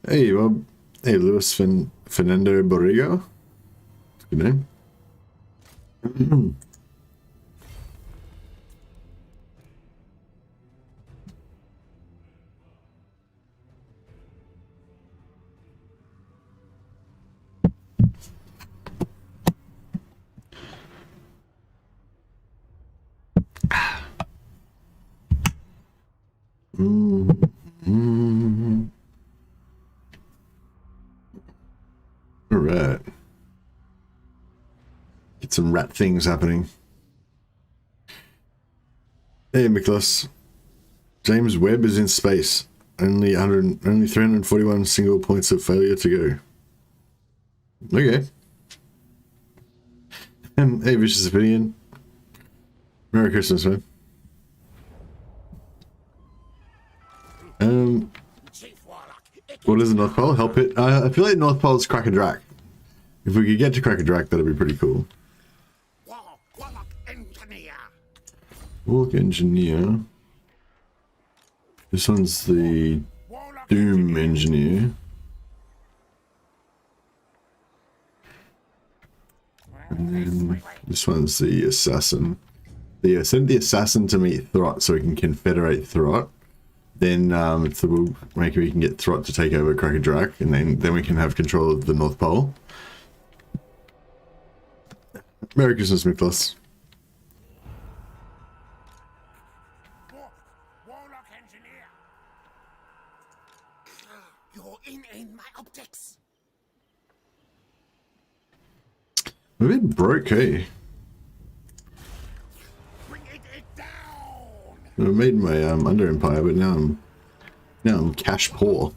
Hey, well, hey, Fernando Borrego. Good name. All right. Get some rat things happening. Hey, Miklos. James Webb is in space. Only 341 single points of failure to go. Okay. Hey, Vicious Opinion. Merry Christmas, man. What is the North Pole? Help it. I feel like North Pole is Crack a Drac. If we could get to Crack a Drac, that'd be pretty cool. Warlock Engineer. This one's the Doom Engineer. And then this one's the Assassin. Yeah, send the Assassin to meet Throt so we can confederate Throt. Then maybe we can get Throt to take over Crack a Drac, and then we can have control of the North Pole. Merry Christmas, Miklos. Warlock Engineer. You're in my optics. We're a bit broke, hey? Bring it down. I made my Under Empire, but now I'm cash poor.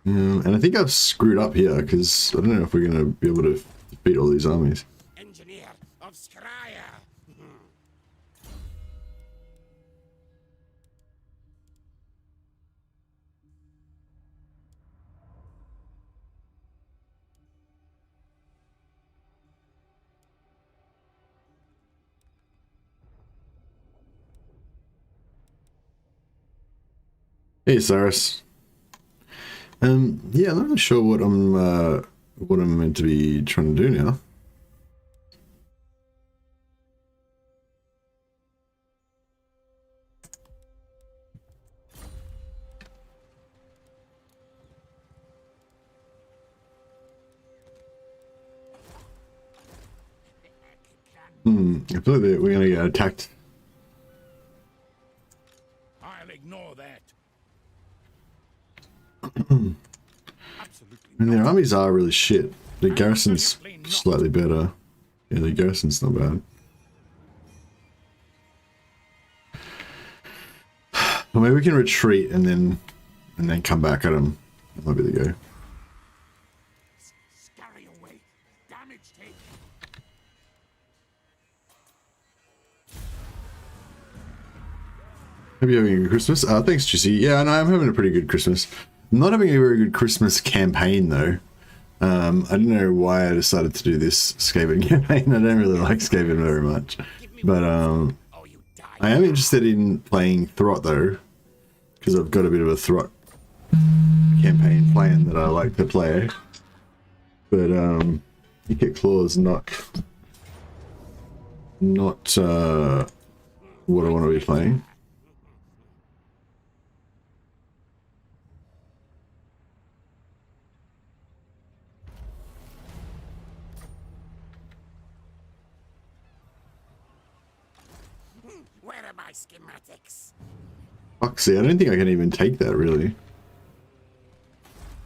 And I think I've screwed up here because I don't know if we're gonna be able to defeat all these armies. Engineer of Skryre. Hey, Cyrus. Yeah, I'm not sure what I'm meant to be trying to do now. I feel like we're gonna get attacked. I'll ignore that. And their armies are really shit. The garrison's slightly better. Yeah, the garrison's not bad. Well, maybe we can retreat and then come back at them. That might be the go. Scurry away. Damage taken. Hope you're having a good Christmas. Thanks, Jesse. Yeah, no, I'm having a pretty good Christmas. I'm not having a very good Christmas campaign, though. I don't know why I decided to do this Skaven campaign. I don't really like Skaven very much. But I am interested in playing Throt, though, because I've got a bit of a Throt campaign plan that I like to play. But Ikit Claus not what I want to be playing. Where are my schematics? Fuck, see, I don't think I can even take that, really.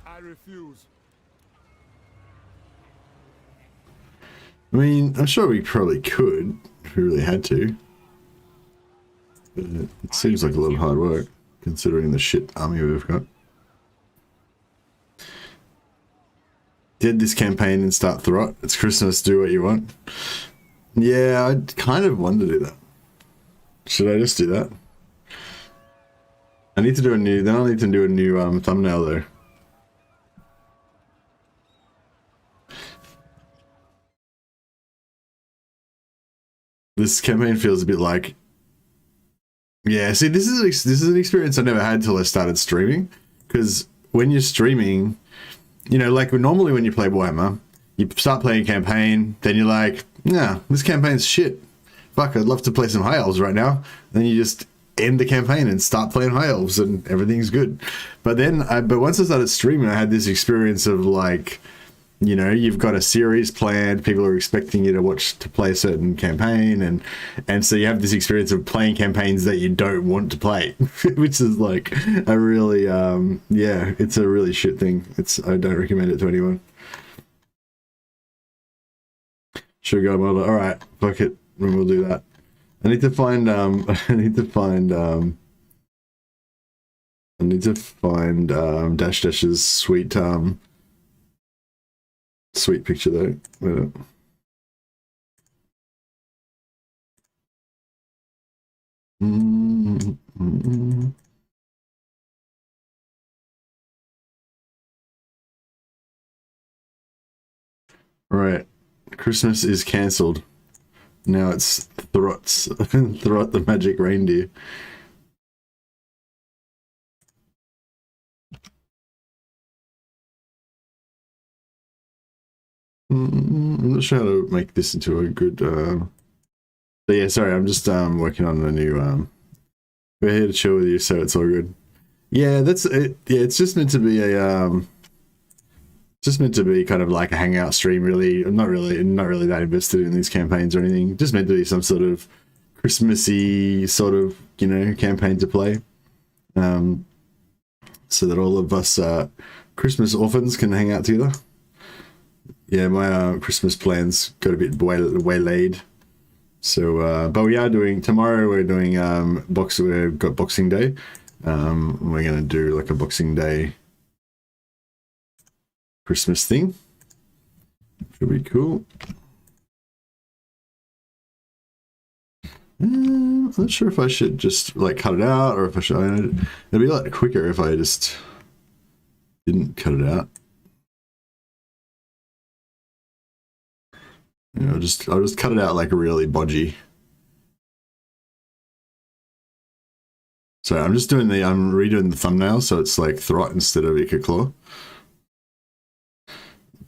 I refuse. I mean, I'm sure we probably could, if we really had to. But it seems like a lot of hard work, considering the shit army we've got. Did this campaign and start Throt. It's Christmas, do what you want. Yeah, I kind of want to do that. Should I just do that? I need to do a new, then I'll need to do a new thumbnail though. This campaign feels a bit like, yeah, see, this is an experience I never had till I started streaming, because when you're streaming, you know, like normally when you play Warhammer, you start playing a campaign, then you're like, nah, this campaign's shit. Fuck, I'd love to play some High Elves right now. Then you just end the campaign and start playing High Elves and everything's good. But then, but once I started streaming, I had this experience of like, you know, you've got a series planned, people are expecting you to play a certain campaign, and so you have this experience of playing campaigns that you don't want to play, which is like a really yeah, it's a really shit thing. I don't recommend it to anyone. Sugar model. All right, fuck it, we'll do that. I need to find Dash Dash's sweet sweet picture though. All right, Christmas is cancelled. Now it's Throt the magic reindeer. I'm not sure how to make this into a good. But yeah, sorry, I'm just working on a new. We're here to chill with you, so it's all good. Yeah, that's it. Yeah, it's just meant to be a just meant to be kind of like a hangout stream. Really, I'm not really that invested in these campaigns or anything. Just meant to be some sort of Christmassy sort of, you know, campaign to play, so that all of us Christmas orphans can hang out together. Yeah, my Christmas plans got a bit waylaid. So, but we are doing tomorrow. We're doing We've got Boxing Day. We're gonna do like a Boxing Day Christmas thing. Should be cool. I'm not sure if I should just like cut it out or if I should. It'd be a lot quicker if I just didn't cut it out. You know, I'll just cut it out like really bodgy. So I'm redoing the thumbnail so it's like Throt instead of Ikit Claw.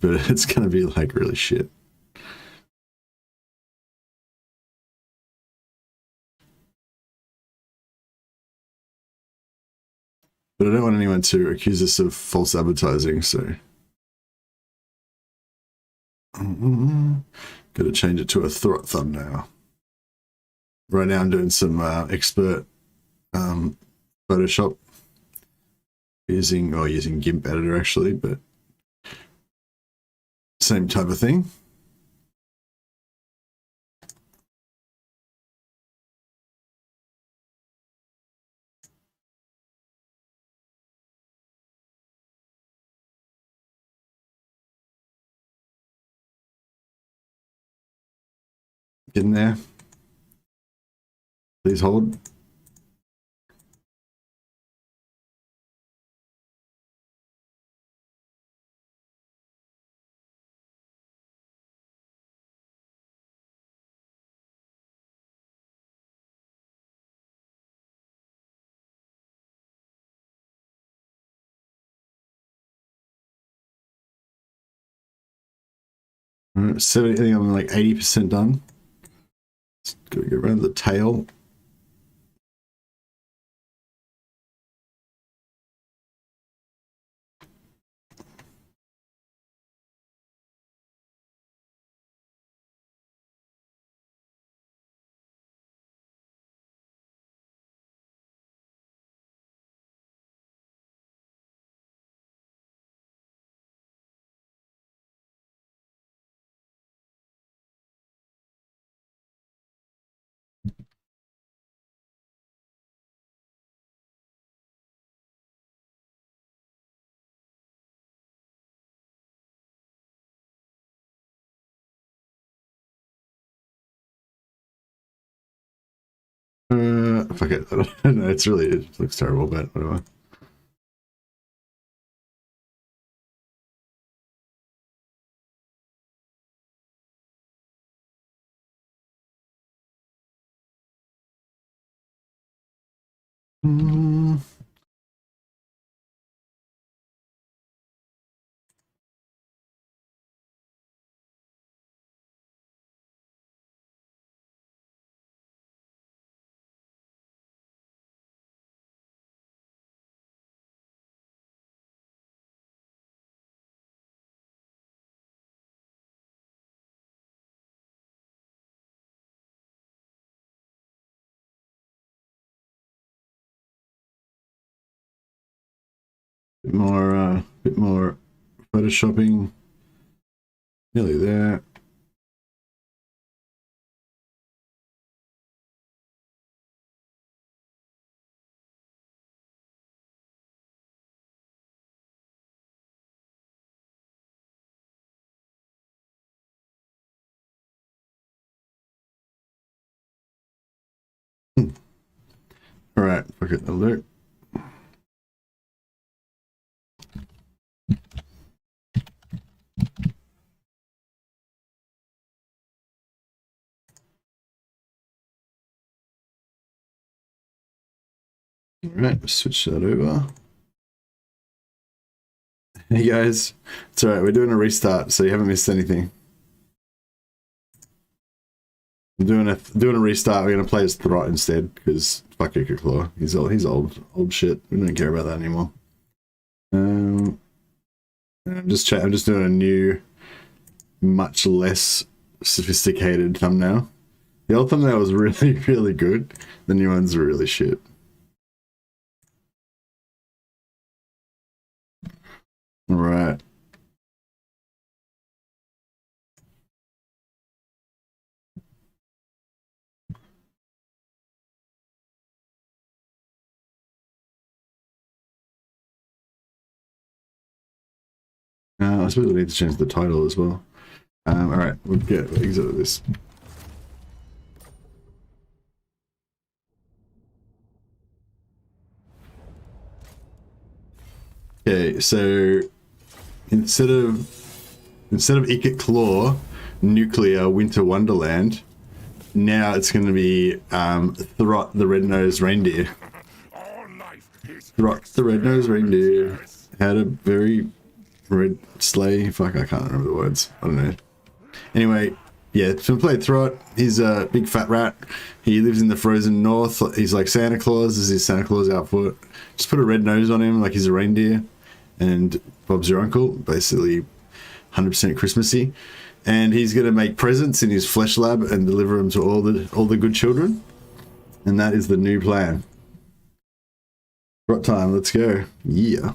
But it's gonna be like really shit. But I don't want anyone to accuse us of false advertising, so gotta change it to a Throt thumbnail. Right now I'm doing some expert Photoshop using GIMP editor actually, but same type of thing. Getting there. Please hold. I think I'm like 80% done. Just gotta go around the tail. Fuck it. I don't know. It looks terrible, but whatever. Bit more photoshopping. Nearly there. All right, look at the alert. All right, we'll switch that over. Hey guys, it's all right. We're doing a restart, so you haven't missed anything. I'm doing a restart. We're gonna play as Throt instead because fuck Ikit Claw. He's old shit. We don't care about that anymore. I'm just doing a new, much less sophisticated thumbnail. The old thumbnail was really good. The new one's really shit. All right. I suppose I need to change the title as well. All right, we'll exit this. Okay, so instead of Ikit Claw, Nuclear Winter Wonderland, now it's going to be Throt the Red-Nosed Reindeer. Throt the Red-Nosed Reindeer had a very red sleigh. Fuck, I can't remember the words. I don't know. Anyway, yeah, so we played Throt. He's a big fat rat. He lives in the frozen north. He's like Santa Claus. This is his Santa Claus outfit. Just put a red nose on him like he's a reindeer. And Bob's your uncle, basically 100% Christmassy. And he's going to make presents in his flesh lab and deliver them to all the good children. And that is the new plan. Throt time, let's go. Yeah.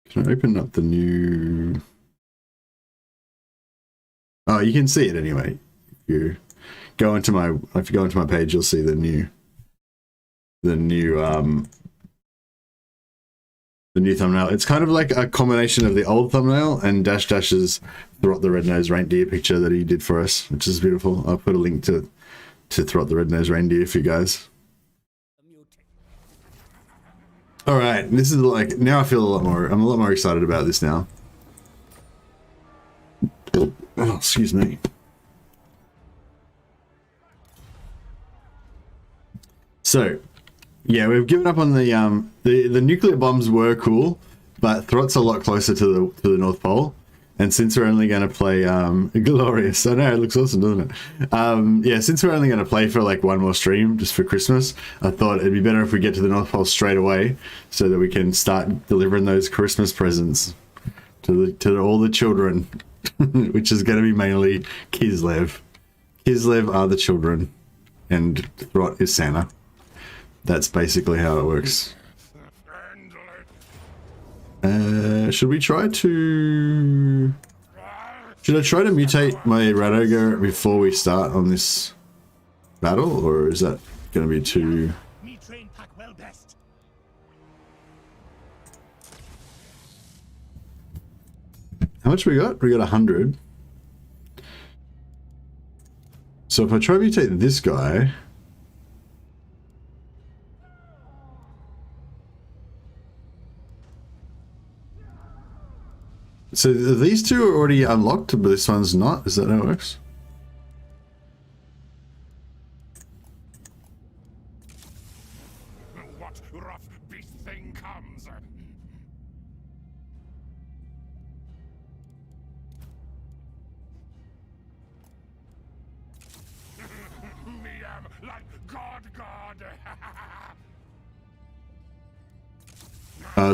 Can I open up the new... Oh, you can see it anyway. If you go into my page, you'll see the new thumbnail. It's kind of like a combination of the old thumbnail and Dash's Throt the Red-Nosed Reindeer picture that he did for us, which is beautiful. I'll put a link to Throt the Red-Nosed Reindeer for you guys. All right, this is like, now I feel I'm a lot more excited about this now. Oh, excuse me. So, yeah, we've given up on the nuclear bombs were cool, but Throt's a lot closer to the North Pole. And since we're only going to play Glorious, I know it looks awesome, doesn't it? Yeah, since we're only going to play for like one more stream just for Christmas, I thought it'd be better if we get to the North Pole straight away so that we can start delivering those Christmas presents to all the children, which is going to be mainly Kislev. Kislev are the children, and Throt is Santa. That's basically how it works. Should I try to mutate my rat ogre before we start on this battle, or is that going to be too... How much we got? We got 100. So if I try to mutate this guy... So these two are already unlocked, but this one's not? Is that how it works? What rough beast thing comes? Me am like God.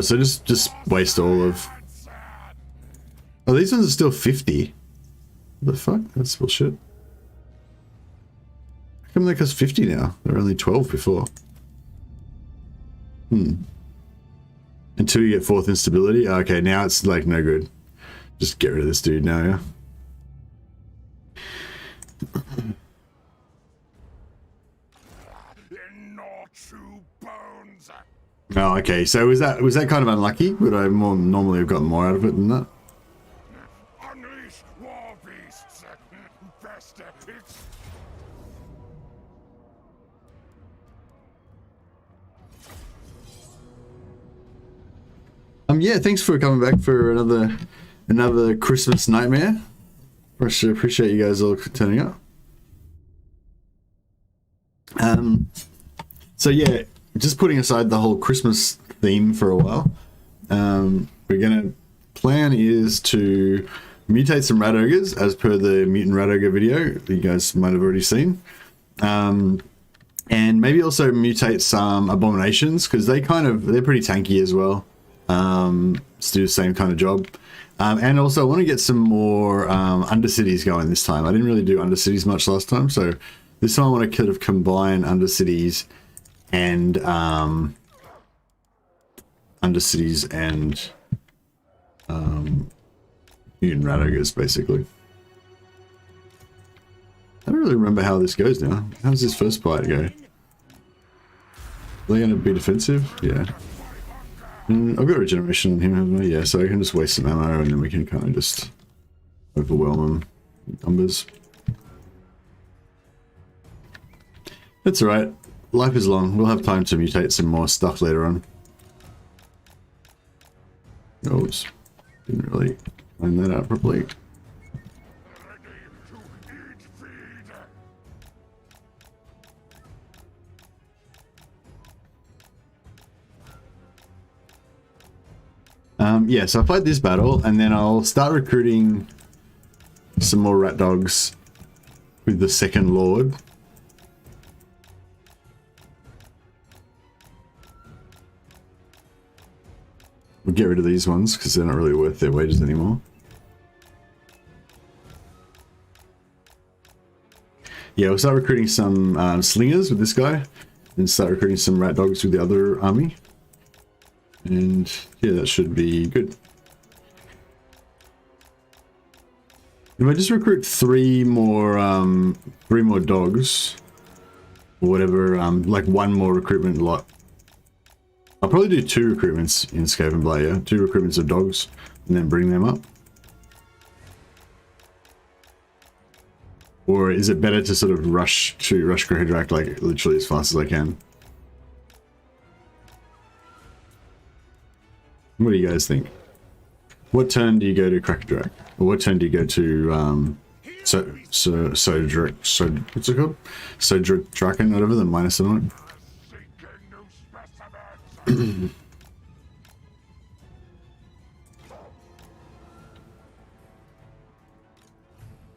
So just waste all of... Oh, these ones are still 50. What the fuck? That's bullshit. How come they cost 50 now? They're only 12 before. Until you get 4th instability. Okay, now it's like no good. Just get rid of this dude now, yeah. In your true bones. Oh, okay. So was that kind of unlucky? Would I normally have gotten more out of it than that? Unleash war beasts. Best it's Yeah, thanks for coming back for another Christmas nightmare. Appreciate you guys all turning up. So yeah, just putting aside the whole Christmas theme for a while, plan is to mutate some rat ogres as per the mutant rat ogre video that you guys might have already seen. And maybe also mutate some abominations, because they're pretty tanky as well. To do the same kind of job. And also I want to get some more undercities going this time. I didn't really do undercities much last time, so this time I want to kind of combine undercities and mutant rat ogres, basically. I don't really remember how this goes now. How does this first fight go? Are they going to be defensive? Yeah. I've got regeneration on him, haven't I? Yeah, so I can just waste some ammo and then we can kind of just overwhelm him with numbers. That's alright. Life is long. We'll have time to mutate some more stuff later on. Oops. Didn't really line that out properly. ready to eat feed. Yeah, so I fight this battle and then I'll start recruiting some more rat dogs with the second lord. We'll get rid of these ones because they're not really worth their wages anymore. Yeah, we'll start recruiting some slingers with this guy and start recruiting some rat dogs with the other army. And yeah, that should be good. If I just recruit three more dogs, or whatever, like one more recruitment lot. I'll probably do 2 recruitments in Skaven Blade, yeah? 2 recruitments of dogs, and then bring them up. Or is it better to sort of rush Greydrac like literally as fast as I can? What do you guys think? What turn do you go to Crackerdrack? Or what turn do you go to what's it called? Draken, whatever, the minus on it.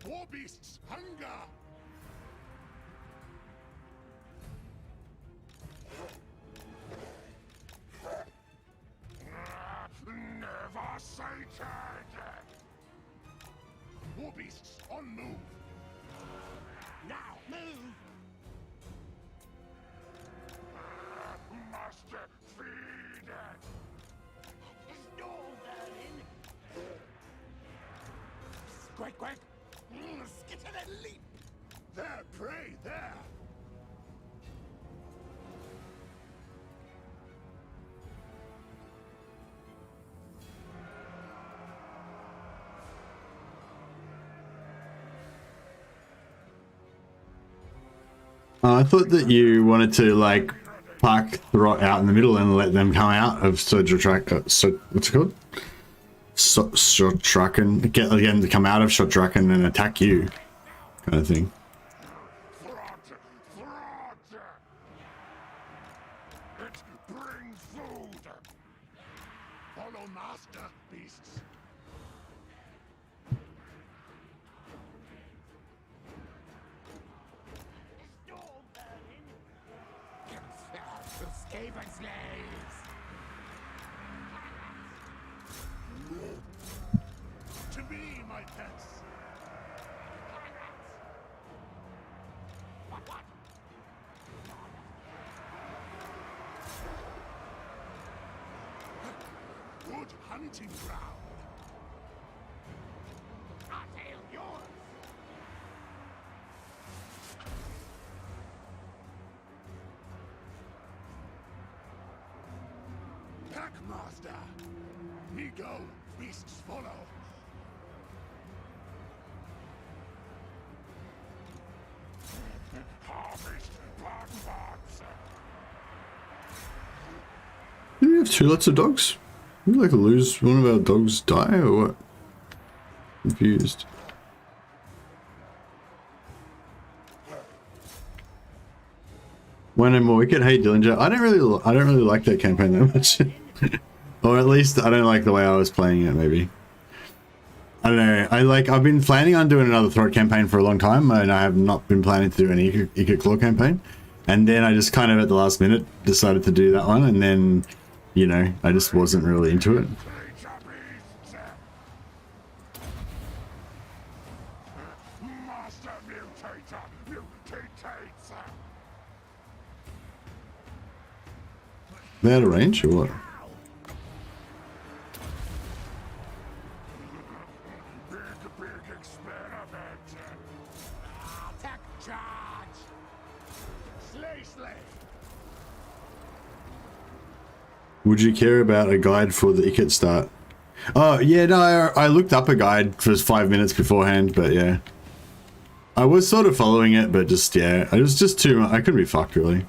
War beasts hunger. Never sated. War beasts on move. Now move. Master, feed it. Stall therein. Quack, quack. Skitter and leap. There, prey, there. I thought that you wanted to like park Throt out in the middle and let them come out of Shot-Draken, what's it called? Shot-Draken, get them to come out of Shot-Draken and attack you, kind of thing. It brings food. Follow master, beasts. Skaven slaves. To me, my pets. What? good hunting ground. I'll tail yours. Packmaster. Me go, beasts follow. Harvest parts. Do we have two lots of dogs? Would we like lose one of our dogs die or what? Confused. One and more wicked. Hey Dillinger, I don't really like that campaign that much. Or at least I don't like the way I was playing it. Maybe I don't know. I've been planning on doing another Throat campaign for a long time, and I have not been planning to do any Ikit Claw campaign. And then I just kind of at the last minute decided to do that one, and then you know I just wasn't really into it. Master mutator mutates. They out of range or what? Big experiment. Attack charge. Slay. Would you care about a guide for the Ikit start? Oh yeah, no, I looked up a guide for 5 minutes beforehand, but yeah. I was sort of following it, but just, yeah, it was just too much. I couldn't be fucked, really.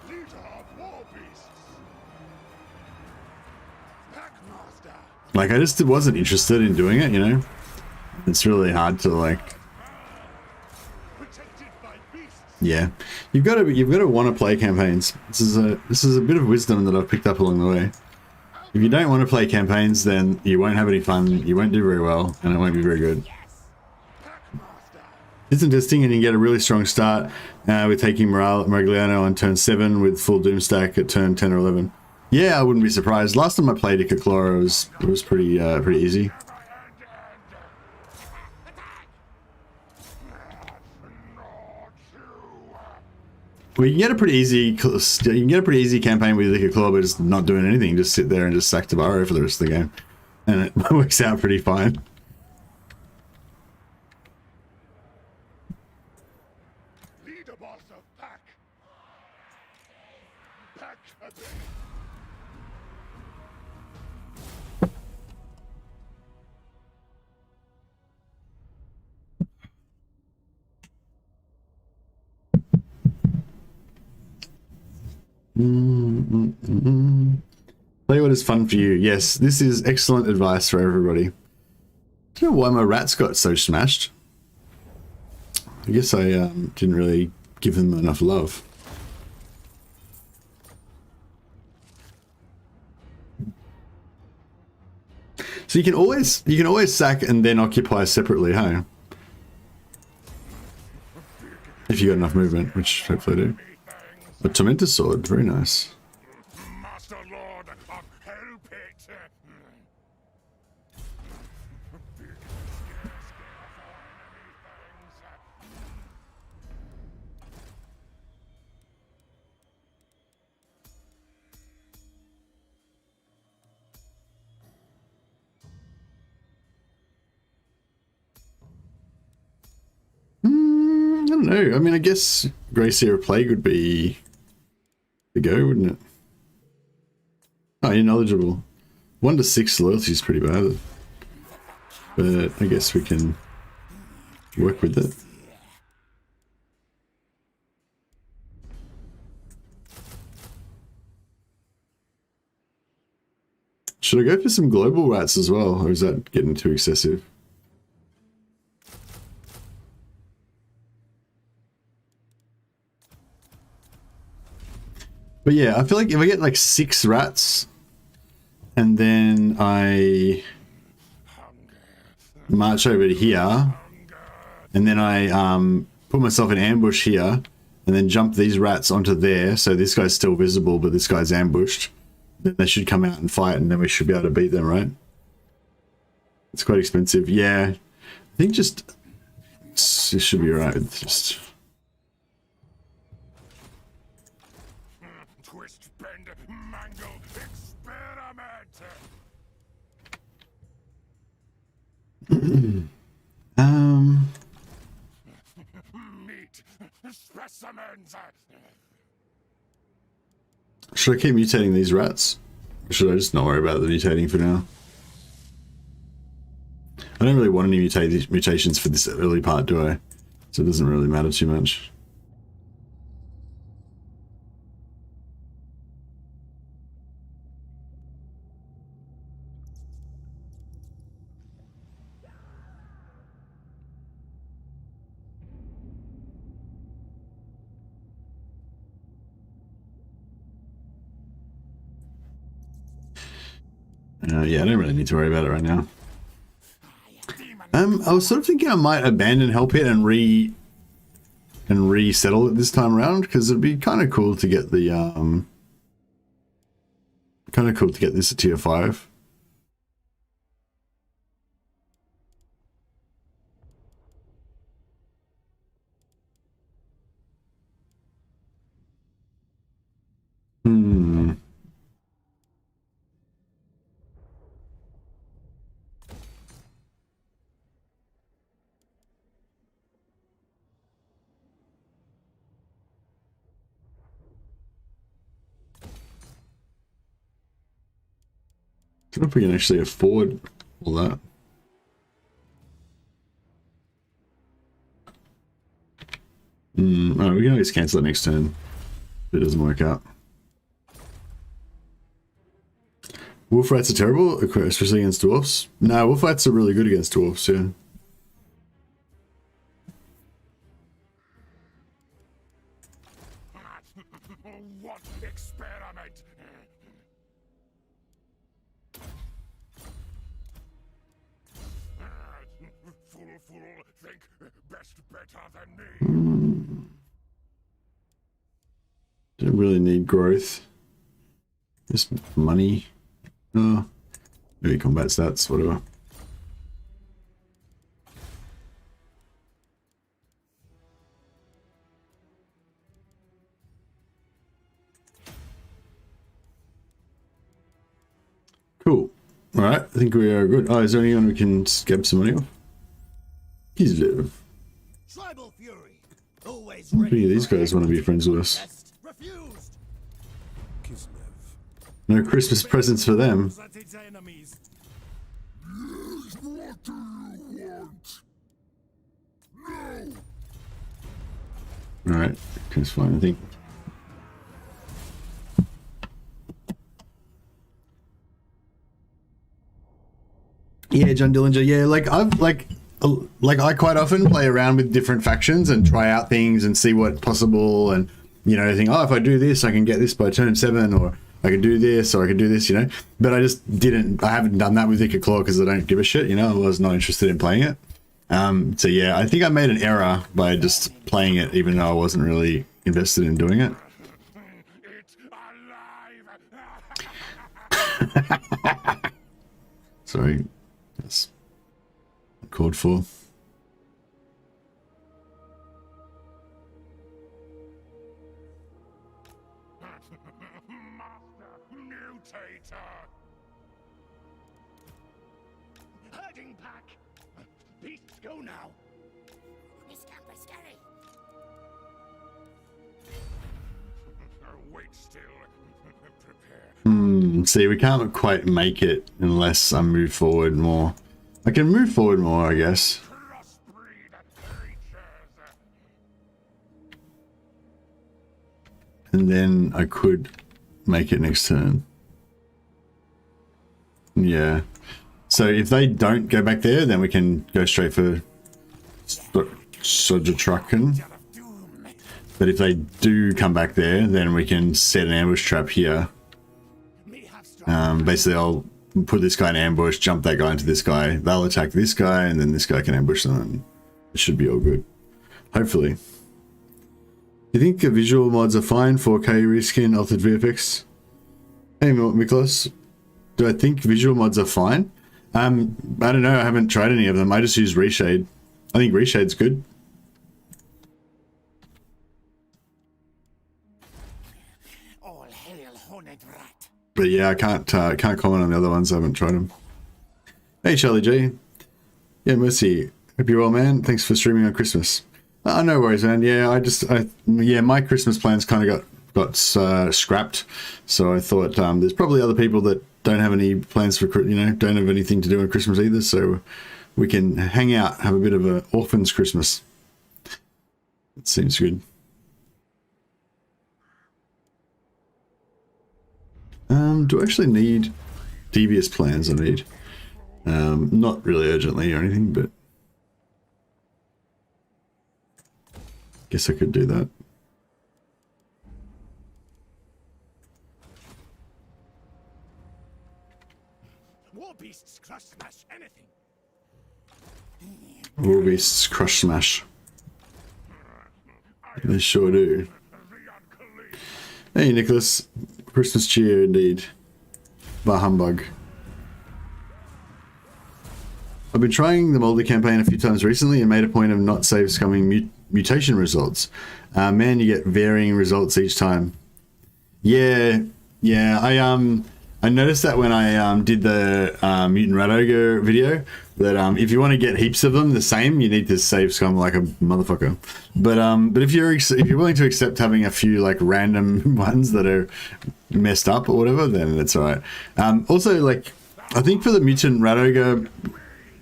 Leader of war beasts. Packmaster. Like, I just wasn't interested in doing it, you know? It's really hard to, like, Protected by beasts. yeah. You've got to want to play campaigns. This is a bit of wisdom that I've picked up along the way. If you don't want to play campaigns, then you won't have any fun, you won't do very well, and it won't be very good. Packmaster. It's interesting, and you get a really strong start with taking Maragliano on turn 7 with full Doom stack at turn 10 or 11. Yeah, I wouldn't be surprised. Last time I played Ikit Claw, it was pretty easy. Well, you can get a pretty easy campaign with Ikit Claw, but just not doing anything. Just sit there and just sack Tabaro for the rest of the game, and it works out pretty fine. Leader boss of pack. Pack a bit. Play what is fun for you. Yes, this is excellent advice for everybody. I don't know why my rats got so smashed. I guess I didn't really give them enough love. So you can always sack and then occupy separately, huh? If you got enough movement, which hopefully I do. A Tormentor Sword, very nice. Master Lord of Hell Pit. I don't know. I mean, I guess Greyseer of Plague would be the go, wouldn't it? Oh, you're knowledgeable. 1 to 6 loyalty is pretty bad, but I guess we can work with it. Should I go for some global rats as well, or is that getting too excessive? But yeah, I feel like if I get like 6 rats and then I march over to here and then I put myself in ambush here and then jump these rats onto there, so this guy's still visible but this guy's ambushed, then they should come out and fight and then we should be able to beat them, right? It's quite expensive. Yeah, I think just it should be alright with just... Twist, bend, Meat specimens. Should I keep mutating these rats? Or should I just not worry about the mutating for now? I don't really want any mutations for this early part, do I? So it doesn't really matter too much. Yeah, I don't really need to worry about it right now. I was sort of thinking I might abandon Hell Pit and resettle it this time around, because it'd be kind of cool to get the this at tier 5. I don't know if we can actually afford all that. Oh, we can always cancel it next turn if it doesn't work out. Wolf rats are terrible, especially against dwarfs. No, wolf rats are really good against dwarfs, yeah. What experiment? Fool, think best better than me. Don't really need growth. Just money. Oh, maybe combat stats, whatever. Cool. All right, I think we are good. Oh, is there anyone we can scab some money off? He's live. Tribal fury. Always How many of these guys want to be friends with us? Refused. No Christmas presents for them. What do you want? No. All right, that's fine, I think. Yeah, John Dillinger. Yeah, like I quite often play around with different factions and try out things and see what's possible, and think, oh, if I do this, I can get this by turn 7, or I could do this, or I could do this, But I haven't done that with Ikit Claw because I don't give a shit, I was not interested in playing it. So yeah, I think I made an error by just playing it, even though I wasn't really invested in doing it. It's alive. Sorry, that's called for. Master Mutator. Herding pack. Beasts go now. This camp is scary. Wait still. Prepare. See, we can't quite make it unless I move forward more. I can move forward more, I guess. Crossbreed creatures. And then I could make it next turn. Yeah. So if they don't go back there, then we can go straight for Sojatraken. But if they do come back there, then we can set an ambush trap here. Basically, I'll put this guy in ambush, jump that guy into this guy. They'll attack this guy, and then this guy can ambush them. And it should be all good. Hopefully. You think the visual mods are fine? 4K reskin, altered VFX? Hey, Miklos. Do I think visual mods are fine? I don't know. I haven't tried any of them. I just use Reshade. I think Reshade's good. All hail horned rat. But yeah, I can't comment on the other ones. I haven't tried them. Hey, Charlie G. Yeah, Mercy. Hope you're well, man. Thanks for streaming on Christmas. No worries, man. Yeah, yeah, my Christmas plans kind of got scrapped. So I thought there's probably other people that don't have any plans for, don't have anything to do on Christmas either. So we can hang out, have a bit of an orphan's Christmas. It seems good. Do I actually need devious plans? I need. Not really urgently or anything, but guess I could do that. War beasts crush smash anything. War beasts crush smash. They sure do. Hey, Nicholas. Christmas cheer indeed. Bah humbug. I've been trying the Moldy campaign a few times recently and made a point of not save scumming mutation results. Man, you get varying results each time. Yeah, I noticed that when I did the Mutant Rat Ogre video, that if you want to get heaps of them the same, you need to save scum like a motherfucker. But if you're willing to accept having a few like random ones that are messed up or whatever, then it's alright. Also, like, I think for the Mutant Rat Ogre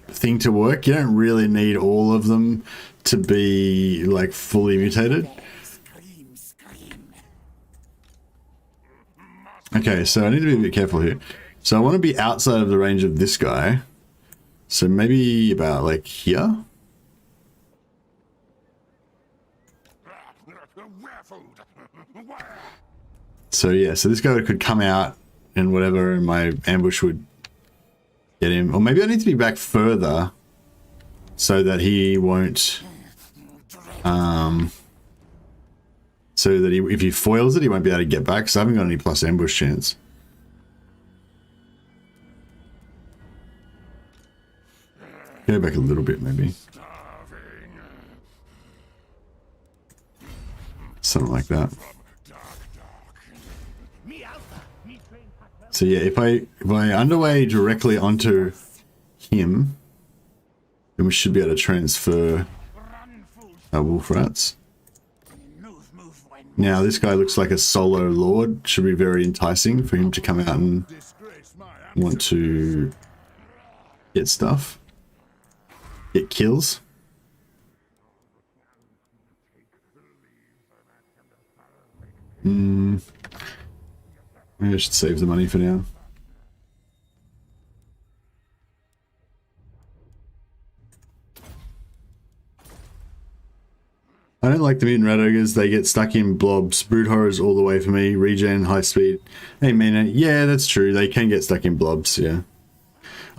thing to work, you don't really need all of them to be like fully mutated. Okay, so I need to be a bit careful here. So I want to be outside of the range of this guy. So maybe about like here. So yeah, so this guy could come out and whatever, and my ambush would get him. Or maybe I need to be back further so that he won't... so that if he foils it, he won't be able to get back, so I haven't got any plus ambush chance. Go back a little bit, maybe. Something like that. So yeah, if I underway directly onto him, then we should be able to transfer our wolf rats. Now this guy looks like a solo lord. Should be very enticing for him to come out and want to get stuff. Get kills. Maybe I should save the money for now. I don't like the mutant rat ogres. They get stuck in blobs. Brood horrors all the way for me. Regen, high speed. Hey man, yeah, that's true. They can get stuck in blobs. Yeah,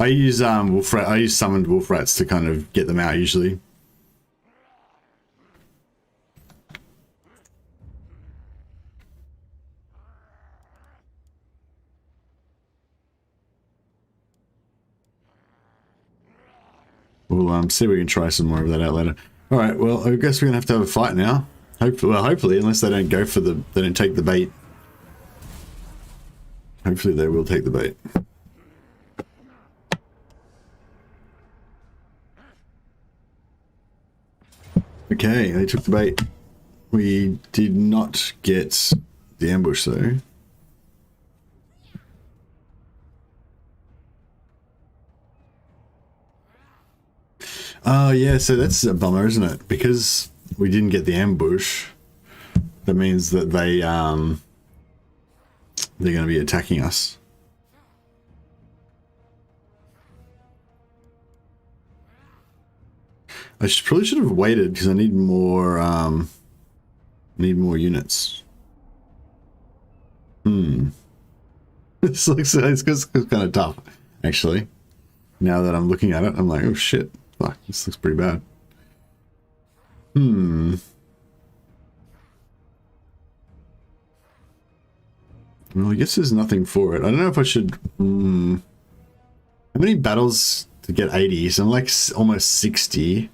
I use I use summoned wolf rats to kind of get them out usually. We'll see if we can try some more of that out later. All right, well, I guess we're gonna have to have a fight now. Hopefully, unless they don't go for they don't take the bait. Hopefully, they will take the bait. Okay, they took the bait. We did not get the ambush though. Oh yeah, so that's a bummer, isn't it? Because we didn't get the ambush, that means that they're going to be attacking us. I probably should have waited because I need more units. This looks it's kind of tough, actually. Now that I'm looking at it, I'm like, oh shit. Fuck, this looks pretty bad. Well, I guess there's nothing for it. I don't know if I should... How many battles to get 80? So I'm like almost 60.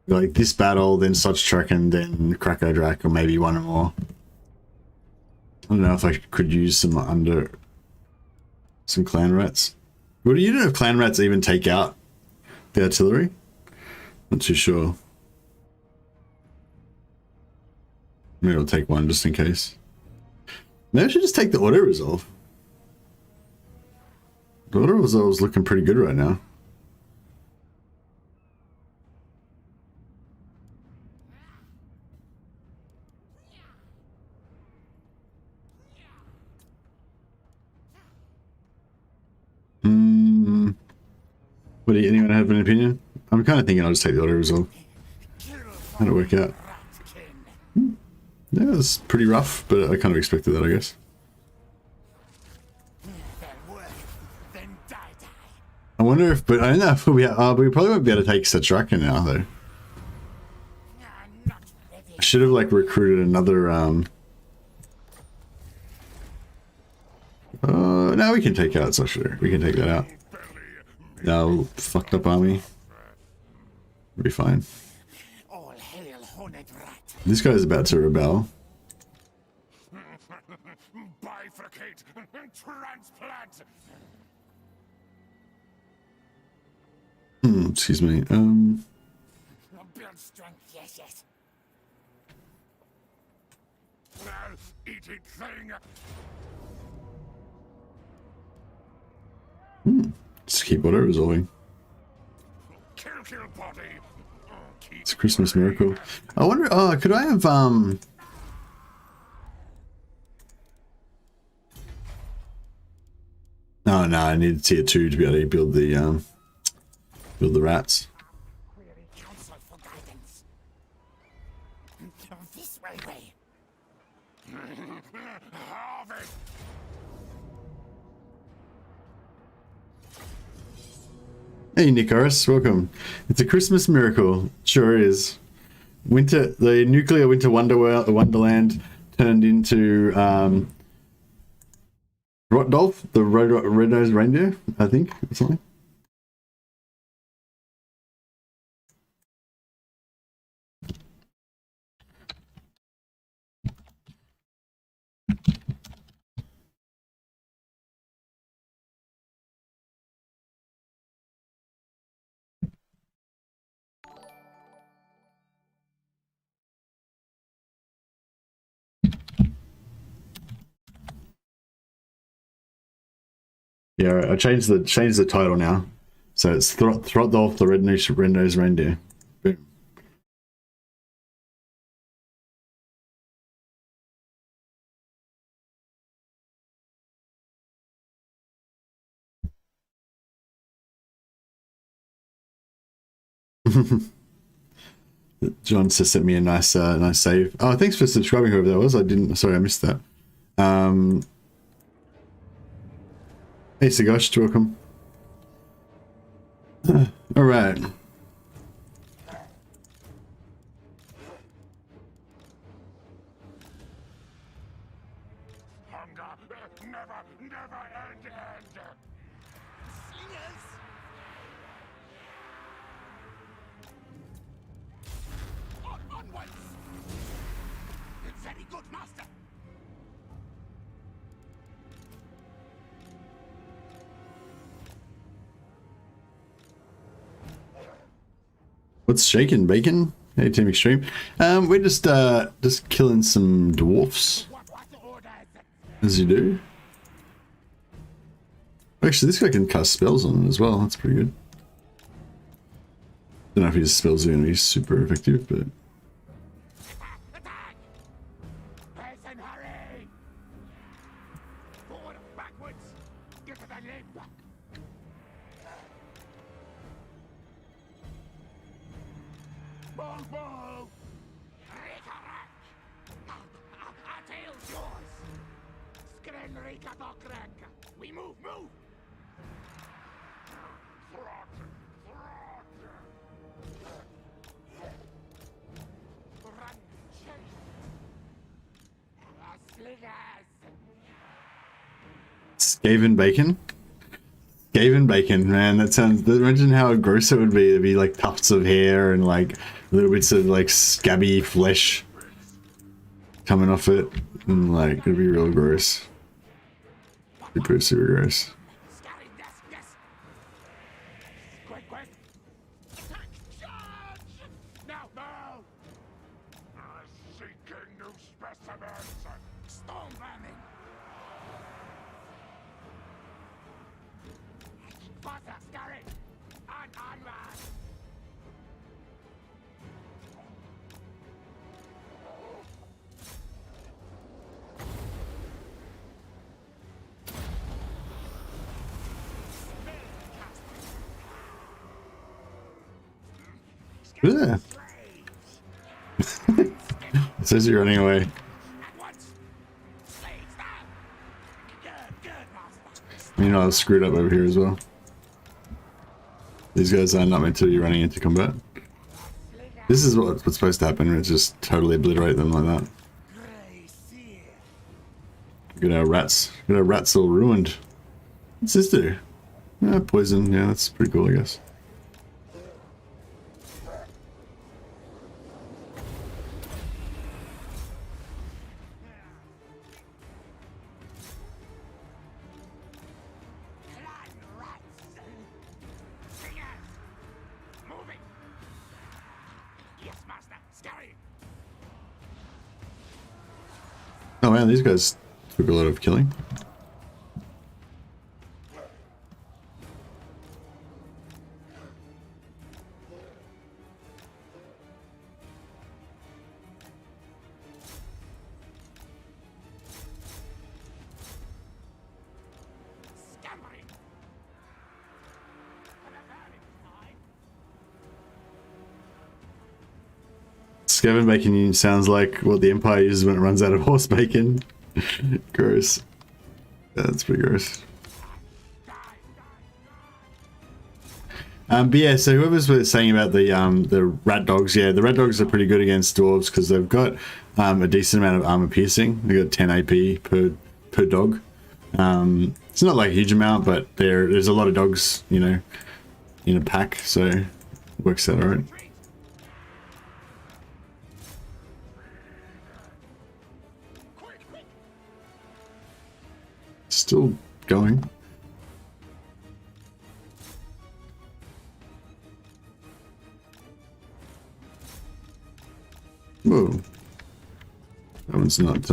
Like this battle, then Such Trek, and then Cracko-Drac, or maybe one or more. I don't know if I could use some clan rats. Would you know if clan rats even take out the artillery? Not too sure. Maybe I'll take one just in case. Maybe I should just take the auto resolve. The auto resolve is looking pretty good right now. What do you, anyone have an opinion? I'm kind of thinking I'll just take the auto resolve. How'd it work out? Yeah, it was pretty rough, but I kind of expected that, I guess. I wonder if, but I don't know if we probably won't be able to take CEST now, though. I should have, like, recruited another, no, we can take out Sasha. We can take that out. No, fucked up army. We'll be fine. This guy's about to rebel. Bifurcate and transplant. Excuse me. Build strength, yes, yes. Well, eat it thing. Just keep auto resolving. Kill body. It's a Christmas miracle. I wonder, could I have, No, I need tier 2 to be able to build the rats. Query council for guidance. This way. Harvest. Hey Nicholas, welcome. It's a Christmas miracle. Sure is. The nuclear winter wonderland turned into THROTTDOLF, the red-nosed reindeer, I think, or something. Yeah, I changed the title now, so it's THROTTDOLF, the red-nosed reindeer. Boom. John just sent me a nice save. Oh, thanks for subscribing, whoever that was. Sorry, I missed that. Hey, Sagosh, welcome. All right. Hunger never end. Slingers. Onwards. Very good, master. What's shaking, Bacon? Hey, Team Extreme. We're just killing some dwarfs, as you do. Actually, this guy can cast spells on it as well. That's pretty good. Don't know if his spells are going to be super effective, but Attack! Person, hurry! Forward, backwards. Get to the limb. Ball. Our tail's yours. Skryre. We move. Run, chase. Slingers. Skaven Bacon? Skaven Bacon, man, that sounds... Imagine how gross it would be. It'd be like tufts of hair and like little bits of like scabby flesh coming off it. And like, it'd be real gross. Super gross. Yes. Quick. Attack, charge! Faster, Skryre! On, man! Yeah. It says you're running away. You know, I was screwed up over here as well. These guys are not meant to be running into combat. This is what's supposed to happen. It's just totally obliterate them like that. Get our rats. Get our rats all ruined. What's this do? Poison. Yeah, that's pretty cool, I guess. Oh man, these guys took a lot of killing. Scaven bacon sounds like what the Empire uses when it runs out of horse bacon. Gross. Yeah, that's pretty gross. But yeah, so whoever's saying about the rat dogs, yeah, the rat dogs are pretty good against dwarves because they've got a decent amount of armor piercing. They got 10 AP per dog. It's not like a huge amount, but there's a lot of dogs, you know, in a pack, so it works out alright. Still going. Whoa. That one's not,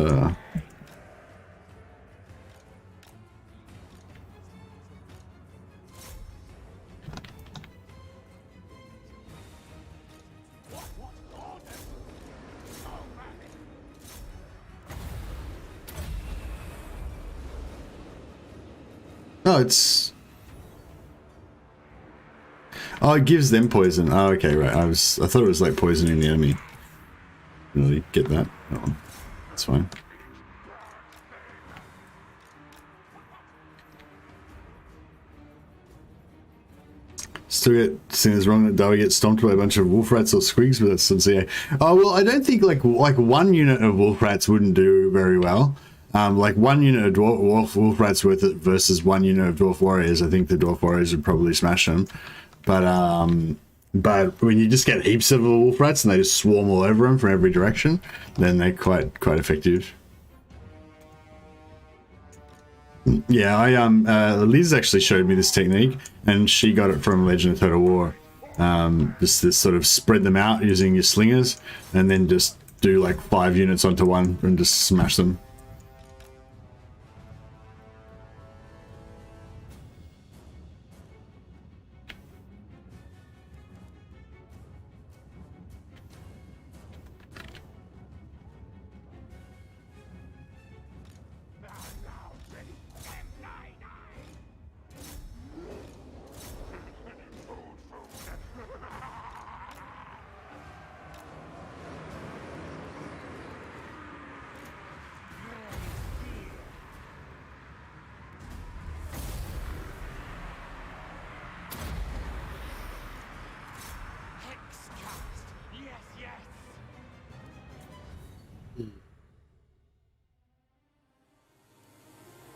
Oh, it's... Oh, it gives them poison. Oh, okay, right. I thought it was like poisoning the enemy. Really get that? Oh, that's fine. Still get seen as wrong that Dowie gets stomped by a bunch of wolf rats or squigs, but that's CA. Oh well, I don't think like one unit of wolf rats wouldn't do very well. Like one unit of wolf rats worth it versus one unit of dwarf warriors. I think the dwarf warriors would probably smash them. But when you just get heaps of wolf rats and they just swarm all over them from every direction, then they're quite effective. Yeah, Liz actually showed me this technique, and she got it from Legend of Total War. Just this sort of spread them out using your slingers, and then just do like 5 units onto one and just smash them.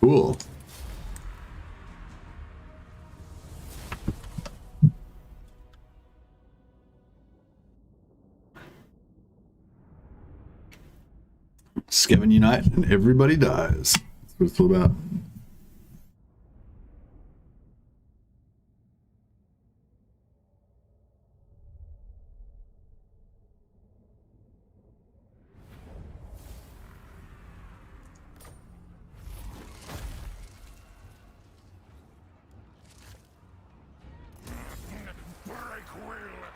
Cool. Skaven unite and everybody dies. That's what it's all about.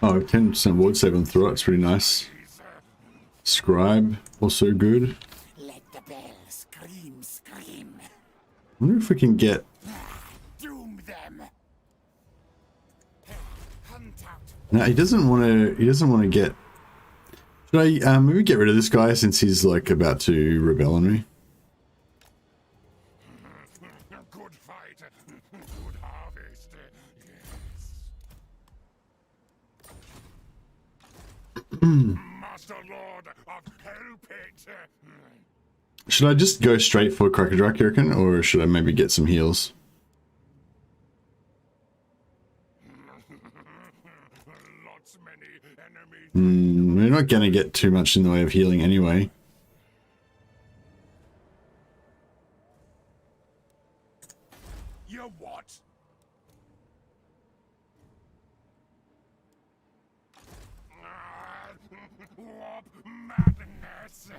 Oh, 10% ward save on throw. It's pretty nice. Scribe, also good. Let the bell scream, scream. I wonder if we can get... Doom them. Hunt out. No, he doesn't want to. He doesn't want to get. Should I maybe get rid of this guy since he's like about to rebel on me? Good fight. Good harvest. Yes. Master Lord of Hellpit. Should I just go straight for Crocodrak, you reckon, or should I maybe get some heals? Lots many enemies. We're not gonna get too much in the way of healing anyway. You what? Warp madness.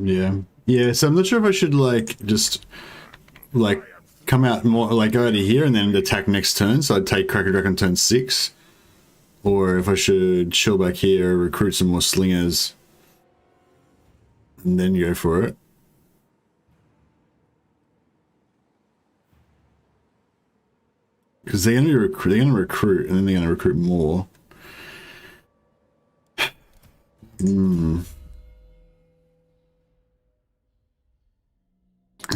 Yeah. Yeah, so I'm not sure if I should, like, just, like, come out more, like, go out of here and then attack next turn, so I'd take Crocodrak on turn 6. Or if I should chill back here, recruit some more slingers, and then go for it. Because they're gonna recruit, and then they're gonna recruit more.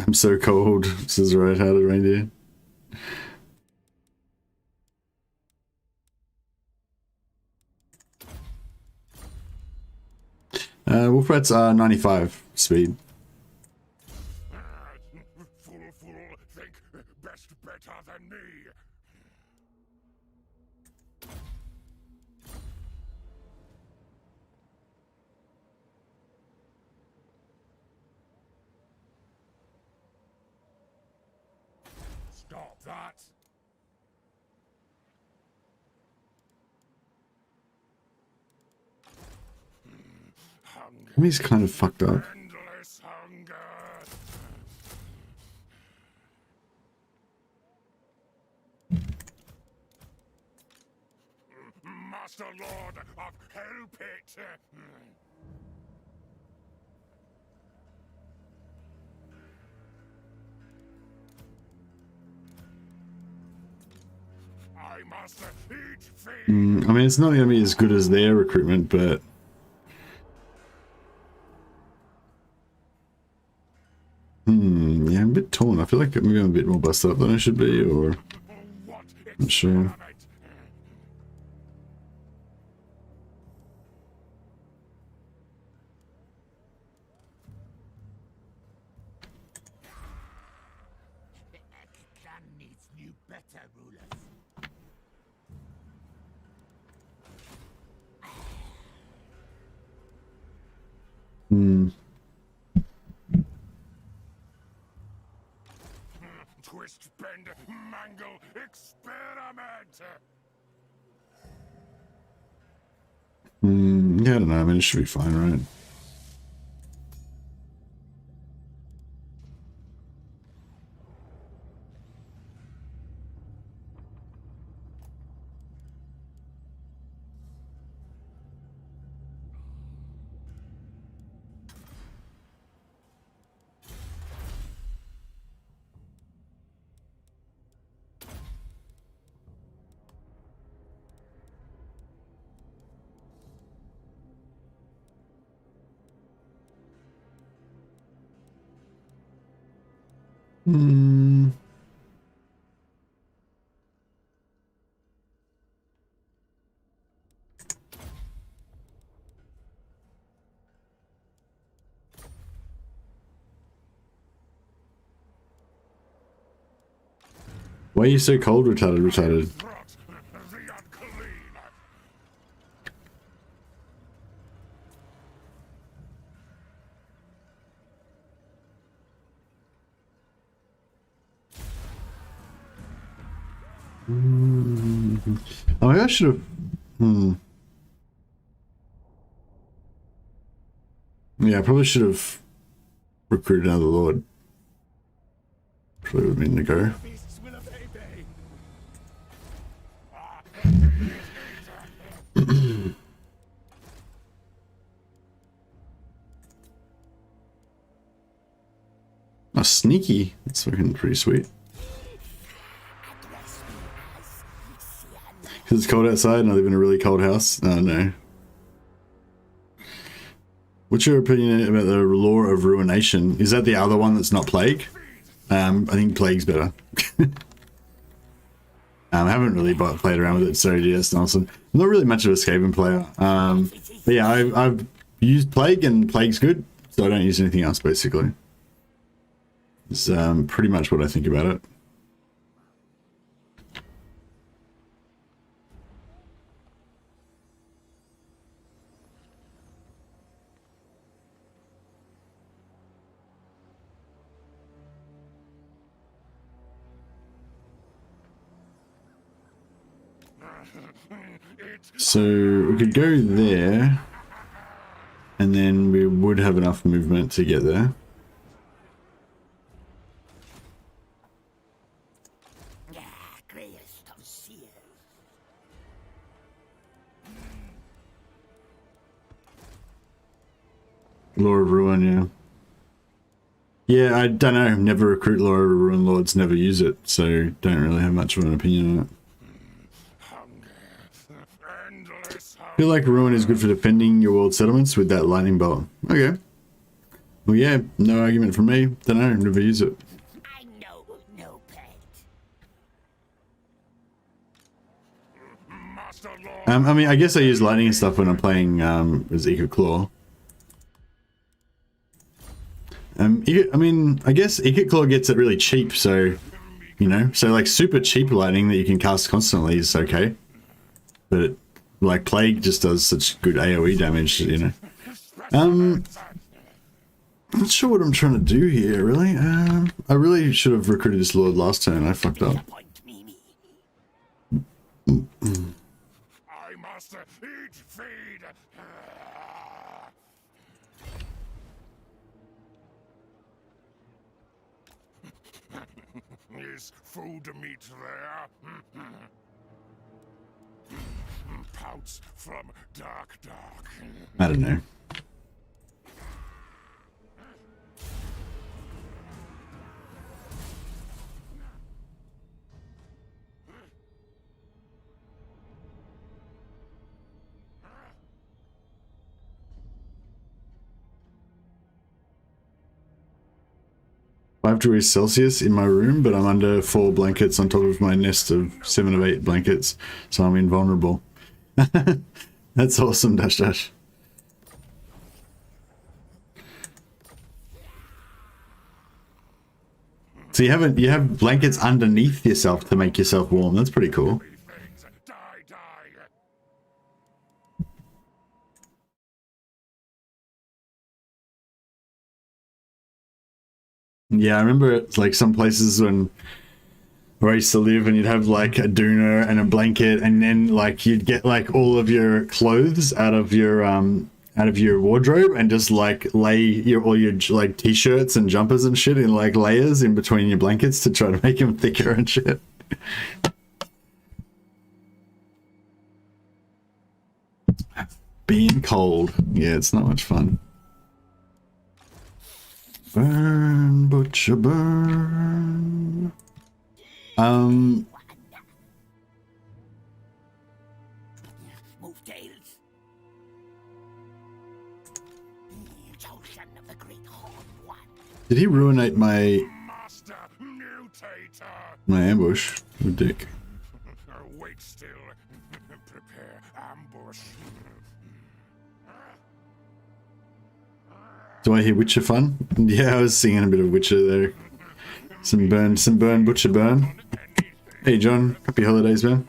I'm so cold, says the right-hearted reindeer. Wolfrat's 95 speed. Fool think best better than me. Stop that. He's kind of fucked up. Endless hunger. Master Lord of Hellpit. I must eat feed. I mean, it's not gonna be as good as their recruitment, but... yeah, I'm a bit torn. I feel like maybe I'm a bit more busted up than I should be, or... What Not sure. experiment? The clan needs new, better rulers. Twist, bend, mangle, experiment. Yeah, I don't know. I mean, it should be fine, right? Why are you so cold, retarded? Rot the unclean. Oh, maybe I should have... Yeah, I probably should have recruited another lord. Probably would have been to go. Beasts will obey me. Oh, sneaky. That's fucking pretty sweet. Because it's cold outside and I live in a really cold house. Oh, no. What's your opinion about the Law of Ruination? Is that the other one that's not Plague? I think Plague's better. I haven't really played around with it, so yes, Nelson. I'm not really much of a Skaven player. But yeah, I've used Plague and Plague's good, so I don't use anything else, basically. It's pretty much what I think about it. So we could go there, and then we would have enough movement to get there. Law of Ruin, yeah. Yeah, I don't know. Never recruit Law of Ruin Lords, never use it, so don't really have much of an opinion on it. I feel like Ruin is good for defending your world settlements with that lightning bolt. Okay. Well, yeah, no argument from me. Don't know, never use it. I know no pet. I mean, I guess I use lightning and stuff when I'm playing as Ikit Claw. I mean, I guess Ikit Claw gets it really cheap, so, you know, so like super cheap lightning that you can cast constantly is okay. But it, like Plague just does such good AoE damage, you know. I'm not sure what I'm trying to do here, really. I really should have recruited this lord last turn. I fucked up. I must eat, feed. Is food meat there? Pouts from dark. I don't know. Five degrees Celsius in my room, but I'm under 4 blankets on top of my nest of 7 of 8 blankets, so I'm invulnerable. That's awesome, Dash Dash. So you have blankets underneath yourself to make yourself warm. That's pretty cool. Yeah, I remember it's like some places where I used to live, and you'd have like a doona and a blanket, and then like you'd get like all of your clothes out of your wardrobe and just like lay all your like t-shirts and jumpers and shit in like layers in between your blankets to try to make them thicker and shit. Being cold, yeah, it's not much fun. Burn, butcher, burn. Move tails. Chosen of the great horn one. Did he ruinate my ambush? Oh, dick. Wait still. Prepare ambush. Do I hear Witcher fun? Yeah, I was singing a bit of Witcher there. Some burn, butcher, burn. Hey, John. Happy holidays, man.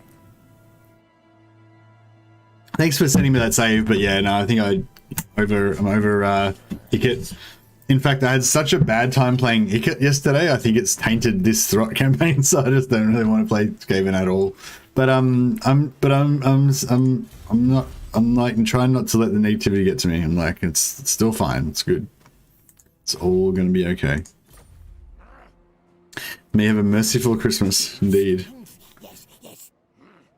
Thanks for sending me that save, but yeah, no, I think I'm over Ikit. In fact, I had such a bad time playing Ikit yesterday. I think it's tainted this Throt campaign, so I just don't really want to play Skaven at all. But I'm I'm like trying not to let the negativity get to me. I'm like, it's still fine. It's good. It's all gonna be okay. May have a merciful Christmas, indeed.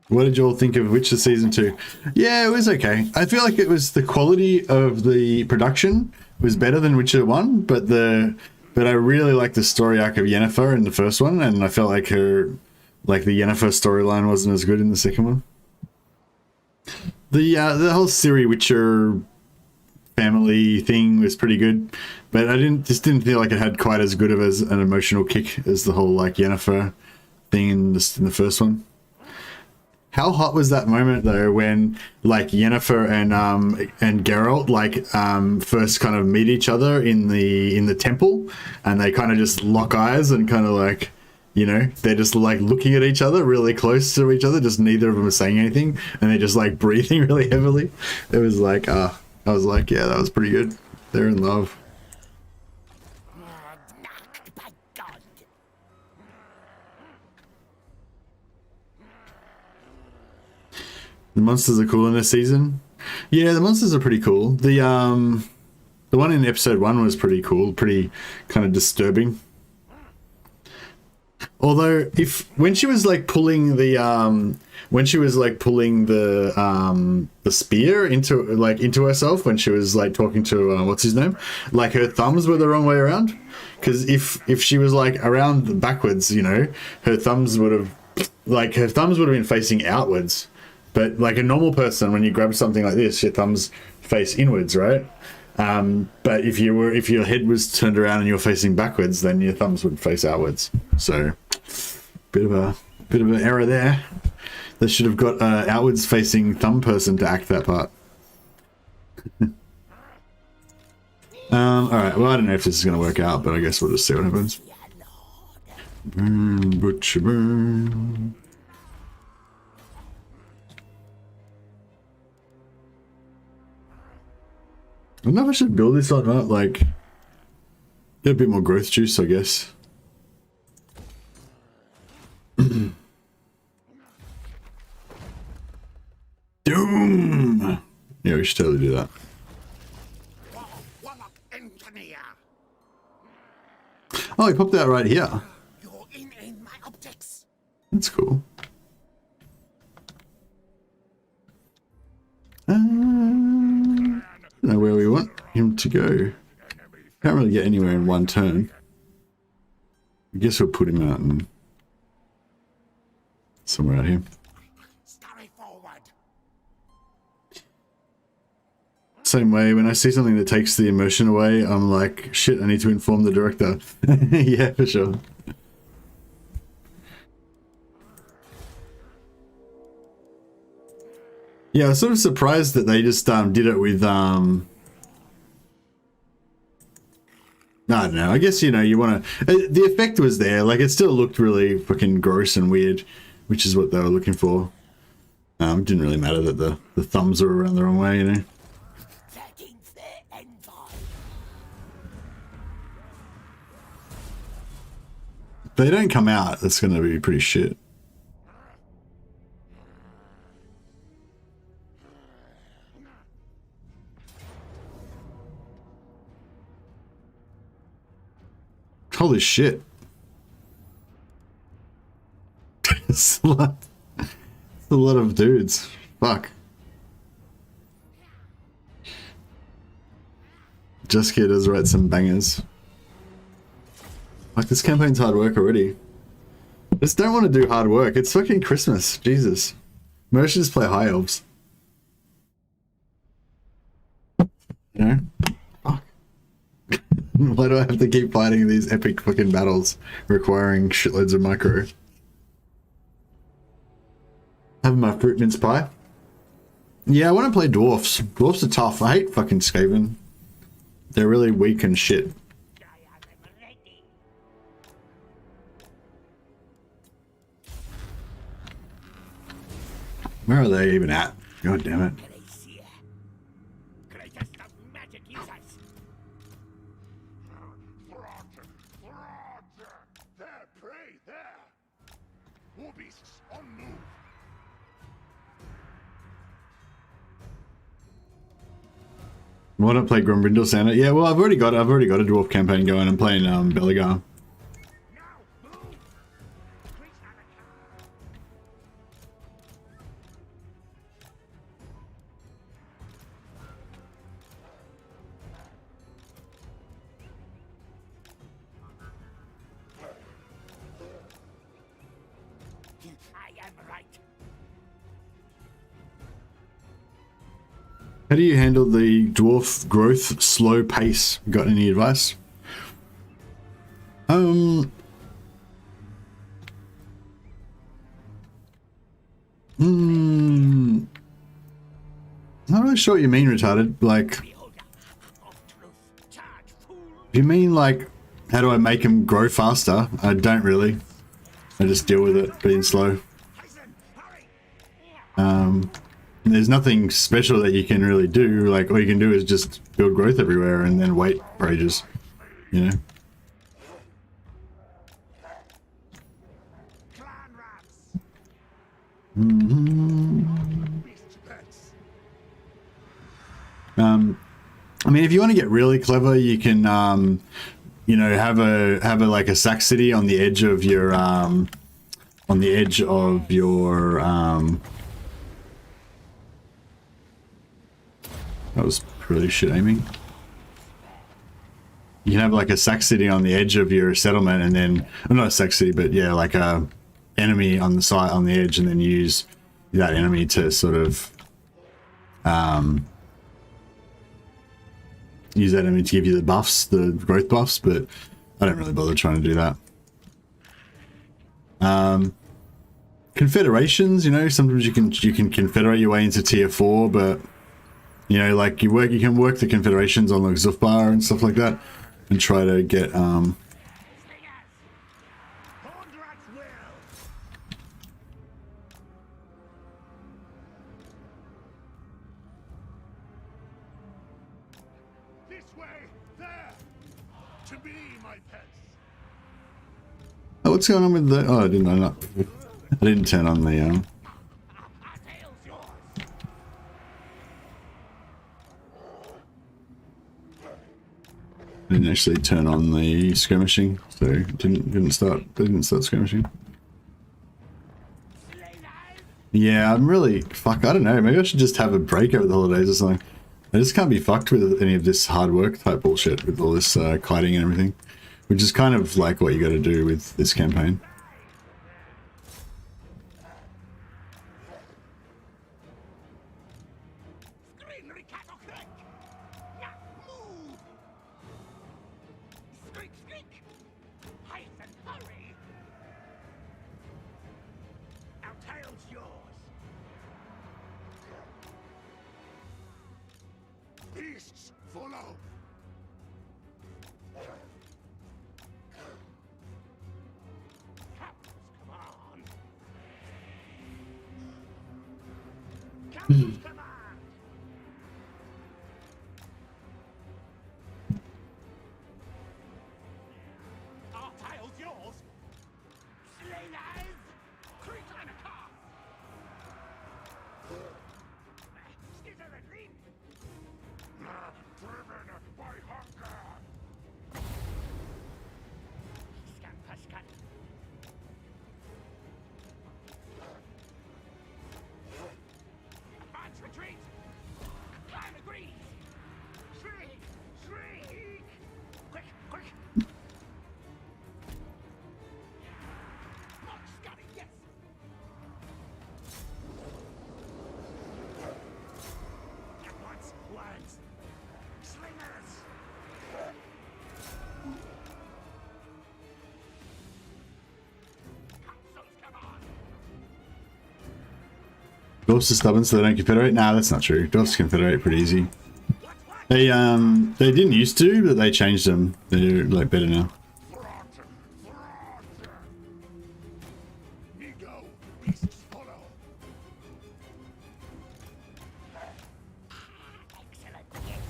What did you all think of Witcher Season 2? Yeah, it was okay. I feel like it was the quality of the production was better than Witcher 1, but I really liked the story arc of Yennefer in the first one, and I felt like the Yennefer storyline wasn't as good in the second one. The whole Ciri Witcher family thing was pretty good, but I didn't feel like it had quite as good of an emotional kick as the whole like Yennefer thing in the first one. How hot was that moment though when like Yennefer and Geralt like first kind of meet each other in the temple, and they kind of just lock eyes and kind of like, you know, they're just like looking at each other really close to each other, just neither of them are saying anything, and they're just like breathing really heavily. It was like I was like, yeah, that was pretty good. They're in love. The monsters are cool in this season. Yeah, the monsters are pretty cool. The one in episode 1 was pretty cool, pretty kind of disturbing. Although when she was like pulling the spear into herself, when she was like talking to what's his name, like her thumbs were the wrong way around. Because if she was like around backwards, you know, her thumbs would have been facing outwards. But like a normal person, when you grab something like this, your thumbs face inwards, right? But if your head was turned around and you're facing backwards, then your thumbs would face outwards. So, bit of an error there. They should have got an outwards facing thumb person to act that part. All right. Well, I don't know if this is going to work out, but I guess we'll just see what happens. Burn, butcher, burn. I don't know if I should build this or not, like, get a bit more growth juice, I guess. Doom! Yeah, we should totally do that. Oh, he popped out right here. That's cool. Know where we want him to go. Can't really get anywhere in one turn. I guess we'll put him out in somewhere out here. Same way, when I see something that takes the emotion away, I'm like, shit, I need to inform the director. Yeah, for sure. Yeah, I was sort of surprised that they just did it with I don't know. I guess, you know, you want to... The effect was there. Like, it still looked really fucking gross and weird, which is what they were looking for. It didn't really matter that the thumbs are around the wrong way, you know. If they don't come out, that's going to be pretty shit. Holy shit. It's a lot of dudes. Fuck. Jessica does write some bangers. Like, this campaign's hard work already. I just don't want to do hard work. It's fucking Christmas. Jesus. Maybe I should just play High Elves. You know? Fuck. Why do I have to keep fighting these epic fucking battles requiring shitloads of micro? Having my fruit mince pie. Yeah, I want to play dwarfs. Dwarfs are tough. I hate fucking Skaven. They're really weak and shit. Where are they even at? God damn it. Want to play Grombrindle Santa? Yeah, well, I've already got a dwarf campaign going. I'm playing Belagar. I am right. How do you handle the dwarf growth slow pace? Got any advice? Not really sure what you mean, retarded. Like, Beholder of truth. Charge, fool. if you mean like, how do I make him grow faster? I don't really. I just deal with it being slow. Hasten, hurry. There's nothing special that you can really do. Like, all you can do is just build growth everywhere and then wait for ages, you know? Clan rats. Beast pets. I mean, if you want to get really clever, you can, you know, have a like a sack city on the edge of your, that was pretty shit aiming. You can have like a sack city on the edge of your settlement, and then, well, not a sack city, but yeah, like a enemy on the side, on the edge, and then use that enemy to sort of, use that enemy to give you the buffs, the growth buffs, but I don't really bother trying to do that. Confederations, you know, sometimes you can confederate your way into tier 4, but you know, like you can work the confederations on like Zufbar and stuff like that, and try to get Horned rats will. This way, there. To me, my pets. oh, what's going on with the, oh, I didn't turn on the Our tail's yours. I didn't actually turn on the skirmishing, so it didn't start skirmishing. Yeah, I'm really, fuck, I don't know, maybe I should just have a break over the holidays or something. I just can't be fucked with any of this hard work type bullshit with all this kiting and everything, which is kind of like what you got to do with this campaign. Skryre cat och kräk. Ja, move. Skrik, skrik. Hasten, hurry. Our tail's yours. Beasts follow. Captain's command. Captain's command. Our tail's yours. Slingers. Creature in a car. Skizzer and lean. Driven by hunger. Scamper, scat. Advance retreat. Clan agrees. Shriek, shriek. Quick, quick. Mark, Scotty, yes. At once, lads. Slingers. Captain's command. Dwarfs are stubborn, so they don't confederate? Nah, that's not true. Dwarfs confederate pretty easy. They didn't used to, but they changed them. They're like better now. Rotten, rotten. Ego, beasts follow. Excellent, yes.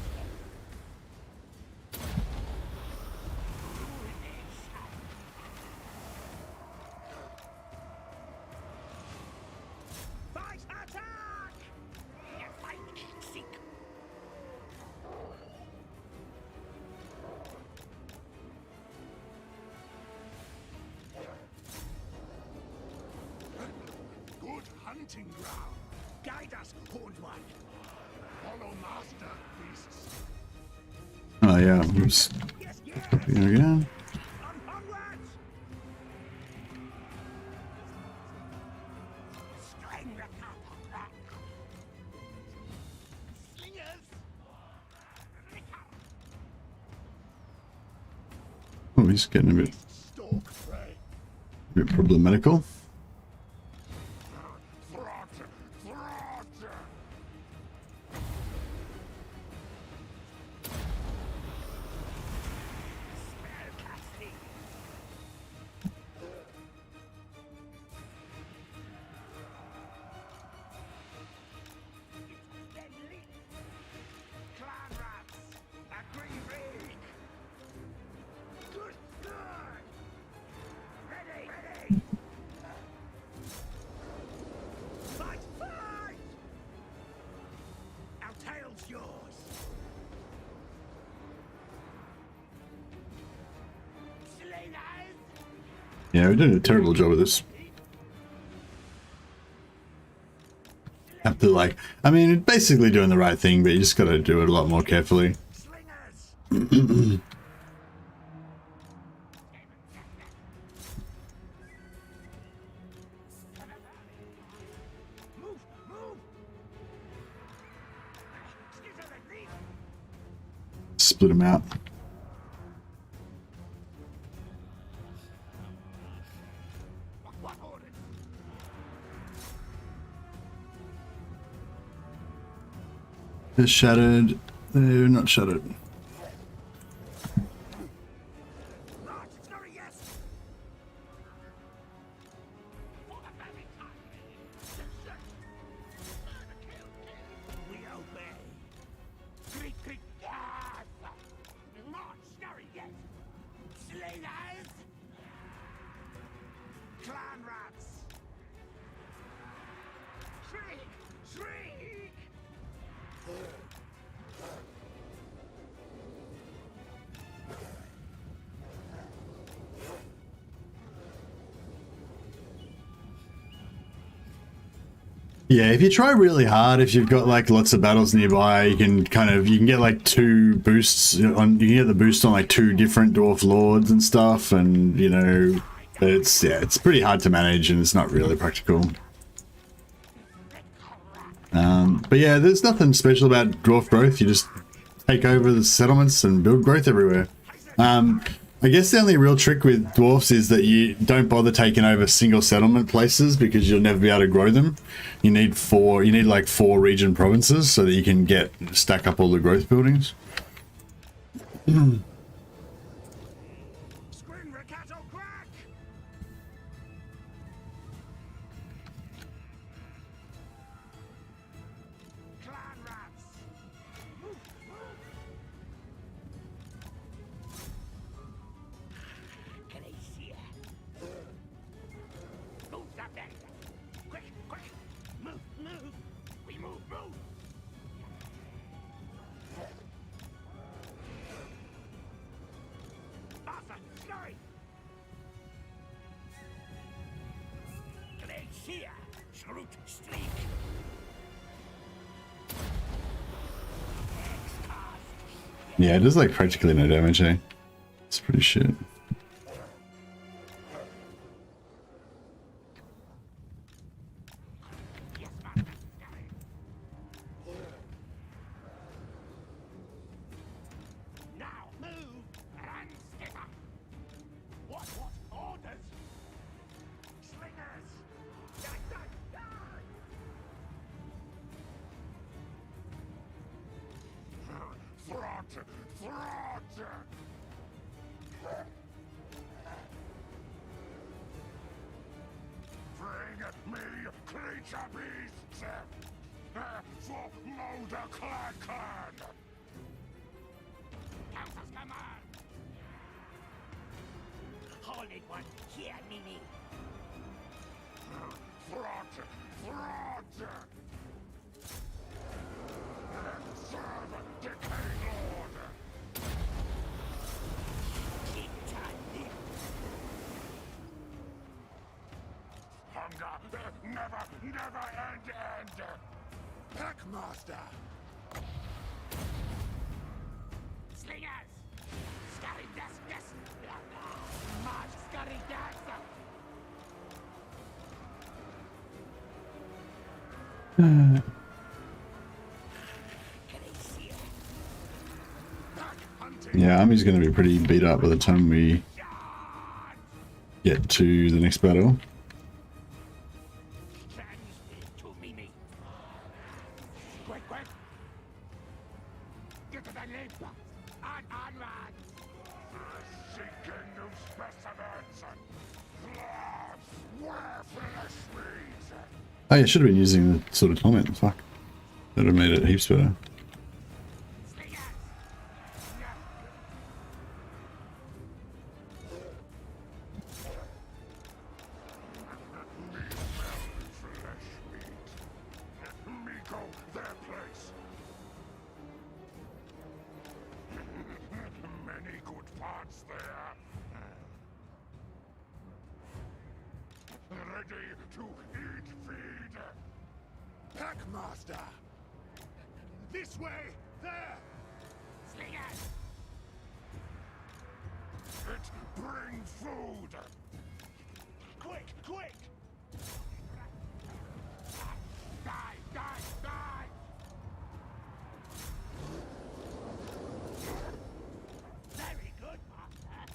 Fight, attack! Fight, seek. hunting ground. Guide us, Horned One. Follow master, beasts. Oh yeah, oops. Yes, yes. Again. Onwards. String the cat. Slingers. Oh, he's getting a bit problematical. Yeah, we did a terrible job of this. Have to like, I mean, basically doing the right thing, but you just got to do it a lot more carefully. Split them out. They're shattered. They're not shattered. Yeah, if you try really hard, if you've got like lots of battles nearby, you can get like 2 boosts on. You can get the boost on like 2 different dwarf lords and stuff, and you know, it's pretty hard to manage, and it's not really practical. But yeah, there's nothing special about dwarf growth. You just take over the settlements and build growth everywhere. I guess the only real trick with dwarfs is that you don't bother taking over single settlement places because you'll never be able to grow them. You need like 4 region provinces so that you can stack up all the growth buildings. Yeah, it does like practically no damage, eh? It's pretty shit. Never Packmaster! Slingers! Scurry das! March, scurry das! Yeah, Army's going to be pretty beat up by the time we get to the next battle. Oh yeah, should have been using the sort of comment. Fuck. That would have made it heaps better. Packmaster! This way! There! Slingers! It bring food! Quick! Quick! Die! Die! Die! Very good, Master!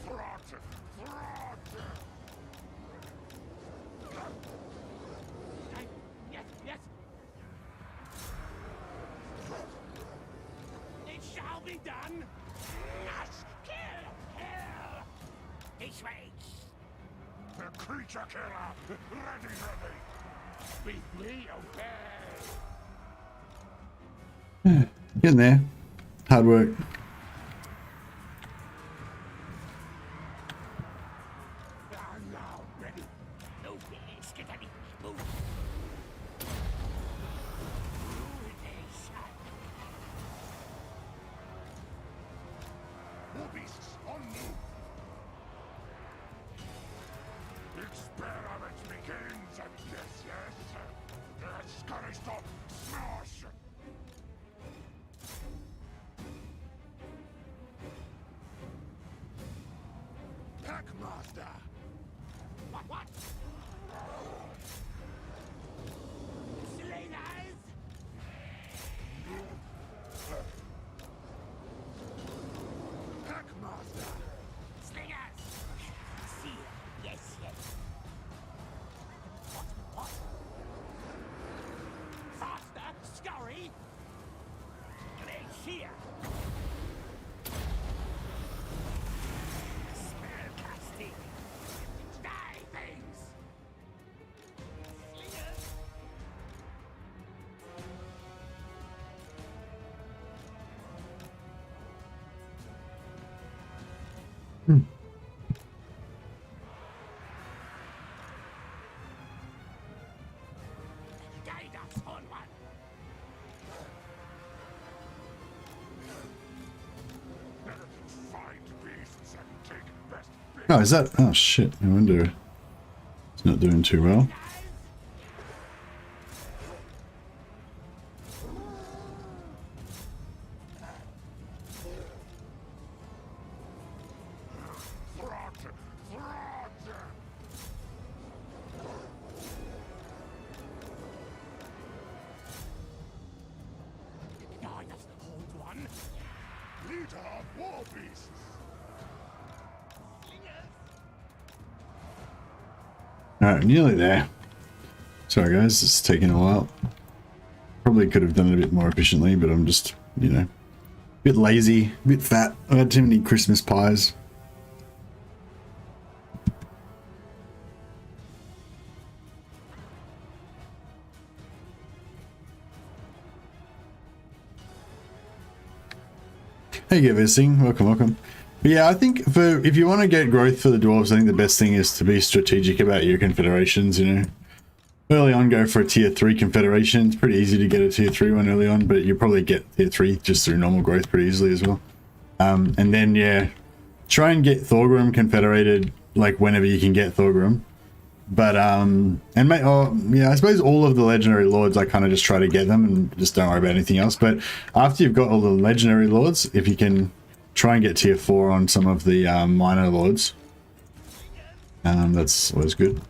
Throt! Throt! Yes, yes. It shall be done. Yes, kill, kill. This way. The creature killer, ready, ready. We obey. Getting there. Hard work. I'm now ready. No fear, skittery. Move. More beasts on move. Experiment begins. Yes, yes. Scurry stop. Smash. Packmaster. What? Slingers. Packmaster! Slingers! See, yes, yes. What? Faster, scurry! Place here! Spellcasting! Die, things! Slingers! Guide us onward! Find beasts and take best bits. Oh, is that? Oh shit. No wonder it's not doing too well. Throt! Throt! Guide us, Old One! Leader of war beasts! Alright, nearly there. Sorry guys, it's taking a while. Probably could have done it a bit more efficiently, but I'm just, you know, a bit lazy, a bit fat. I had too many Christmas pies. Hey, get visiting. Welcome, welcome. But yeah, I think if you want to get growth for the dwarves, I think the best thing is to be strategic about your confederations, you know. Early on, go for a tier 3 confederation. It's pretty easy to get a tier 3 one early on, but you probably get tier 3 just through normal growth pretty easily as well. And then, yeah, try and get Thorgrim confederated, like, whenever you can get Thorgrim. But yeah, I suppose all of the legendary lords I kind of just try to get them and just don't worry about anything else. But after you've got all the legendary lords, if you can try and get tier 4 on some of the minor lords, that's always good.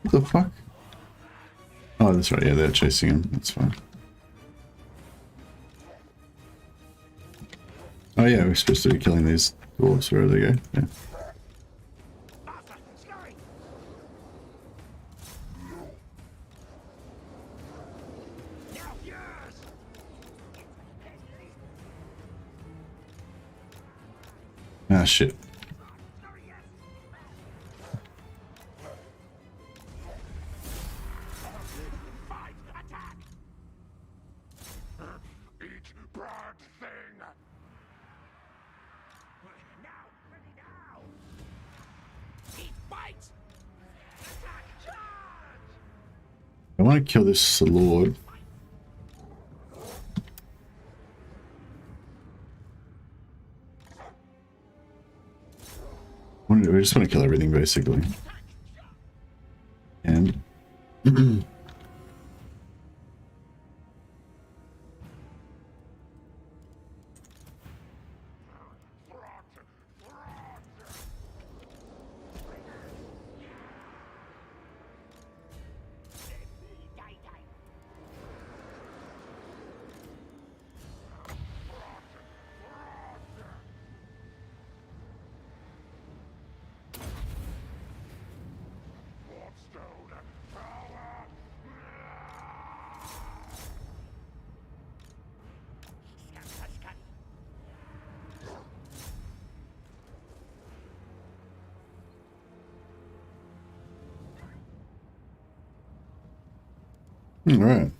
What the fuck? Oh, that's right. Yeah, they're chasing him. That's fine. Oh yeah, we're supposed to be killing these dwarves wherever they go. Yeah. Ah, shit. I want to kill this lord. We just want to kill everything, basically. And... Alright.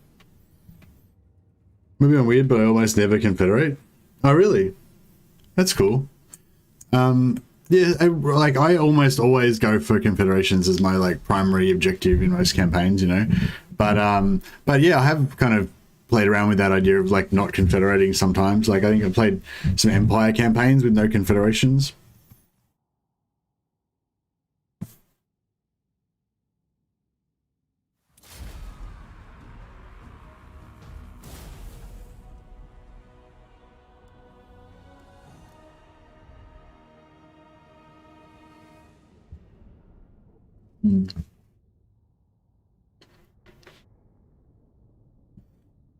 Maybe I'm weird, but I almost never confederate. Oh, really? That's cool. Yeah, I almost always go for confederations as my like primary objective in most campaigns, you know. But yeah, I have kind of played around with that idea of like not confederating sometimes. Like I think I played some Empire campaigns with no confederations.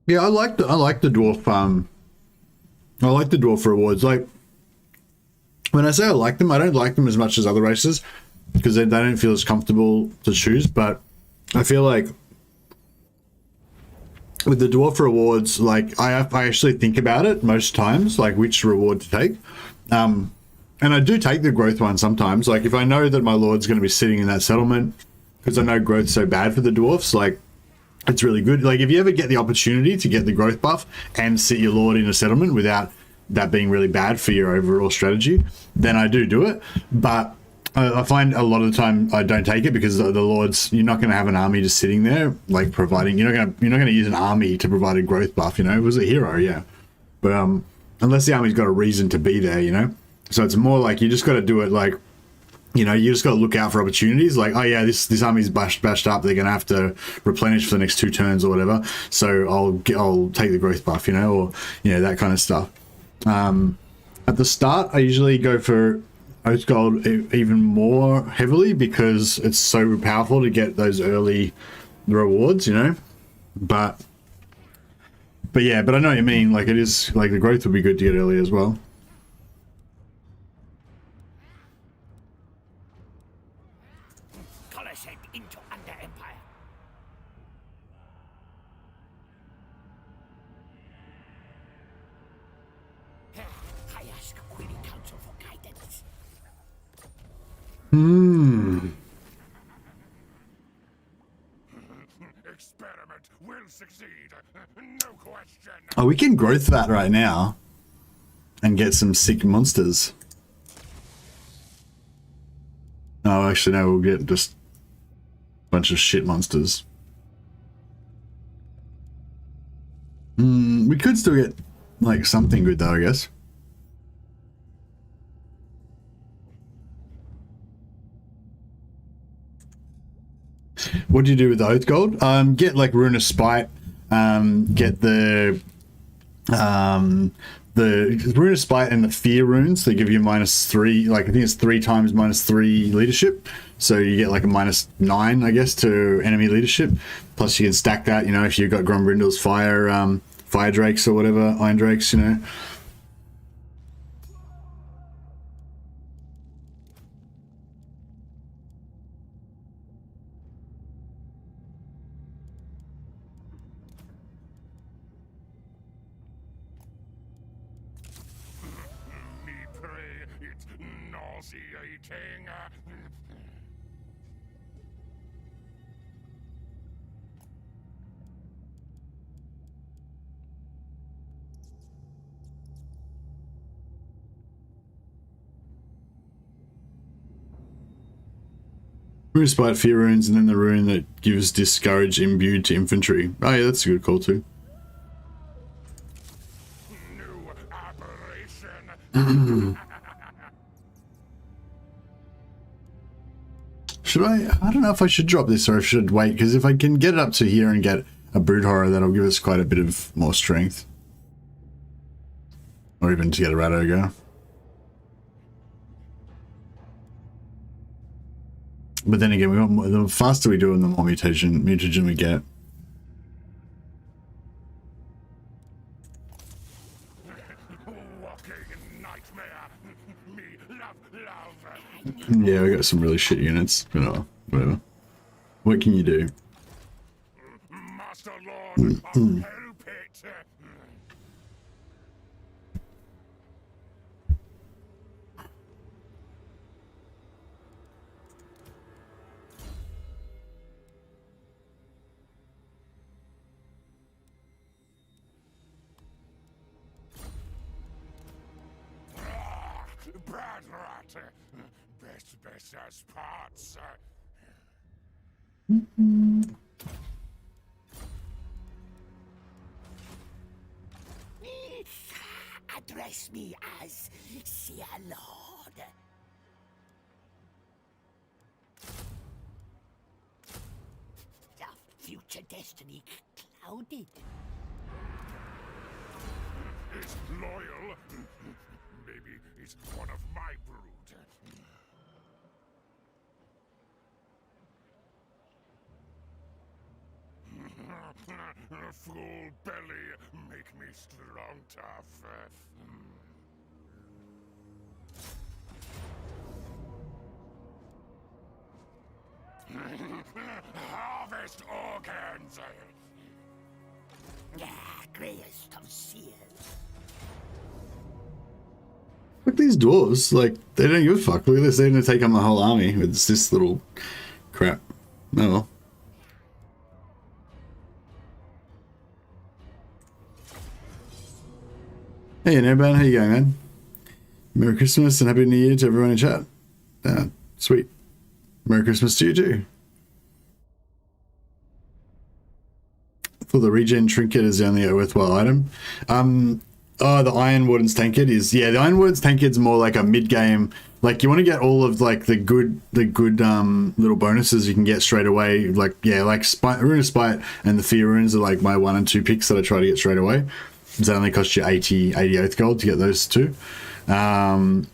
Yeah, I like the dwarf I like the dwarf rewards. Like when I say I like them, I don't like them as much as other races because they don't feel as comfortable to choose, but I feel like with the dwarf rewards, like I actually think about it most times, like which reward to take. And I do take the growth one sometimes. Like if I know that my lord's going to be sitting in that settlement, because I know growth's so bad for the dwarfs, like it's really good. Like if you ever get the opportunity to get the growth buff and sit your lord in a settlement without that being really bad for your overall strategy, then I do it. But I find a lot of the time I don't take it because the lords, you're not going to have an army just sitting there like providing. You're not going to use an army to provide a growth buff. You know, it was a hero, yeah, but unless the army's got a reason to be there, you know. So it's more like you just got to do it like, you know, you just got to look out for opportunities. Like, oh yeah, this army's bashed up. They're gonna have to replenish for the next 2 turns or whatever. So I'll take the growth buff, you know, or you know that kind of stuff. At the start, I usually go for Oath Gold even more heavily because it's so powerful to get those early rewards, you know. But yeah, but I know what you mean. Like it is like the growth would be good to get early as well. Into under Empire. Ask Queen Council for guidance. Experiment will succeed. No question. Oh, we can growth that right now and get some sick monsters. Oh, actually, no, we'll get just a bunch of shit monsters. We could still get like something good though, I guess. What do you do with the Oath Gold? Get like Rune of Spite. Get the Rune of Spite and the Fear runes. They give you -3. Like I think it's 3 times -3 leadership. So you get like a -9, I guess, to enemy leadership. Plus you can stack that. You know, if you've got Grombrindal's fire drakes or whatever, iron drakes. You know. Rune of Spite, Fear runes, and then the rune that gives Discourage imbued to infantry. Oh yeah, that's a good call too. New aberration. Should I don't know if I should drop this or if I should wait, because if I can get it up to here and get a Brood Horror, that'll give us quite a bit of more strength. Or even to get a Rat Ogre. But then again, we want more, the faster we do it, the more mutation we get. Yeah, we got some really shit units, but whatever. What can you do? Master Lord of Hellpit. Bad rat. Best as parts. Address me as Seer Lord. The future destiny clouded. Is loyal. Maybe he's one of my brood. Full belly make me strong tough. Harvest organs. Greyest of seers. Look at these dwarves, like, they don't give a fuck. Look at this, they're gonna take on the whole army with this little crap. Oh well. Hey, Nerban, how you going, man? Merry Christmas and Happy New Year to everyone in chat. Sweet. Merry Christmas to you too. For the regen trinket is the only worthwhile item. Oh, the Iron Warden's Tankard is, yeah, the Iron Warden's Tankard's more like a mid-game, like you want to get all of like the good little bonuses you can get straight away. Like, yeah, like Rune of Spite and the Fear runes are like my 1 and 2 picks that I try to get straight away. That only cost you 80 Oath Gold to get those two. But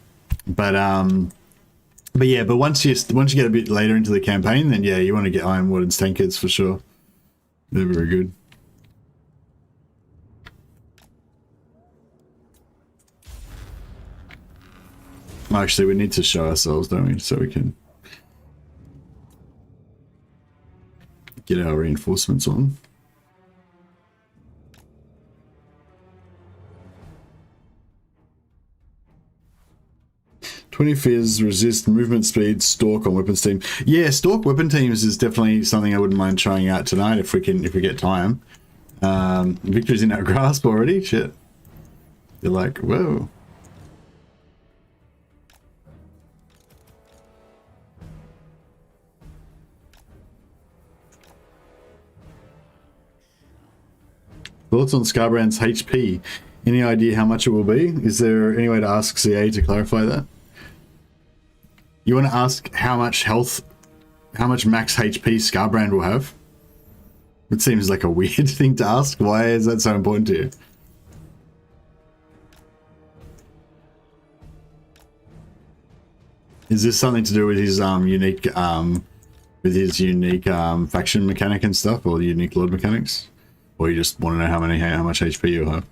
yeah, but once you get a bit later into the campaign, then yeah, you want to get Iron Warden's Tankards for sure. They're very good. Actually, we need to show ourselves, don't we? So we can get our reinforcements on. 20 fizz, resist, movement speed, stalk on weapons team. Yeah, stalk weapon teams is definitely something I wouldn't mind trying out tonight if we get time. Victory's in our grasp already. Shit. You're like, whoa. Thoughts on Scarbrand's HP? Any idea how much it will be? Is there any way to ask CA to clarify that? You want to ask how much health, how much max HP Scarbrand will have? It seems like a weird thing to ask. Why is that so important to you? Is this something to do with his unique faction mechanic and stuff, or the unique lord mechanics? Or you just want to know how much HP you'll have?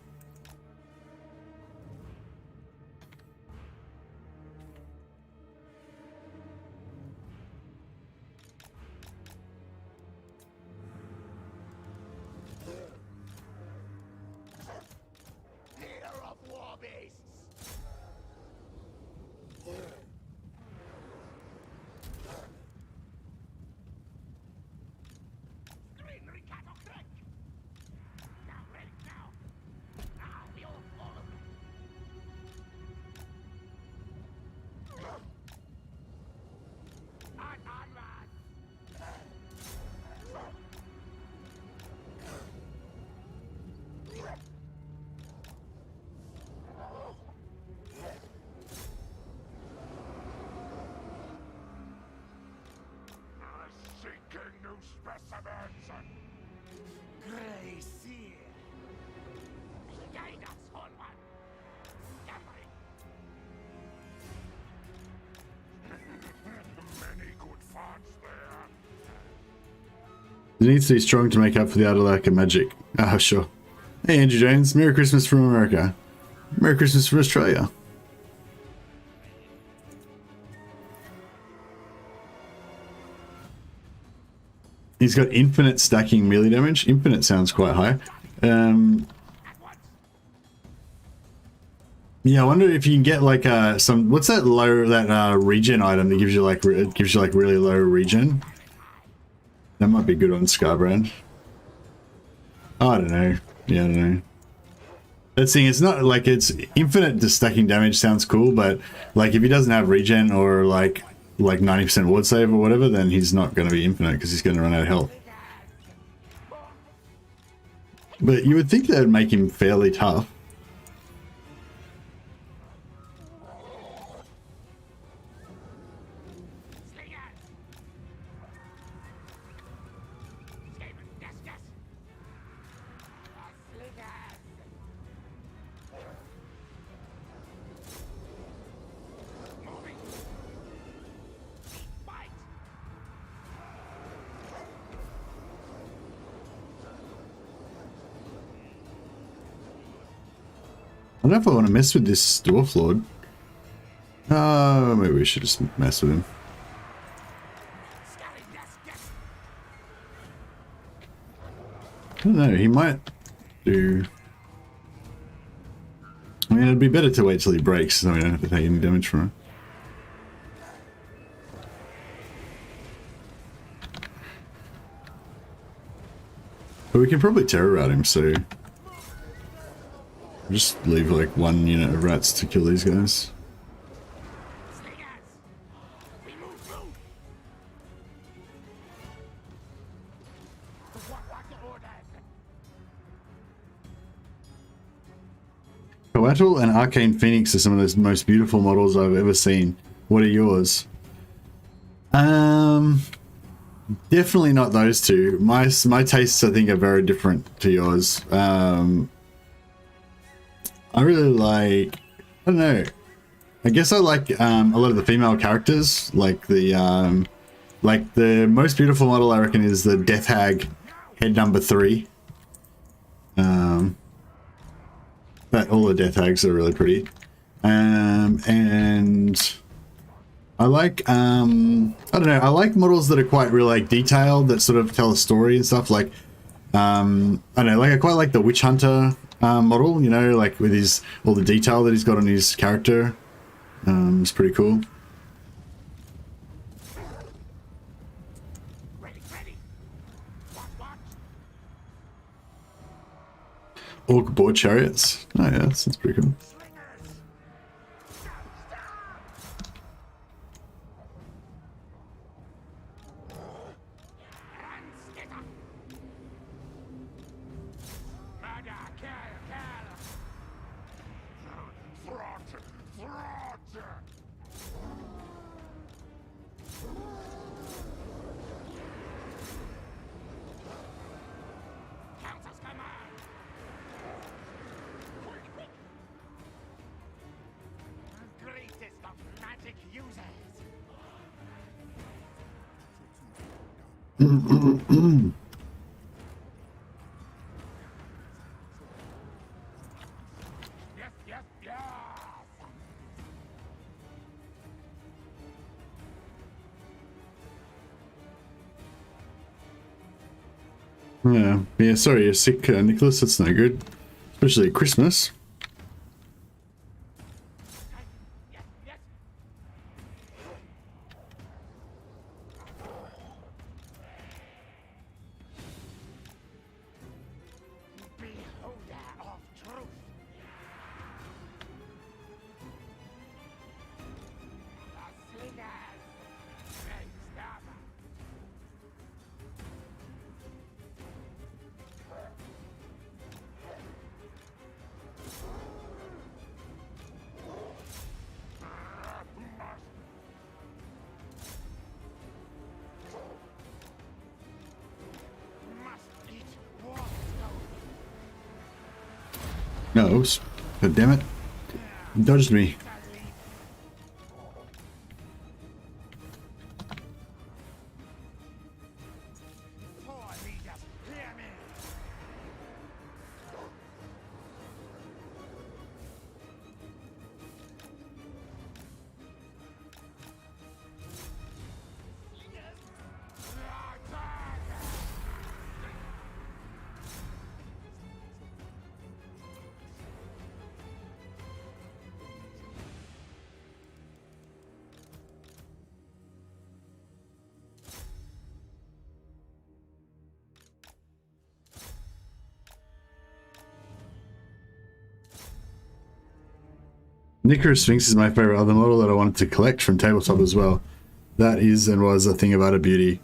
It needs to be strong to make up for the utter lack of magic. Ah, sure. Hey, Andrew Jones. Merry Christmas from America. Merry Christmas from Australia. He's got infinite stacking melee damage. Infinite sounds quite high. Yeah, I wonder if you can get like some. What's that regen item that gives you like really low regen? That might be good on Scarbrand. I don't know. Yeah, I don't know. That thing, it's not like it's infinite stacking damage sounds cool, but like if he doesn't have regen or like 90% ward save or whatever, then he's not going to be infinite because he's going to run out of health. But you would think that would make him fairly tough. I don't know if I want to mess with this Dwarf Lord. Maybe we should just mess with him. I don't know, he might do... I mean, it'd be better to wait till he breaks so we don't have to take any damage from him. But we can probably terror route him, so... just leave like one unit of rats to kill these guys. Coatl and Arcane Phoenix are some of the most beautiful models I've ever seen. What are yours? Definitely not those two. My tastes, I think, are very different to yours. I really like, I don't know, I guess I like a lot of the female characters, like the most beautiful model I reckon is the Death Hag head number 3. But all the Death Hags are really pretty. And I like, I don't know, I like models that are quite really like detailed, that sort of tell a story and stuff, like, I don't know, like I quite like the Witch Hunter model, you know, like with his all the detail that he's got on his character. It's pretty cool. Ready, ready. What? Orc board chariots. Oh yeah, that's pretty cool. Slingers. And skitter. Murder, kill. Throt. Countess command. Greatest of magic users. Yes. Yeah. Sorry, you're sick, Nicholas. That's no good, especially at Christmas. Yes. Beholder of truth. The slingers. Next up. Must eat war stone. No, oops. God damn it. Dodged me. Poor leaders, hear me. Nicker Sphinx is my favorite other model that I wanted to collect from tabletop as well. That is and was a thing of utter beauty.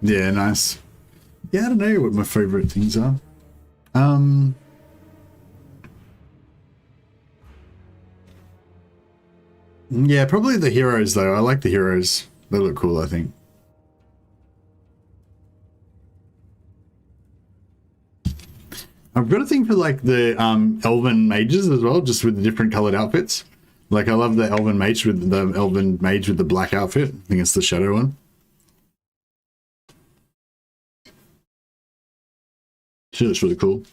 Yeah, nice. Yeah, I don't know what my favorite things are. Yeah, probably the heroes though. I like the heroes. They look cool, I think. I've got a thing for like the elven mages as well, just with the different colored outfits. Like I love the elven mage with the black outfit. I think it's the shadow one. She looks really cool.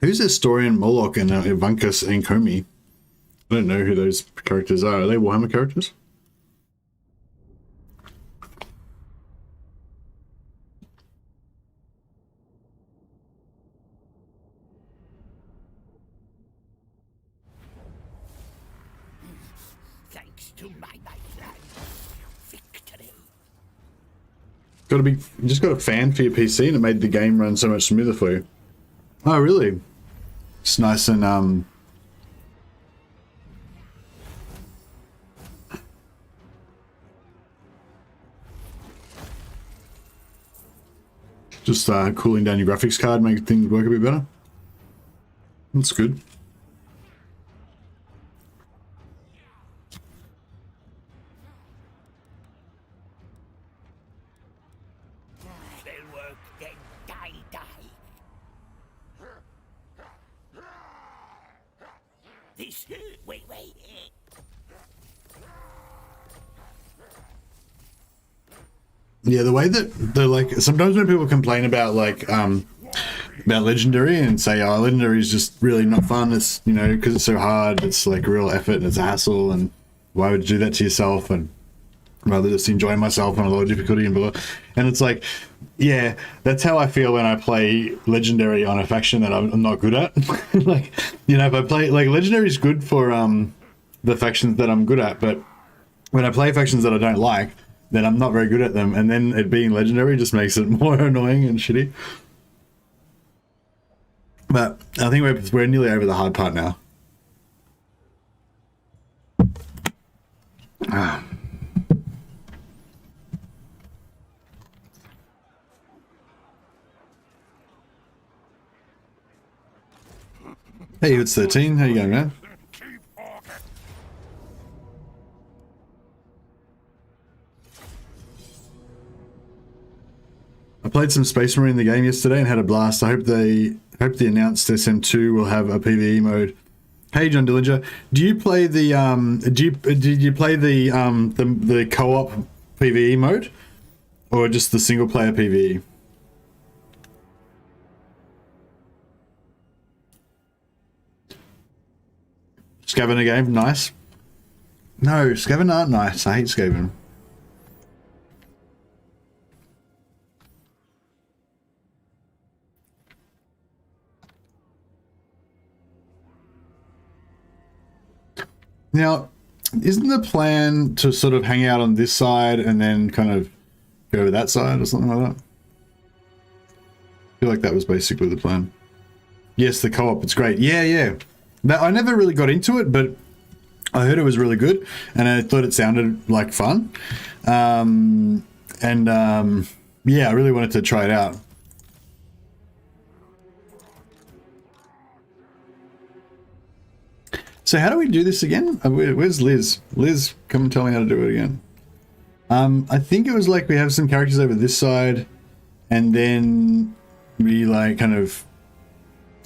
Who's Historian Moloch and Ivankas and Komi? I don't know who those characters are. Are they Warhammer characters? Thanks to my plan. Victory. You just got a fan for your PC and it made the game run so much smoother for you. Oh, really? It's nice and just cooling down your graphics card, make things work a bit better. That's good. They work, then die. This, wait. Yeah, the way that the like sometimes when people complain about like about legendary and say, oh, legendary is just really not fun, it's, you know, because it's so hard, it's like real effort and it's a hassle, and why would you do that to yourself, and rather just enjoy myself on a low difficulty and blah. And it's like, yeah, that's how I feel when I play legendary on a faction that I'm not good at. Like, you know, if I play like legendary is good for the factions that I'm good at, but when I play factions that I don't like, then I'm not very good at them, and then it being legendary just makes it more annoying and shitty. But I think we're nearly over the hard part now. Ah. Hey, it's 13. How you going, man? I played some Space Marine in the game yesterday and had a blast. I hope the announced SM2 will have a PvE mode. Hey, John Dillinger, do you play the did you play the co-op PvE mode, or just the single player PvE? Scavenger game, nice. No, Scavenger aren't nice. I hate Skaven. Now, isn't the plan to sort of hang out on this side and then kind of go over that side or something like that? I feel like that was basically the plan. Yes, the co-op, it's great. Yeah, yeah. I never really got into it, but I heard it was really good, and I thought it sounded like fun. Yeah, I really wanted to try it out. So how do we do this again? Where's Liz? Liz, come and tell me how to do it again. I think it was like we have some characters over this side, and then we like kind of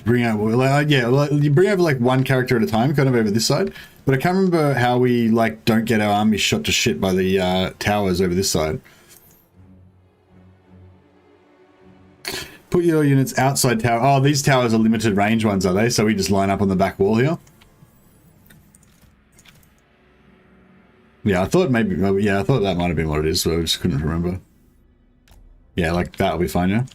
bring out, like, yeah, like you bring over like one character at a time, kind of over this side. But I can't remember how we like don't get our army shot to shit by the towers over this side. Put your units outside tower. Oh, these towers are limited range ones, are they? So we just line up on the back wall here. Yeah, I thought maybe, yeah, I thought that might have been what it is, so I just couldn't remember. Yeah, like that'll be fine, yeah.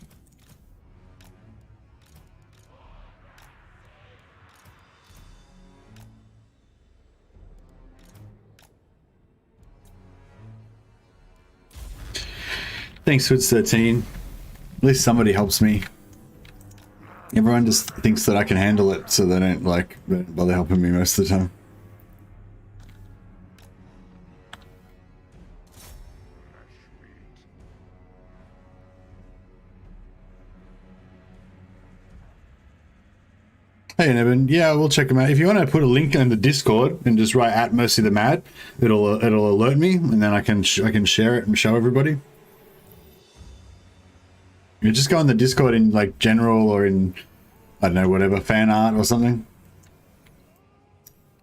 Thanks, Hoods13. At least somebody helps me. Everyone just thinks that I can handle it, so they don't like bother helping me most of the time. Hey, Nevin. Yeah, we'll check them out. If you want to put a link in the Discord and just write at Mercy the Mad, it'll alert me, and then I can share it and show everybody. You just go on the Discord in like general or in, I don't know, whatever, fan art or something,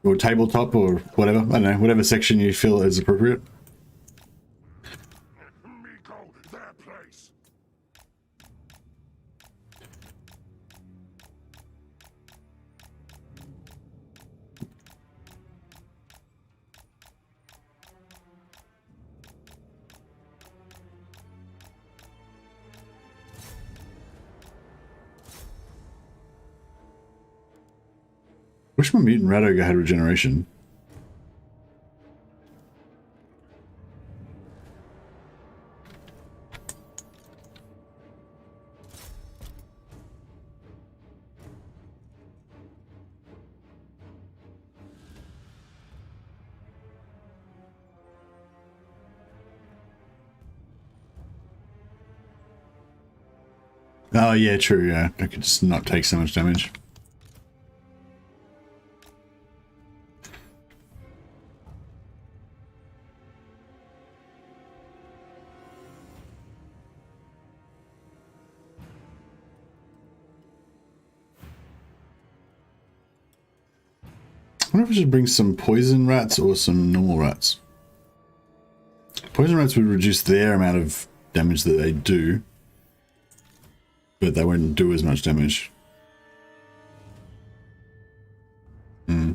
or tabletop or whatever. I don't know, whatever section you feel is appropriate. Wish my mutant rat ogre had regeneration. Oh yeah, true, yeah. I could just not take so much damage. I wonder if I should bring some poison rats or some normal rats. Poison rats would reduce their amount of damage that they do, but they won't do as much damage. Hmm.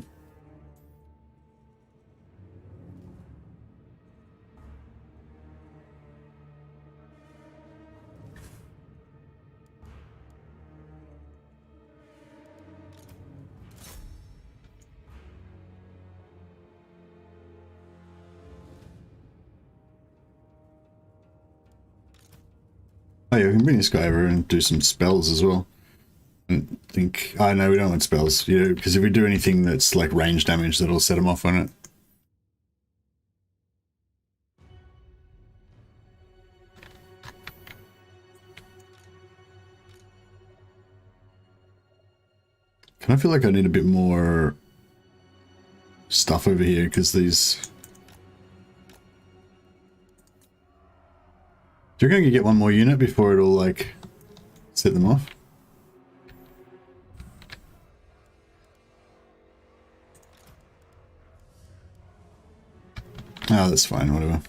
Oh yeah, we can bring this guy over and do some spells as well. And think, oh no, we don't want spells, you know, because if we do anything that's like range damage, that'll set him off on it. Kind of feel like I need a bit more stuff over here because these. Do you reckon I could get one more unit before it'll like set them off? Oh, that's fine, whatever.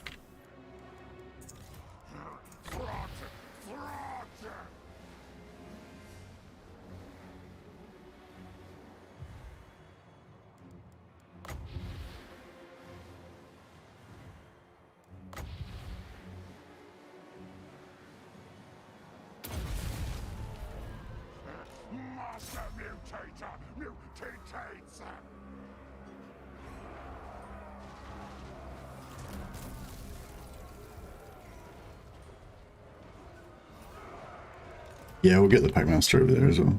Yeah, we'll get the Packmaster over there as well.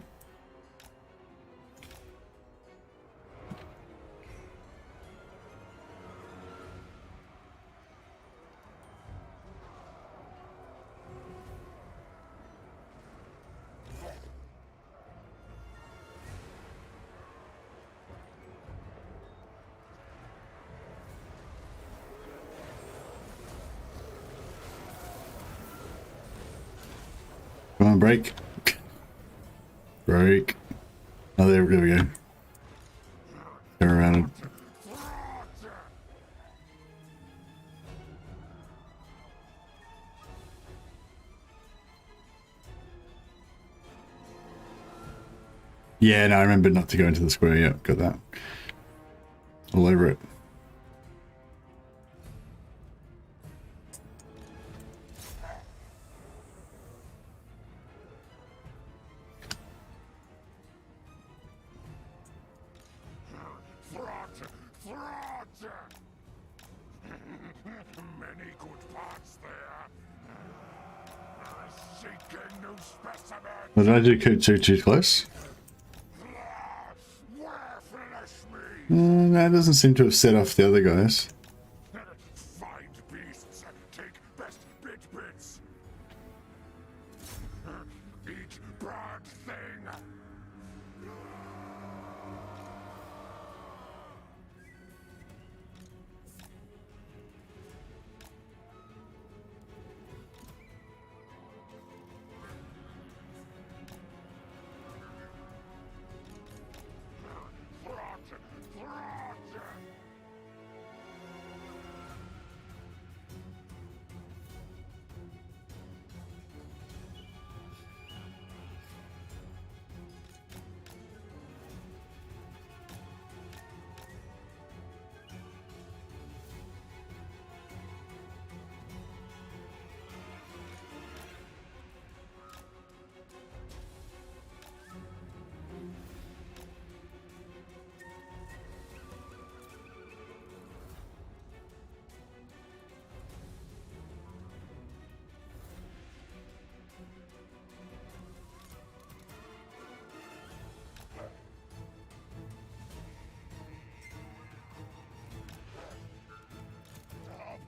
Come on, break. Break. Oh, there we go. Turn around. Yeah, no, I remember not to go into the square. Yeah, got that. All over it. What did I do? Too close? That doesn't seem to have set off the other guys. Find beasts, take best bits. Eat bad thing.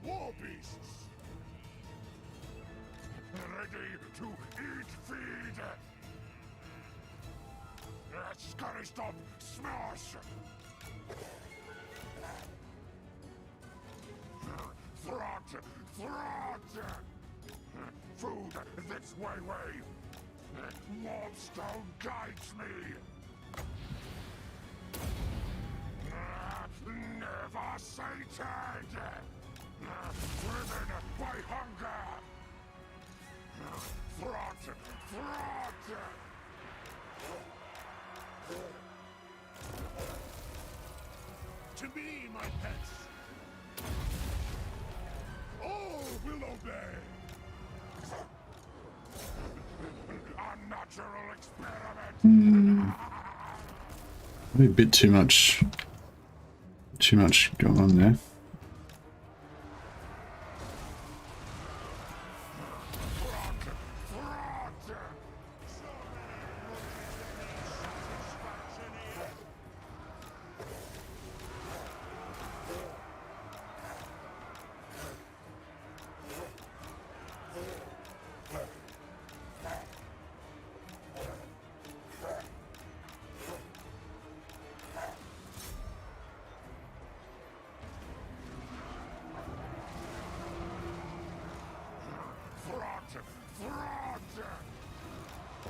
War beasts. Ready to eat feed. Scurry stop, smash. Throt. Food this way. Mobstone guides me. Never sated. Driven by hunger. To me, my pets. All will obey. Unnatural experiment. Maybe a bit too much going on there.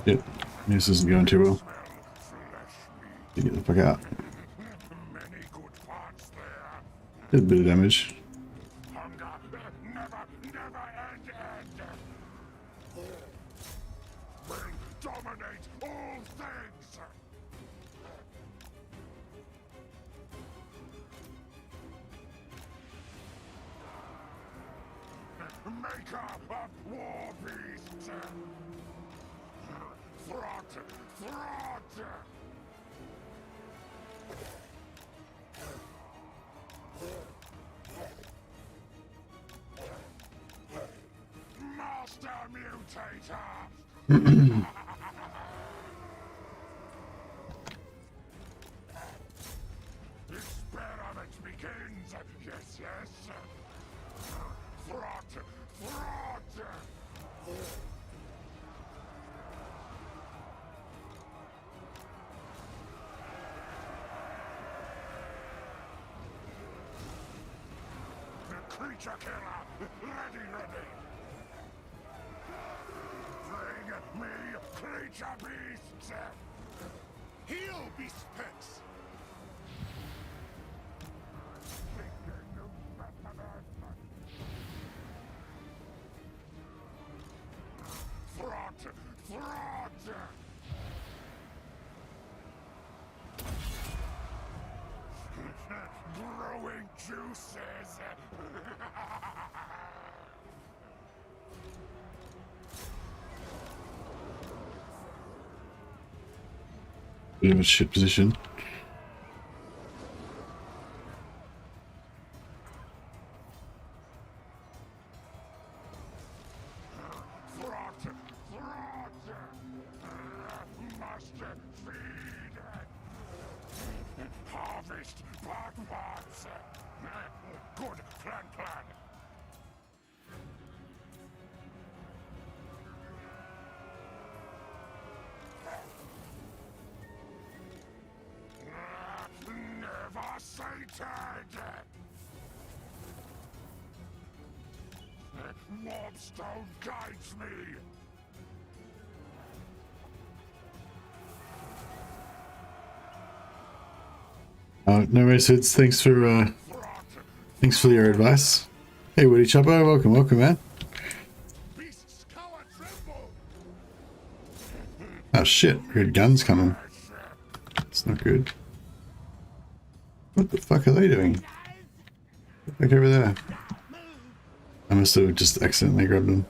Yep, this isn't going too well. Get the fuck out. Many good parts there. Did a bit of damage. Hunger never end. Will dominate all things. Maker of war beasts. Throt. Master mutator. Experiment begins. Yes. Throt. Creature killer, ready. Bring me creature beasts. Heal, beast pets. Throt. Growing juices. Bit of a shit position. Harvest parts. Good plan. Never sated. Mobstone guides me. No racers, thanks for your advice. Hey Woody Chopper, welcome man. Oh shit, we had guns coming. That's not good. What the fuck are they doing? Look over there. I must have just accidentally grabbed them.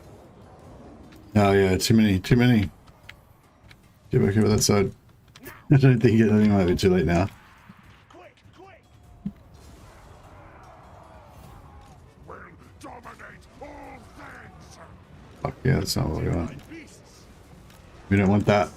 Oh yeah, too many. Get back over that side. I think it might be too late now. Fuck yeah, that's not what we want. We don't want that.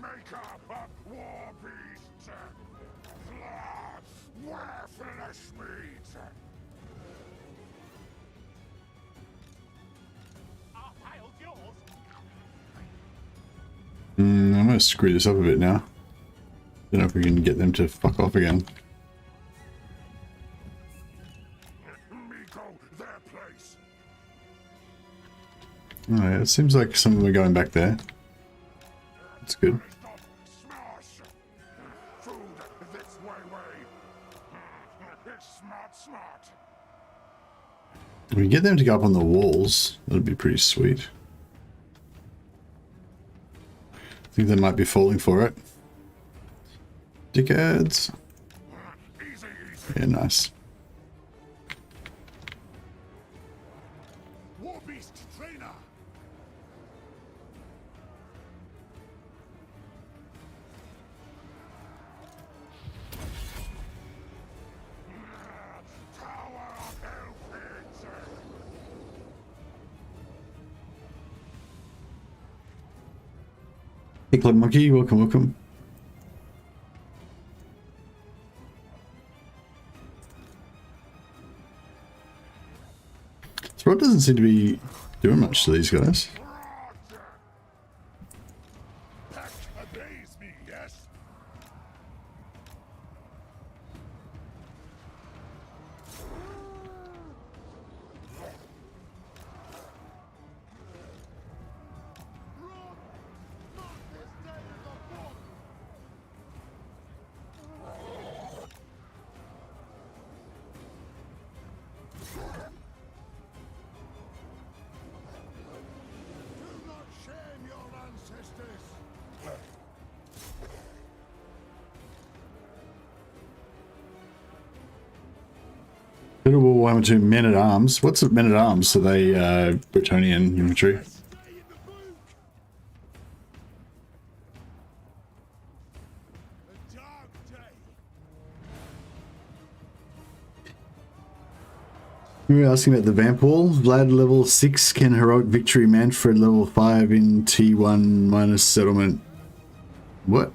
Maker of war beasts. Where flesh meat. Our pile's yours. I'm gonna screw this up a bit now. Don't know if we can get them to fuck off again. Alright, it seems like some of them are going back there. That's good. Smash! Food this way. It's smart. If we get them to go up on the walls, that'd be pretty sweet. I think they might be falling for it. Dickheads. Easy. Yeah, nice. War beast trainer. Tower of Hellfish. Hey, Club Monkey, welcome. Throt doesn't seem to be doing much to these guys. Pack obeys me, yes? Do not shame your ancestors. Suitable Warhammer 2 men at arms. What's men at arms? Are they Bretonian infantry? A dark day. You were asking about the Vamp Wall. Vlad level 6 can heroic victory. Manfred level 5 in T1 minus settlement. What?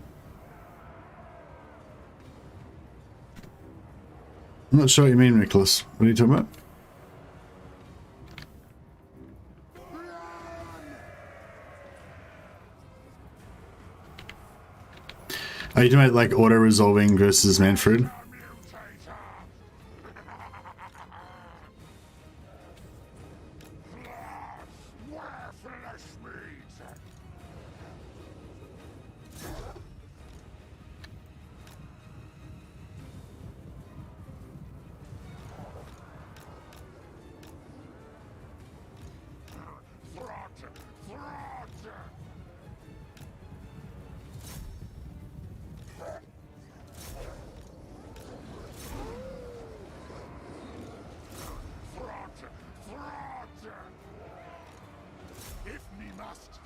I'm not sure what you mean, Nicholas. What are you talking about? Are you talking about like auto-resolving versus Manfred? If me must.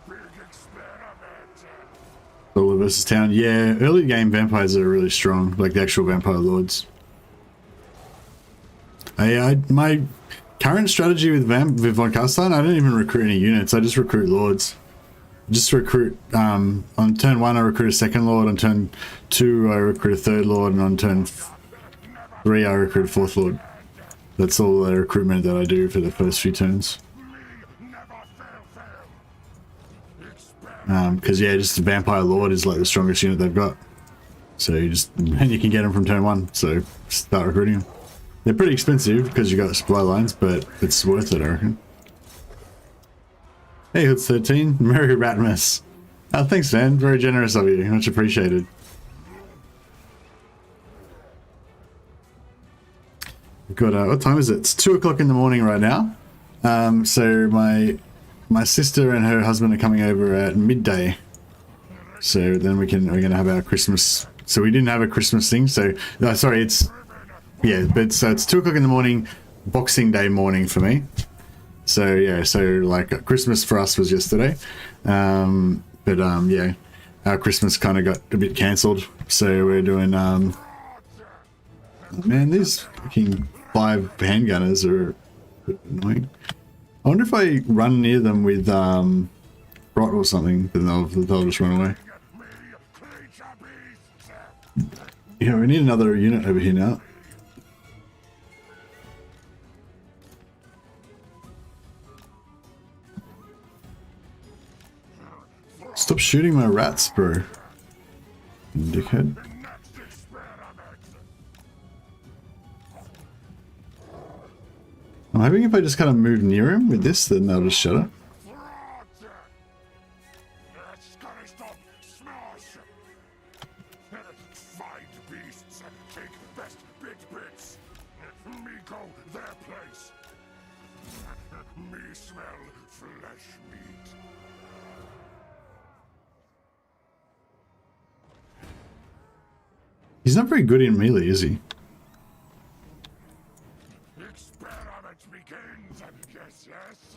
Big experiment. Solar versus Town. Yeah, early game vampires are really strong, like the actual vampire lords. My current strategy with Von Carstein, I don't even recruit any units. I just recruit lords. Just recruit on turn 1 I recruit a second lord, on turn 2 I recruit a third lord, and on turn 3 I recruit a fourth lord. That's all the recruitment that I do for the first few turns. Because yeah, just the vampire lord is like the strongest unit they've got. So you just, and you can get them from turn 1. So start recruiting them. They're pretty expensive because you got supply lines, but it's worth it, I reckon. Hey, Hoods 13, Merry Ratmas. Oh, thanks, man. Very generous of you. Much appreciated. We've got what time is it? It's 2 o'clock in the morning right now. So my sister and her husband are coming over at midday. So then we're gonna have our Christmas. So we didn't have a Christmas thing. So sorry, it's but so it's 2 o'clock in the morning, Boxing Day morning for me. So yeah, so like Christmas for us was yesterday, yeah, our Christmas kind of got a bit cancelled. So we're doing man, these fucking 5 handgunners are annoying. I wonder if I run near them with rot or something, then they'll just run away. Yeah, we need another unit over here now. Stop shooting my rats, bro. Dickhead. I'm hoping if I just kind of move near him with this, then they'll just shut up. Find beasts, take best bits. Me go their place. Me smell flesh meat. He's not very good in melee, is he? Experiment begins. Yes, yes.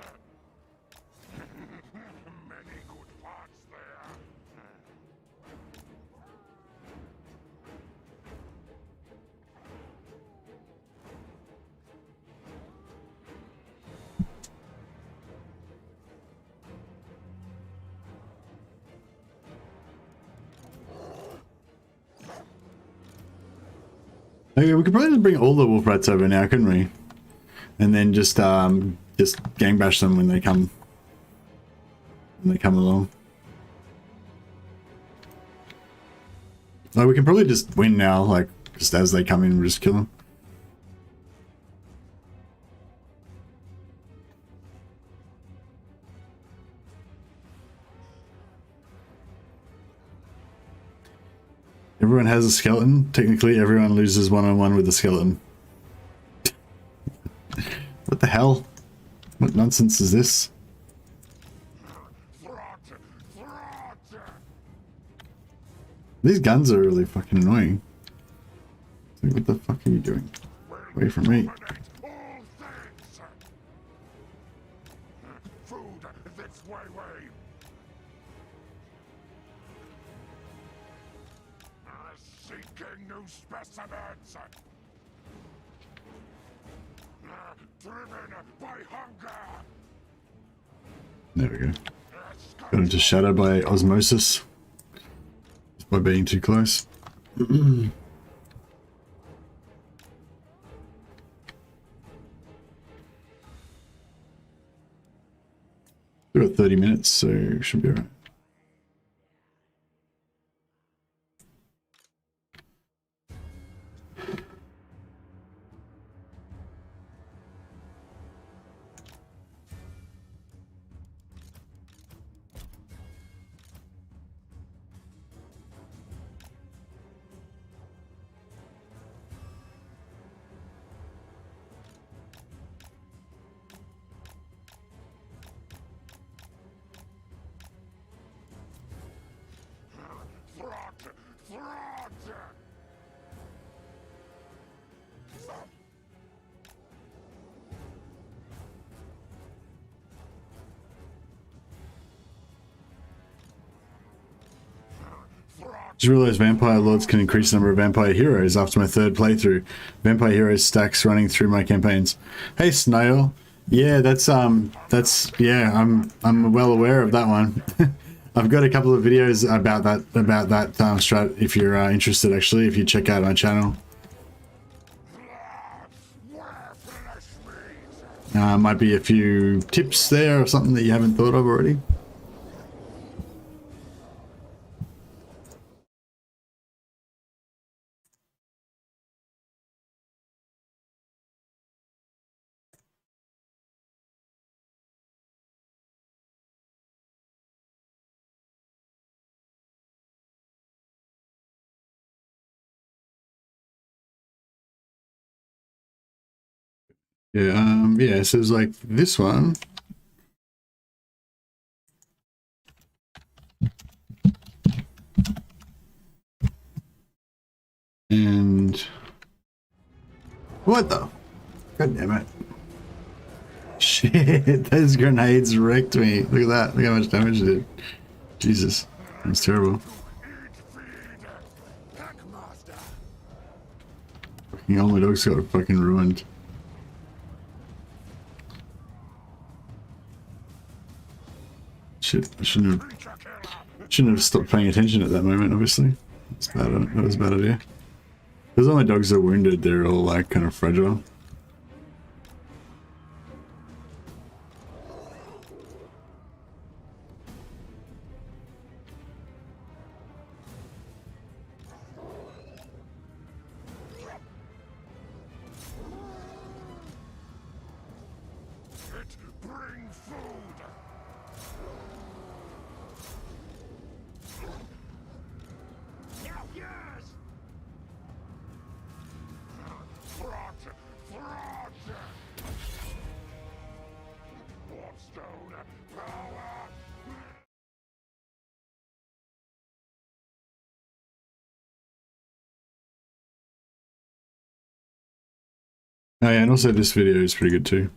Many good parts there. Okay, we could probably just bring all the wolf rats over now, couldn't we? And then just gang bash them when they come along. Like, we can probably just win now, like just as they come in, we'll just kill them. Everyone has a skeleton. Technically, everyone loses one-on-one with the skeleton. What the hell? What nonsense is this? These guns are really fucking annoying. Like, what the fuck are you doing? Away from me. Food this way. Seeking new specimens. Driven by hunger. There we go. Got him to shatter by osmosis. Just by being too close. We got 30 minutes, so should be alright. Just realized Vampire Lords can increase the number of Vampire Heroes after my third playthrough. Vampire Heroes stacks running through my campaigns. Hey Snail, yeah, that's yeah, I'm well aware of that one. I've got a couple of videos about that strat if you're interested. Actually, if you check out my channel, might be a few tips there or something that you haven't thought of already. Yeah, yeah, so it's like this one. And what the? God damn it. Shit, those grenades wrecked me. Look at that. Look how much damage it did. Jesus, that's terrible. Fucking all my dogs got fucking ruined. Shit, I shouldn't have stopped paying attention at that moment, obviously. That's bad. That was a bad idea. Because all my dogs are wounded, they're all like kind of fragile. Ikit, bring food. Now, yes. Throt. Warpstone power. Oh yeah, and also this video is pretty good too.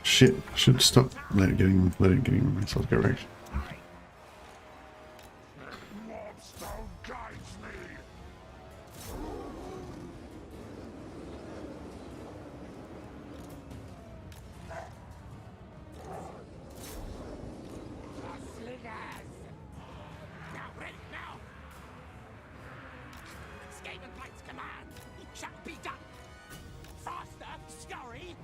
Shit, I should stop let it getting myself get wrecked. Warpstone guides me. Slingers. Now, ready, now. Skaven Blades command. It shall be done. Faster, Skryre.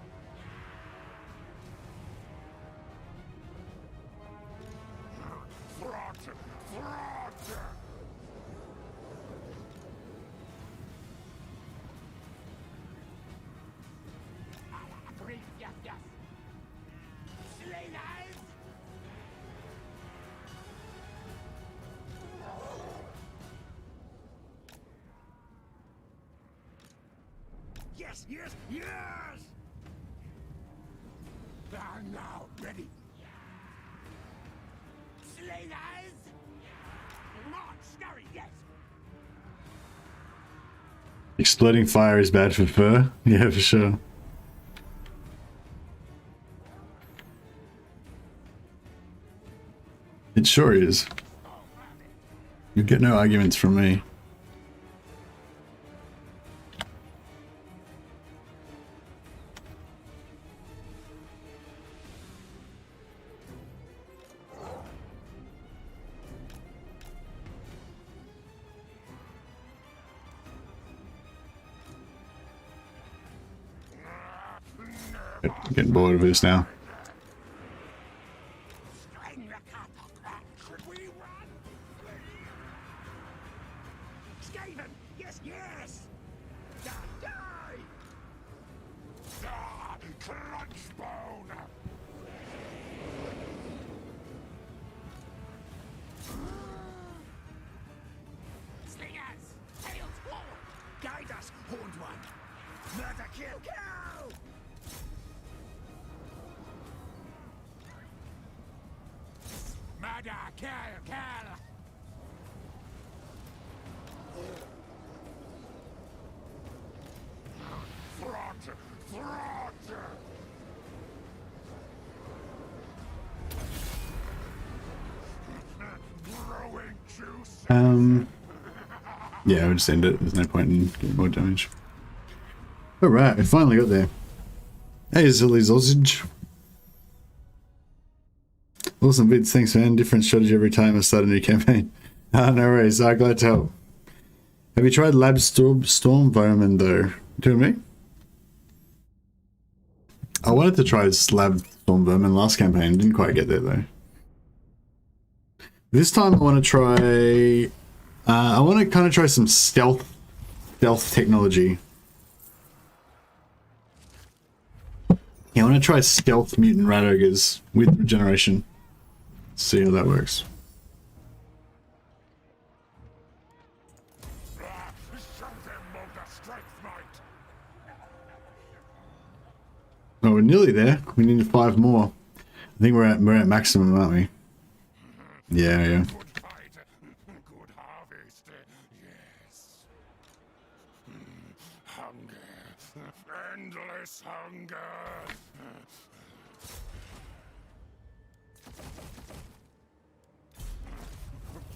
Throt. Agree, yes. Slingers. Yes. And now, ready. Slingers. March, Skryre, yes. Exploding fire is bad for fur. Yeah, for sure. It sure is. You get no arguments from me. I'm getting bored of this now. Should we run? Skaven, yes. Die. Crunchbone. Slingers, tails forward. Guide us, horned one. Murder, kill. Murder, kill. Throt. Growing juice. Yeah, I would just end it. There's no point in getting more damage. Alright, we finally got there. Hey, Zilly Sausage. Awesome bits, thanks man. Different strategy every time I start a new campaign. No worries, glad to help. Have you tried Lab Storm Vermin though? To me? I wanted to try Lab Storm Vermin last campaign, didn't quite get there though. This time I want to try... I want to kind of try some stealth technology. Yeah, I want to try stealth mutant rat ogres with regeneration. See how that works. Oh, we're nearly there. We need 5 more. I think we're at maximum, aren't we? Yeah. Good harvest, yes. Hunger, endless hunger.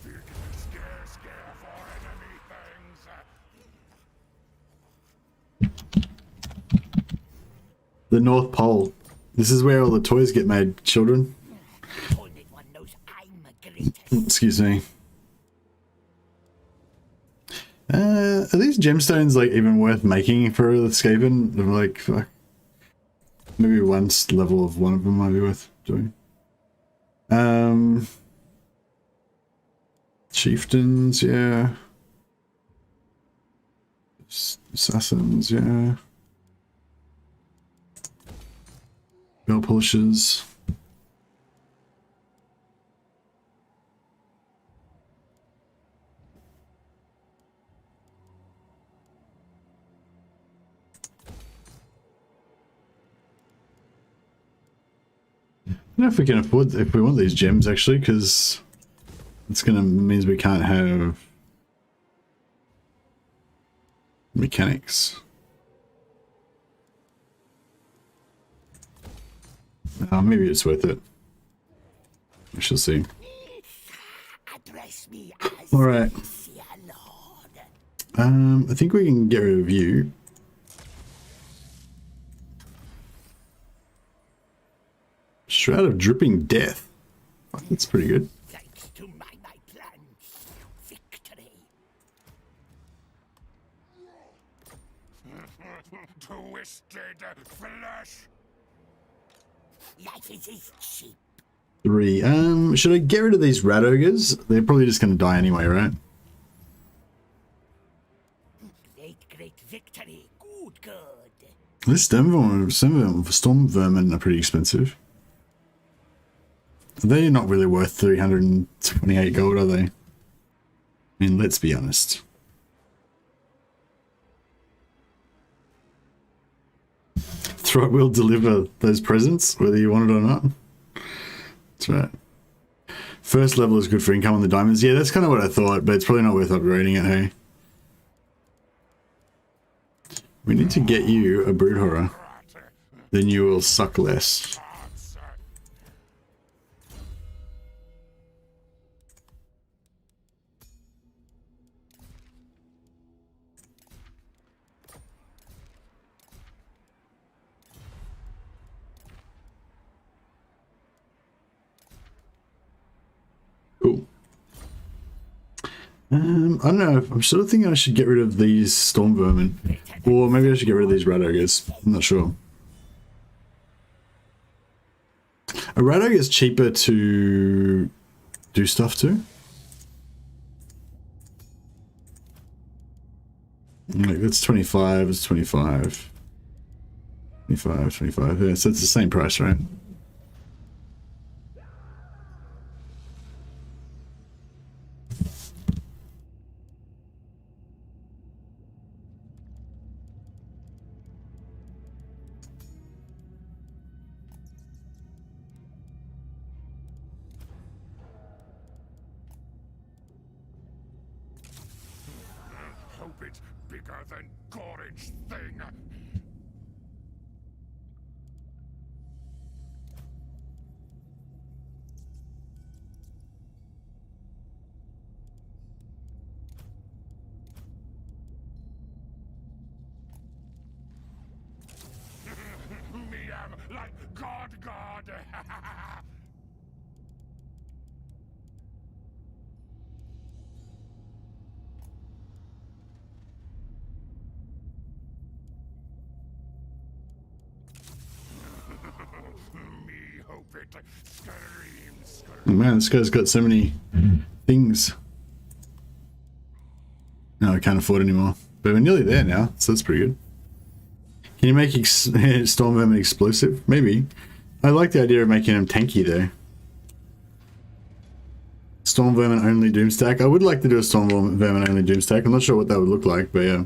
Big scare for enemy things. The North Pole. This is where all the toys get made, children. Excuse me. Are these gemstones like even worth making for the Skaven? Like, fuck. Maybe one level of one of them might be worth doing. Chieftains, yeah. Assassins, yeah. Bell polishers. I don't know if we can afford, if we want these gems actually, because it's gonna means we can't have mechanics. Maybe it's worth it. We shall see. Address me as All right. Monsieur Lord. I think we can get rid of you. Shroud of Dripping Death. Oh, that's pretty good. Thanks to my plans, victory. Twisted flesh. Life is cheap. 3. Should I get rid of these rat ogres? They're probably just going to die anyway, right? Great victory. Good. This storm vermin are pretty expensive. They're not really worth 328 gold, are they? I mean, let's be honest. Throt will deliver those presents, whether you want it or not. That's right. First level is good for income on the diamonds. Yeah, that's kind of what I thought, but it's probably not worth upgrading it, hey? We need to get you a brood horror. Then you will suck less. Cool. I don't know. I'm sort of thinking I should get rid of these storm vermin. Or maybe I should get rid of these rat ogres. I'm not sure. A rat ogre is cheaper to do stuff to. Like, that's 25, it's 25. 25, 25. Yeah, so it's the same price, right? Hope it's bigger than Gorage thing. Me am like God. Me hope it screams. Oh man, this guy's got so many things. No, I can't afford anymore. But we're nearly there now, so that's pretty good. Can you make storm vermin explosive? Maybe. I like the idea of making them tanky though. Storm vermin only doom stack. I would like to do a storm vermin only doom stack. I'm not sure what that would look like, but yeah.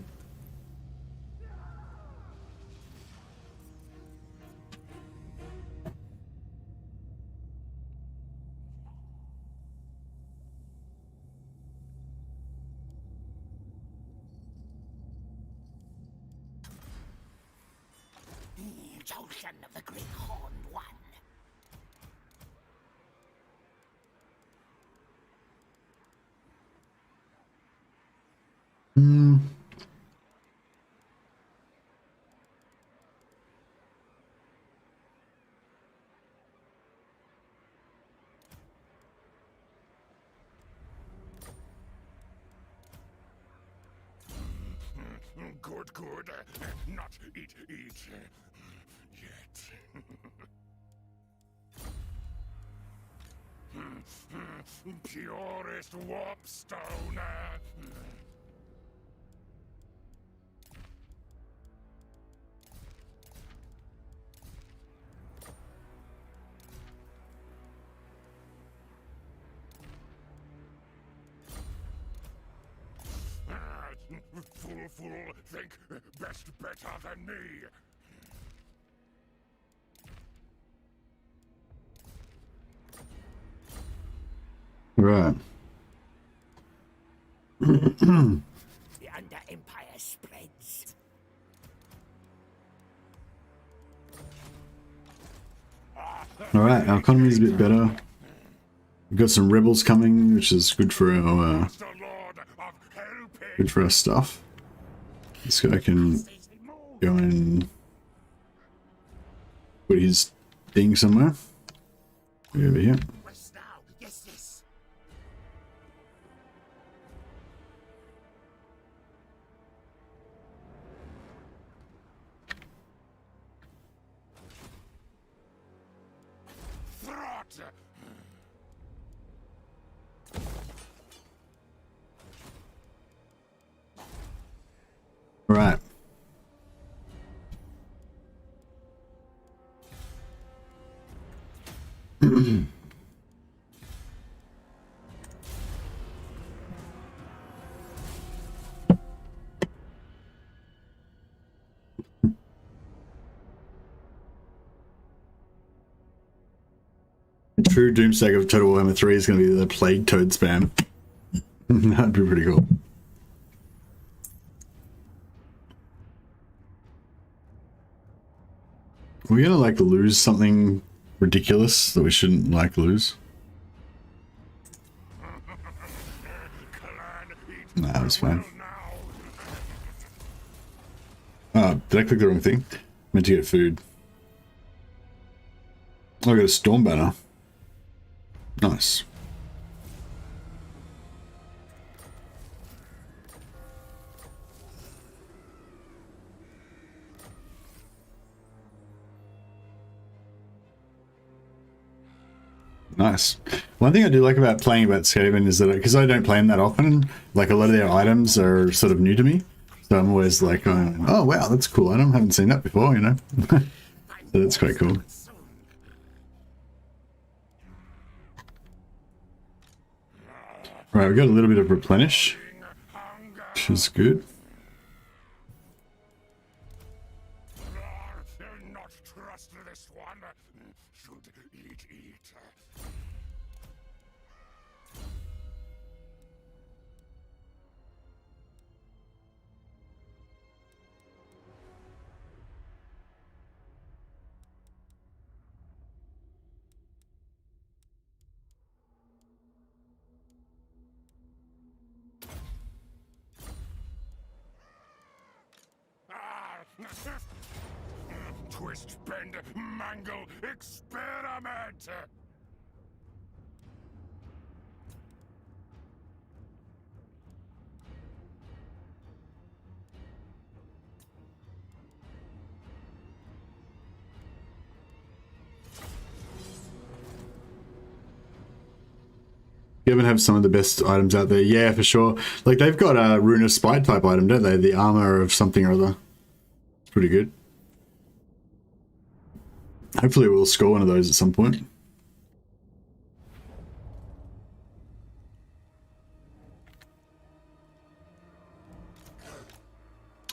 Ocean of the Great Horned One. Good. Not eat yet. Purest warpstone. Fool, think best better than me. Right. The Under Empire spreads. Alright, our economy's a bit better. We've got some rebels coming, which is good for our stuff. This guy can go and put his thing somewhere. Over here. Yes. Throt! Right. True doomsday of Total Warhammer 3 is going to be the Plague Toad spam. That'd be pretty cool. We're going to like lose something ridiculous that we shouldn't like lose. Nah, that was fine. Oh, did I click the wrong thing? Meant to get food. Oh, I got a storm banner. Nice. Nice. One thing I do like about playing about Skaven is that, because I don't play them that often, like a lot of their items are sort of new to me. So I'm always like, oh wow, that's a cool item. Haven't seen that before, you know? So that's quite cool. Right, we got a little bit of replenish, which is good. Not trust this one. Should eat. Twist, bend, mangle, experiment! Skaven have some of the best items out there. Yeah, for sure. Like, they've got a Rune of Spite type item, don't they? The armor of something or other. It's pretty good. Hopefully we'll score one of those at some point.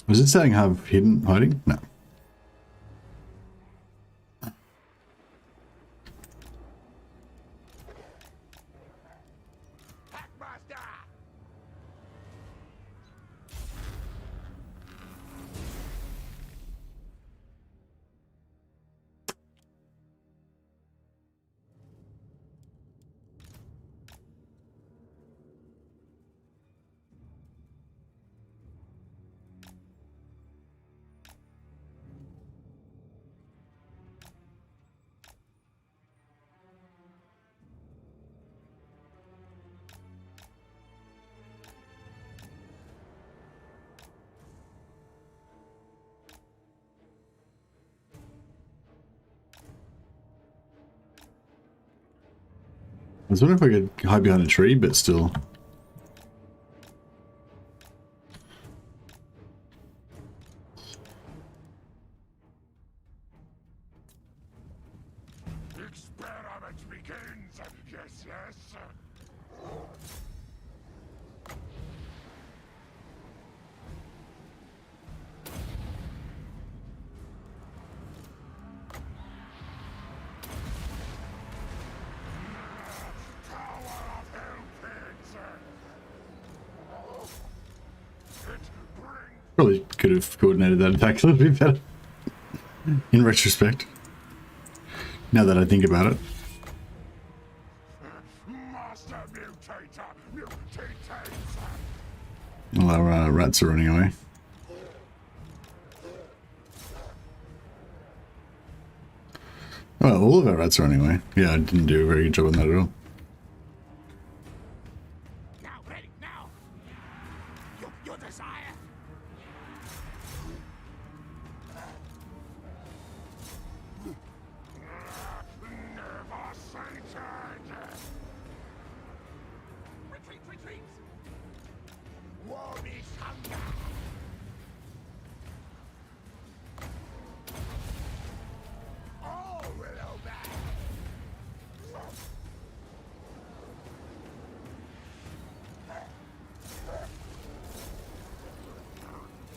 Was it saying have hiding? No. I was wondering if I could hide behind a tree, but still. Experiment begins! Yes. Probably could have coordinated that attack a little bit better. In retrospect. Now that I think about it. Master Mutator, mutates. Well, our rats are running away. Well, all of our rats are running away. Yeah, I didn't do a very good job on that at all. Now, ready, now. Your desire. Never sated. Retreat, retreat. War is hunger. All will obey.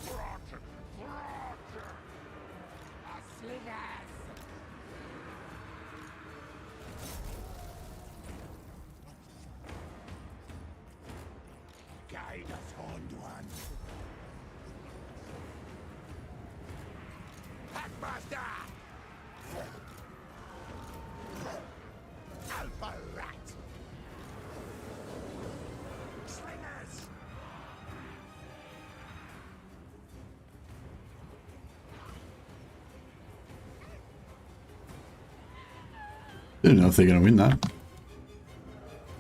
Rotten, rotten. Slivers. Guide us, Horned One. Hackmaster! Alpha Rat! Slingers! I don't know if they're going to win that.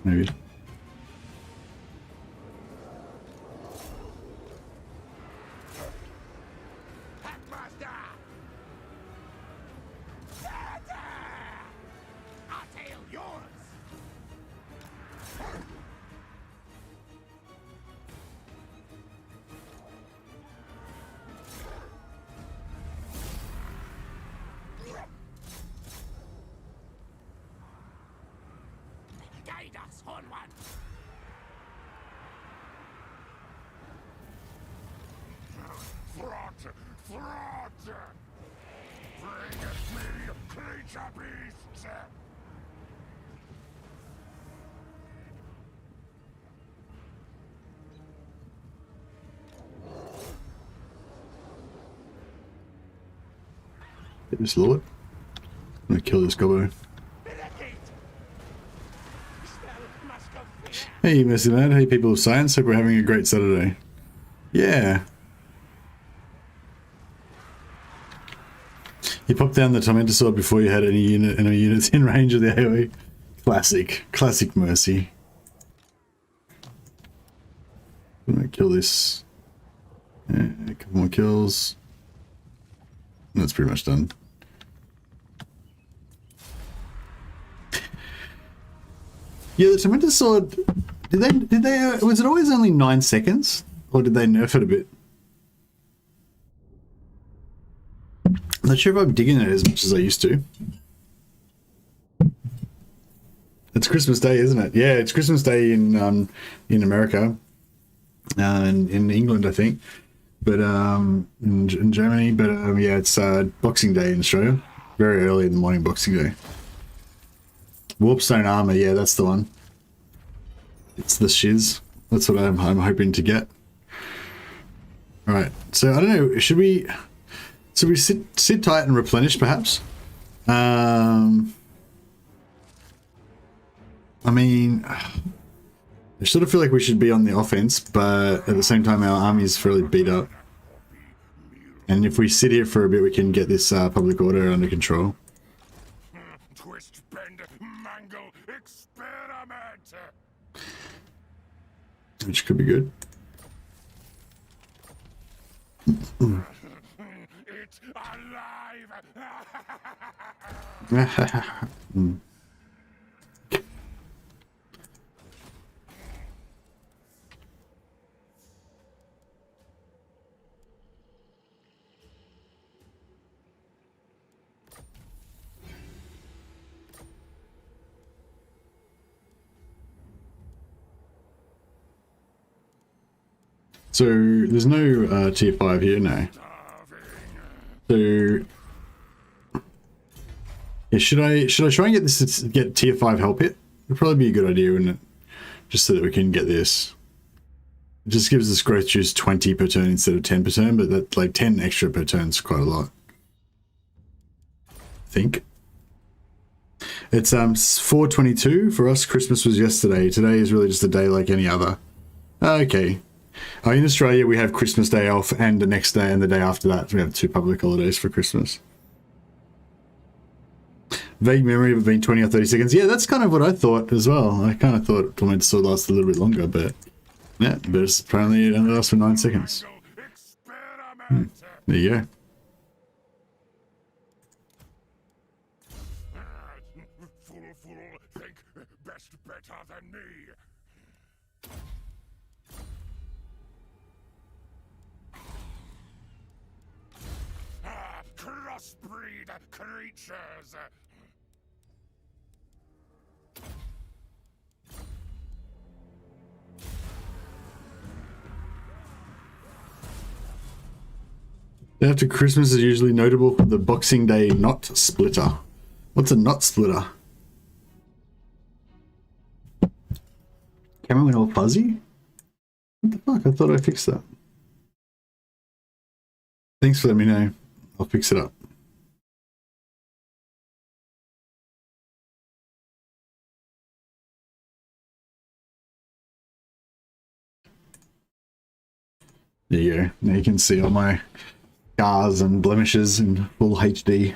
Maybe. Hackmaster! I'll tail yours! Guide us, Horn One! Throat! Throat! Bring it me, creature beasts! Hit this lord. I'm going to kill this gobbo. Hey, Messy Man. Hey, people of science. Hope we're having a great Saturday. Yeah. You popped down the tormentor sword before you had any units in range of the AoE. Classic mercy. I'm gonna kill this. Yeah, a couple more kills. That's pretty much done. Yeah, the tormentor sword. Did they? Was it always only 9 seconds, or did they nerf it a bit? I'm not sure if I'm digging it as much as I used to. It's Christmas Day, isn't it? Yeah, it's Christmas Day in America, and in England, I think, but in Germany. But yeah, it's Boxing Day in Australia. Very early in the morning, Boxing Day. Warpstone armor, yeah, that's the one. It's the shiz. That's what I'm hoping to get. All right, so I don't know. Should we sit tight and replenish, perhaps? I mean, I sort of feel like we should be on the offense, but at the same time, our army is fairly beat up. And if we sit here for a bit, we can get this public order under control. Twist, bend, mangle, experiment! Which could be good. It's alive! So there's no tier 5 here now. So yeah, should I try and get this to get tier 5 help hit? It'd probably be a good idea, wouldn't it? Just so that we can get this. It just gives us growth juice 20 per turn instead of 10 per turn, but that like 10 extra per turn is quite a lot. I think. It's 4:22 for us. Christmas was yesterday. Today is really just a day like any other. Okay. In Australia, we have Christmas Day off, and the next day and the day after that, we have 2 public holidays for Christmas. Vague memory of it being 20 or 30 seconds. Yeah, that's kind of what I thought as well. I kind of thought it wanted to last a little bit longer, but yeah, but apparently it only lasts for 9 seconds. There you go. Think best better than me. Crossbreed creatures. After Christmas is usually notable for the Boxing Day knot splitter. What's a knot splitter? Camera went all fuzzy? What the fuck? I thought I fixed that. Thanks for letting me know. I'll fix it up. There you go. Now you can see all my scars and blemishes in full HD.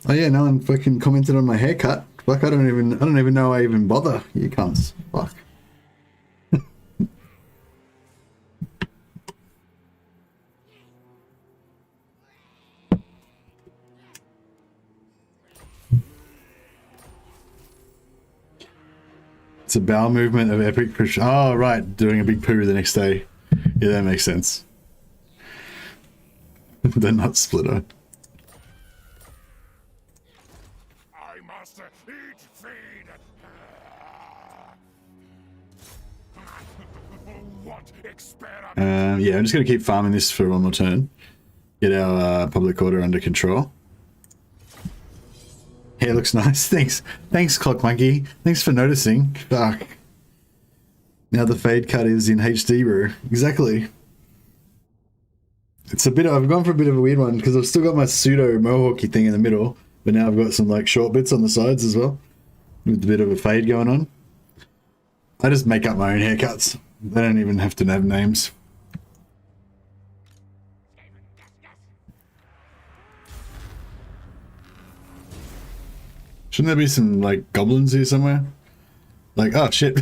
Oh yeah, no one fucking commented on my haircut. Fuck, I don't even know I even bother. You cunts. Fuck. It's a bowel movement of epic push. Oh, right. Doing a big poo the next day. Yeah, that makes sense. The nut splitter. I must eat feed. What experiment? Yeah, I'm just going to keep farming this for one more turn. Get our public order under control. Hair looks nice. Thanks, Clock Monkey. Thanks for noticing. Fuck. Now the fade cut is in HD, bro. Exactly. It's a bit. I've gone for a bit of a weird one because I've still got my pseudo mohawky thing in the middle, but now I've got some like short bits on the sides as well, with a bit of a fade going on. I just make up my own haircuts. They don't even have to have names. Shouldn't there be some like goblins here somewhere? Like, oh shit,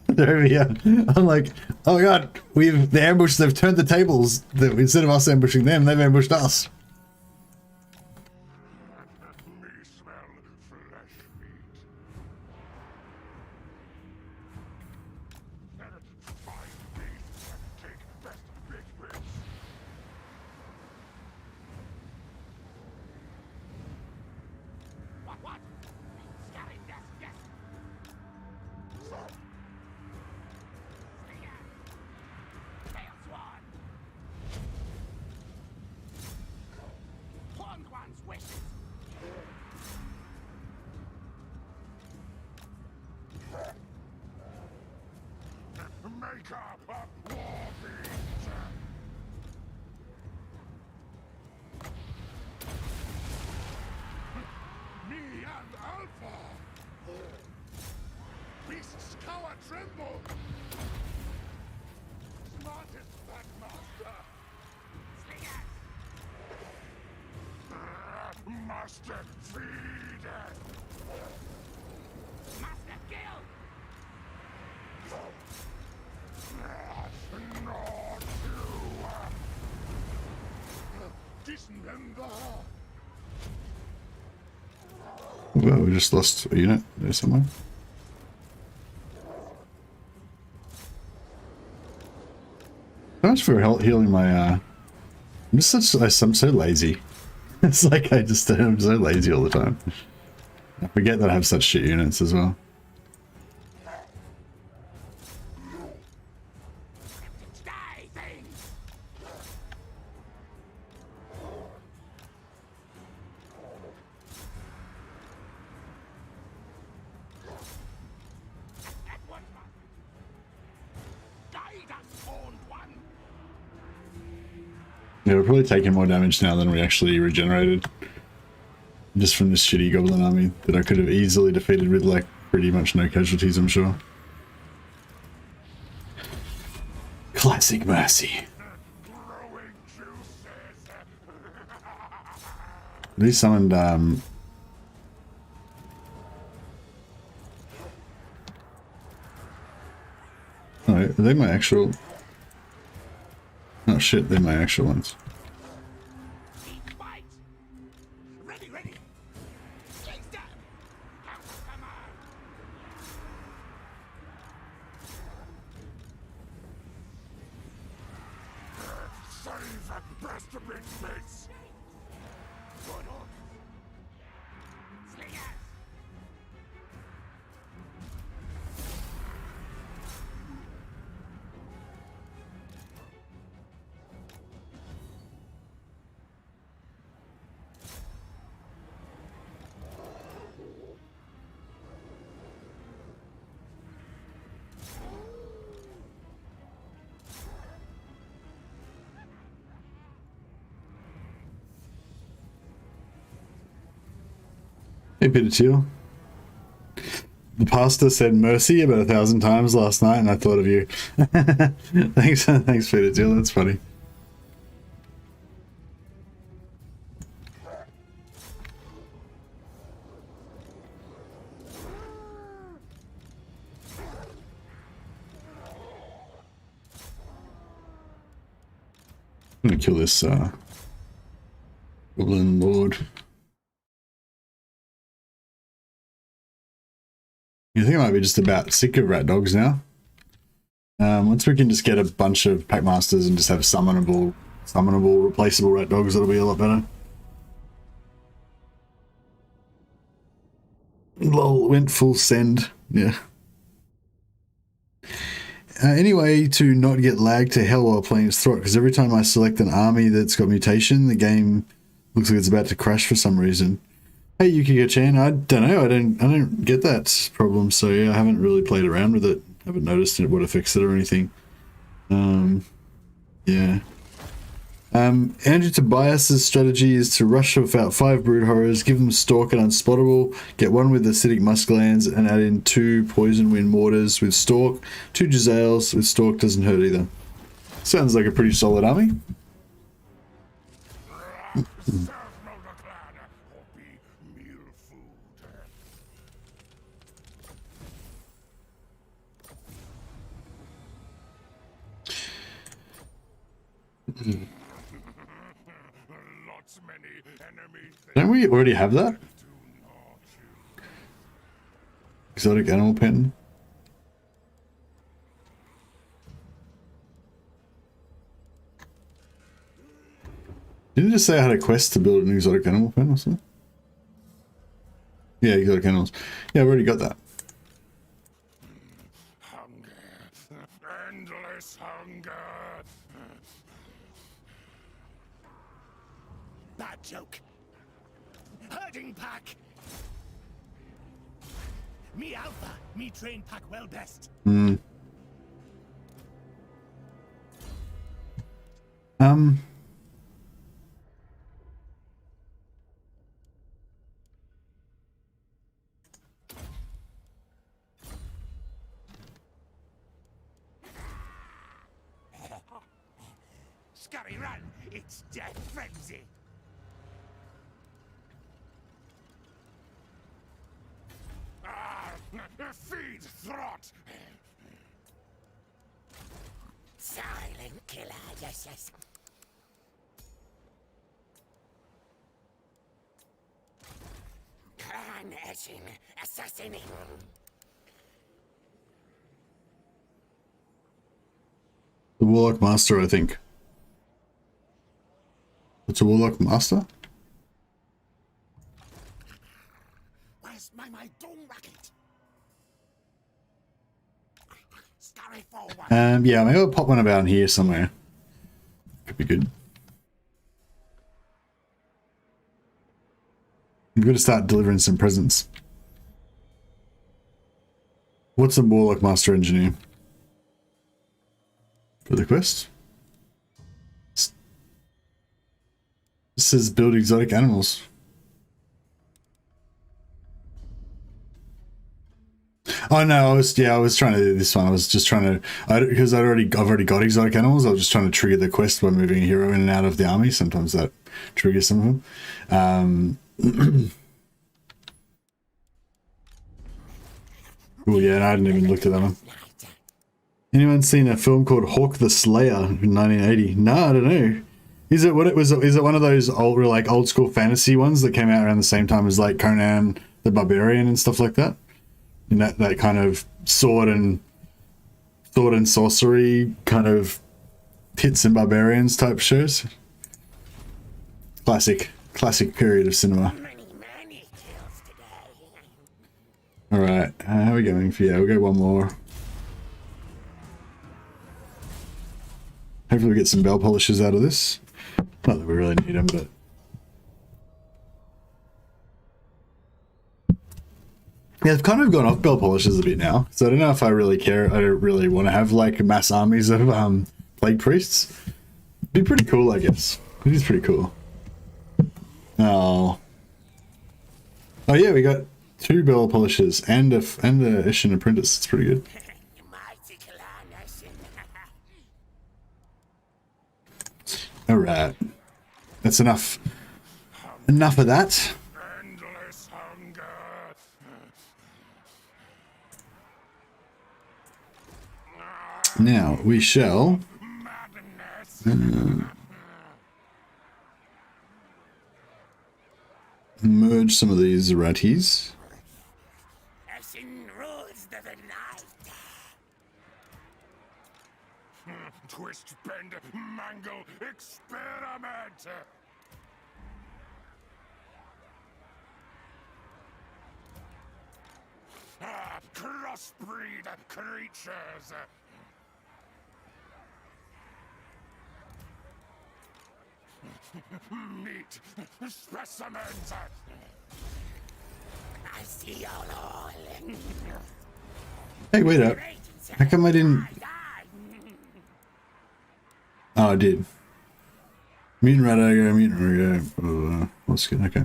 they're over here. I'm like, oh my god, they've turned the tables. Instead of us ambushing them, they've ambushed us. Me smell flesh meat. Find beasts, take best big bits. What? Scary, yes. Tail swan. Horned one's wishes. Maker of war beasts. Me and Alpha. Beasts cower tremble. Smartest Packmaster. Slingers. Master feed. Master kill. Not you. Dismember. Well, we just lost a unit there somewhere. How much for healing my I'm so lazy. It's like I'm so lazy all the time. I forget that I have such shit units as well. Die, things. At once, Yeah, we're probably taking more damage now than we actually regenerated. Just from this shitty goblin army that I could have easily defeated with like pretty much no casualties, I'm sure. Classic mercy. They summoned oh, are they my actual? Oh shit, they're my actual ones. Ready, ready. Face down. Come on. Save breast to big mates. Good on. Slingers. Hey, Peter Teal. The pastor said mercy about 1,000 times last night, and I thought of you. Thanks, thanks, Peter Teal. That's funny. I'm gonna kill this Goblin Lord. I think I might be just about sick of rat dogs now. Once we can just get a bunch of packmasters and just have summonable, replaceable rat dogs, that'll be a lot better. Lol, went full send. Yeah. Anyway, to not get lagged to hell while playing Throt, because every time I select an army that's got mutation, the game looks like it's about to crash for some reason. Hey, Yukiko-chan, I don't know, I don't get that problem, so yeah, I haven't really played around with it. I haven't noticed it would have fixed it or anything. Yeah. Andrew Tobias's strategy is to rush about 5 brood horrors, give them stalk and unspottable, get one with acidic musklands, and add in 2 poison wind mortars with stalk, 2 Jezzails with stalk doesn't hurt either. Sounds like a pretty solid army. Don't we already have that? Exotic animal pen. Didn't it just say I had a quest to build an exotic animal pen or something? Yeah, exotic animals. Yeah, I've already got that. Hunger. Endless hunger. Bad joke. Herding pack. Me alpha. Me train pack well best. Skryre, run! It's death frenzy. Feed Throt! Silent killer, yes, yes. Clan etching, assassinating. The Warlock Master, I think. It's a Warlock Master? Where's my doom racket? Scurry forward. Yeah, maybe I'll pop one about in here somewhere. Could be good. I'm going to start delivering some presents. What's a Warlock Master Engineer? For the quest? This is build exotic animals. Oh no, I was trying to do this one. I was just trying to, because I've already got exotic animals. I was just trying to trigger the quest by moving a hero in and out of the army. Sometimes that triggers some of them. Oh yeah, and I hadn't even looked at that one. Anyone seen a film called Hawk the Slayer in 1980? No, I don't know. Is it one of those old school fantasy ones that came out around the same time as like Conan the Barbarian and stuff like that? In that kind of sword and sorcery kind of hits and barbarians type shows. Classic period of cinema. All right, how are we going for? Yeah, we'll go one more. Hopefully we get some bell polishers out of this. Not that we really need them, but yeah, I've kind of gone off bell polishers a bit now, so I don't know if I really care. I don't really want to have like mass armies of plague priests. Be pretty cool, I guess. It is pretty cool. Oh yeah, we got 2 bell polishers and a Eshin apprentice. It's pretty good. All right, that's enough. Enough of that. Endless hunger. Now we shall merge some of these ratties. Twist, bend, mangle, experiment. Crossbreed creatures. Meat specimens. I see y'all all. Hey, wait up. How come I didn't? Oh, I did. Mutant Radigo, Mutant Radigo. Let's get, okay.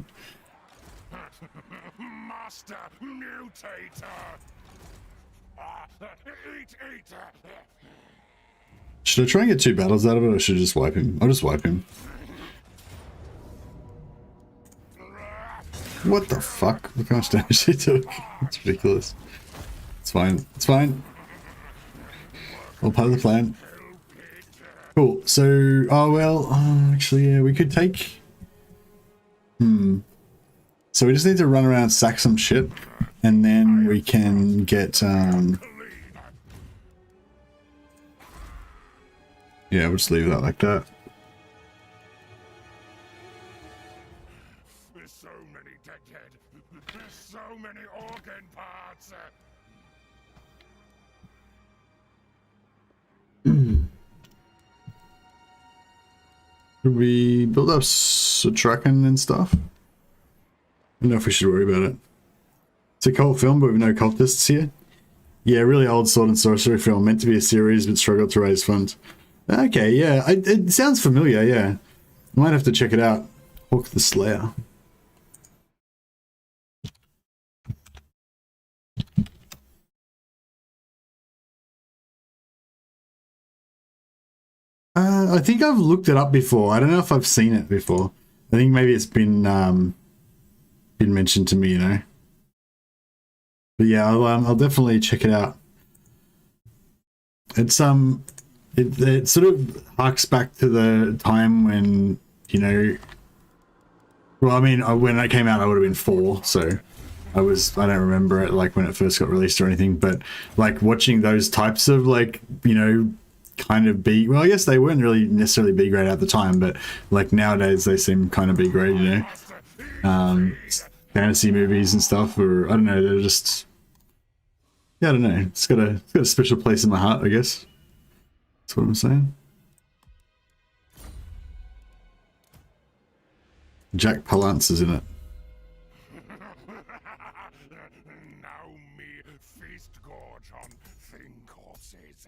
Master Mutator. Eat. Should I try and get 2 battles out of it, or should I just wipe him? I'll just wipe him. What the fuck? Look how much damage he took. It's ridiculous. It's fine. It's fine. All part of the plan. Cool. So, oh well, actually, yeah, we could take... So we just need to run around, sack some shit, and then we can get, yeah, we'll just leave that like that. There's so many dead. There's so many organ parts. Should we build up Satrakan and stuff? I don't know if we should worry about it. It's a cult film, but with no cultists here. Yeah, really old sword and sorcery film, meant to be a series, but struggled to raise funds. Okay, yeah, it sounds familiar, yeah. I might have to check it out. Hawk the Slayer. I think I've looked it up before. I don't know if I've seen it before. I think maybe it's been mentioned to me, you know. But yeah, I'll definitely check it out. It's it sort of harks back to the time when, you know, well, I mean, when it came out, I would have been 4, so I don't remember it like when it first got released or anything, but like watching those types of like, you know, kind of B, well, I guess they weren't really necessarily B grade at the time, but like nowadays they seem kind of B grade, you know, fantasy movies and stuff, or I don't know, they're just, yeah, I don't know, it's got a special place in my heart, I guess. That's what I'm saying. Jack Palance is in it. Now me feast gorge on thing corpses.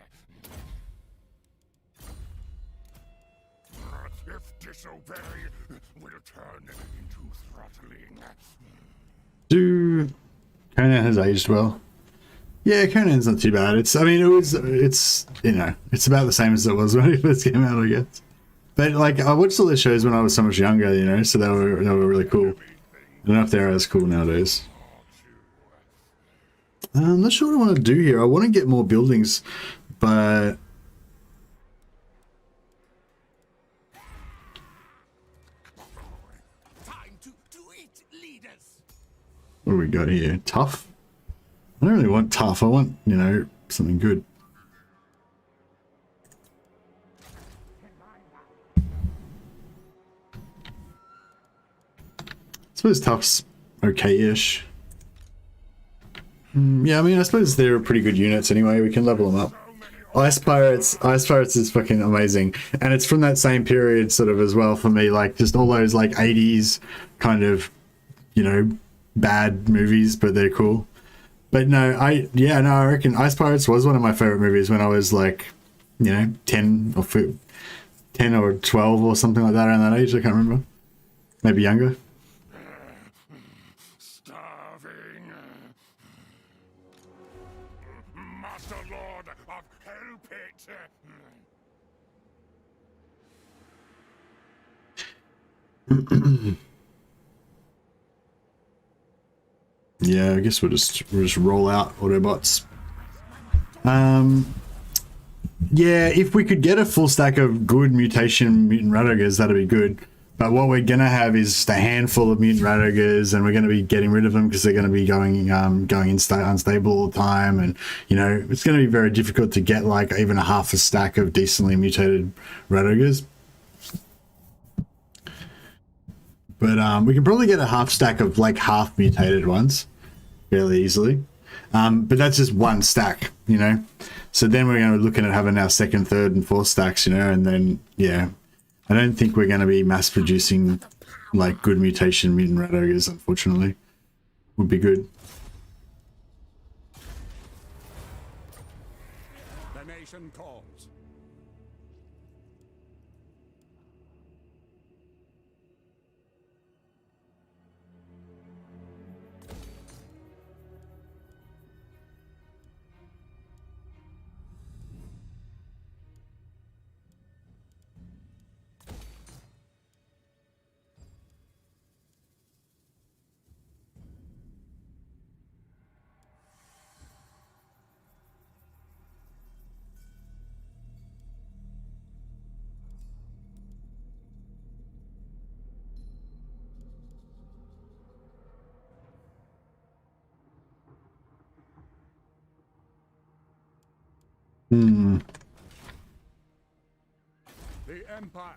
If disobey will turn into throttling. Do Conan has aged well? Yeah, Conan's not too bad. It's, I mean, it's, you know, it's about the same as it was when it first came out, I guess. But like, I watched all the shows when I was so much younger, you know, so they were really cool. I don't know if they're as cool nowadays. I'm not sure what I want to do here. I want to get more buildings, but Time to eat, leaders. what do we got here? Tough? I don't really want tough. I want, you know, something good. I suppose tough's okay-ish. Yeah, I mean, I suppose they're pretty good units anyway. We can level them up. Ice Pirates is fucking amazing. And it's from that same period sort of as well for me, like just all those like 80s kind of, you know, bad movies, but they're cool. But no, I reckon Ice Pirates was one of my favorite movies when I was like, you know, 10 or 12 or something like that around that age. I can't remember. Maybe younger. Starving. Master Lord of Hell Pit. Yeah, I guess we'll just roll out Autobots. Yeah, if we could get a full stack of good mutation mutant rat ogres, that'd be good. But what we're gonna have is just a handful of mutant rat ogres, and we're gonna be getting rid of them because they're gonna be going unstable all the time, and you know it's gonna be very difficult to get like even a half a stack of decently mutated rat ogres. But we can probably get a half stack of like half mutated ones fairly easily. But that's just one stack, you know. So then we're going to be looking at having our second, third, and fourth stacks, you know, and then yeah, I don't think we're going to be mass producing like good mutation mutant rat ogres. Unfortunately, would be good. The nation calls. Hmm. The Empire.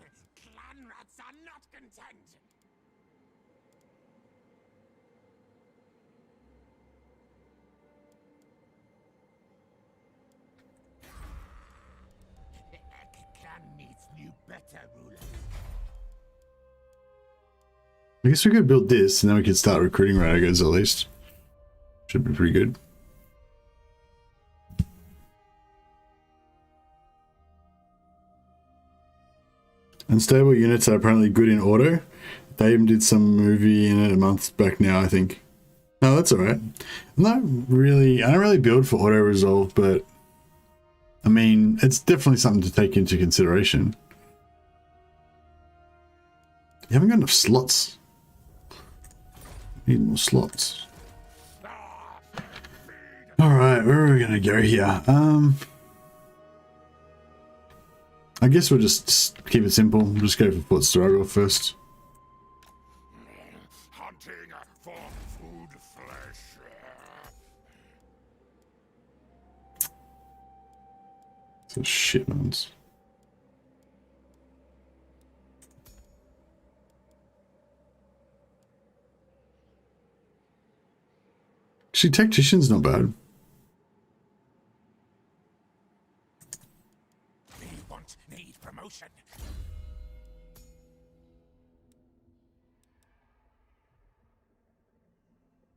Its clan rats are not content. Clan needs new, better rulers. I guess we could build this, and then we could start recruiting rat ogres at least. Should be pretty good. Unstable units are apparently good in auto. They even did some movie in it a month back now, I think. No, that's alright. I don't really build for auto resolve, but I mean, it's definitely something to take into consideration. You haven't got enough slots. Need more slots. Alright, where are we gonna go here? I guess we'll just keep it simple. We'll just go for Fort Skryre first. Hunting for food flesh. So shit ones. Actually, Tactician's not bad. Need promotion.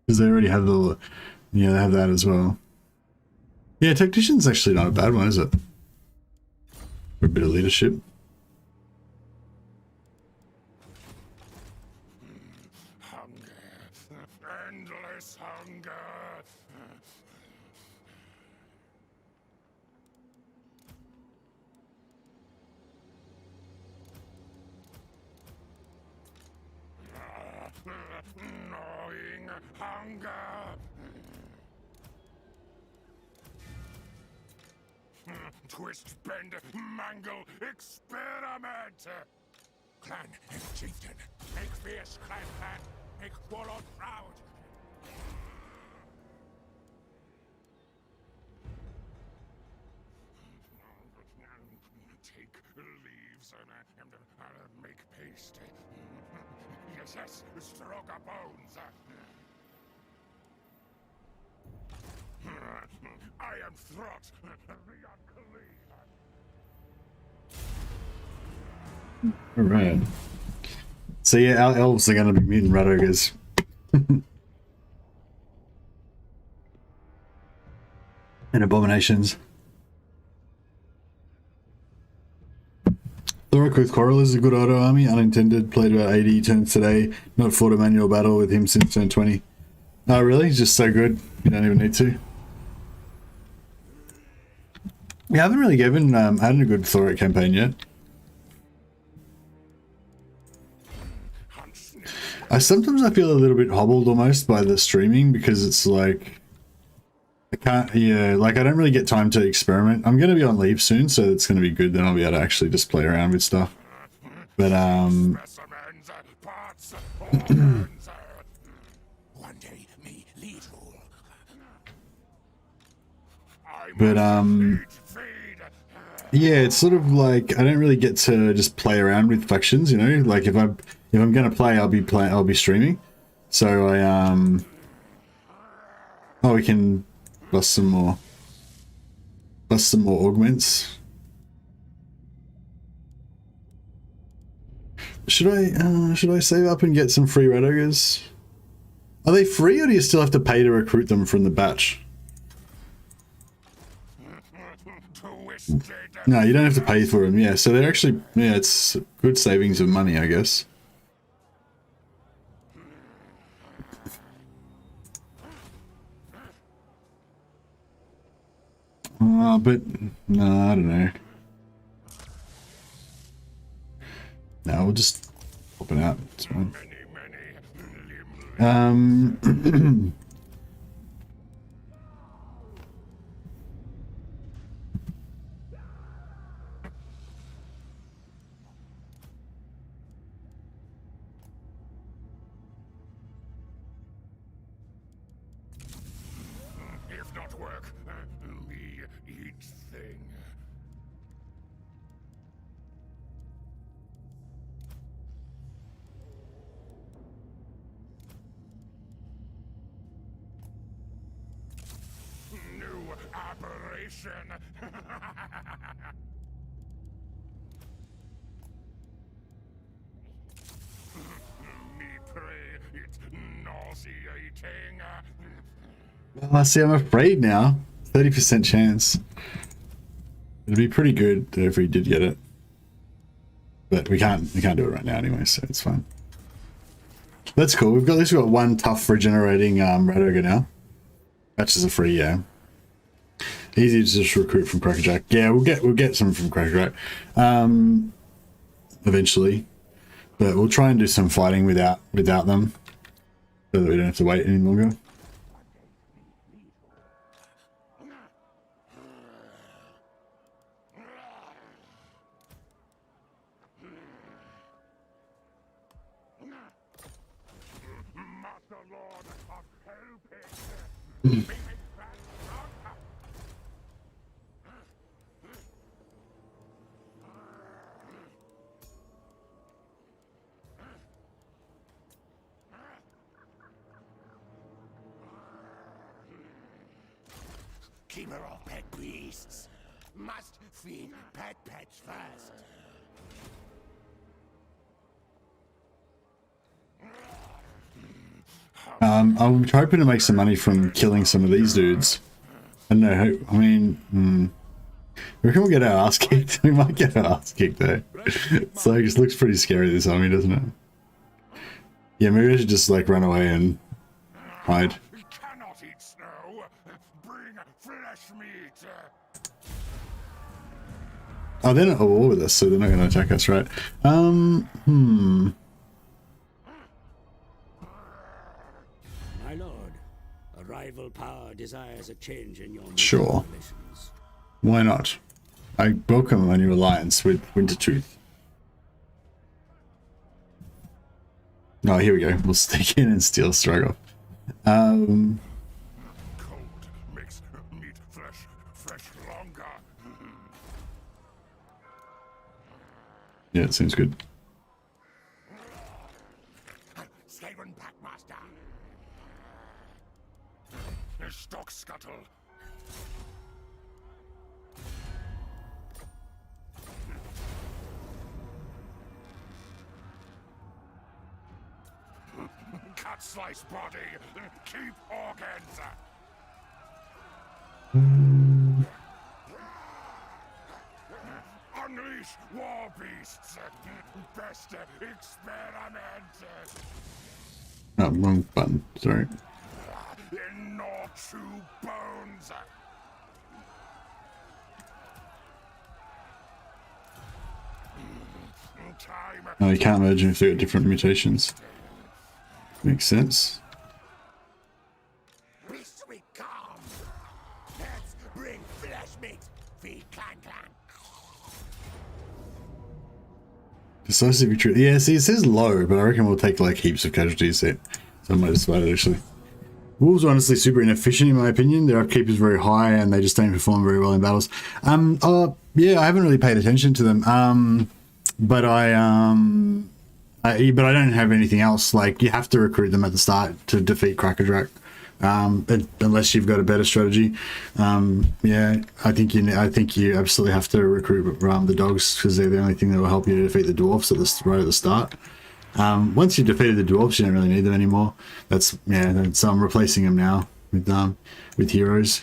Because they already have the Yeah, they have that as well. Yeah, tactician's actually not a bad one, is it? For a bit of leadership. Hunger. Endless hunger. Gnawing hunger. Twist, bend, mangle, experiment. Clan and chieftain, make fierce clan plan, make warlord proud. Take leaves and make paste. Yes, yes, stronger bones. I am Throt, the unclean. Alright. So yeah, our elves are going to be mutant rat ogres. And abominations. Thorok with Quarrel is a good auto army, unintended, played about 80 turns today, not fought a manual battle with him since turn 20. Oh really? He's just so good, you don't even need to. We haven't really given had a good Thorok campaign yet. Sometimes I feel a little bit hobbled almost by the streaming because it's like I can't, yeah, like I don't really get time to experiment. I'm going to be on leave soon, so it's going to be good. Then I'll be able to actually just play around with stuff. But yeah, it's sort of like I don't really get to just play around with factions, you know. Like if I'm gonna play, I'll be streaming. So oh, we can bust some more augments. Should I save up and get some free red ogres? Are they free, or do you still have to pay to recruit them from the batch? No, you don't have to pay for them. Yeah, so they're actually, yeah, it's good savings of money, I guess. But no, I don't know. No, we'll just pop it out. It's fine. If not work, me eat thing. New aberration. Me pray, it's nauseating. Well, see, I'm afraid now. 30% chance. It'd be pretty good if we did get it, but we can't do it right now anyway, so it's fine. That's cool. We've got at least got one tough regenerating red ogre now. Batches are free, yeah. Easy to just recruit from Crackerjack. Yeah, we'll get some from Crackerjack eventually, but we'll try and do some fighting without them, so that we don't have to wait any longer. Keep her off pet beasts. Must feed pets first. I'm hoping to make some money from killing some of these dudes. I don't know. I mean, we reckon we'll get our ass kicked. We might get our ass kicked though. So it just looks pretty scary, this army, doesn't it? Yeah, maybe I should just like run away and hide. We cannot eat snow. Bring flesh meat. Oh, they're not at war with us, so they're not going to attack us, right? My lord, a rival power desires a change in your Sure. relations. Why not? I welcome a new alliance with Wintertooth. Oh, here we go. We'll stick in and steal Struggle. Cold makes meat fresh longer. Yeah, it seems good. Skaven Packmaster. Stock scuttle. Cut slice body. Keep organs. Unleash war beasts. Best experiment. Oh, wrong button. Sorry. In your true bones. Time. No, you can't merge them if they've got different mutations. Makes sense. Beast we come. Let's bring flesh meat. Feed clan. Decisive retreat. Yeah, see, it says low, but I reckon we'll take like heaps of casualties there. So I might just fight it actually. Wolves are honestly super inefficient in my opinion. Their upkeep is very high and they just don't perform very well in battles. Yeah, I haven't really paid attention to them. But I don't have anything else. Like, you have to recruit them at the start to defeat Crackerjack, unless you've got a better strategy. Yeah, I think you absolutely have to recruit the dogs because they're the only thing that will help you to defeat the dwarfs right at the start. Once you've defeated the dwarfs, you don't really need them anymore. So I'm replacing them now with heroes,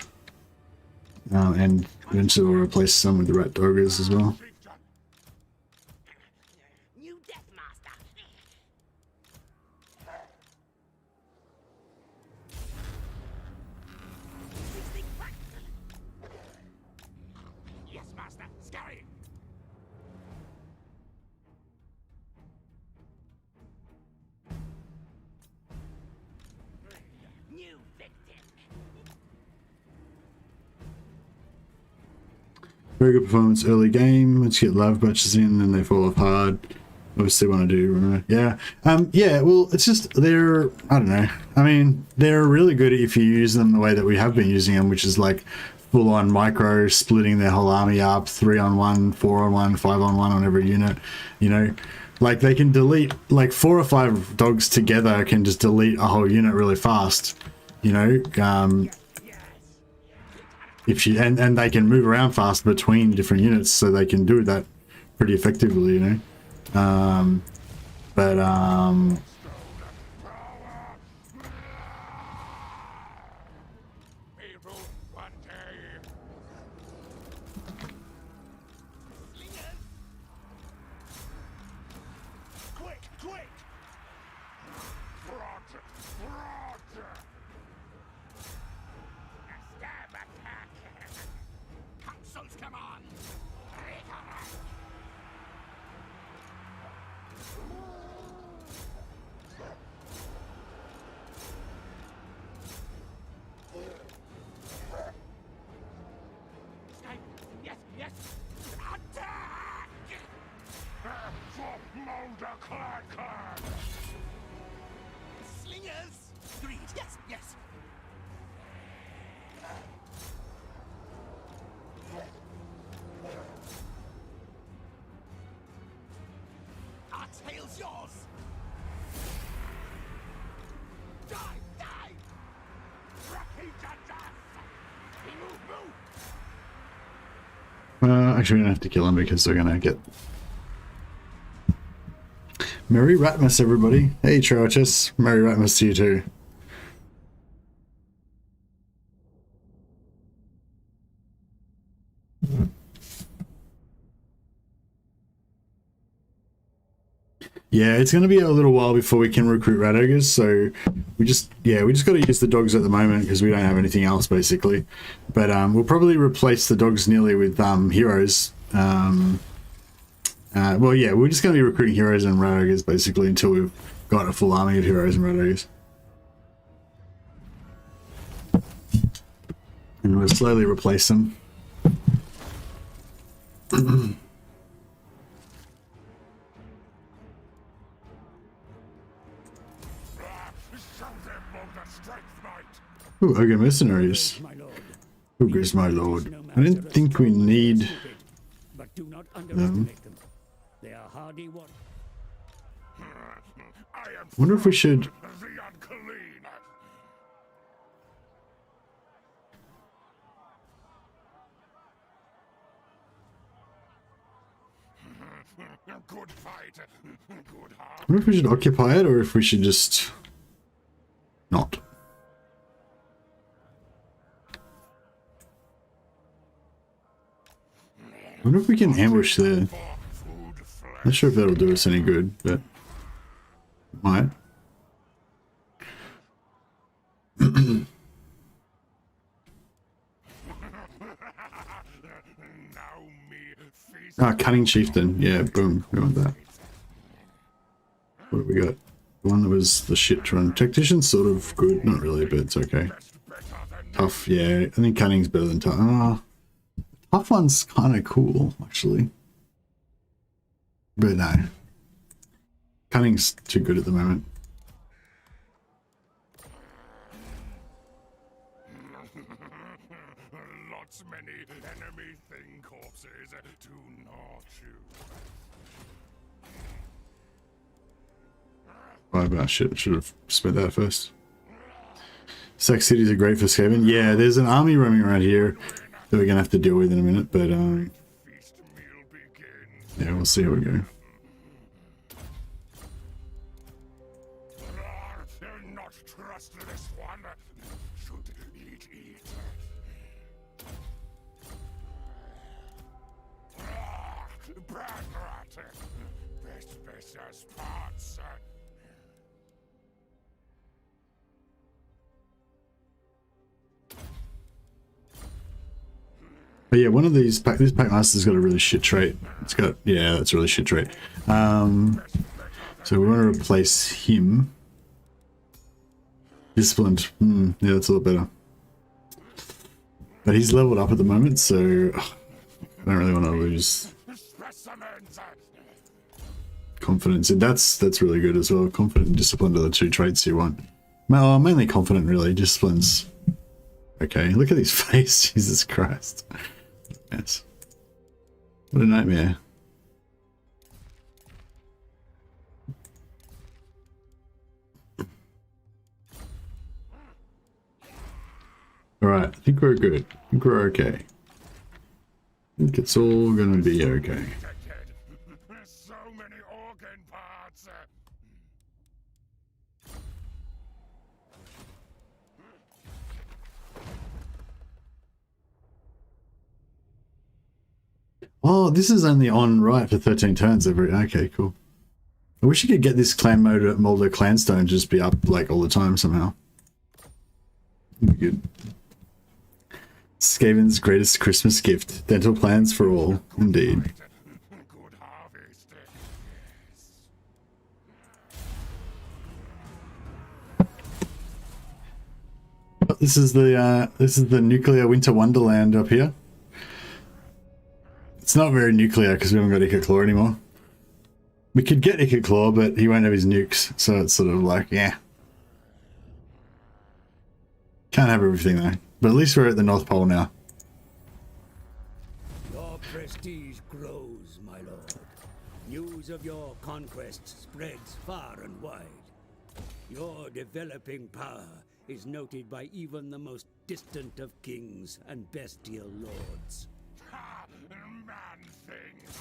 and eventually we'll replace some with the rat doggers as well. New Death Master. Yes, Master. Skryre. New victim. Very good performance early game. Let's get love batches in and they fall off hard. Obviously want to do, yeah. Yeah, well, it's just, I don't know. I mean, they're really good if you use them the way that we have been using them, which is like full on micro, splitting their whole army up, 3-on-1, 4-on-1, 5-on-1 on every unit, you know. Like they can delete, like 4 or 5 dogs together can just delete a whole unit really fast, you know. If you and they can move around fast between different units, so they can do that pretty effectively, you know. People one day. Quick! Roger! Stab attack! Consoles, come on! Yes! Attack! For Molder Clacker! Slingers! Agreed, yes! Our tail's yours! Die! Rocky Dundas! Move! Actually, we're gonna have to kill them because they're gonna get Merry Ratmas, everybody. Hey, Trochus. Merry Ratmas to you too. Yeah, it's going to be a little while before we can recruit rat ogres, so we just got to use the dogs at the moment because we don't have anything else basically. But we'll probably replace the dogs nearly with heroes. Well, yeah, we're just going to be recruiting heroes and rat ogres basically until we've got a full army of heroes and rat ogres. And we'll slowly replace them. Ooh, ogre mercenaries. Ogres, my lord. I didn't think we need but do not underestimate them. They are hardy one. wonder if we should... Good fight. Good heart. I wonder if we should occupy it or if we should just... not. I wonder if we can ambush there. Not sure if that'll do us any good, but might. Ah, Cunning Chieftain. Yeah, boom. We want that. What have we got? The one that was the shit run. Tactician's sort of good. Not really, but it's okay. Tough, yeah. I think Cunning's better than Tough. Ah, Tough one's kind of cool, actually. But no. Cunning's too good at the moment. Lots many enemy thing corpses to not shoot. Oh, shit. Should have spent that first. Sex cities are great for scavenging. Yeah, there's an army roaming around here that we're gonna have to deal with in a minute, but yeah, we'll see how we go. Not trust this one. Should eat. Bad rat. Best as parts. But yeah, one of these this Packmaster's got a really shit trait. It's got, yeah, that's a really shit trait. So we want to replace him. Disciplined. Yeah, that's a lot better. But he's leveled up at the moment, so I don't really want to lose confidence. And that's really good as well. Confident and disciplined are the two traits you want. Well, mainly confident, really. Discipline's okay. Look at his face. Jesus Christ. Yes. What a nightmare. Alright, I think we're good. I think we're okay. I think it's all gonna be okay. So many organ parts. Oh, this is only on right for 13 turns every... Okay, cool. I wish you could get this clan mode at Molder Clanstone just be up like all the time somehow. That'd be good. Skaven's greatest Christmas gift. Dental plans for all. Indeed. Good harvest. This is the nuclear winter wonderland up here. It's not very nuclear because we haven't got Ikit Claw anymore. We could get Ikit Claw, but he won't have his nukes, so it's sort of like, yeah. Can't have everything though. But at least we're at the North Pole now. Your prestige grows, my lord. News of your conquests spreads far and wide. Your developing power is noted by even the most distant of kings and bestial lords. Ha! Man things.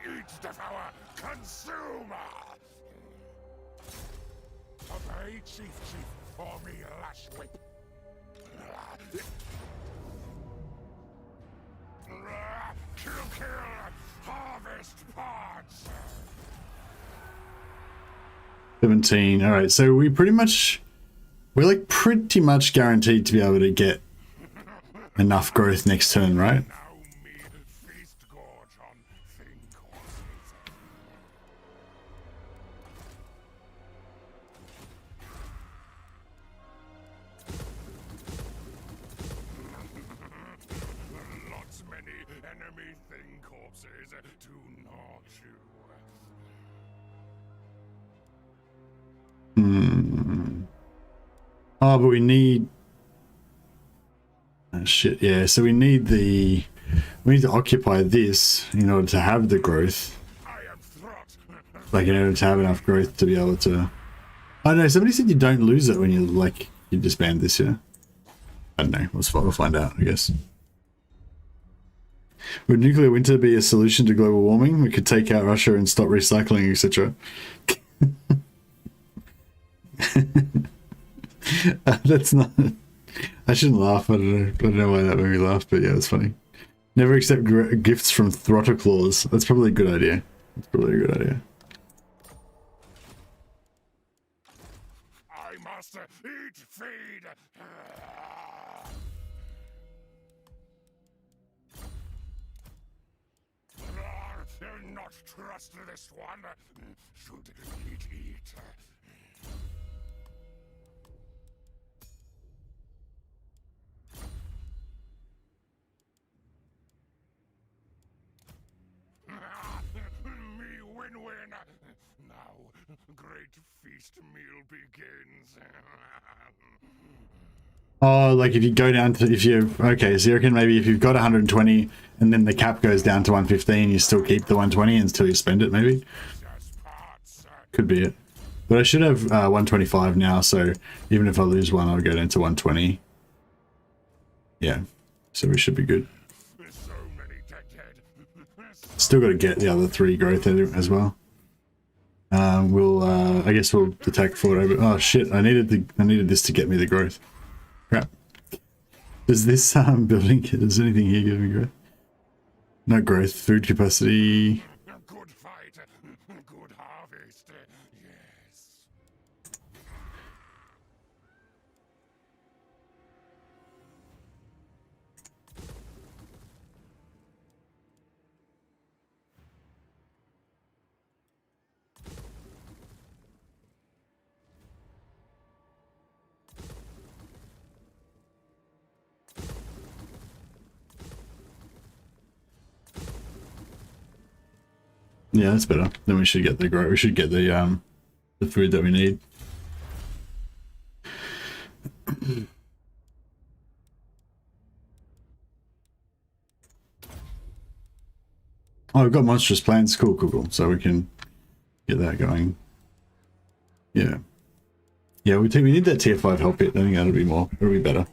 Eat, devour, consume. Obey, chief, for me, lash whip. Kill, harvest. 17. All right, so we're like pretty much guaranteed to be able to get enough growth next turn, right? Oh, but we need... Oh, shit, yeah. So we need to occupy this in order to have the growth. Like, in order to have enough growth to be able to... I don't know, somebody said you don't lose it when you, like, you disband this, yeah? I don't know, we'll find out, I guess. Would nuclear winter be a solution to global warming? We could take out Russia and stop recycling, etc. That's not... I shouldn't laugh. I don't know why that made me laugh, but yeah, it's funny. Never accept gifts from THROTTDOLF. That's probably a good idea. That's probably a good idea. I must eat feed. Not trust this one. Should it eat? Me win-win. Now, great feast meal begins. Oh, like if you go down to, okay, so you reckon maybe if you've got 120 and then the cap goes down to 115, you still keep the 120 until you spend it, maybe? Could be it. But I should have 125 now, so even if I lose one, I'll go down to 120. Yeah, so we should be good. Still got to get the other 3 growth as well. I guess we'll attack forward over. Oh shit! I needed this to get me the growth. Crap. Does this building? Does anything here give me growth? No growth. Food capacity. Good fight. Good harvest. Yes. Yeah, that's better. Then we should get the growth. We should get the food that we need. Oh, I've got monstrous plants. Cool, cool, cool. So we can get that going. Yeah. Yeah, we need that tier 5 help bit. I think that'll be better.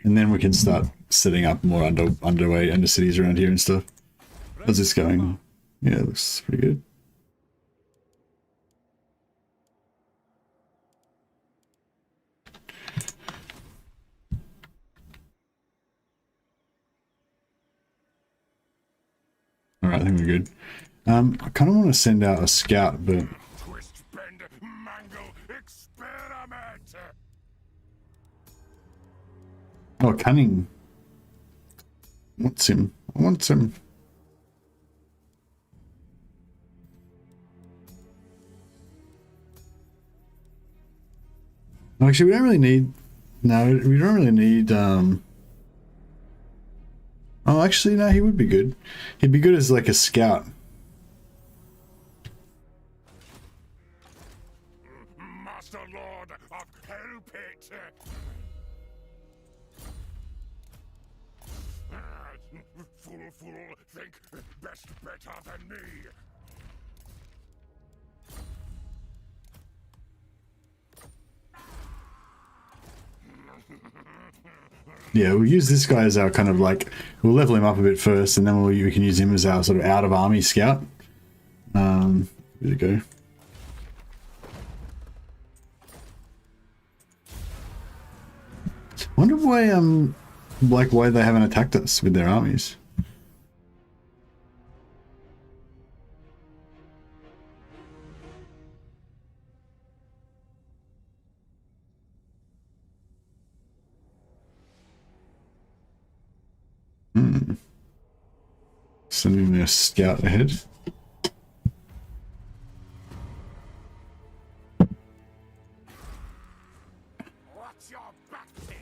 And then we can start setting up more under cities around here and stuff. How's this going? Yeah, it looks pretty good. Alright, I think we're good. I kind of want to send out a scout, but... Twist, bend, mangle, experiment. Oh, cunning. What's him? I want him. Actually, we don't really need... No, we don't really need... Oh, actually, no, he would be good. He'd be good as, like, a scout. Master Lord of Hellpit. Fool, think best better than me. Yeah, we'll use this guy as our kind of like, we'll level him up a bit first, and then we can use him as our sort of out of army scout. There you go. I wonder why why they haven't attacked us with their armies. Sending a scout ahead. What's your back tail?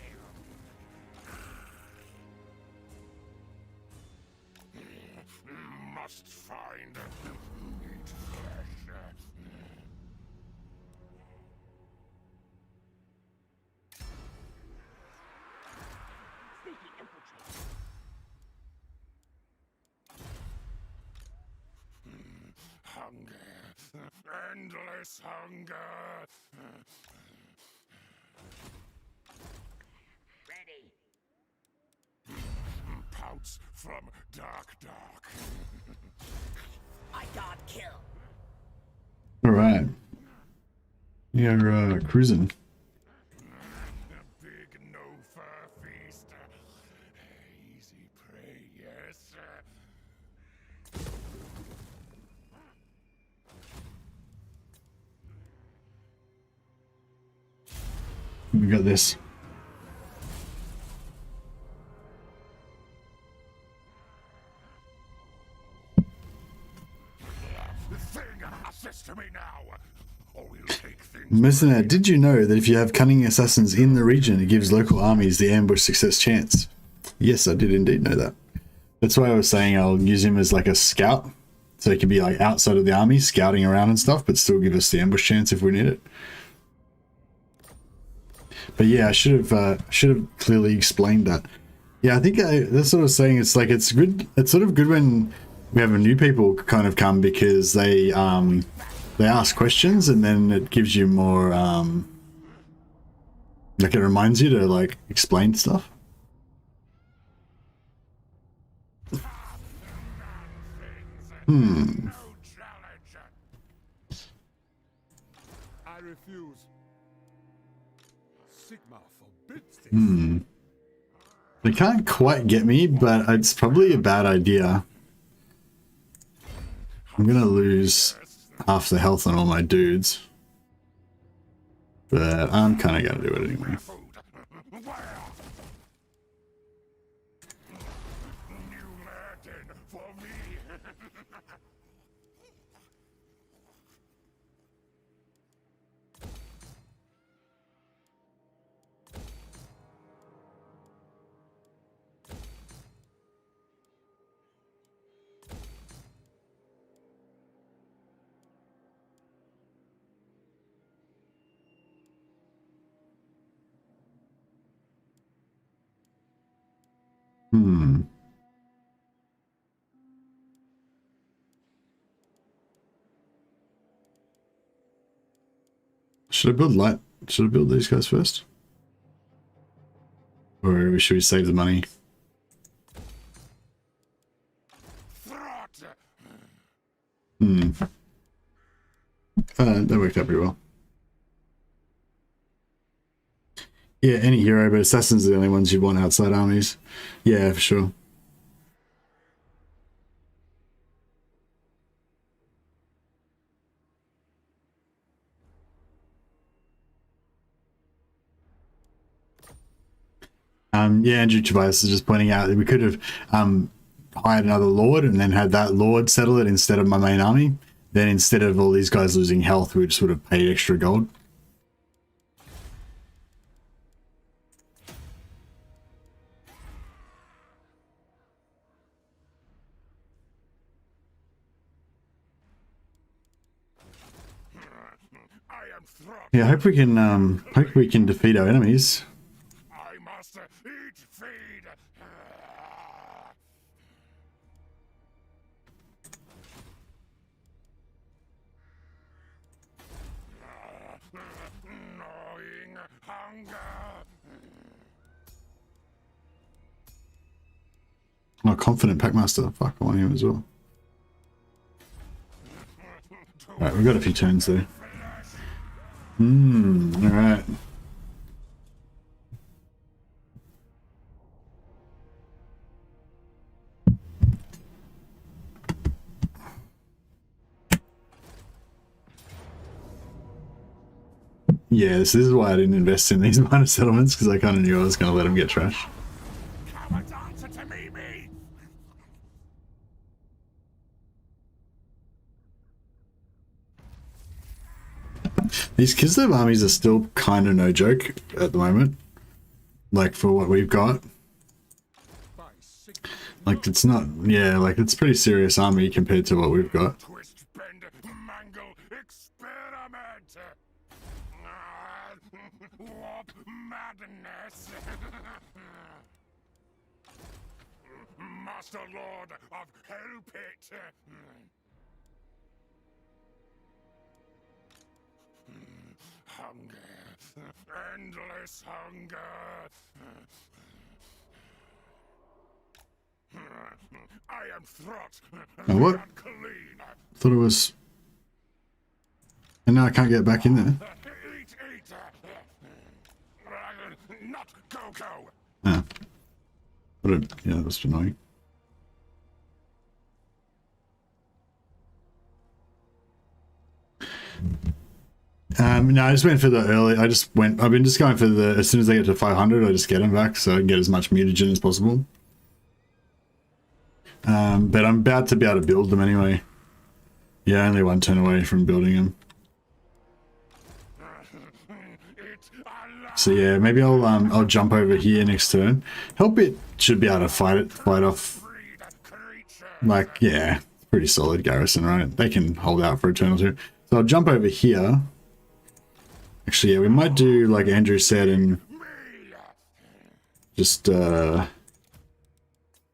Must find meat flesh. Hunger. Endless hunger. Ready. Pouts from dark. I got killed. All right. You're cruising. A big no-fur feast. Easy prey, yes. We got this. Thing, assist me now, or we'll take things. Mercenary, did you know that if you have cunning assassins in the region, it gives local armies the ambush success chance? Yes, I did indeed know that. That's why I was saying I'll use him as like a scout, so he can be like outside of the army, scouting around and stuff, but still give us the ambush chance if we need it. But yeah, I should have clearly explained that. Yeah, I think that's what I was saying. It's like it's good. It's sort of good when we have new people kind of come because they ask questions and then it gives you more like it reminds you to like explain stuff. No challenge. I refuse. Sigma forbids this. They can't quite get me, but it's probably a bad idea. I'm gonna lose half the health on all my dudes, but I'm kind of gonna do it anyway. Food. Where? New Latin for me. Should I build light? Should I build these guys first? Or should we save the money? That worked out pretty well. Yeah, any hero, but assassins are the only ones you want outside armies. Yeah, for sure. Yeah, Andrew Tobias is just pointing out that we could have hired another lord and then had that lord settle it instead of my main army. Then instead of all these guys losing health, we just would have paid extra gold. Yeah, I hope we can defeat our enemies. I must eat feed. Gnawing hunger. Oh, confident packmaster. Fuck, I want him as well. Alright, we've got a few turns there. Alright. Yeah, this is why I didn't invest in these minor settlements, because I kind of knew I was going to let them get trash. Cowards answer to me. These Kislev armies are still kind of no joke at the moment. Like, for what we've got. Like, it's not, yeah, like, it's a pretty serious army compared to what we've got. Twist, bend, mangle, experiment. Warp madness. Master Lord of Hell Pit. Hunger. Endless hunger. I am Throt. Oh, what? Thought it was... And now I can't get back in there. Eat, eat. Not go. Ah. What a... Yeah, that's annoying. No, I just went for the early... I've been just going for the... As soon as I get to 500, I just get them back so I can get as much mutagen as possible. But I'm about to be able to build them anyway. Yeah, only one turn away from building them. So yeah, maybe I'll jump over here next turn. Hellbit should be able to fight off. Like, yeah, pretty solid garrison, right? They can hold out for a turn or two. So I'll jump over here. Actually, yeah, we might do like Andrew said and just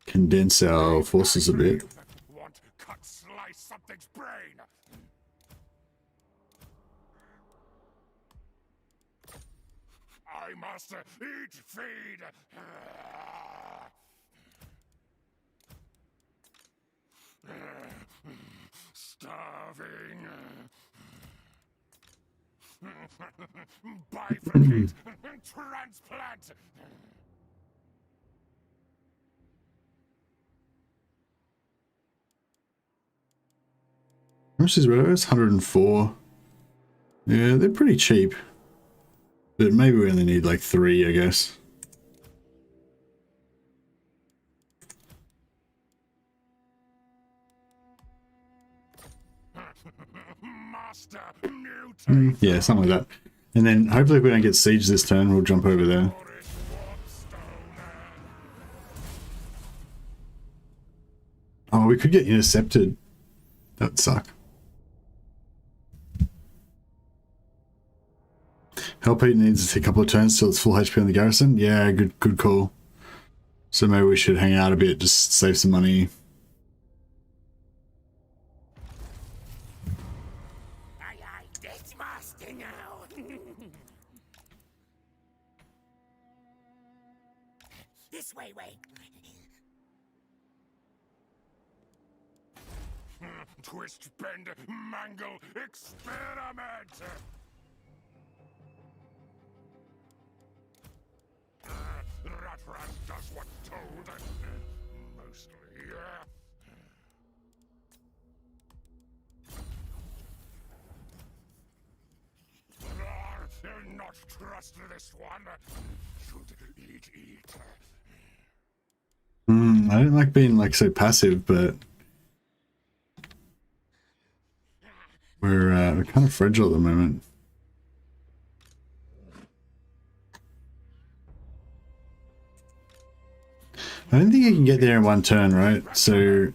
condense our forces a bit. Want cut, slice something's brain. I must eat, feed. Starving. Bifurcate. Transplant. How much is Redos? 104. Yeah, they're pretty cheap. But maybe we only need like 3, I guess. Master mutate. Yeah, something like that. And then hopefully if we don't get siege this turn, we'll jump over there. Oh, we could get intercepted. That would suck. Hellpete needs a couple of turns till it's full HP on the garrison. Yeah, good call. So maybe we should hang out a bit, just save some money. Aye, that's master now. This way. Twist, bend, mangle, experiment. Rat does what told. Mostly. Not trust this one. Should eat. I don't like being like so passive, but we're kind of fragile at the moment. I don't think you can get there in one turn, right? So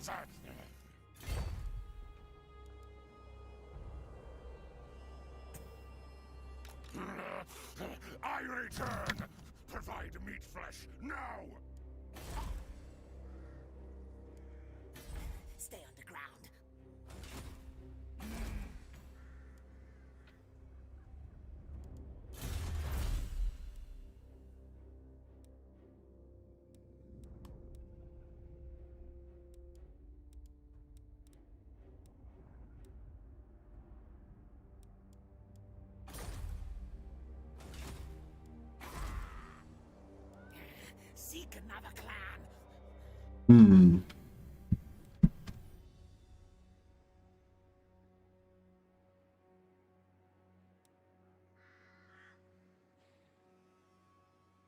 I return. Provide meat flesh now. Stay underground. Seek another clan.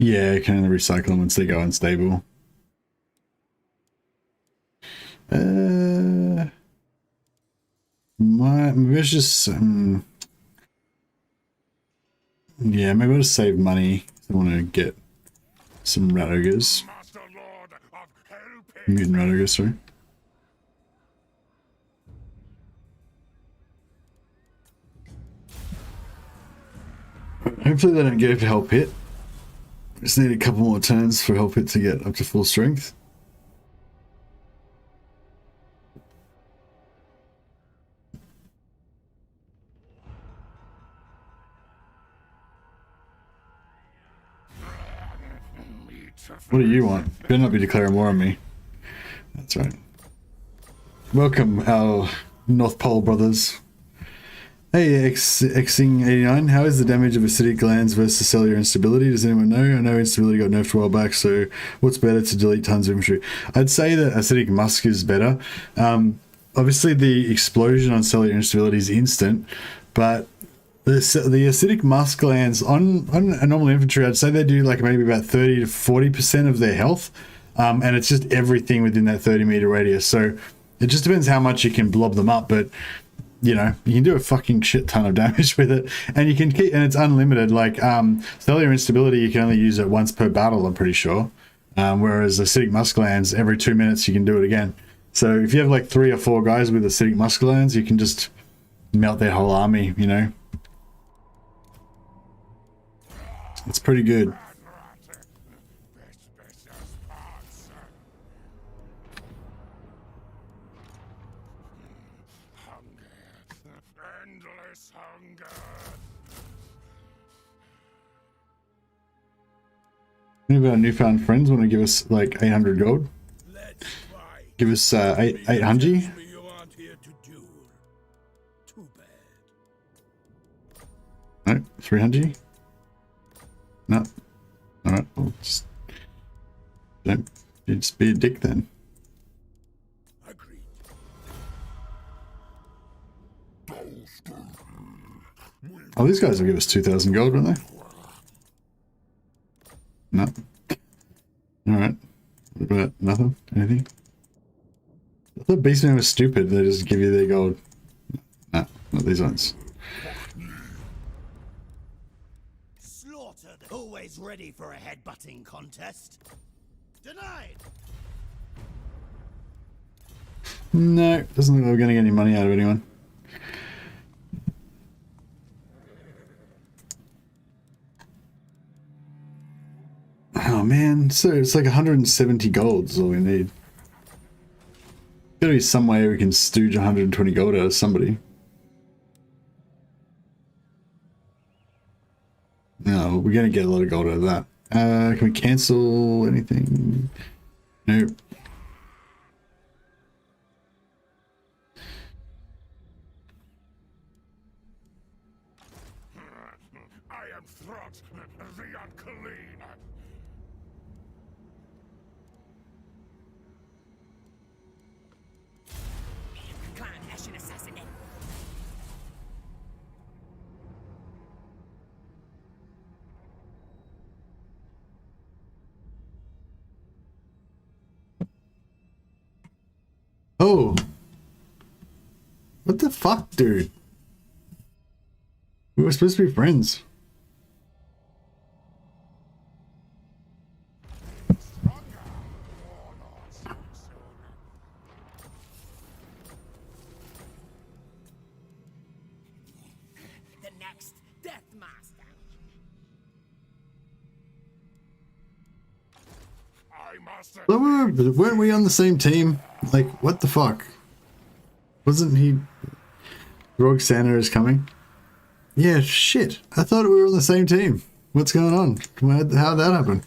yeah, I can only recycle them once they go unstable. Maybe it's just Yeah, maybe I'll just save money. I want to get some rat ogres. Master Lord of Hellpit. Mutant rat ogres, sorry. Hopefully they don't go for Hellpit. Just need a couple more turns for Hellpit to get up to full strength. What do you want? Better not be declaring war on me. That's right. Welcome, our North Pole brothers. Hey, Xing89, how is the damage of acidic glands versus cellular instability? Does anyone know? I know instability got nerfed a while back, so what's better to delete tons of infantry? I'd say that acidic musk is better. Obviously, the explosion on cellular instability is instant, but the acidic musk glands on a normal infantry, I'd say they do like maybe about 30 to 40% of their health, and it's just everything within that 30-meter radius. So it just depends how much you can blob them up, but you know, you can do a fucking shit ton of damage with it, and you can keep, and it's unlimited. Like cellular instability, you can only use it once per battle, I'm pretty sure. Whereas acidic musk glands, every 2 minutes you can do it again. So if you have like 3 or 4 guys with acidic musk glands, you can just melt their whole army, you know. It's pretty good. Endless hunger. Any of our newfound friends want to give us like 800 gold? Let's try. Give us 800? You aren't here to duel. Too bad. No, 300? No. Alright, well just don't you just be a dick then. Agreed. Oh, these guys will give us 2,000 gold, won't they? No. Alright. What about nothing? Anything? I thought Beastmen was stupid, they just give you their gold. No, not these ones. Slaughtered. Always ready for a headbutting contest. Denied. No, doesn't look like we're going to get any money out of anyone. Oh man, so it's like 170 gold is all we need. Gotta be some way we can stooge 120 gold out of somebody. No, we're gonna get a lot of gold out of that. Can we cancel anything? Nope. I am Throt, the unclean. Clan Ashen assassinate. Oh. What the fuck, dude? We were supposed to be friends. The next Death Master. I must. Weren't we on the same team? Like, what the fuck? Wasn't he... Rogue Santa is coming? Yeah, shit. I thought we were on the same team. What's going on? How'd that happen?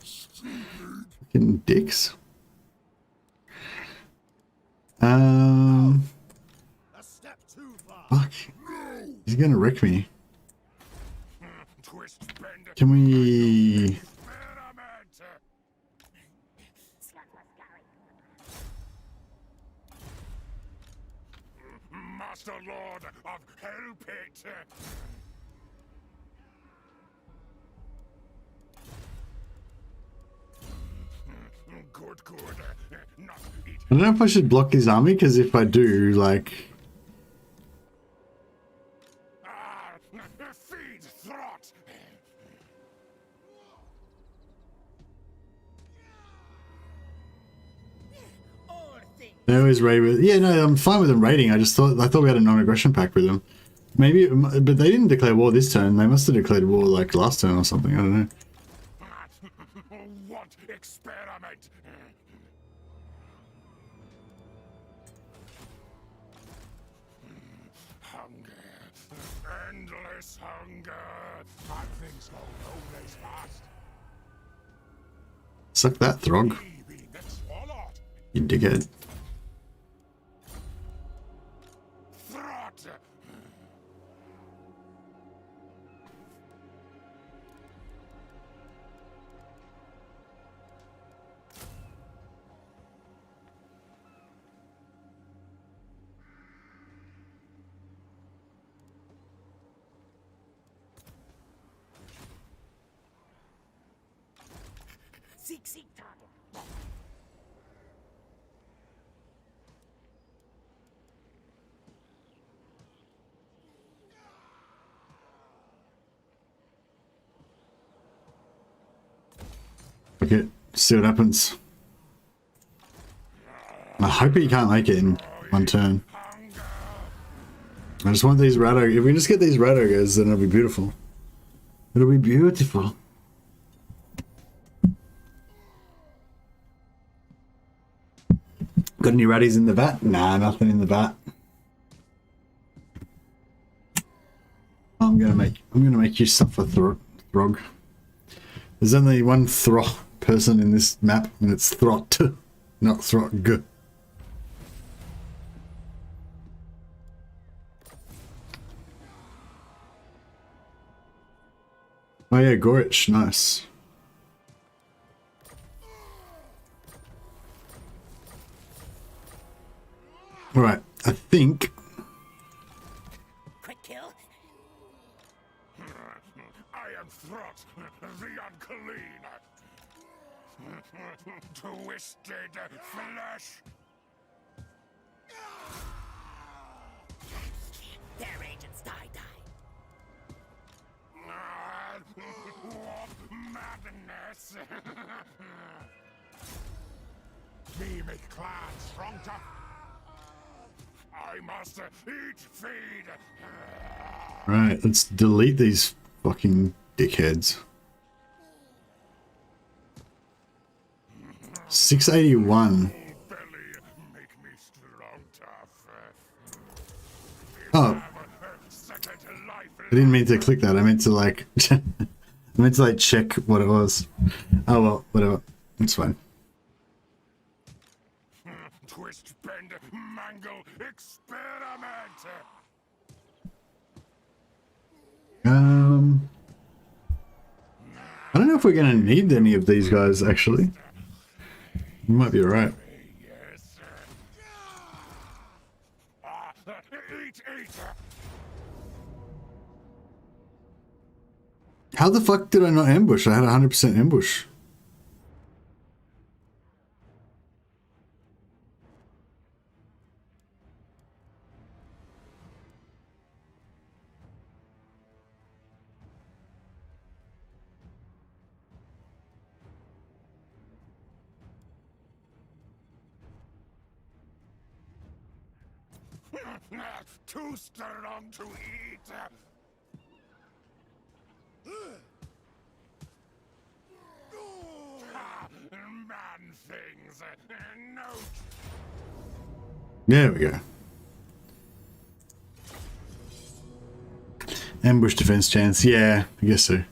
Fucking dicks. A step too far. Fuck. He's gonna wreck me. Twist, bend, Can we... experiment. Master Lord of Hellpit. Good, good. Not eat. I don't know if I should block his army, because if I do, like... Feed Throt. They always raid with. Yeah, no, I'm fine with them raiding. I thought we had a non-aggression pact with them. Maybe, but they didn't declare war this turn. They must have declared war like last turn or something. I don't know. What experiment? Hunger. Endless hunger. Bad things don't always last. Suck that, Throg. Maybe that's swallowed. You dickhead. Throt. Seek target. Okay, see what happens. I hope he can't make it in one turn. I just want these rat ogres. If we just get these rat ogres, then it'll be beautiful. It'll be beautiful. Got any ratties in the vat? Nah, nothing in the vat. I'm gonna make you suffer, Throg. There's only one Throg person in this map, and it's Throt, not Throg. Oh yeah, Gorich, nice. Alright, I think... Quick kill. I am Throt, the unclean. Twisted flesh. Their agents die. What madness. Me make clan strong tough. I must eat feed. Right, let's delete these fucking dickheads. 681. Belly make me strong tough. Oh, Second life. I didn't mean to click that. I meant to like... I meant to like check what it was. Oh well, whatever. It's fine. Twist, bend, mangle, experiment. I don't know if we're gonna need any of these guys actually. You might be alright. Yes. Eat. How the fuck did I not ambush? I had 100% ambush. Too strong to eat. Man things. Note. There we go. Ambush defense chance. Yeah, I guess so.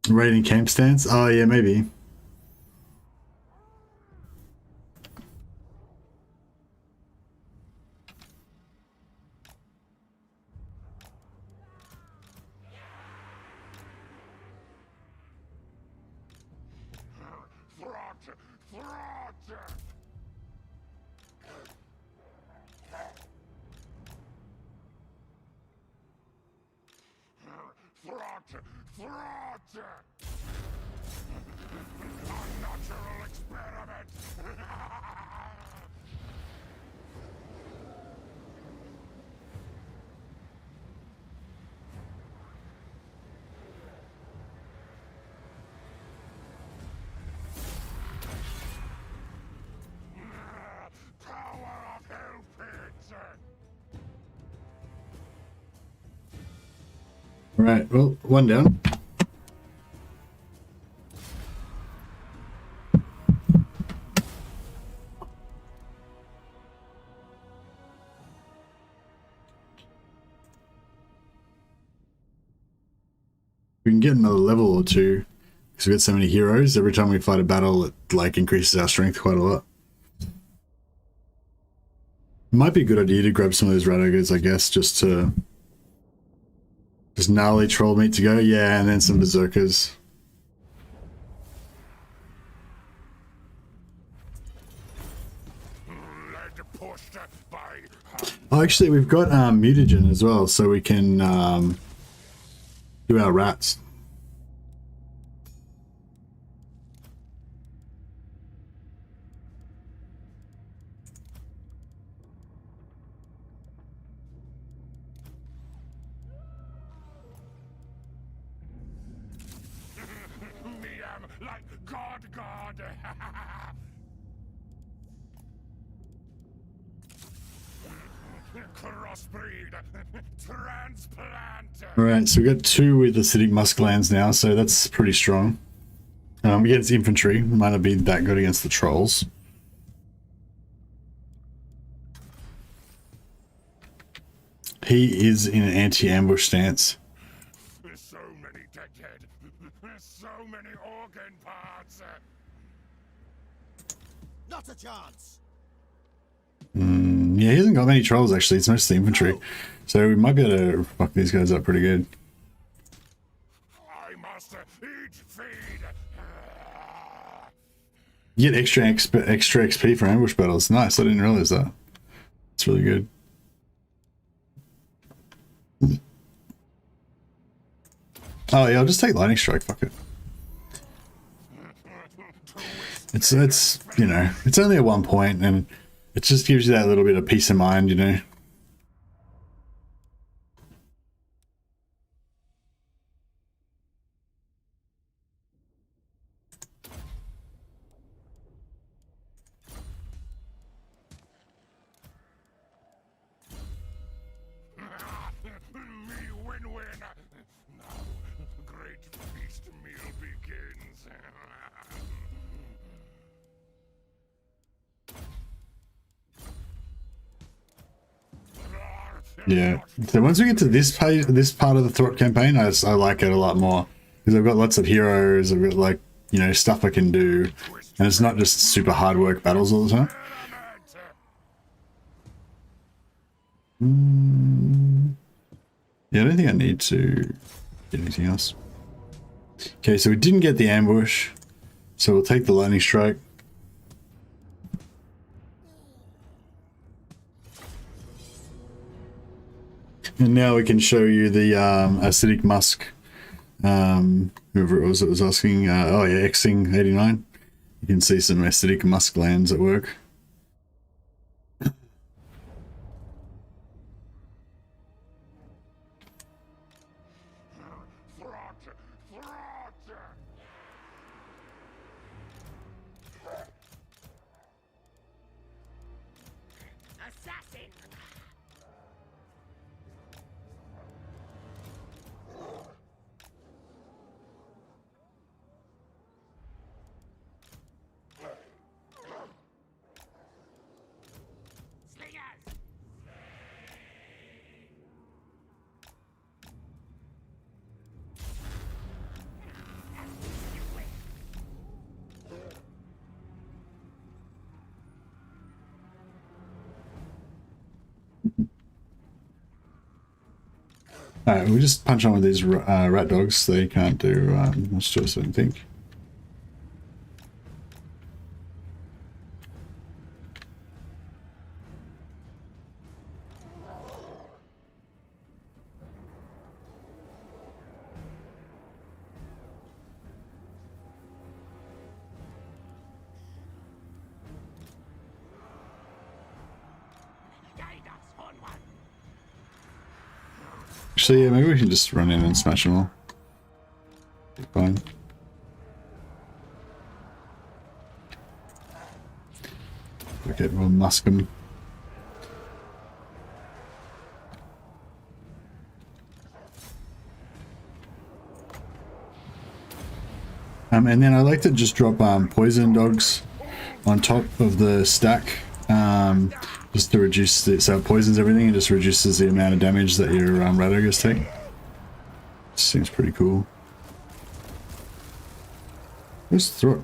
Raiding camp stance? Oh yeah, maybe. Unnatural experiment. Right, well, one down. We can get another level or two because we got so many heroes. Every time we fight a battle, it like increases our strength quite a lot. Might be a good idea to grab some of those rat ogres, I guess, just gnarly troll meat to go. Yeah, and then some berserkers. Oh, actually, we've got mutagen as well, so we can do our rats. Like God. Crossbreed, transplant. Alright, so we got 2 with acidic musklands now, so that's pretty strong. Against infantry, might not be that good against the trolls. He is in an anti-ambush stance. So many dead. So many organ parts. Not a chance. Yeah, he hasn't got many trolls actually, it's mostly infantry. So we might be able to fuck these guys up pretty good. I must eat, feed. You get extra XP for ambush battles. Nice, I didn't realize that. It's really good. Oh yeah, I'll just take lightning strike, fuck it. It's you know, it's only at 1 point and it just gives you that little bit of peace of mind, you know. Me win-win. Now, great feast meal begins. Yeah. So once we get to this part of the Throt campaign, I like it a lot more because I've got lots of heroes. I've got like, you know, stuff I can do, and it's not just super hard work battles all the time. Yeah, I don't think I need to get anything else. Okay, so we didn't get the ambush, so we'll take the lightning strike. And now we can show you the acidic musk. Whoever it was that was asking. Oh yeah, Xing 89. You can see some acidic musk glands at work. Assassin! Slingers! Alright, we'll just punch on with these rat dogs. They can't do much to us, I don't think. Guide us, Horn One! Actually, yeah, maybe we can just run in and smash them all. Be fine. Okay, we'll musk them. And then I like to just drop poison dogs on top of the stack, just to reduce it, so it poisons everything and just reduces the amount of damage that your rat ogres take. Seems pretty cool. Just throw it.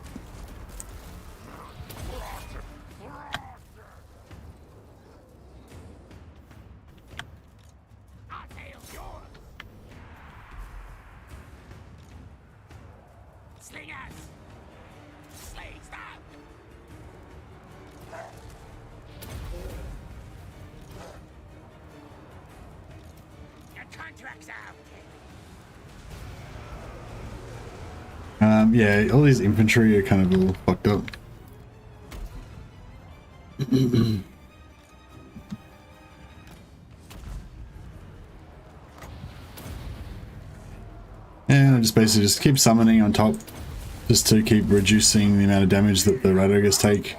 Yeah, all these infantry are kind of all fucked up. And I just basically just keep summoning on top, just to keep reducing the amount of damage that the rat ogres take,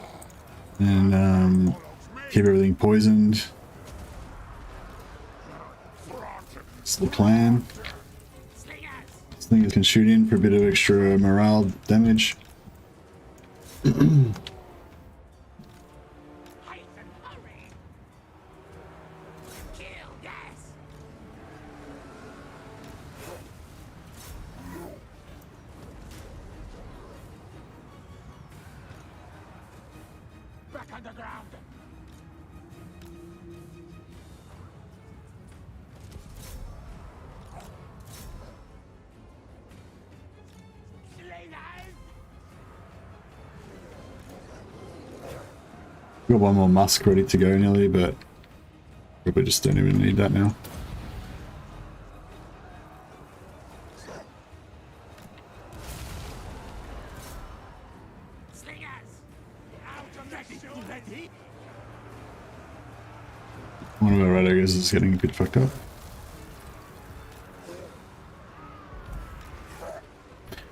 and keep everything poisoned. That's the plan. Slingers can shoot in for a bit of extra morale damage. Back underground. Got one more musk ready to go nearly, but probably just don't even need that now. One of our rat ogres is getting a bit fucked up.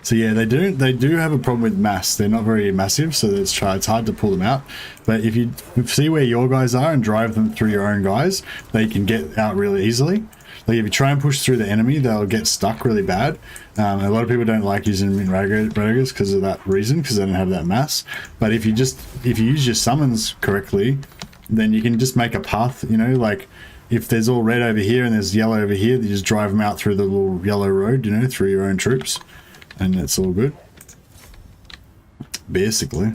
So yeah, they do have a problem with mass. They're not very massive, so it's hard to pull them out. But if you see where your guys are and drive them through your own guys, they can get out really easily. Like if you try and push through the enemy, they'll get stuck really bad. A lot of people don't like using rat ogres because of that reason, because they don't have that mass. But if you use your summons correctly, then you can just make a path. You know, like if there's all red over here and there's yellow over here, you just drive them out through the little yellow road. You know, through your own troops. And it's all good, basically.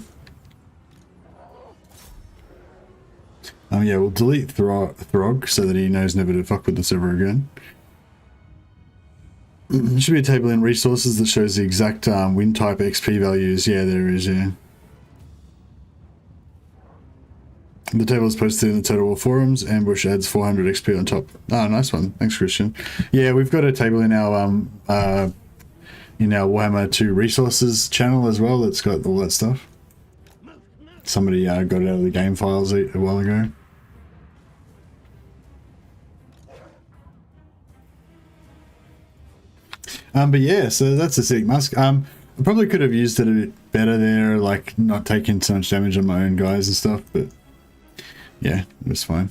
Yeah, we'll delete Throg so that he knows never to fuck with us ever again. There should be a table in resources that shows the exact wind type XP values. Yeah, there is, yeah. The table is posted in the Total War forums. Ambush adds 400 XP on top. Oh, nice one. Thanks, Christian. Yeah, we've got a table in our Warhammer 2 resources channel as well that's got all that stuff. Somebody got it out of the game files a while ago. But yeah, so that's a sick musk. I probably could have used it a bit better there, like not taking so much damage on my own guys and stuff, but yeah, it was fine.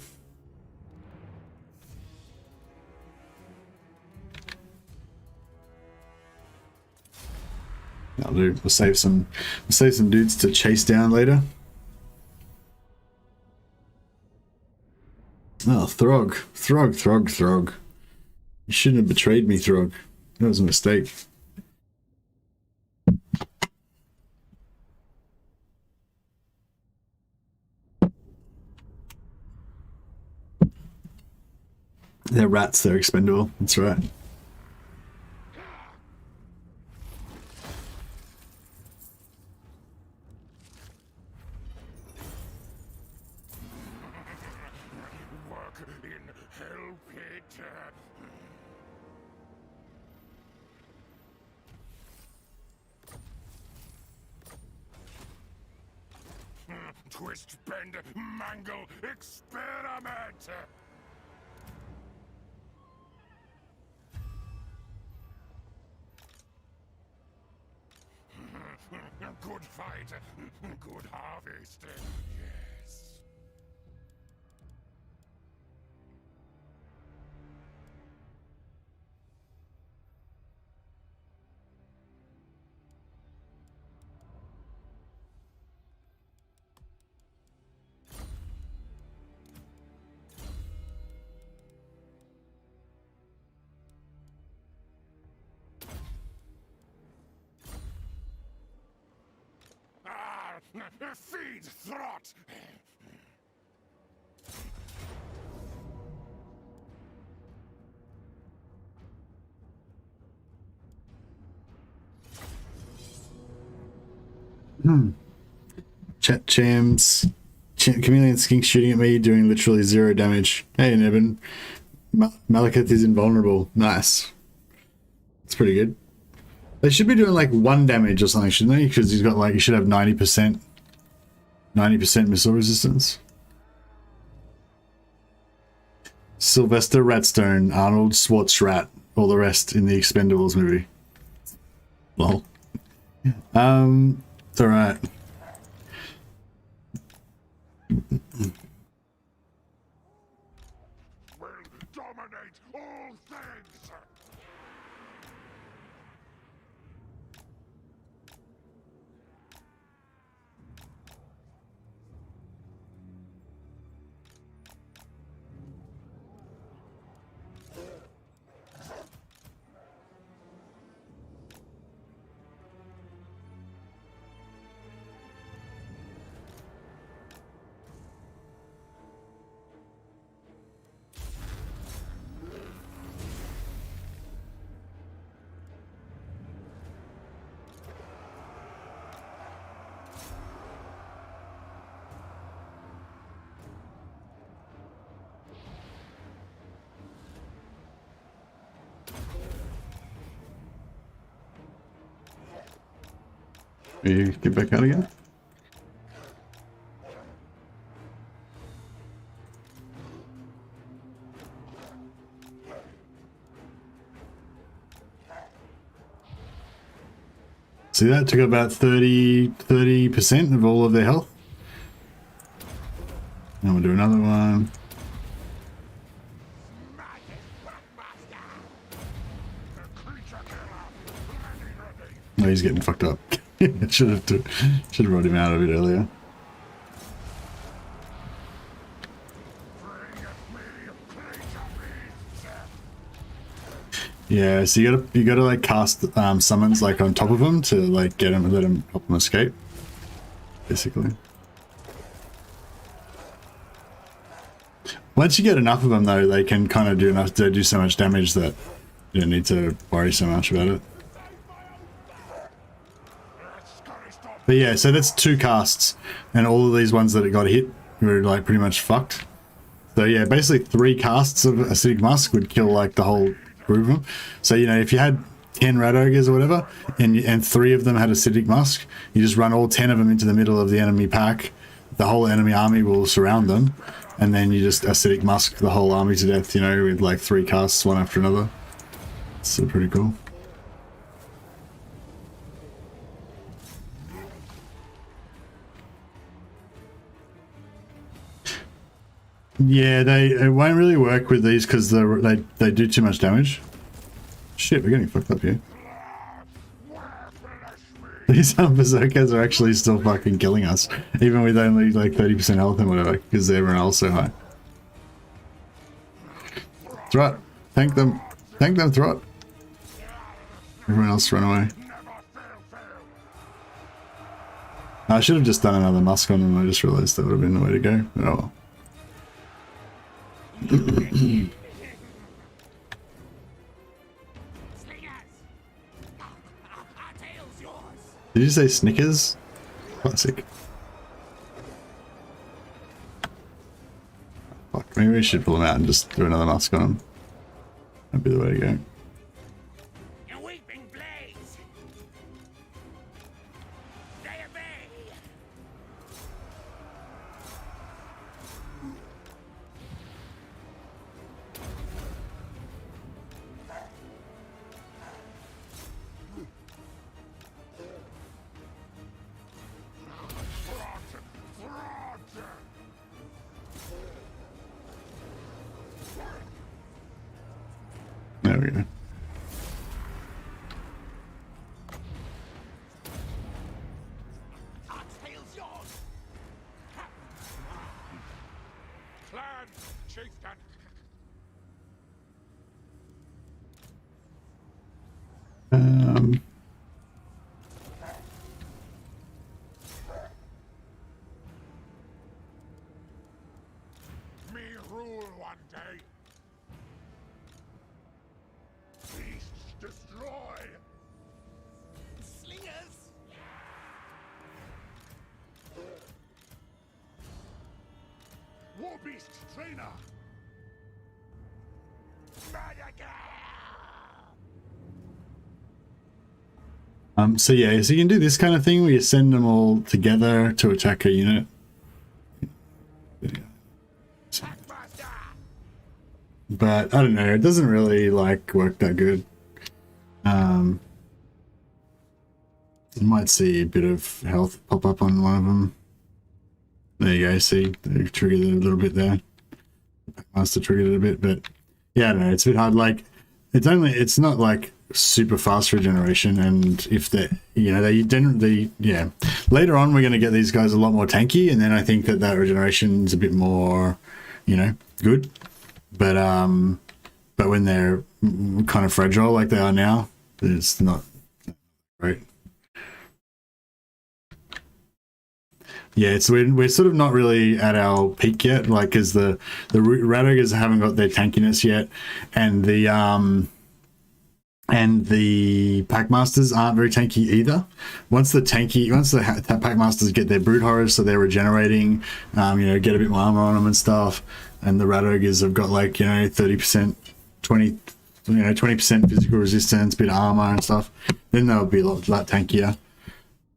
I'll do. We'll save some dudes to chase down later. Oh, Throg. You shouldn't have betrayed me, Throg. That was a mistake. They're rats, they're expendable. That's right. Twist, bend, mangle, experiment! Good fight, good harvest, yes. Feed Throt! Chat Chams. Chameleon skink shooting at me, doing literally 0 damage. Hey, Nebin. Malekith is invulnerable. Nice. That's pretty good. They should be doing like 1 damage or something, shouldn't they? Because he's got like, he should have 90% missile resistance. Sylvester Ratstone, Arnold Schwarzenegger, all the rest in the Expendables movie. Lol. It's alright. Will dominate all things! You get back out again? See, that took about 30% of all of their health. And we'll do another one. No, he's getting fucked up. should have brought him out a bit earlier. Yeah, so you gotta like cast summons like on top of them to like get him and let him help him escape. Basically. Once you get enough of them though, they can kind of do so much damage that you don't need to worry so much about it. But yeah, so that's 2 casts, and all of these ones that it got hit were like pretty much fucked. So yeah, basically 3 casts of Acidic Musk would kill like the whole group of them. So you know, if you had 10 Rat Ogres or whatever, and 3 of them had Acidic Musk, you just run all 10 of them into the middle of the enemy pack. The whole enemy army will surround them, and then you just Acidic Musk the whole army to death. You know, with like 3 casts, one after another. So pretty cool. Yeah, it won't really work with these because they do too much damage. Shit, we're getting fucked up here. These berserkers are actually still fucking killing us, even with only like 30% health and whatever, because their morale's so high. Throt, tank them, Throt. Everyone else run away. I should have just done another Musk on them. I just realized that would have been the way to go. Oh well. Slingers! Our tail's yours! Did you say Snickers? Classic. Fuck, maybe we should pull them out and just do another mask on them. That'd be the way to go. Your weeping blades! They obey! There we go. Our tail's yours! Clan chieftain! me rule one day. Beasts destroy. Slingers! War beast trainer. So yeah, so you can do this kind of thing where you send them all together to attack a unit. But I don't know, it doesn't really like work that good. You might see a bit of health pop up on one of them. There you go, see, they triggered it a little bit there. Master triggered it a bit, but yeah, I don't know, it's a bit hard. Like, it's not like super fast regeneration, and if they, you know, they generally, yeah, later on we're going to get these guys a lot more tanky, and then I think that regeneration is a bit more, you know, good. But when they're kind of fragile like they are now, it's not great. Yeah, it's we're sort of not really at our peak yet, like, because the Rat-Ogres haven't got their tankiness yet, and the Packmasters aren't very tanky either. Once the Packmasters get their Brood Horrors, so they're regenerating, you know, get a bit more armor on them and stuff, and the Rat-Ogres have got, like, you know, 30%, 20% physical resistance, bit of armor and stuff, then they'll be a lot tankier.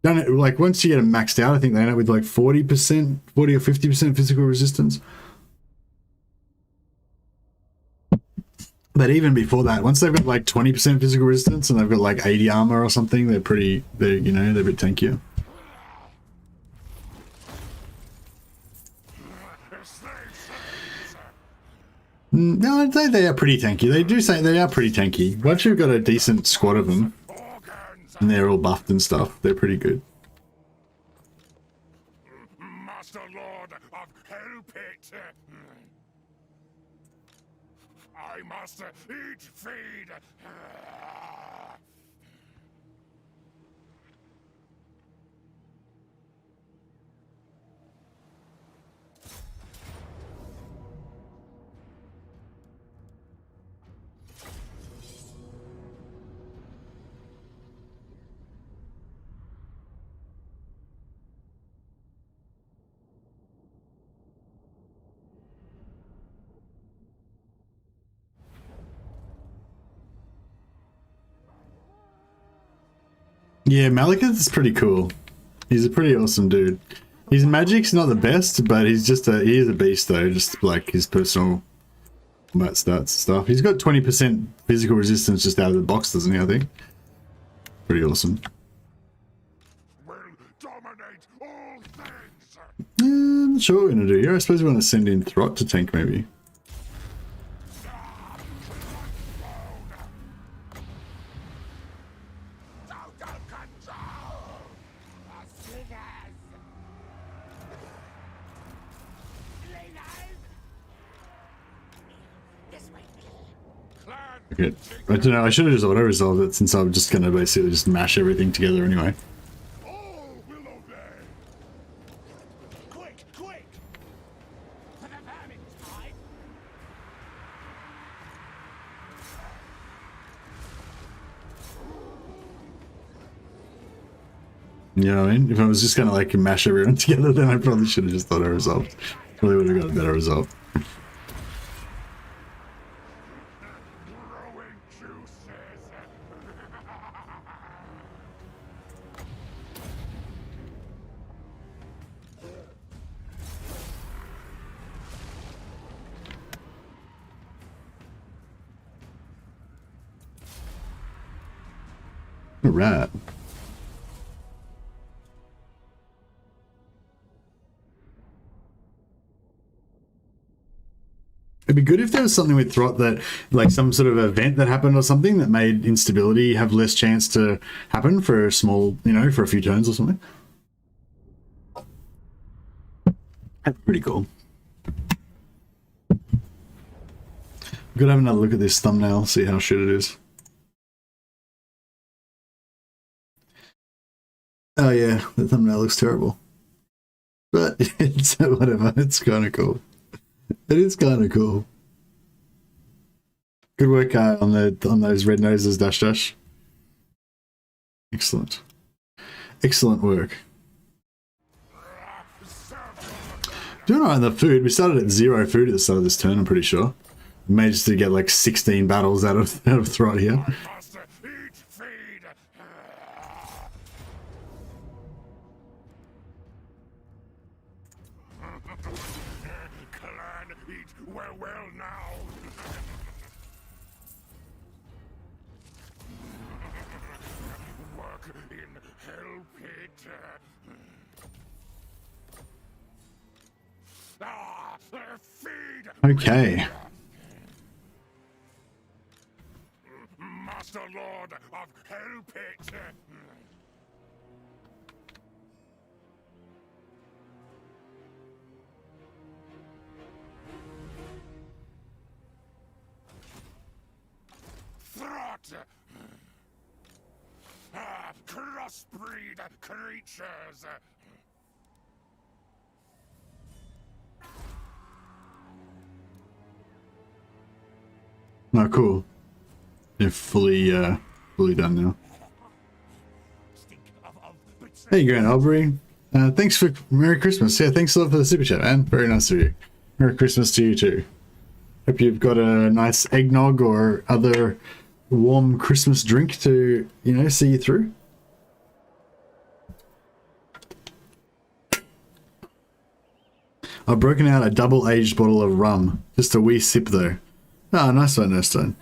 Like, once you get them maxed out, I think they end up with like 40% or 50% physical resistance. But even before that, once they've got like 20% physical resistance and they've got like 80 armor or something, they're you know, they're a bit tankier. No, I'd say they are pretty tanky. They do say they are pretty tanky. Once you've got a decent squad of them, and they're all buffed and stuff, they're pretty good. Master Lord of Hellpit. I must eat, feed. Yeah, Malekith's pretty cool. He's a pretty awesome dude. His magic's not the best, but he is a beast though, just like his personal combat stats and stuff. He's got 20% physical resistance just out of the box, doesn't he, I think? Pretty awesome. Will dominate all things. I'm not sure what we're going to do here. I suppose we want to send in Throt to tank, maybe. Okay. I don't know, I should have just auto-resolved it since I'm just going to basically just mash everything together anyway. All will obey. Quick, quick! For the vermin's hide! You know what I mean? If I was just going to like mash everyone together, then I probably should have just auto-resolved. Probably would have got a better result. Alright. It'd be good if there was something with Throt that, like some sort of event that happened or something that made instability have less chance to happen for a small, you know, for a few turns or something. That'd be pretty cool. I'm gonna have another look at this thumbnail, see how shit it is. Oh yeah, the thumbnail looks terrible. But it's whatever, it's kind of cool. It is kind of cool. Good work on those red noses, dash dash. Excellent. Excellent work. Doing alright on the food. We started at 0 food at the start of this turn, I'm pretty sure. We managed to get like 16 battles out of Throt here. Okay. Master Lord of Hell Pit. Throt. Crossbreed creatures. Oh, cool. They're fully done now. Hey, Grant Aubrey. Thanks for Merry Christmas. Yeah, thanks a lot for the super chat, man. Very nice of you. Merry Christmas to you too. Hope you've got a nice eggnog or other warm Christmas drink to, you know, see you through. I've broken out a double-aged bottle of rum. Just a wee sip though. Oh, nice one, Nurstone.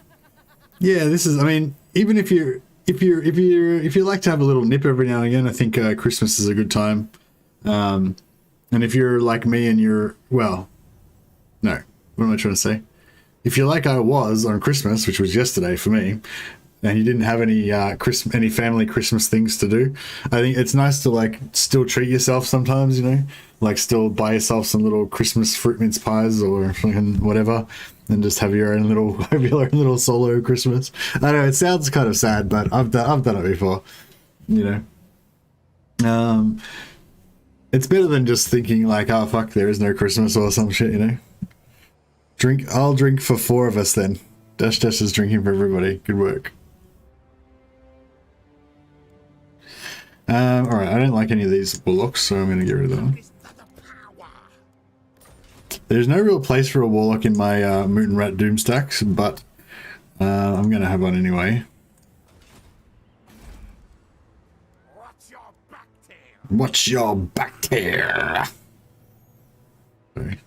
Yeah, this is. I mean, even if you like to have a little nip every now and again, I think Christmas is a good time. And if you're like me and you're no, what am I trying to say? If you're like I was on Christmas, which was yesterday for me, and you didn't have any any family Christmas things to do, I think it's nice to like still treat yourself sometimes. You know, like still buy yourself some little Christmas fruit mince pies or fucking whatever. And just have your own little solo Christmas. I know it sounds kind of sad, but I've done it before. You know, it's better than just thinking like, oh fuck, there is no Christmas or some shit. You know, I'll drink for 4 of us then. Dash Dash is drinking for everybody. Good work. All right, I don't like any of these bullocks, so I'm gonna get rid of them. There's no real place for a warlock in my Moot and Rat Doom stacks, but I'm going to have one anyway. What's your back tear? Sorry.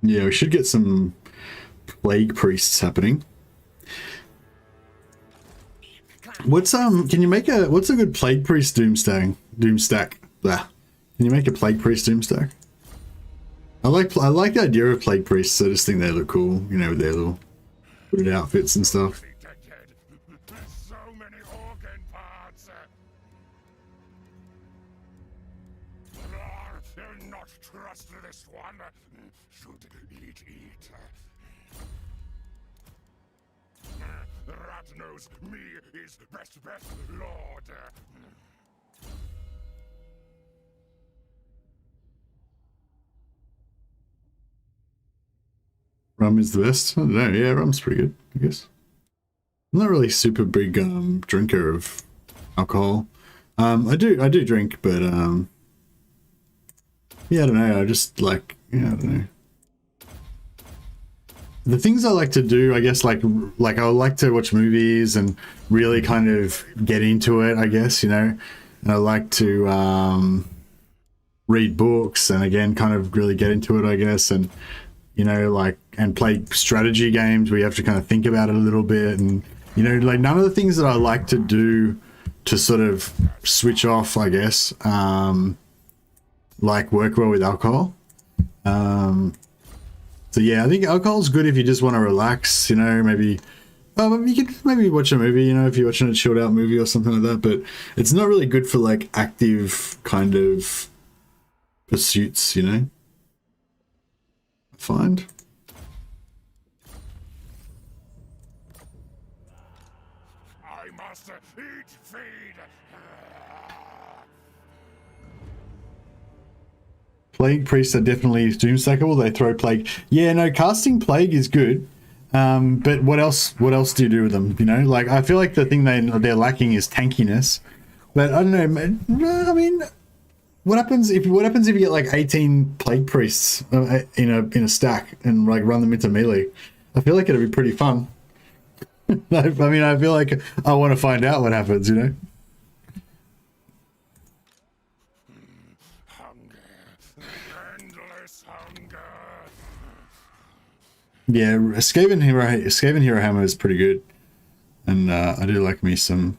Yeah, we should get some plague priests happening. What's can you make what's a good plague priest doom stack? Blah. Can you make a plague priest doom stack? I like the idea of plague priests. I just think they look cool, you know, with their little hooded outfits and stuff. So many organ parts. Not trust this one. Should eat. Rat knows me is best lord. Rum is the best. I don't know. Yeah, rum's pretty good, I guess. I'm not really super big drinker of alcohol. I do drink, but yeah, I don't know. I just like, yeah, I don't know. The things I like to do, I guess, like I like to watch movies and really kind of get into it, I guess, you know. And I like to read books and again, kind of really get into it, I guess, and you know, like, and play strategy games where you have to kind of think about it a little bit, and you know, like none of the things that I like to do to sort of switch off, I guess, like work well with alcohol. So yeah, I think alcohol's good if you just want to relax, you know, maybe You could maybe watch a movie, you know, if you're watching a chilled out movie or something like that, but it's not really good for like active kind of pursuits, you know. I find. I must eat, feed. Plague priests are definitely doomstackable. They throw plague. Yeah, no, casting plague is good. But what else? What else do you do with them? You know, like I feel like the thing they're lacking is tankiness. But I don't know. I mean, what happens if you get like 18 plague priests in a stack and like run them into melee? I feel like it'd be pretty fun. I mean, I feel like I want to find out what happens. You know. Hunger. Endless hunger. Yeah, Skaven Hero Hammer is pretty good, and I do like me some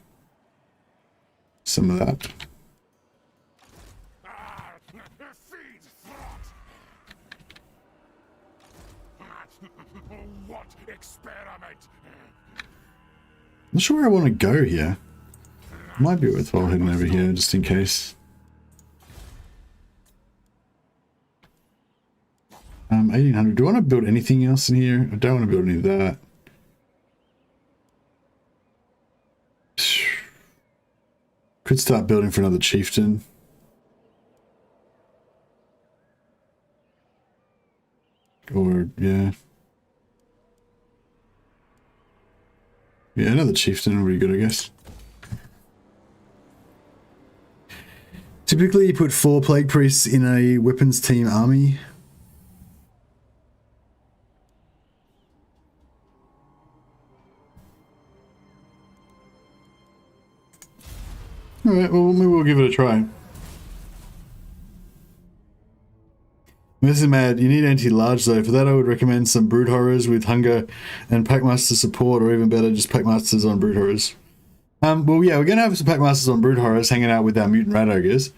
of that. Feed thought. What experiment? Not sure where I want to go here. Might be worthwhile heading over here just in case. 1800. Do I want to build anything else in here? I don't want to build any of that. Could start building for another chieftain. Or, yeah. Yeah, another chieftain would be good, I guess. Typically, you put 4 plague priests in a weapons team army. Alright, well, maybe we'll give it a try. This is mad. You need anti-large though. For that, I would recommend some Brood Horrors with Hunger and Packmaster support, or even better, just Packmasters on Brood Horrors. Well, yeah, we're going to have some Packmasters on Brood Horrors hanging out with our Mutant Rat Ogres.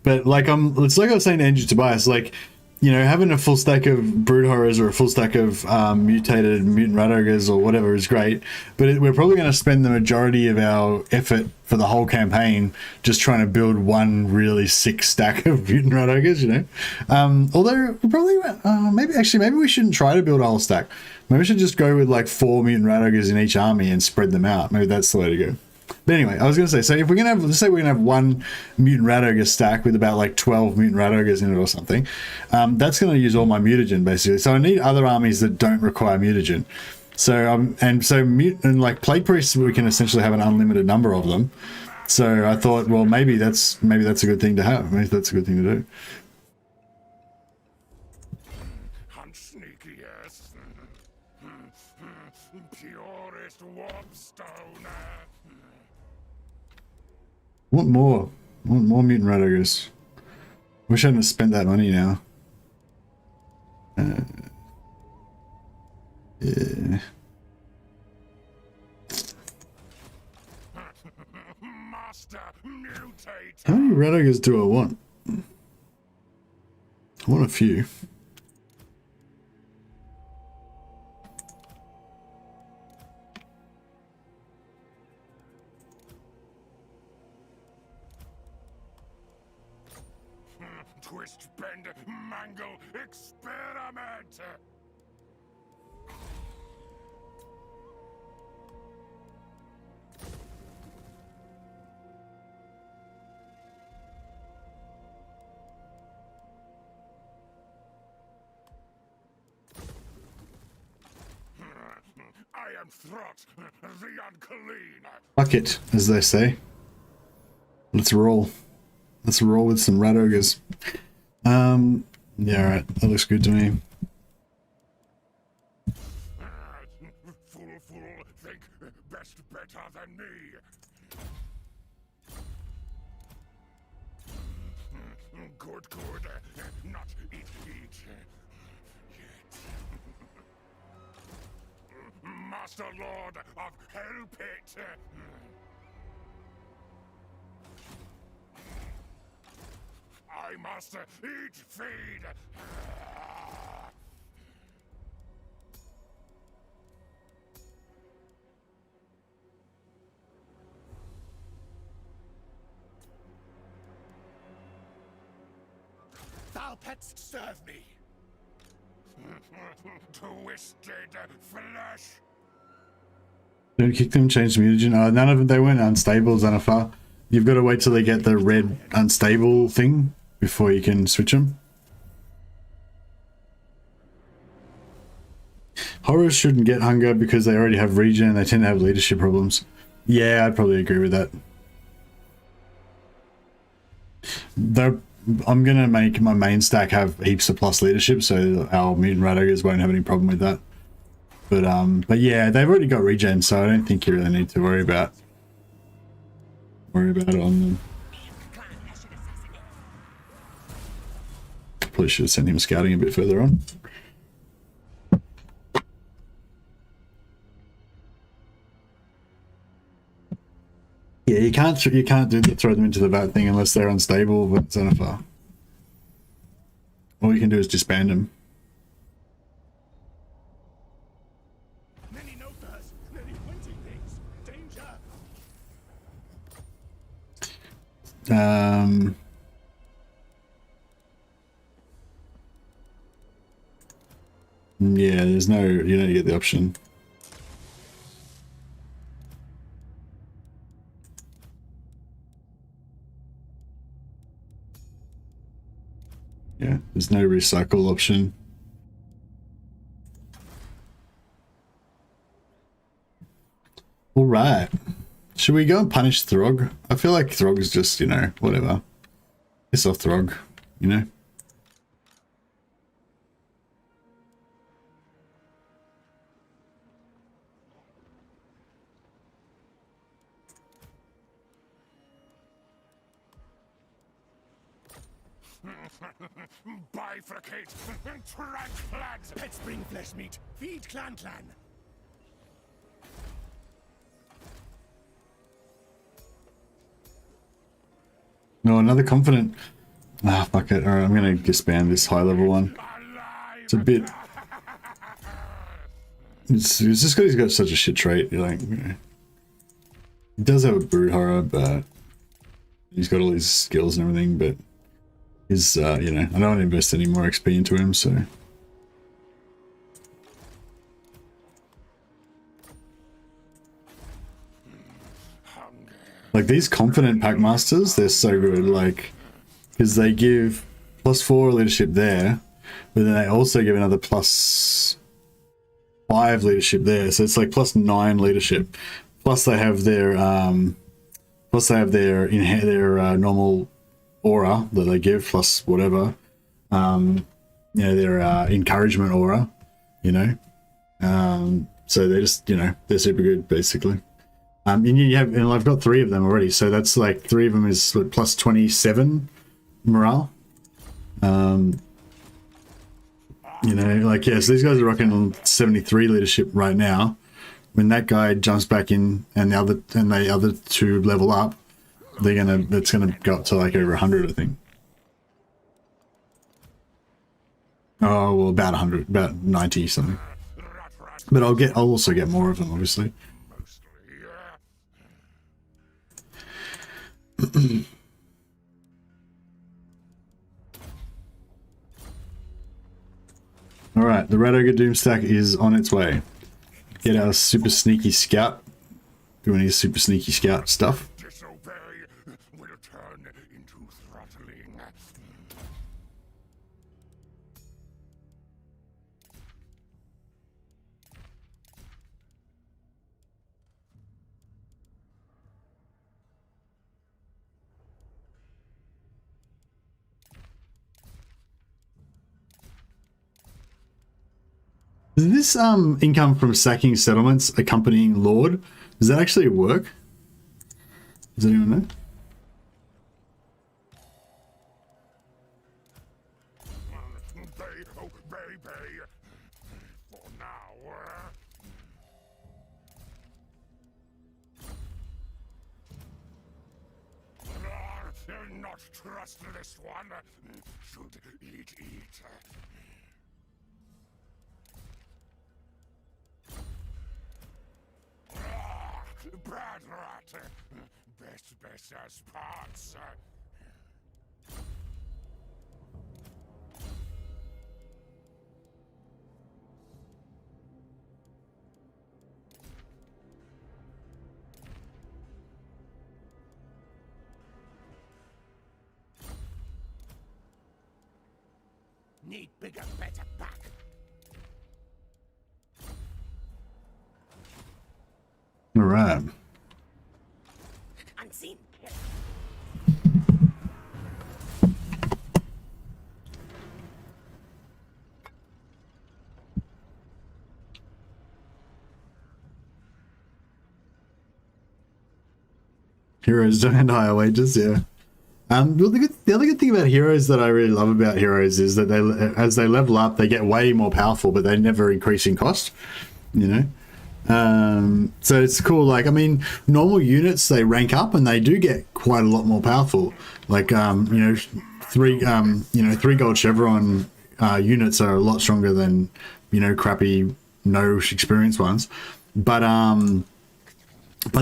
But, like, it's like I was saying to Andrew Tobias, like, you know, having a full stack of Brood Horrors or a full stack of mutated Mutant Rat Ogres or whatever is great, but we're probably going to spend the majority of our effort for the whole campaign just trying to build one really sick stack of Mutant Rat Ogres, you know? Although, probably, maybe we shouldn't try to build a whole stack. Maybe we should just go with, like, 4 Mutant Rat Ogres in each army and spread them out. Maybe that's the way to go. But anyway, I was going to say, so if we're going to have, let's say we're going to have 1 Mutant Rat Ogre stack with about like 12 Mutant Rat Ogres in it or something, that's going to use all my mutagen basically. So I need other armies that don't require mutagen. So, like Plague Priests, we can essentially have an unlimited number of them. So I thought, well, maybe that's a good thing to have. Maybe that's a good thing to do. I'm sneaky, yes. Purest warpstone. Want more Mutant Rat Ogres. Wish I hadn't spent that money now. Yeah. Master mutate. How many Rat Ogres do I want? I want a few. Twist, bend, mangle, experiment. I am Throt, the unclean. Fuck it, as they say. Let's roll. Let's roll with some Rat Ogres. Yeah, alright. That looks good to me. Fool, think best better than me. Good, not eat. Yet. Master Lord of Hell Pit. I must eat, feed. shall pets serve me? Twisted flesh. Don't kick them, change the mutagen. Oh, none of them, they weren't unstable, Xanathar. You've got to wait till they get the red unstable thing before you can switch them. Horrors shouldn't get hunger because they already have regen and they tend to have leadership problems. Yeah, I'd probably agree with that. Though I'm going to make my main stack have heaps of plus leadership so our mutant rat ogres won't have any problem with that. But yeah, they've already got regen, so I don't think you really need to worry about it on them. Probably should have sent him scouting a bit further on. Yeah, you can't throw them into the vat thing unless they're unstable with Xanathar. All you can do is disband them. Many notas, many pointing things. Danger. Yeah, there's no, you don't get the option. Yeah, there's no recycle option. All right. Should we go and punish Throg? I feel like Throg is just, you know, whatever. Piss off Throg, you know? Bifurcate and transplant. Pets bring flesh meat. Feed clan. No, another confident. Ah, fuck it. Alright, I'm gonna disband this high level one. It's a bit. It's just because he's got such a shit trait. You're like, you know. He does have a brood horror, but he's got all his skills and everything, but is you know, I don't want to invest any more XP into him, so like these confident pack masters, they're so good, like, because they give +4 leadership there, but then they also give another +5 leadership there, so it's like +9 leadership. Plus they have their normal aura that they give plus whatever, you know, their encouragement aura, you know, so they just, you know, they're super good basically. And you have, and I've got 3 of them already, so that's like 3 of them is what, +27 morale. You know, like, yeah, so these guys are rocking on 73 leadership right now. When that guy jumps back in and the other 2 level up, it's gonna go up to like over 100, I think. Oh well, about 100, about 90 something. But I'll also get more of them, obviously. All right, the Rat Ogre Doom stack is on its way. Get our super sneaky scout. Doing his super sneaky scout stuff. Will turn into throttling. Does this income from sacking settlements accompanying Lord, does that actually work? Does anyone know? Baby. For now. Not trust this one. Should eat. Bad rat. Best as parts. Need bigger, better back. All right. Unseen. Heroes demand higher wages, yeah. Well, the other good thing about heroes that I really love about heroes is that as they level up, they get way more powerful, but they never increase in cost. You know, so it's cool. Like, I mean, normal units, they rank up and they do get quite a lot more powerful. Like, three gold chevron units are a lot stronger than crappy no experience ones, but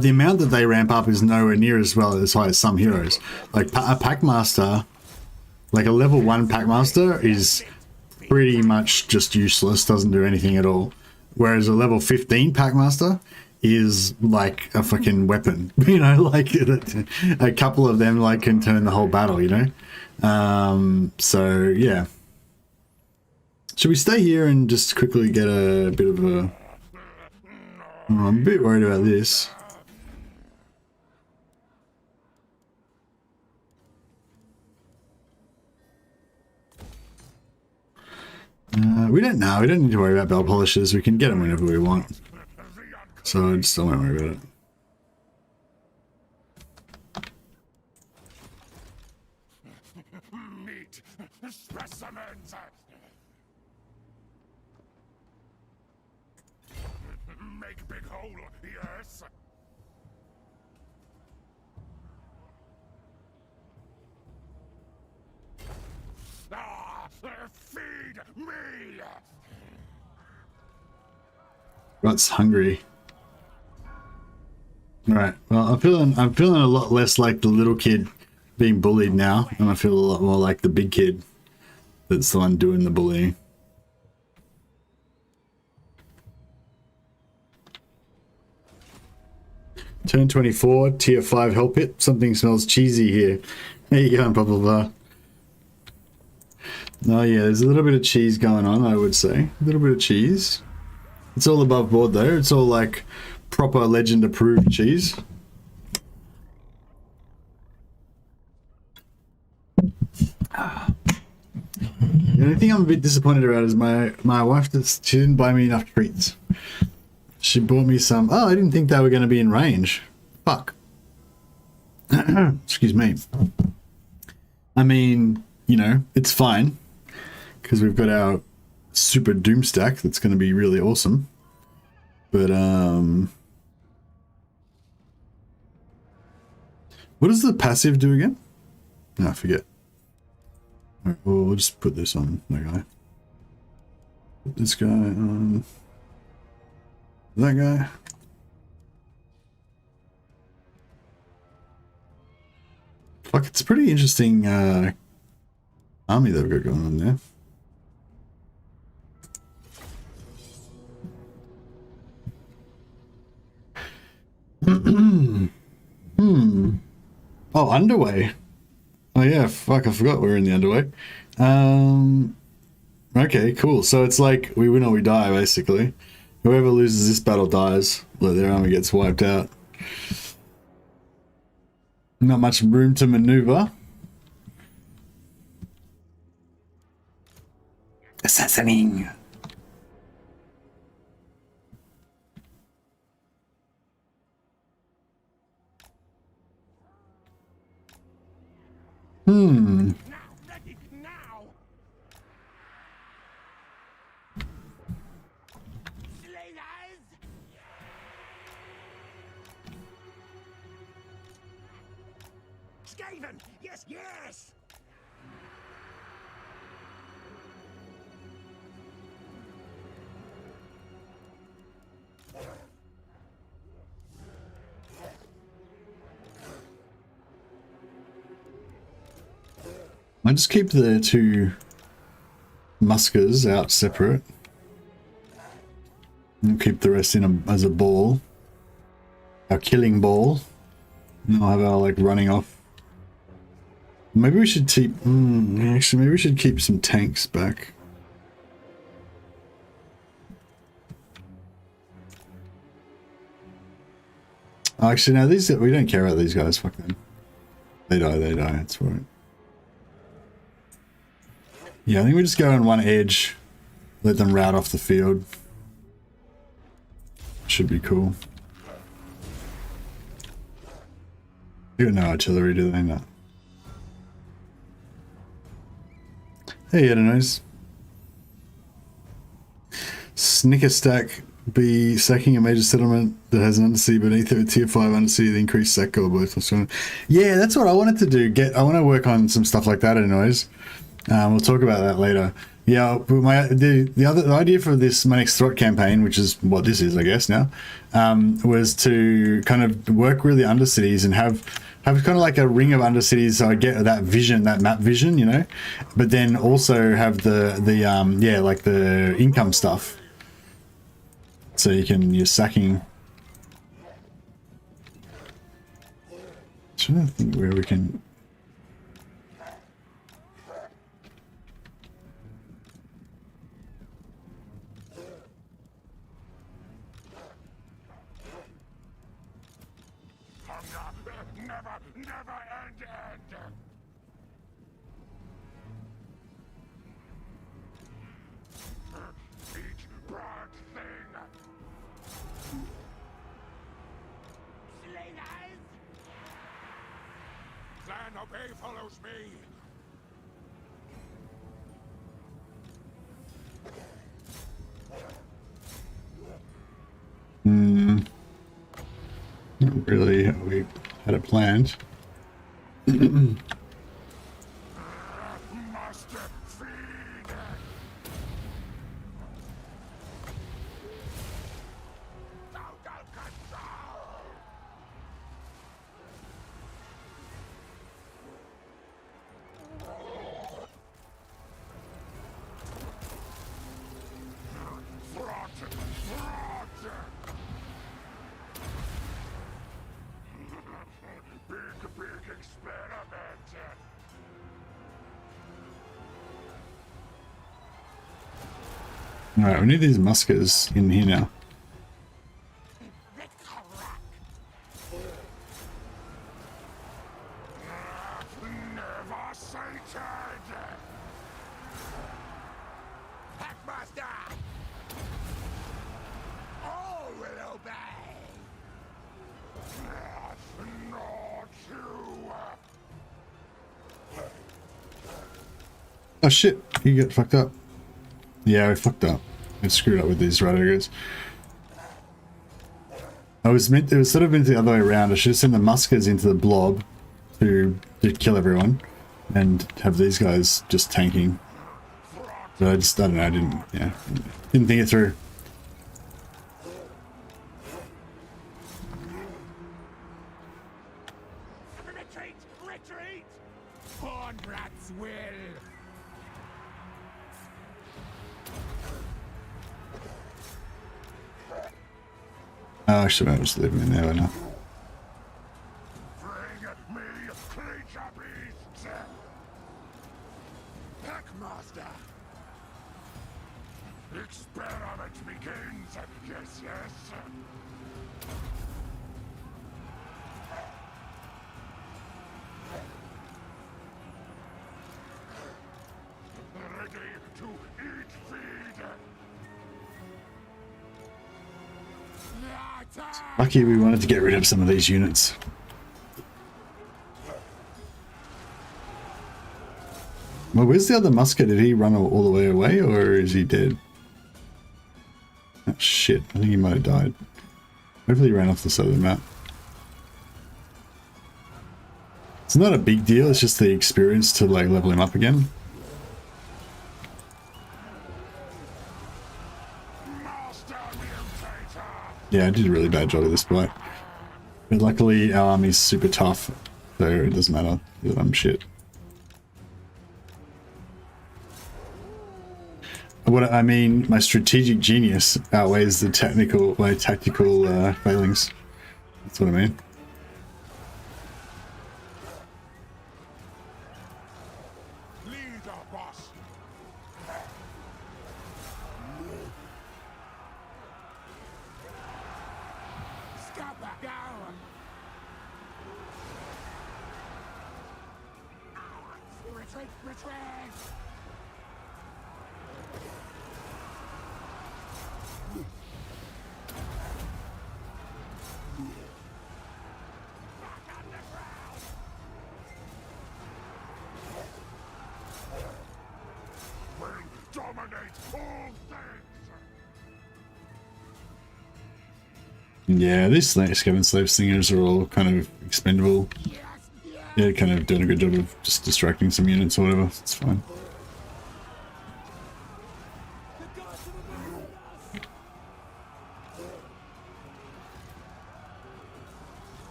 the amount that they ramp up is nowhere near as high as some heroes. Like a Packmaster, like a level 1 Packmaster is pretty much just useless, doesn't do anything at all. Whereas a level 15 Packmaster is like a fucking weapon, like a couple of them like can turn the whole battle, so yeah. Should we stay here and just quickly get a bit of a... Oh, I'm a bit worried about this. We don't need to worry about bell polishers. We can get them whenever we want. So I just don't want to worry about it. Meat specimens. Make big hole, yes. Feed me. Rot's hungry. All right. Well, I'm feeling a lot less like the little kid being bullied now, and I feel a lot more like the big kid that's the one doing the bullying. Turn 24, tier 5 hell pit. Something smells cheesy here. There you go, blah blah blah. Oh yeah, there's a little bit of cheese going on, I would say. A little bit of cheese. It's all above board though. It's all like proper legend approved cheese. The only thing I'm a bit disappointed about is my wife, she didn't buy me enough treats. She bought me some... Oh, I didn't think they were going to be in range. Fuck. Excuse me. I mean, it's fine. Because we've got our super doom stack that's going to be really awesome. But, what does the passive do again? No, I forget. Alright, well, we'll just put this on that guy. Put this guy on that guy. Fuck, it's a pretty interesting army they've got going on there. Oh, underway. Oh yeah, fuck, I forgot we were in the underway. Okay, cool. So it's like we win or we die, basically. Whoever loses this battle dies. Like their army gets wiped out. Not much room to maneuver. Assassinating. Now, ready, now. Slayers. Skaven, yes, yes. I just keep the two muskers out separate. And keep the rest in as a ball. Our killing ball. And I'll have our like running off. Maybe we should keep. Actually, maybe we should keep some tanks back. Oh, actually, no, these we don't care about these guys. Fuck them. They die. They die. That's right. Yeah, I think we just go on one edge, let them rout off the field. Should be cool. They got no artillery, do they? No. Hey, Edenose. Snicker stack be sacking a major settlement that has an undersea beneath it with tier 5 undersea the increased sack goal both. Yeah, that's what I wanted to do. I want to work on some stuff like that, Edenose. We'll talk about that later. Yeah, but the idea for this my next Throt campaign, which is what this is, I guess now, was to kind of work really undercities and have kind of like a ring of undercities, so I get that vision, that map vision, you know, but then also have the like the income stuff, so you're sacking. Trying to think where we can. Follows me. Not really how we had it planned. Master feed. Total control. Big experiment. Alright, we need these muskers in here now. Never sated. Hackmaster. All will obey. Not you. Oh shit, you get fucked up. Yeah, we fucked up. I screwed up with these right ogres. It was sort of meant the other way around. I should have sent the muskers into the blob to kill everyone and have these guys just tanking. But I don't know, didn't think it through. Retreat! Horn rats will. Oh, actually, I'll just leave them in there right now. Bring me creature beasts! Packmaster! Experiment begins! Yes, yes! Ready to eat feed! Lucky we wanted to get rid of some of these units. Well, where's the other musker? Did he run all the way away, or is he dead? Oh shit, I think he might have died. Hopefully he ran off the side of the map. It's not a big deal, it's just the experience to like level him up again. Yeah, I did a really bad job at this point. But luckily our army's super tough, so it doesn't matter that I'm shit. What I mean, my strategic genius outweighs my tactical failings. That's what I mean. Leader, boss! Scupper, go! Retreat! Retreat! Dominate all things! Yeah, these Skaven Slave Singers are all kind of expendable. Yes, yes! Yeah, kind of doing a good job of just distracting some units or whatever. It's fine.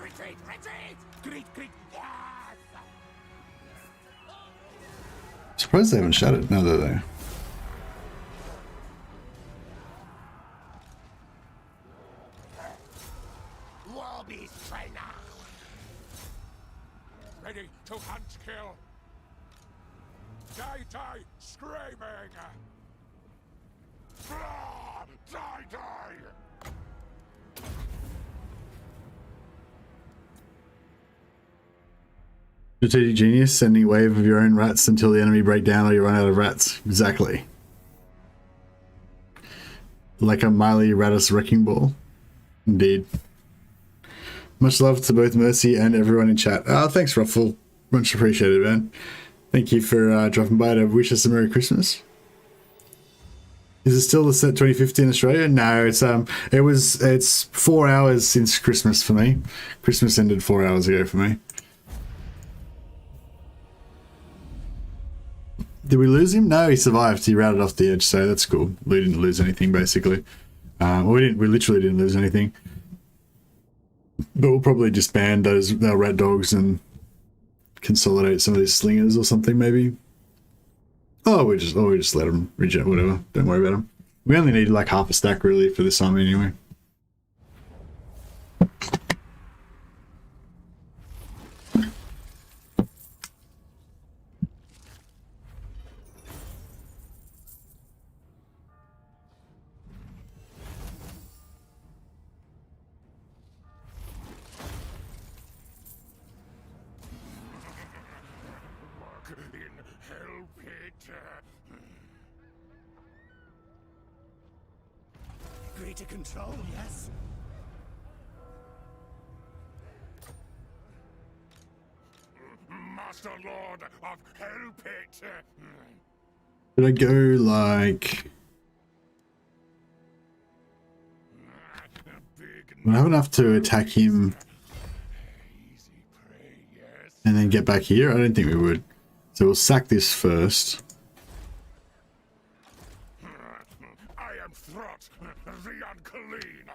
Retreat! Retreat! Great, great! Yes! Surprised they haven't shut it now that they. War beast trainer! Ready to hunt kill! Die, die, screaming! Ah, die, die! Strategic genius, sending a wave of your own rats until the enemy break down or you run out of rats. Exactly. Like a Miley Radis wrecking ball. Indeed. Much love to both Mercy and everyone in chat. Thanks, Ruffle. Much appreciated, man. Thank you for dropping by to wish us a Merry Christmas. Is it still the set 2050 in Australia? No, it's 4 hours since Christmas for me. Christmas ended 4 hours ago for me. Did we lose him? No, he survived. He routed off the edge, so that's cool. We didn't lose anything, basically. We literally didn't lose anything. But we'll probably just ban our rat dogs and consolidate some of these slingers or something, maybe. We just let them reject, whatever. Don't worry about them. We only need like half a stack really for this army anyway. Greater control, yes? Master Lord of Hellpit! Did I go like... Would I have enough to attack him and then get back here? I don't think we would. So we'll sack this first. I am Throt, the unclean!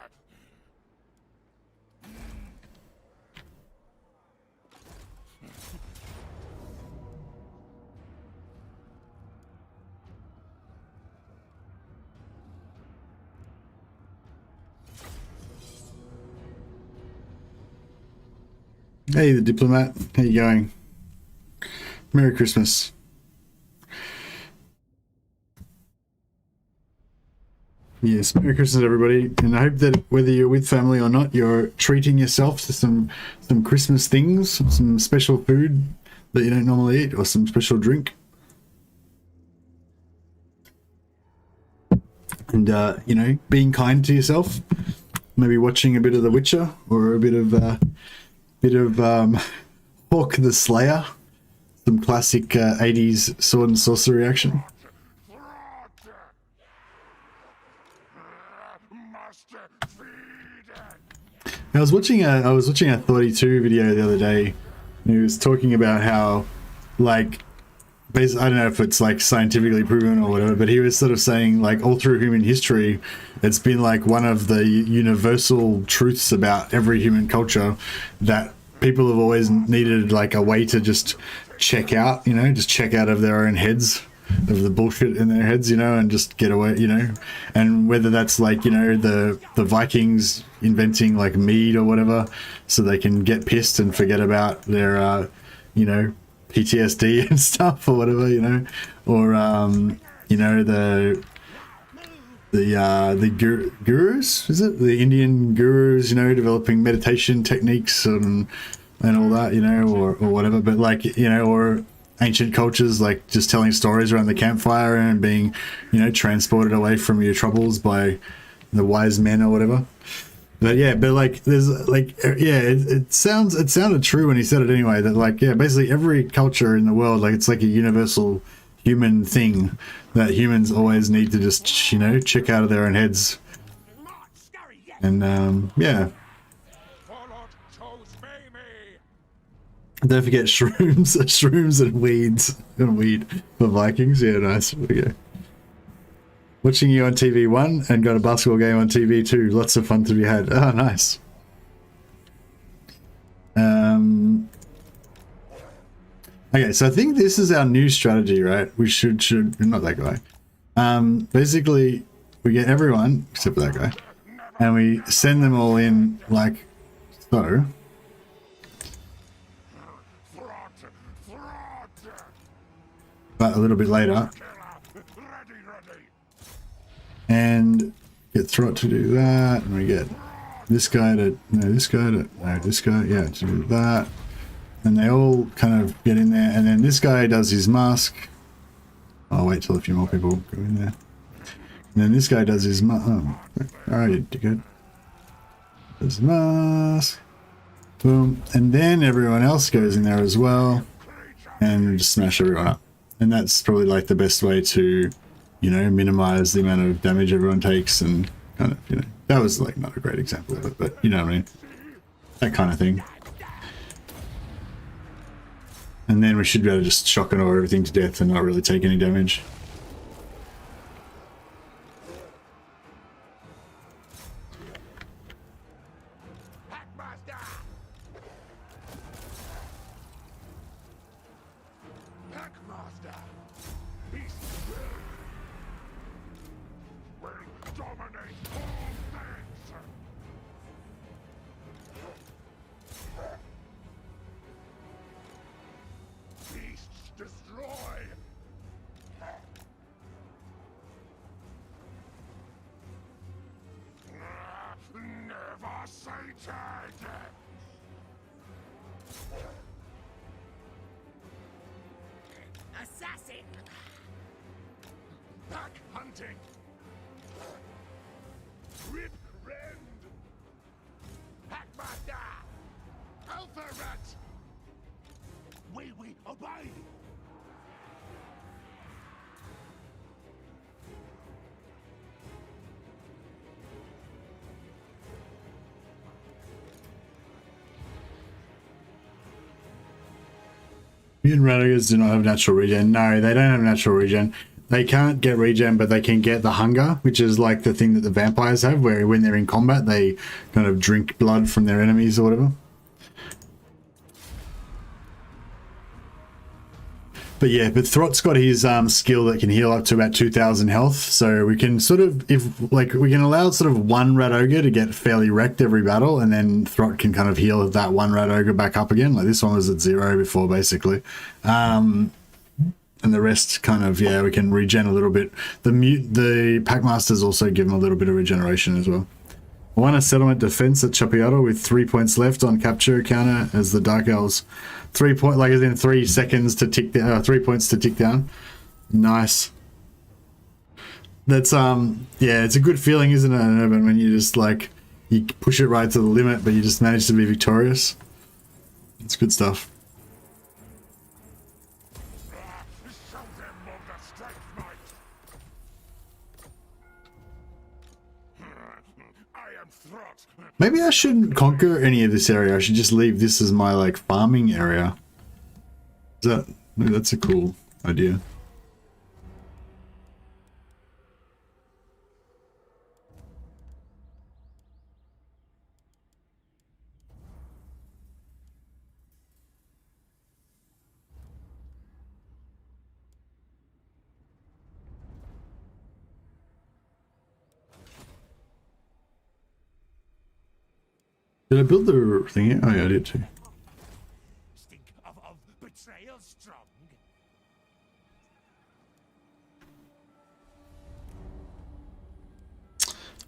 Hey, the diplomat. How you going? Merry Christmas. Yes, Merry Christmas, everybody. And I hope that whether you're with family or not, you're treating yourself to some Christmas things, some special food that you don't normally eat, or some special drink. And, you know, being kind to yourself. Maybe watching a bit of The Witcher or a bit of Hawk the Slayer. Some classic 80s sword and sorcery action. I was watching a 32 video the other day, and he was talking about how, like, basically, I don't know if it's like scientifically proven or whatever, but he was sort of saying, like, all through human history, it's been like one of the universal truths about every human culture that people have always needed like a way to just check out, you know, just check out of their own heads, of the bullshit in their heads, you know, and just get away, you know. And whether that's like, you know, the Vikings inventing like mead or whatever so they can get pissed and forget about their you know, PTSD and stuff or whatever, you know, or you know, gurus, is it the Indian gurus, you know, developing meditation techniques and all that, you know, or whatever, but like, you know, or ancient cultures like just telling stories around the campfire and being, you know, transported away from your troubles by the wise men or whatever. But yeah, but like there's like, yeah, it sounded true when he said it anyway, that like, yeah, basically every culture in the world, like it's like a universal human thing that humans always need to just, you know, check out of their own heads. And yeah, don't forget shrooms and weed for Vikings. Yeah, nice. Okay. Watching you on TV 1 and got a basketball game on TV 2. Lots of fun to be had. Oh, nice. Okay, so I think this is our new strategy, right? We should not that guy. Basically, we get everyone except for that guy, and we send them all in like so. But a little bit later. And get Throt to do that, and we get this guy to this guy, yeah, to do that, and they all kind of get in there, and then this guy does his mask. I'll wait till a few more people go in there, and then this guy does his mask. Oh, alright, good. Does mask, boom, and then everyone else goes in there as well, and just smash everyone up, and that's probably like the best way to, you know, minimize the amount of damage everyone takes, and kind of, you know, that was like not a great example of it, but you know what I mean, that kind of thing. And then we should be able to just shock and awe everything to death and not really take any damage. Assassin! Pack hunting! Rip rend! Packmaster! Alpha rat! We obey! Mutant Radagers do not have natural regen. No, they don't have natural regen. They can't get regen, but they can get the hunger, which is like the thing that the vampires have, where when they're in combat, they kind of drink blood from their enemies or whatever. But yeah, but Throt's got his skill that can heal up to about 2,000 health, so we can sort of, if like, we can allow sort of one Rat Ogre to get fairly wrecked every battle, and then Throt can kind of heal that one Rat Ogre back up again. Like this one was at 0 before, basically. And the rest kind of, yeah, we can regen a little bit. The Packmasters also give them a little bit of regeneration as well. I won a settlement defense at Chapiato with 3 points left on capture counter as the Dark Elves. 3 point, like as in 3 seconds to tick down, 3 points to tick down. Nice. That's yeah, it's a good feeling, isn't it, in Urban, when you just like, you push it right to the limit, but you just manage to be victorious. It's good stuff. Maybe I shouldn't conquer any of this area. I should just leave this as my like farming area. Is that, maybe that's a cool idea. Did I build the thing here? Oh yeah, I did too. Stink of betrayal strong.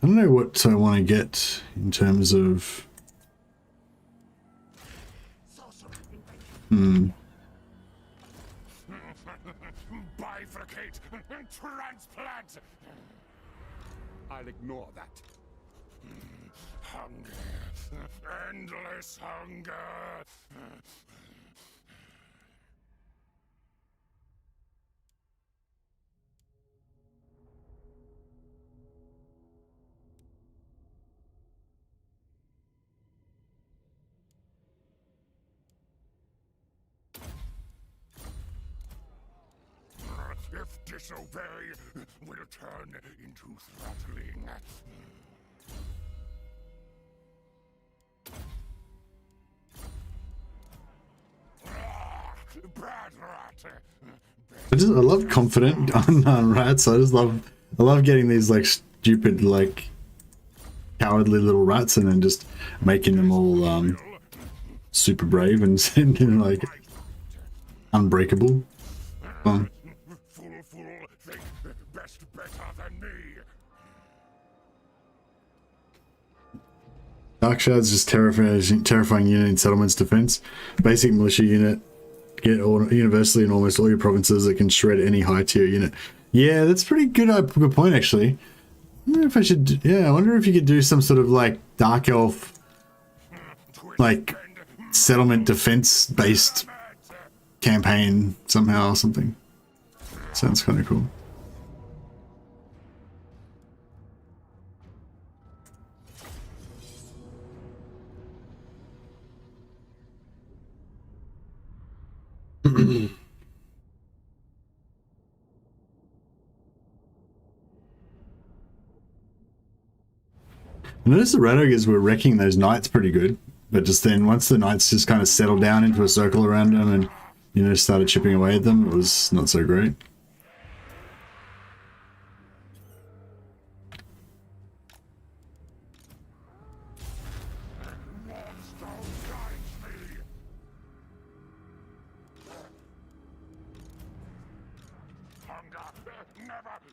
I don't know what I want to get in terms of... Bifurcate and transplant. I'll ignore that. Hunger. Endless hunger. If disobey, will turn into throttling. Bad rat. I love confident on rats. I love getting these like stupid, like cowardly little rats and then just making them all super brave and like unbreakable. Fool, think best better than me. Dark Shard's just terrifying unit in settlements defense. Basic militia unit. Get universally in almost all your provinces that can shred any high tier unit. Yeah, that's pretty good. Good point, actually. I wonder if I should. Yeah, I wonder if you could do some sort of like Dark Elf, like settlement defense based campaign somehow or something. Sounds kind of cool. I noticed the red ogres were wrecking those knights pretty good, but just then once the knights just kind of settled down into a circle around them and, you know, started chipping away at them, it was not so great.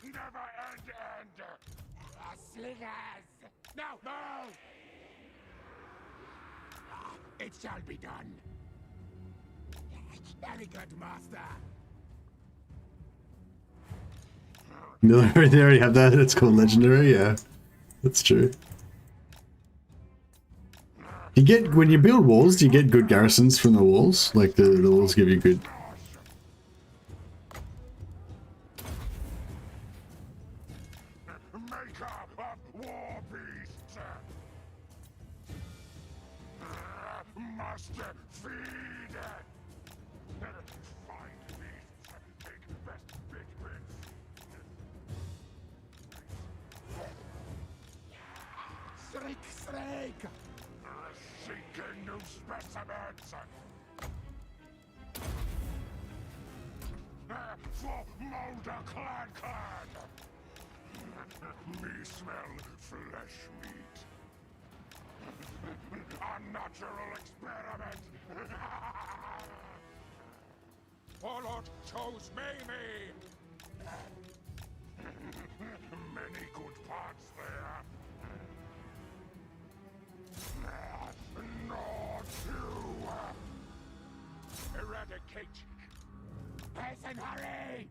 Never end. Slingers! No! It shall be done. Very good, master. They already have that. It's called legendary. Yeah, that's true. You get when you build walls. Do you get good garrisons from the walls? Like the walls give you good. Maker of war beasts. Must feed. Find beasts. Take best big bits. Shriek. Seeking new specimens. For Molder Clan. Me smell flesh meat. Unnatural experiment. Warlord chose me. Many good parts there. Not you. Eradicate. Hasten, hurry!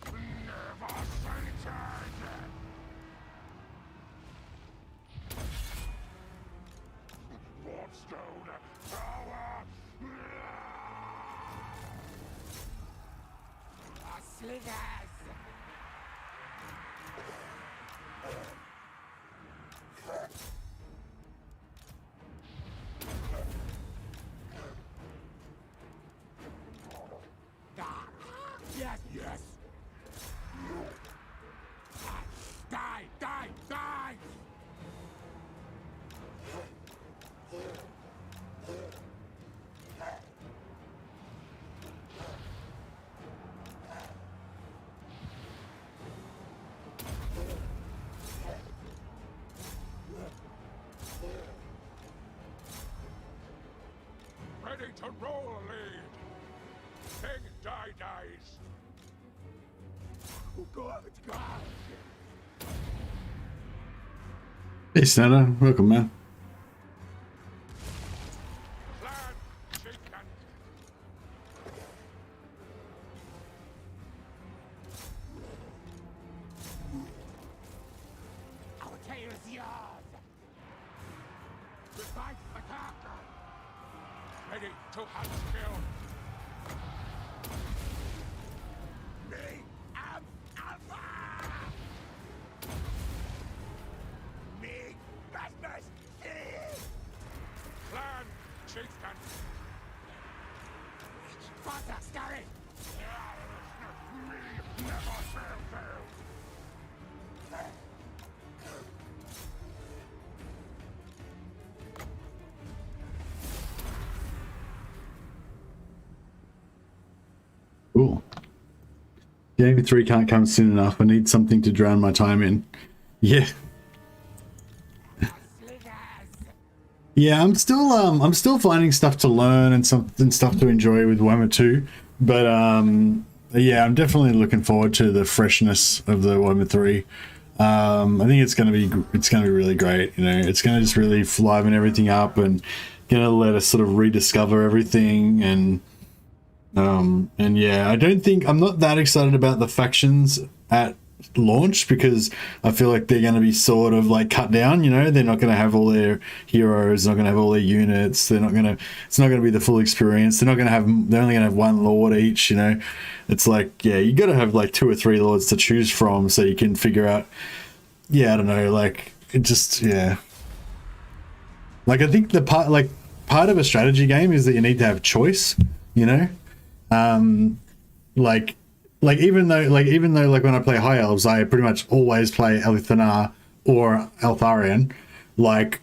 Never sated! Warpstone power! Slingers! Yes! Die! Ready to roll a lead. King dies paradise. Good God. Hey, Senator. Welcome, man. Clan chieftain. Our tale is yours. Goodbye, attack. Ready to hunt kill. Me am Alpha. Me business is Clan chieftain. Father, Skryre. Me never fail. Cool. Game 3 can't come soon enough. I need something to drown my time in. Yeah. Yeah, I'm still finding stuff to learn and stuff to enjoy with Warhammer 2. But yeah, I'm definitely looking forward to the freshness of the Warhammer 3. I think it's gonna be really great. You know, it's gonna just really liven everything up and gonna let us sort of rediscover everything. And yeah, I'm not that excited about the factions at launch, because I feel like they're going to be sort of like cut down. You know, they're not going to have all their heroes, not going to have all their units, it's not going to be the full experience. They're only going to have one lord each. You know, it's like, yeah, you got to have like 2 or 3 lords to choose from so you can figure out, yeah, I don't know, like it just, yeah, like I think the part of a strategy game is that you need to have choice, you know. Like even though like when I play High Elves, I pretty much always play Elithanar or Eltharion, like,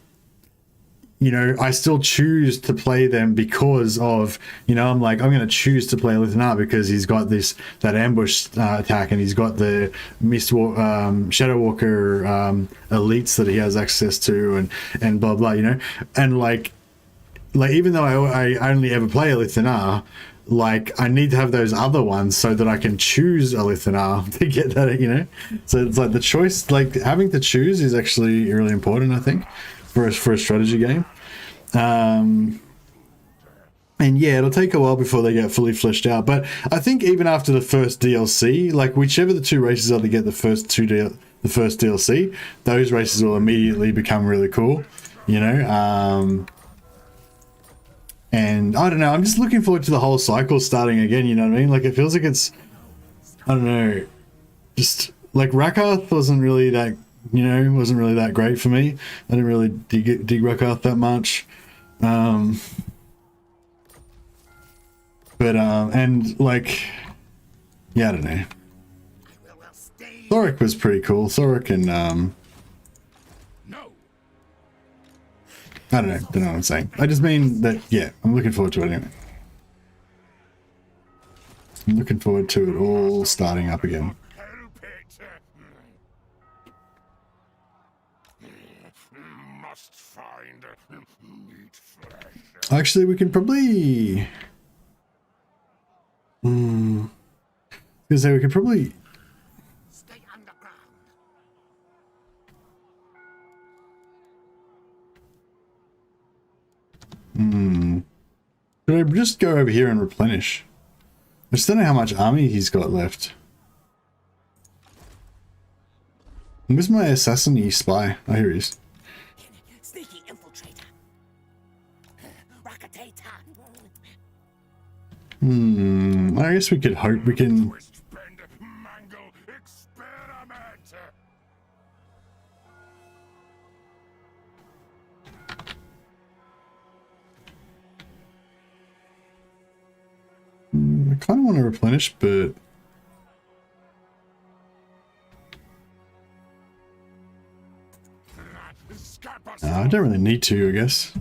you know, I still choose to play them because of, you know, I'm going to choose to play Elithanar because he's got that ambush attack, and he's got the Shadow Walker elites that he has access to, and blah blah, you know. And like even though I only ever play Elithanar, like I need to have those other ones so that I can choose Elithanar to get that, you know. So it's like the choice, like having to choose is actually really important, I think, for a strategy game. And yeah, it'll take a while before they get fully fleshed out, but I think even after the first DLC, like whichever the 2 races are that get the first DLC, those races will immediately become really cool, you know. And I don't know, I'm just looking forward to the whole cycle starting again, you know what I mean? Like it feels like it's, I don't know, just like Rakarth wasn't really that, you know, wasn't really that great for me. I didn't really dig Rakarth that much. But and like, yeah, I don't know. Thoric was pretty cool. Thoric and I don't know what I'm saying. I just mean that, yeah, I'm looking forward to it anyway. I'm looking forward to it all starting up again. Must find meat flesh. Actually, we can probably... I was gonna say we could probably... Stay underground. Should I just go over here and replenish? I just don't know how much army he's got left. Where's my assassin-y spy? Oh, here he is. Sneaky infiltrator. I guess we could hope we can... Twist, bend, mangle, experiment. I kind of want to replenish, but... I don't really need to, I guess.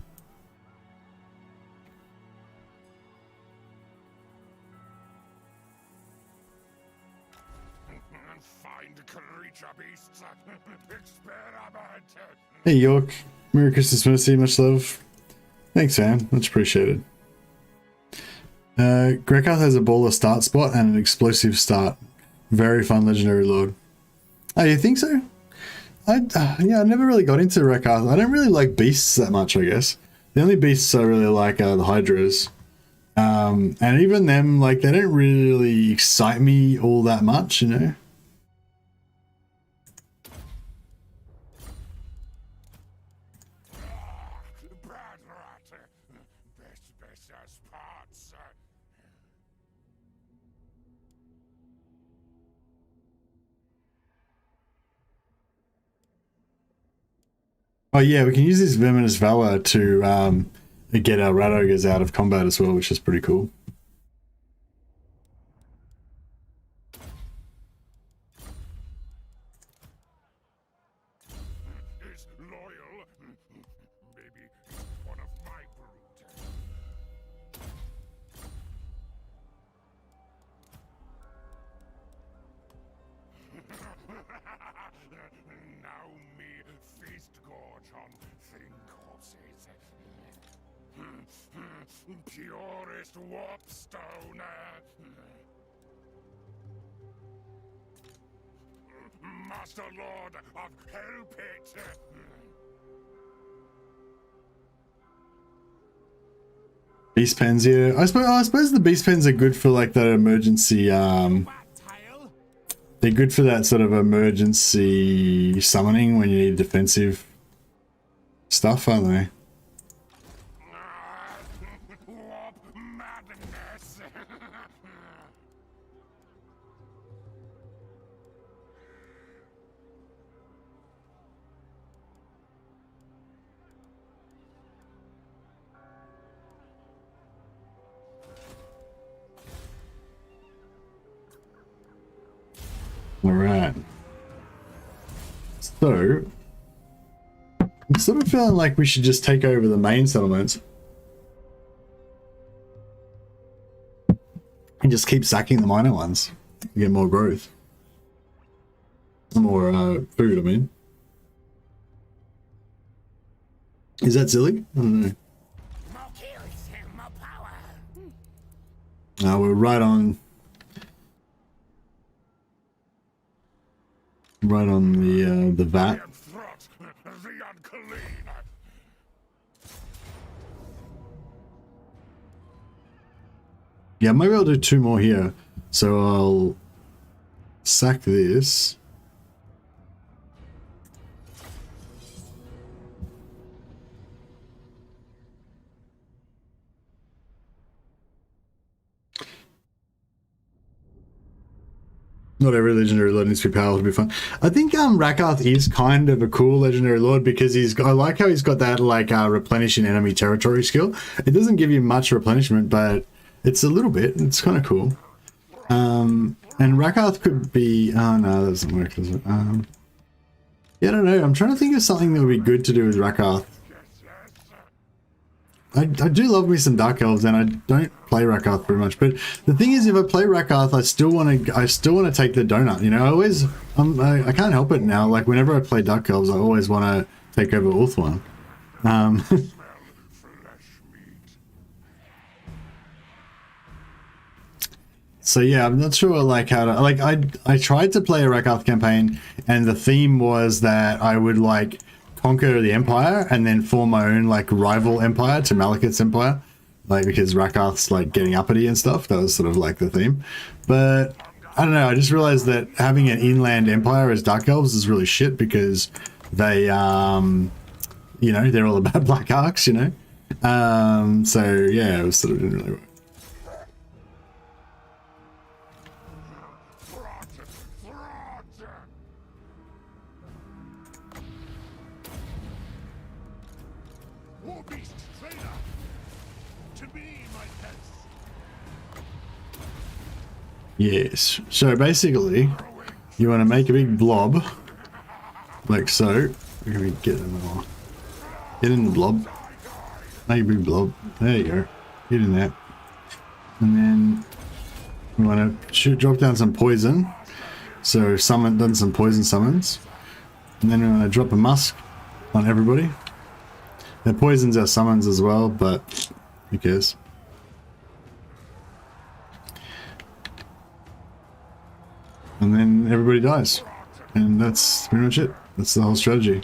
Find creature beasts. Experiment. Hey York, Merry Christmas, Mercy, much love. Thanks, man, much appreciated. Grekath has a baller start spot and an explosive start. Very fun legendary lord. Oh, you think so? Yeah, I never really got into Rekath. I don't really like beasts that much, I guess. The only beasts I really like are the Hydras. And even them, like, they don't really excite me all that much, you know? Oh yeah, we can use this Verminous Valor to get our Rat Ogres out of combat as well, which is pretty cool. Is loyal. Maybe one of my brood. Now me feast gorge on thin corpses. Purest warpstone. Master Lord of Hellpit. Beast pens, yeah. I suppose the beast pens are good for like that emergency. They're good for that sort of emergency summoning when you need defensive stuff, aren't they? Warp madness. All right. So, I'm sort of feeling like we should just take over the main settlements and just keep sacking the minor ones to get more growth. More food, I mean. Is that silly? I don't know. More kills, more power. We're right on the vat. The unclean. Yeah, maybe I'll do 2 more here. So I'll sack this. Not every legendary lord needs to be powerful to be fun. I think Rakath is kind of a cool legendary lord because I like how he's got that like replenishing enemy territory skill. It doesn't give you much replenishment, but it's a little bit. It's kind of cool. And Rakath could be. Oh no, that doesn't work, does it? Yeah, I don't know. I'm trying to think of something that would be good to do with Rakath. I do love me some Dark Elves, and I don't play Rakath very much. But the thing is, if I play Rakath, I still want to take the donut. You know, I can't help it now. Like whenever I play Dark Elves, I always want to take over Ulthuan. So yeah, I'm not sure like how to like. I tried to play a Rakath campaign, and the theme was that I would like conquer the Empire and then form my own like rival empire to Malekith's empire, like because Rakath's like getting uppity and stuff. That was sort of like the theme. But I don't know, I just realized that having an inland empire as Dark Elves is really shit because they you know, they're all about Black Arcs, you know. So yeah, it was sort of didn't really work. Yes, so basically you want to make a big blob like so. Where can we get in the blob? Make a big blob. There you go. Get in there. And then we want to drop down some poison. So done some poison summons. And then we want to drop a musk on everybody. That poisons our summons as well, but who cares? and then everybody dies, and that's pretty much it. That's the whole strategy.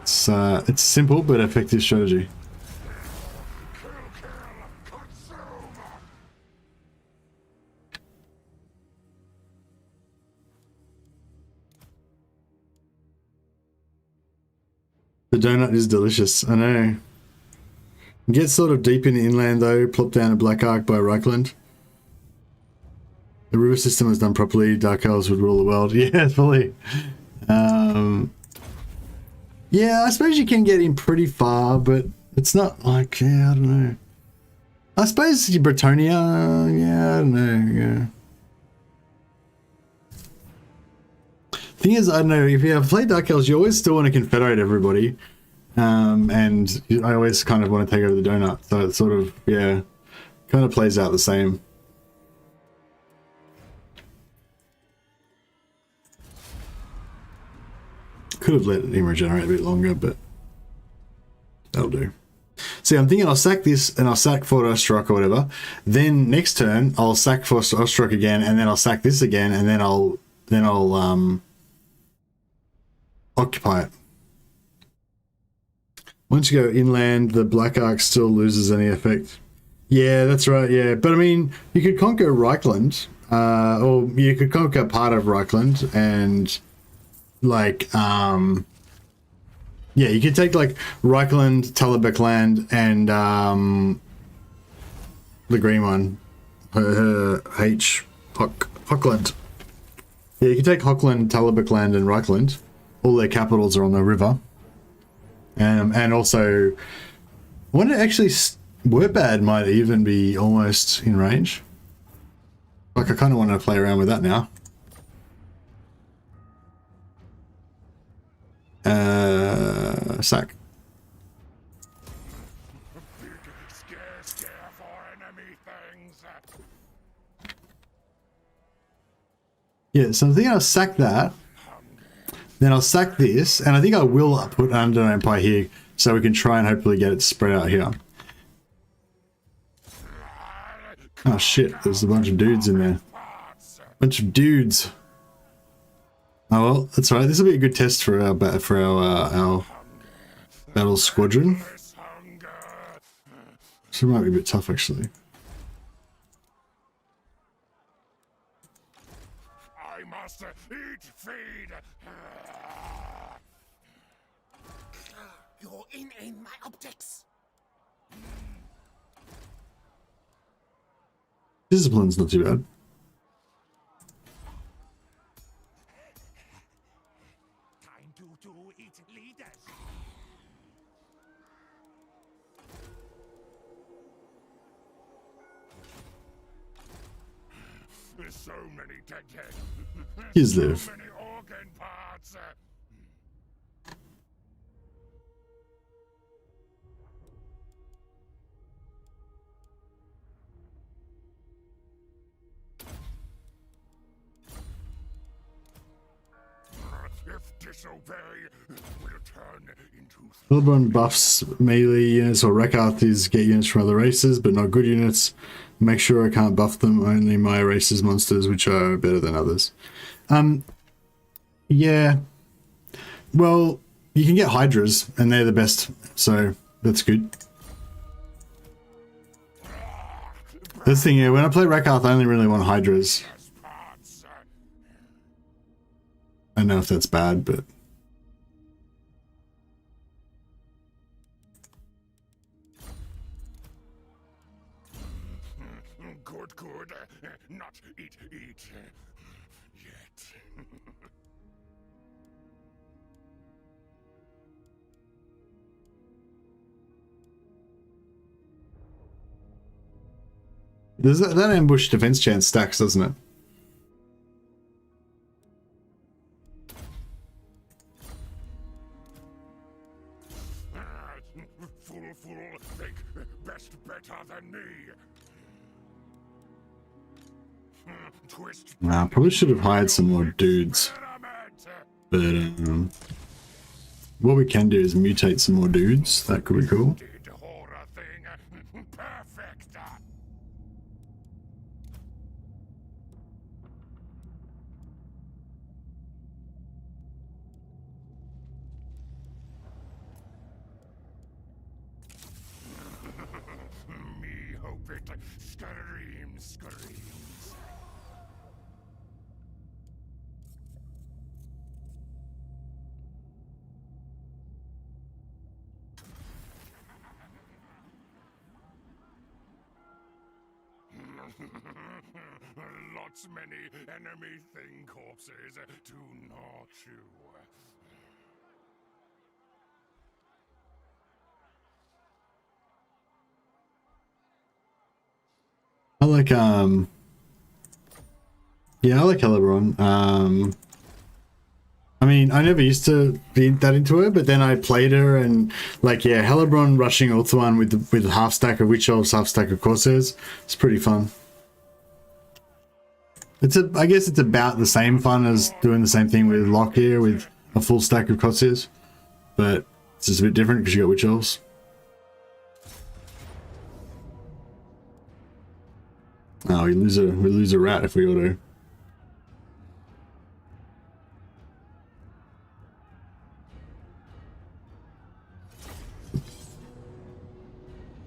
It's simple but effective strategy. The donut is delicious, I know. Get sort of deep in the inland though, plop down a Black Ark by Reichland. The river system was done properly, Dark Elves would rule the world. Yeah, fully. Yeah, I suppose you can get in pretty far, but it's not like, yeah, I don't know. I suppose Bretonia, yeah, I don't know, yeah. Thing is, I don't know, if you have played Dark Elves, you always still want to confederate everybody. And I always kind of want to take over the donut, so it sort of, yeah, kind of plays out the same. Could have let him regenerate a bit longer, but that'll do. See, I'm thinking I'll sack this and I'll sack for Ostrok or whatever. Then next turn I'll sack for Ostrok again, and then I'll sack this again, and then I'll occupy it. Once you go inland, the Black Ark still loses any effect. Yeah, that's right. Yeah, but I mean, you could conquer Reichland, or you could conquer part of Reichland, and like, yeah, you could take like Reichland, Talabekland, and the green one, Hochland. Yeah, you can take Hochland, Talabekland, and Reichland. All their capitals are on the river. And also, I wonder actually, Wurtbad might even be almost in range. Like, I kind of want to play around with that now. Sack. Yeah, so I think I'll sack that. Then I'll sack this, and I think I will put Under Empire here so we can try and hopefully get it spread out here. Oh shit, there's a bunch of dudes in there. Bunch of dudes. Oh well, that's right. This will be a good test for our battle squadron. So it might be a bit tough actually. I must eat, feed. You're in my optics. Discipline's not too bad. Time to eat leaders. There's so many dead. His live. So many organ parts. If disobey, will turn into... Hillborn buffs melee units, or Rekath is get units from other races, but not good units. Make sure I can't buff them, only my race's monsters, which are better than others. Yeah. Well, you can get Hydras, and they're the best, so that's good. That's the thing, yeah, when I play Rekath, I only really want Hydras. I don't know if that's bad, but... Good. Not eat yet. Does that ambush defense chance stacks, doesn't it? Fool, think best better than me. Twist. Nah, probably should have hired some more dudes. But what we can do is mutate some more dudes. That could be cool. Perfect. Screams. Lots many enemy thing corpses to gnaw you. I like yeah, I like Hellebrand. I mean, I never used to be that into her, but then I played her and like, yeah, Hellebrand rushing Ulthuan with half stack of Witch Elves, half stack of Corsairs. It's pretty fun. I guess it's about the same fun as doing the same thing with Lockyer with a full stack of Corsairs, but it's just a bit different because you got Witch Elves. Oh, we lose a rat if we auto.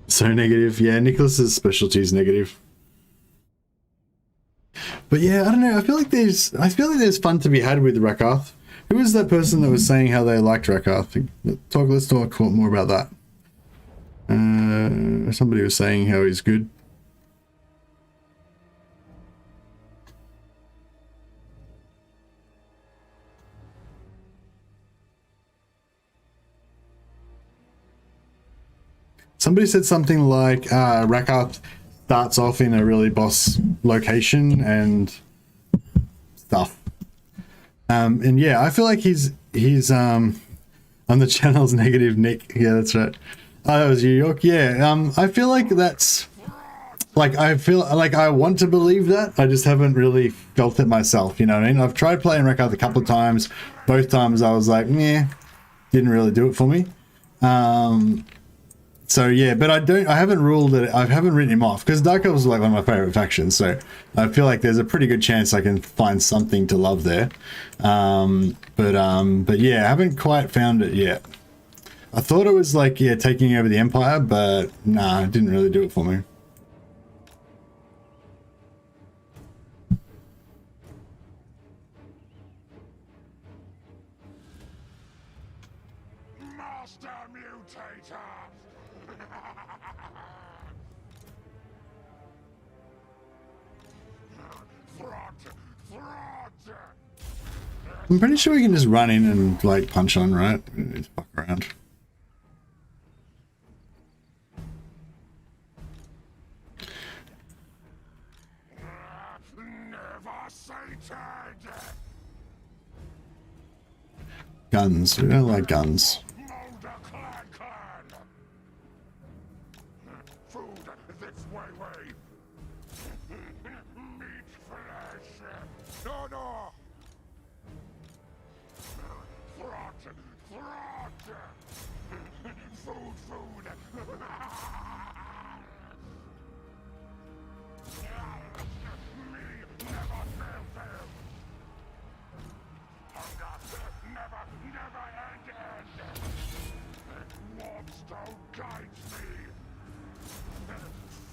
So negative. Yeah, Nicholas's specialty is negative. But yeah, I don't know. I feel like there's fun to be had with Rakarth. Who was that person that was saying how they liked Rakarth? Let's talk more about that. Somebody was saying how he's good. Somebody said something like Rakarth starts off in a really boss location and stuff. And yeah, I feel like he's on the channel's negative Nick. Yeah, that's right. Oh, that was you, York. Yeah, I feel like that's like I want to believe that. I just haven't really felt it myself. You know what I mean? I've tried playing Rakarth a couple of times. Both times I was like, meh, didn't really do it for me. So yeah, but I haven't ruled it. I haven't written him off because Dark Elves is like one of my favorite factions. So I feel like there's a pretty good chance I can find something to love there. But yeah, I haven't quite found it yet. I thought it was like, yeah, taking over the Empire, but nah, it didn't really do it for me. Master Mutator! I'm pretty sure we can just run in and like punch on, right? Just fuck around. Never sated! Guns. We don't like guns. Molder clan. Food this way. Meat flesh. No. Food. Me never fail. Hunger never end. Warmstone guides me.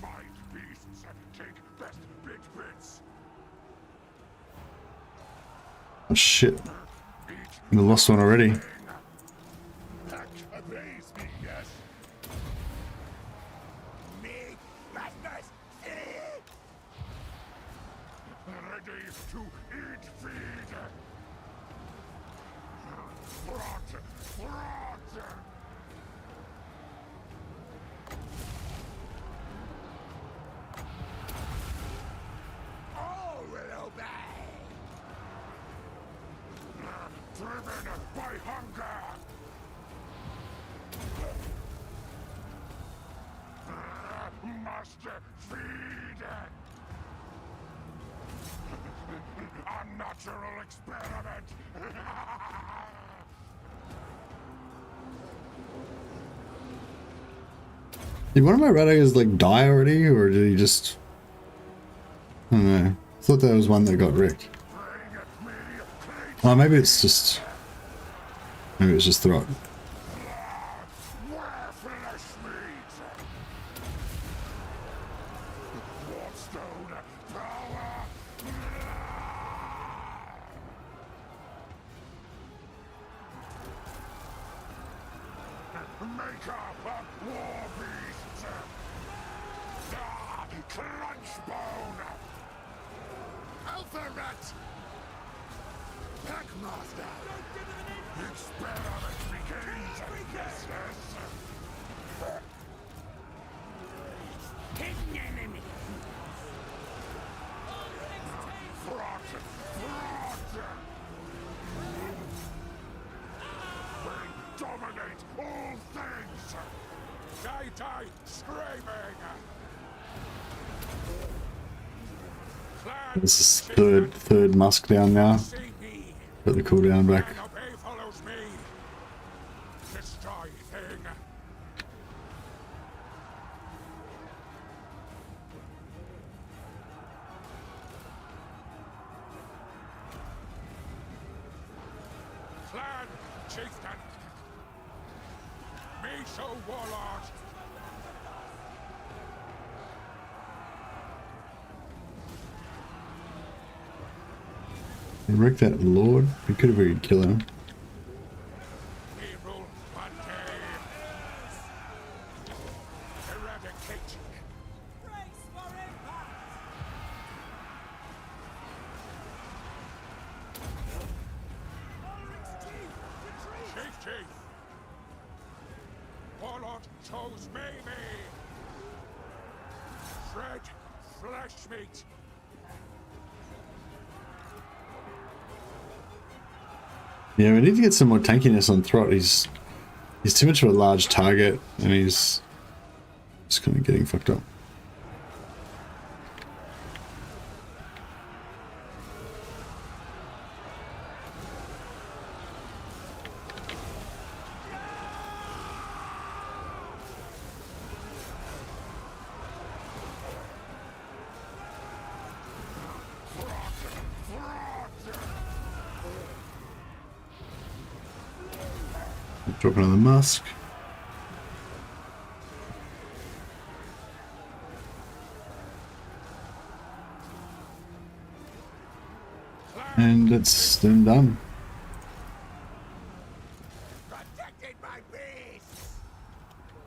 Fight beasts take best bits. Oh shit. We lost one already. Unnatural experiment. Did one of my Radagers like die already, or did he just? I don't know. I thought there was one that got wrecked. Oh, maybe it's just Throt. Breaker of war beasts! Ah, Crunchbone! Alpha Rat! Packmaster! Experiment begins! Yes, yes! Hidden enemy. Front! We dominate all things! Die, screaming! This is third musk down now. See me! Put the cooldown back. And obey follows me! Destroy thing! Clan chieftain! Me so warlord! Wreck that lord. We could have really killed him. We rule one day! Eradicate! Chief! Warlord chose me! Shred flesh meat! Yeah, we need to get some more tankiness on Throt. He's too much of a large target, and he's just kind of getting fucked up. Drop another musk. And it's then done. Protected by beasts.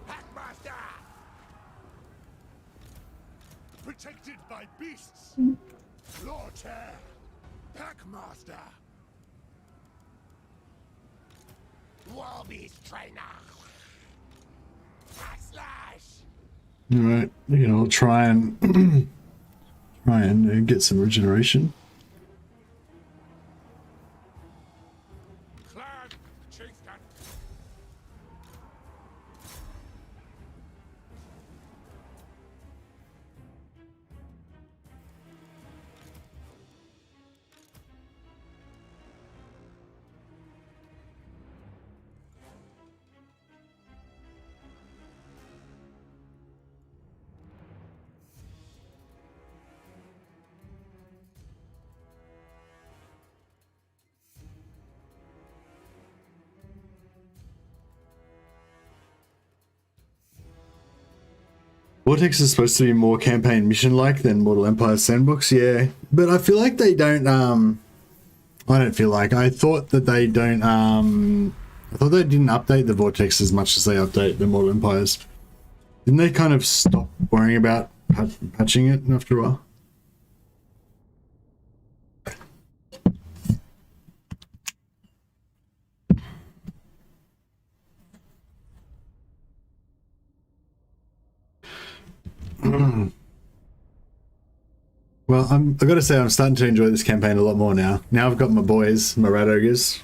Packmaster. Protected by beasts! Slaughter! Packmaster! War beast trainer. Backslash. Alright, you know, I'll try and get some regeneration. Clan chieftain! Vortex is supposed to be more campaign mission-like than Mortal Empire Sandbox, yeah. But I feel like they don't, I don't feel like, I thought that they don't, I thought they didn't update the Vortex as much as they update the Mortal Empires. Didn't they kind of stop worrying about patching it after a while? Well, I've got to say I'm starting to enjoy this campaign a lot more now. Now I've got my boys, my rat ogres.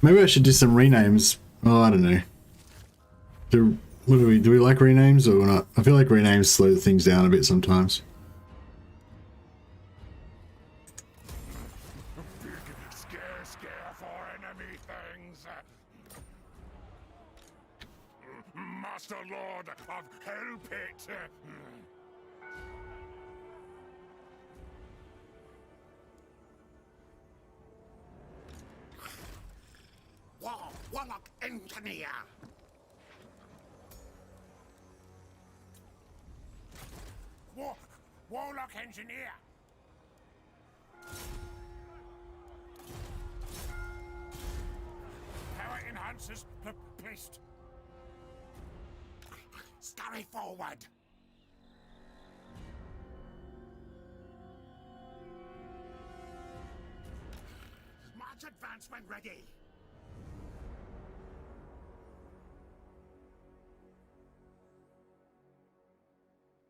Maybe I should do some renames. Oh, I don't know. Do we like renames or not? I feel like renames slow things down a bit sometimes. Scare for enemy things. Master Lord of Hell Pit. Warlock engineer. Warlock engineer. power enhancers placed. Scurry forward. March advance when ready.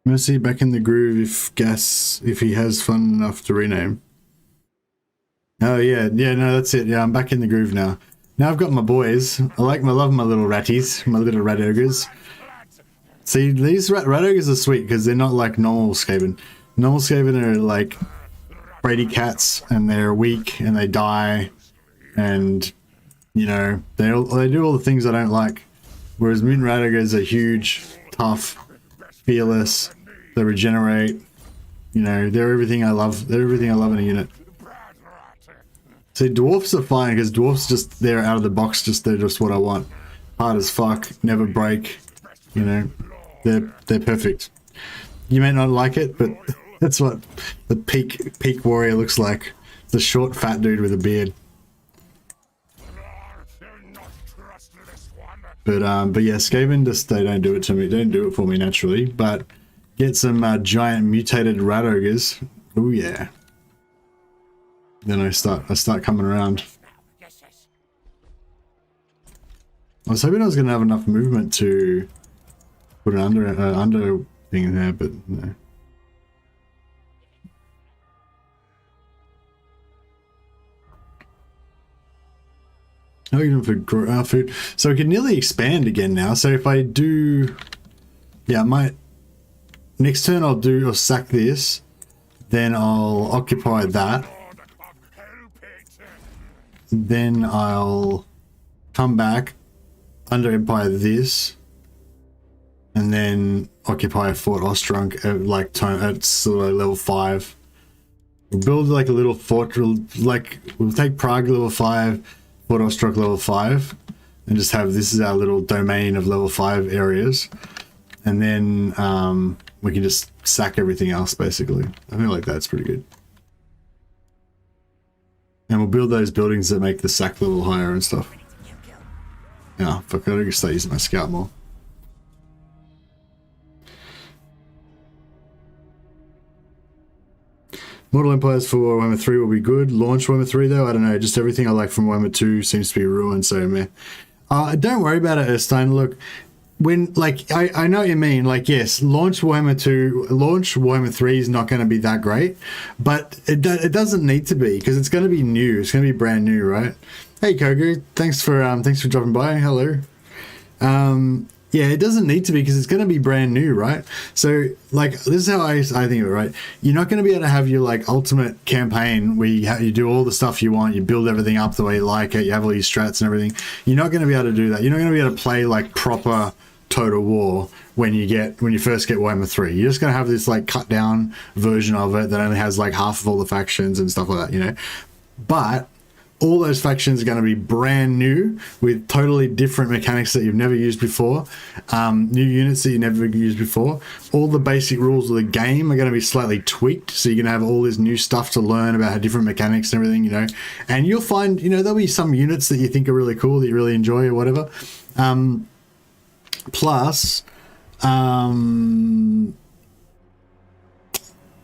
Mercy back in the groove if he has fun enough to rename. Oh yeah, no, that's it. Yeah, I'm back in the groove now. Now I've got my boys. I love my little ratties, my little rat ogres. See, these rat ogres are sweet because they're not like normal Skaven. Normal Skaven are like Brady cats, and they're weak and they die, and you know they do all the things I don't like. Whereas mutant rat ogres are huge, tough, fearless. They regenerate. You know, they're everything I love. They're everything I love in a unit. See, dwarfs are fine because dwarfs they're out of the box. They're just what I want. Hard as fuck, never break. You know, they're perfect. You may not like it, but that's what the peak warrior looks like. It's a short, fat dude with a beard. But yeah, Skaven they don't do it to me. They don't do it for me naturally. But get some giant mutated rat ogres. Oh yeah. Then I start coming around. I was hoping I was gonna have enough movement to put an under thing there, but no. Oh, even for food. So we can nearly expand again now. So if I do, yeah, I might. Next turn I'll sack this, then I'll occupy that. Then I'll come back, under Empire this, and then occupy Fort Ostrunk at sort of level 5. We'll build like a little fort, like we'll take Prague level 5, Fort Ostrunk level 5, and just have this is our little domain of level 5 areas, and then we can just sack everything else basically. I feel like that's pretty good. And we'll build those buildings that make the sack level higher and stuff. Yeah, fuck, I gotta start using my scout more. Mortal Empires for Warhammer 3 will be good. Launch Warhammer 3 though, I don't know. Just everything I like from Warhammer 2 seems to be ruined, so meh. Don't worry about it, Erstein. Look, when, like, I know what you mean. Like, yes, launch Warhammer 3 is not going to be that great, but it doesn't need to be because it's going to be new. It's going to be brand new, right? Hey, Kogu, thanks for dropping by. Hello. Yeah, it doesn't need to be because it's going to be brand new, right? So, like, this is how I think of it, right? You're not going to be able to have your, like, ultimate campaign where you do all the stuff you want, you build everything up the way you like it, you have all your strats and everything. You're not going to be able to do that. You're not going to be able to play, like, proper Total War when you first get Warhammer 3. You're just going to have this, like, cut down version of it that only has, like, half of all the factions and stuff like that, you know? But all those factions are going to be brand new with totally different mechanics that you've never used before, new units that you never used before. All the basic rules of the game are going to be slightly tweaked, so you're going to have all this new stuff to learn about different mechanics and everything, you know. And you'll find, you know, there'll be some units that you think are really cool that you really enjoy or whatever. Plus,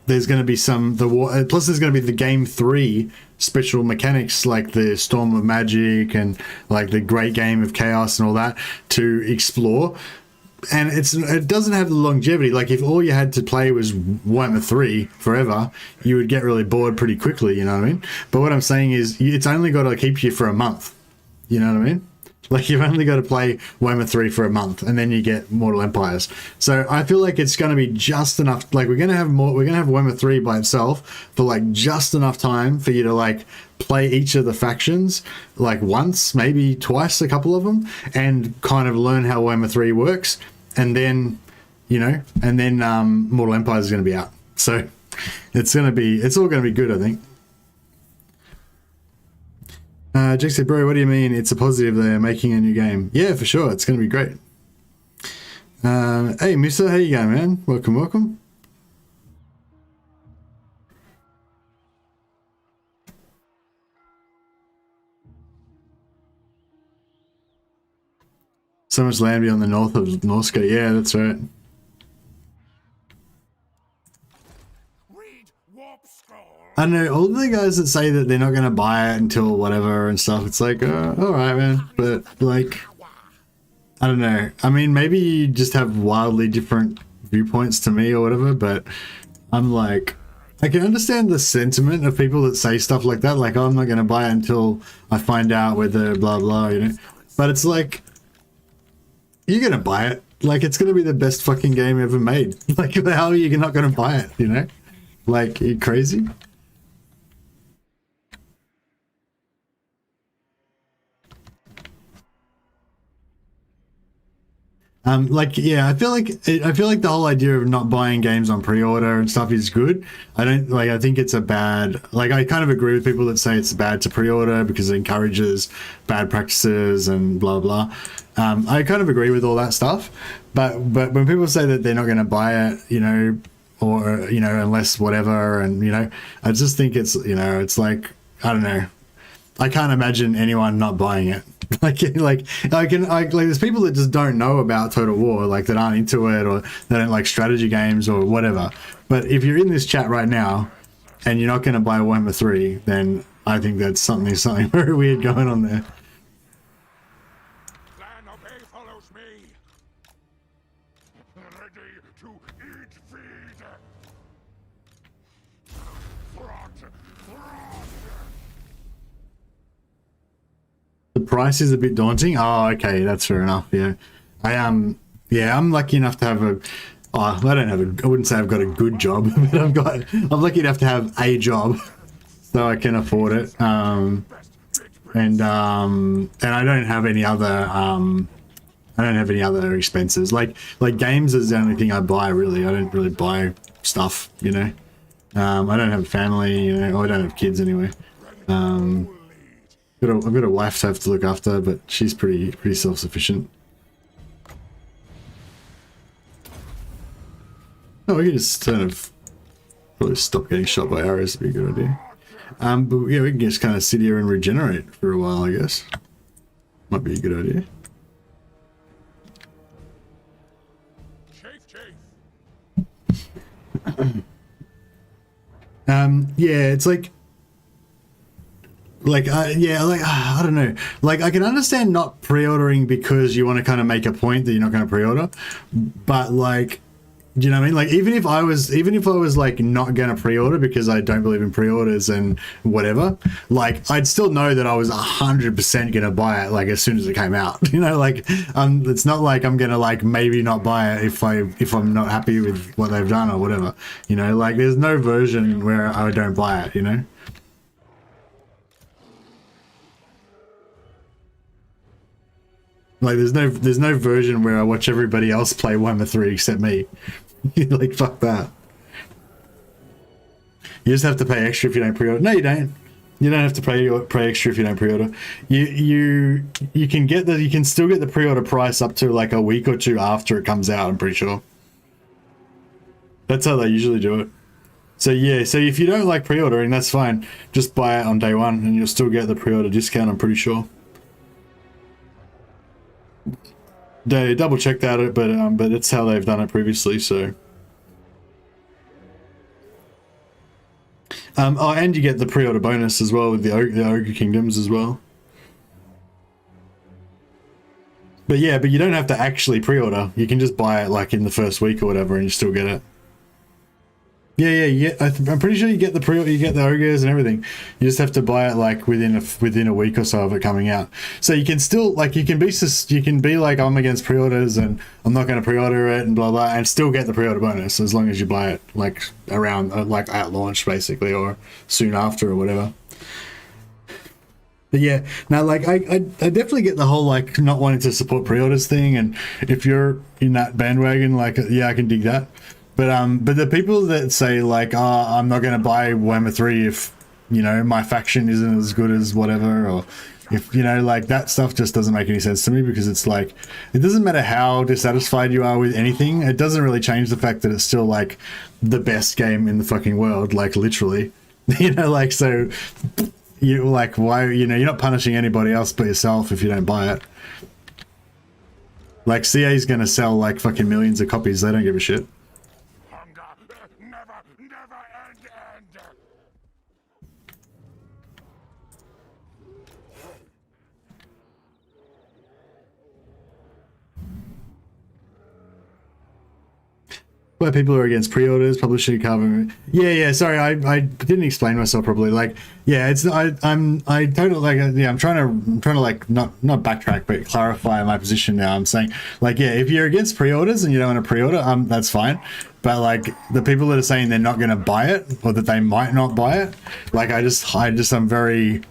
there's going to be plus there's going to be the game 3 special mechanics like the Storm of Magic and like the Great Game of Chaos and all that to explore. And it doesn't have the longevity. Like, if all you had to play was Warhammer 3 forever, you would get really bored pretty quickly, you know what I mean? But what I'm saying is it's only got to keep you for a month, you know what I mean? Like, you've only got to play Warhammer 3 for a month, and then you get Mortal Empires. So I feel like it's going to be just enough. Like, we're going to have Warhammer 3 by itself for, like, just enough time for you to, like, play each of the factions, like, once, maybe twice, a couple of them, and kind of learn how Warhammer 3 works. And then, you know, Mortal Empires is going to be out. So it's all going to be good, I think. Jake said, bro, what do you mean it's a positive they're making a new game? Yeah, for sure. It's going to be great. Hey, Musa, how you going, man? Welcome. So much land beyond the north of Norska. Yeah, that's right. Read Warp Scroll. I don't know, all the guys that say that they're not going to buy it until whatever and stuff, it's like, alright, man. But, like, I don't know. I mean, maybe you just have wildly different viewpoints to me or whatever, but I'm like, I can understand the sentiment of people that say stuff like that, like, oh, I'm not going to buy it until I find out whether blah, blah, you know? But it's like, you're going to buy it. Like, it's going to be the best fucking game ever made. Like, how are you not going to buy it, you know? Like, are you crazy? Like, yeah, I feel like the whole idea of not buying games on pre-order and stuff is good. I think it's a bad, like, I kind of agree with people that say it's bad to pre-order because it encourages bad practices and blah, blah. I kind of agree with all that stuff, but when people say that they're not going to buy it, you know, or, you know, unless whatever, and, you know, I just think it's, you know, it's like, I don't know. I can't imagine anyone not buying it. like there's people that just don't know about Total War, like that aren't into it or they don't like strategy games or whatever. But if you're in this chat right now and you're not going to buy Warhammer 3, then I think that's something very weird going on there. Plan obey follows me. Ready to eat feed. The price is a bit daunting. Oh, okay, that's fair enough. Yeah, I'm lucky enough to have I wouldn't say I've got a good job, but I'm lucky enough to have a job, so I can afford it. And I don't have any other expenses. Like games is the only thing I buy really. I don't really buy stuff, you know. I don't have a family, you know, or I don't have kids anyway. I've got a wife to have to look after, but she's pretty self-sufficient. Oh, we can just kind of probably stop getting shot by arrows. Would be a good idea. But yeah, we can just kind of sit here and regenerate for a while, I guess. Might be a good idea. Yeah, it's like I don't know. Like, I can understand not pre-ordering because you want to kind of make a point that you're not going to pre-order, but like, do you know what I mean? Like, even if I was like not going to pre-order because I don't believe in pre-orders and whatever, like, I'd still know that I was 100% going to buy it like as soon as it came out. You know, like, it's not like I'm going to like maybe not buy it if I'm not happy with what they've done or whatever. You know, like, there's no version where I don't buy it. You know. Like, there's no version where I watch everybody else play Warhammer 3 except me. Like, fuck that. You just have to pay extra if you don't pre-order. No, you don't. You don't have to pay extra if you don't pre-order. You can still get the pre-order price up to like a week or two after it comes out, I'm pretty sure. That's how they usually do it. So yeah, so if you don't like pre-ordering, that's fine. Just buy it on day one and you'll still get the pre-order discount, I'm pretty sure. They double check that, but it's how they've done it previously. So, oh, and you get the pre-order bonus as well with the Ogre Kingdoms as well. But yeah, but you don't have to actually pre-order. You can just buy it like in the first week or whatever, and you still get it. Yeah. I'm pretty sure you get the you get the ogres and everything. You just have to buy it like within a week or so of it coming out. So you can still like you can be like, I'm against pre-orders and I'm not going to pre-order it and blah blah, and still get the pre-order bonus as long as you buy it like around like at launch basically or soon after or whatever. But yeah, now like I definitely get the whole like not wanting to support pre-orders thing, and if you're in that bandwagon, like yeah, I can dig that. But the people that say like, oh, I'm not going to buy Warhammer 3 if, you know, my faction isn't as good as whatever, or if, you know, like that stuff just doesn't make any sense to me, because it's like, it doesn't matter how dissatisfied you are with anything, it doesn't really change the fact that it's still like the best game in the fucking world, like literally, you know, like, so you like, why, you know, you're not punishing anybody else but yourself if you don't buy it. Like, CA's gonna sell like fucking millions of copies. They don't give a shit. Hunger never end. Where people are against pre-orders, publishing cover. Yeah. Sorry, I didn't explain myself properly. Like, yeah, it's I totally like yeah. I'm trying to like not backtrack, but clarify my position now. I'm saying like, yeah, if you're against pre-orders and you don't want to pre-order, that's fine. But like the people that are saying they're not going to buy it or that they might not buy it, like I'm very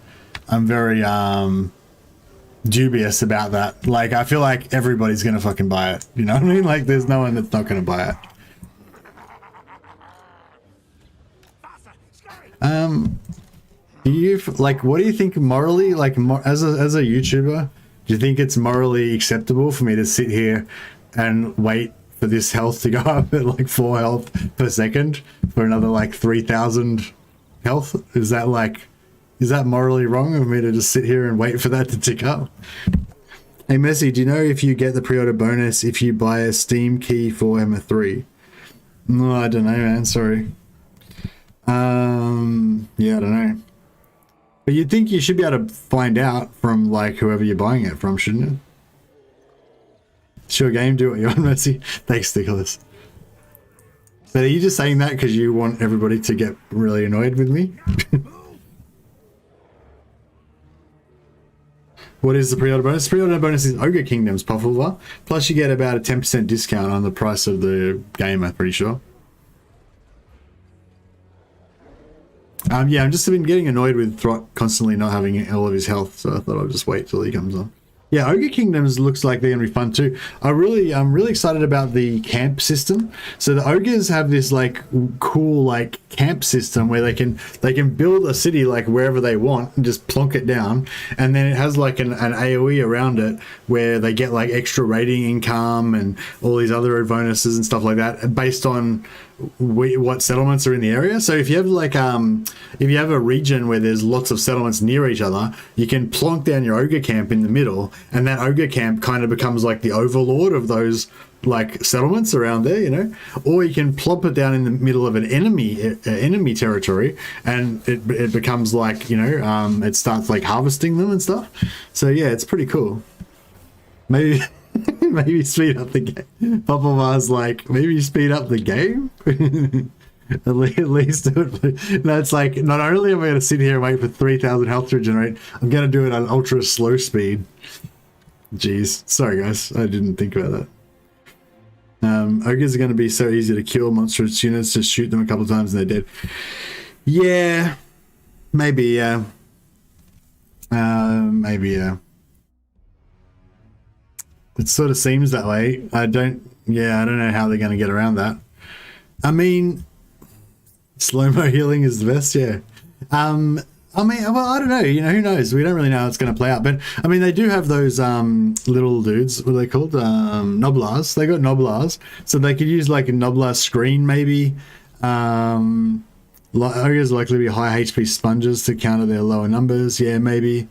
dubious about that. Like, I feel like everybody's going to fucking buy it. You know what I mean? Like, there's no one that's not going to buy it. Do you like, what do you think morally, like, as a YouTuber, do you think it's morally acceptable for me to sit here and wait for this health to go up at like 4 health per second for another like 3,000 health? Is that morally wrong of me to just sit here and wait for that to tick up? Hey Messi, do you know if you get the pre-order bonus if you buy a Steam key for Emma 3? No, I don't know, man, sorry. Yeah, I don't know. But you'd think you should be able to find out from like whoever you're buying it from, shouldn't it? Sure game, do what you want, Messi. Thanks, Nicholas. But are you just saying that because you want everybody to get really annoyed with me? What is the pre-order bonus? Pre-order bonus is Ogre Kingdoms Pufflevar. Plus you get about a 10% discount on the price of the game, I'm pretty sure. Yeah, I've just been getting annoyed with Throt constantly not having all of his health, so I thought I'll just wait till he comes on. Yeah, Ogre Kingdoms looks like they're gonna be fun too. I'm really excited about the camp system. So the ogres have this like cool like camp system where they can build a city like wherever they want and just plonk it down, and then it has like an AoE around it where they get like extra raiding income and all these other bonuses and stuff like that based on what settlements are in the area. So if you have like if you have a region where there's lots of settlements near each other, you can plonk down your ogre camp in the middle, and that ogre camp kind of becomes like the overlord of those like settlements around there, you know. Or you can plop it down in the middle of an enemy territory, and it becomes like, you know, it starts like harvesting them and stuff. So yeah, it's pretty cool. Maybe maybe speed up the game. Papa Mars like, maybe speed up the game? at least do it. No, it's like, not only am I going to sit here and wait for 3,000 health to regenerate, I'm going to do it on ultra slow speed. Jeez. Sorry, guys. I didn't think about that. Ogres are going to be so easy to kill. Monstrous units, just shoot them a couple of times and they're dead. Yeah. Maybe, yeah. Maybe, yeah. It sort of seems that way. I don't know how they're going to get around that. I mean, slow-mo healing is the best, yeah. I mean, well, I don't know. You know, who knows? We don't really know how it's going to play out. But, I mean, they do have those little dudes. What are they called? Noblars. They got Noblars. So they could use, like, a Noblar screen, maybe. Ogres likely to be high HP sponges to counter their lower numbers. Yeah, maybe.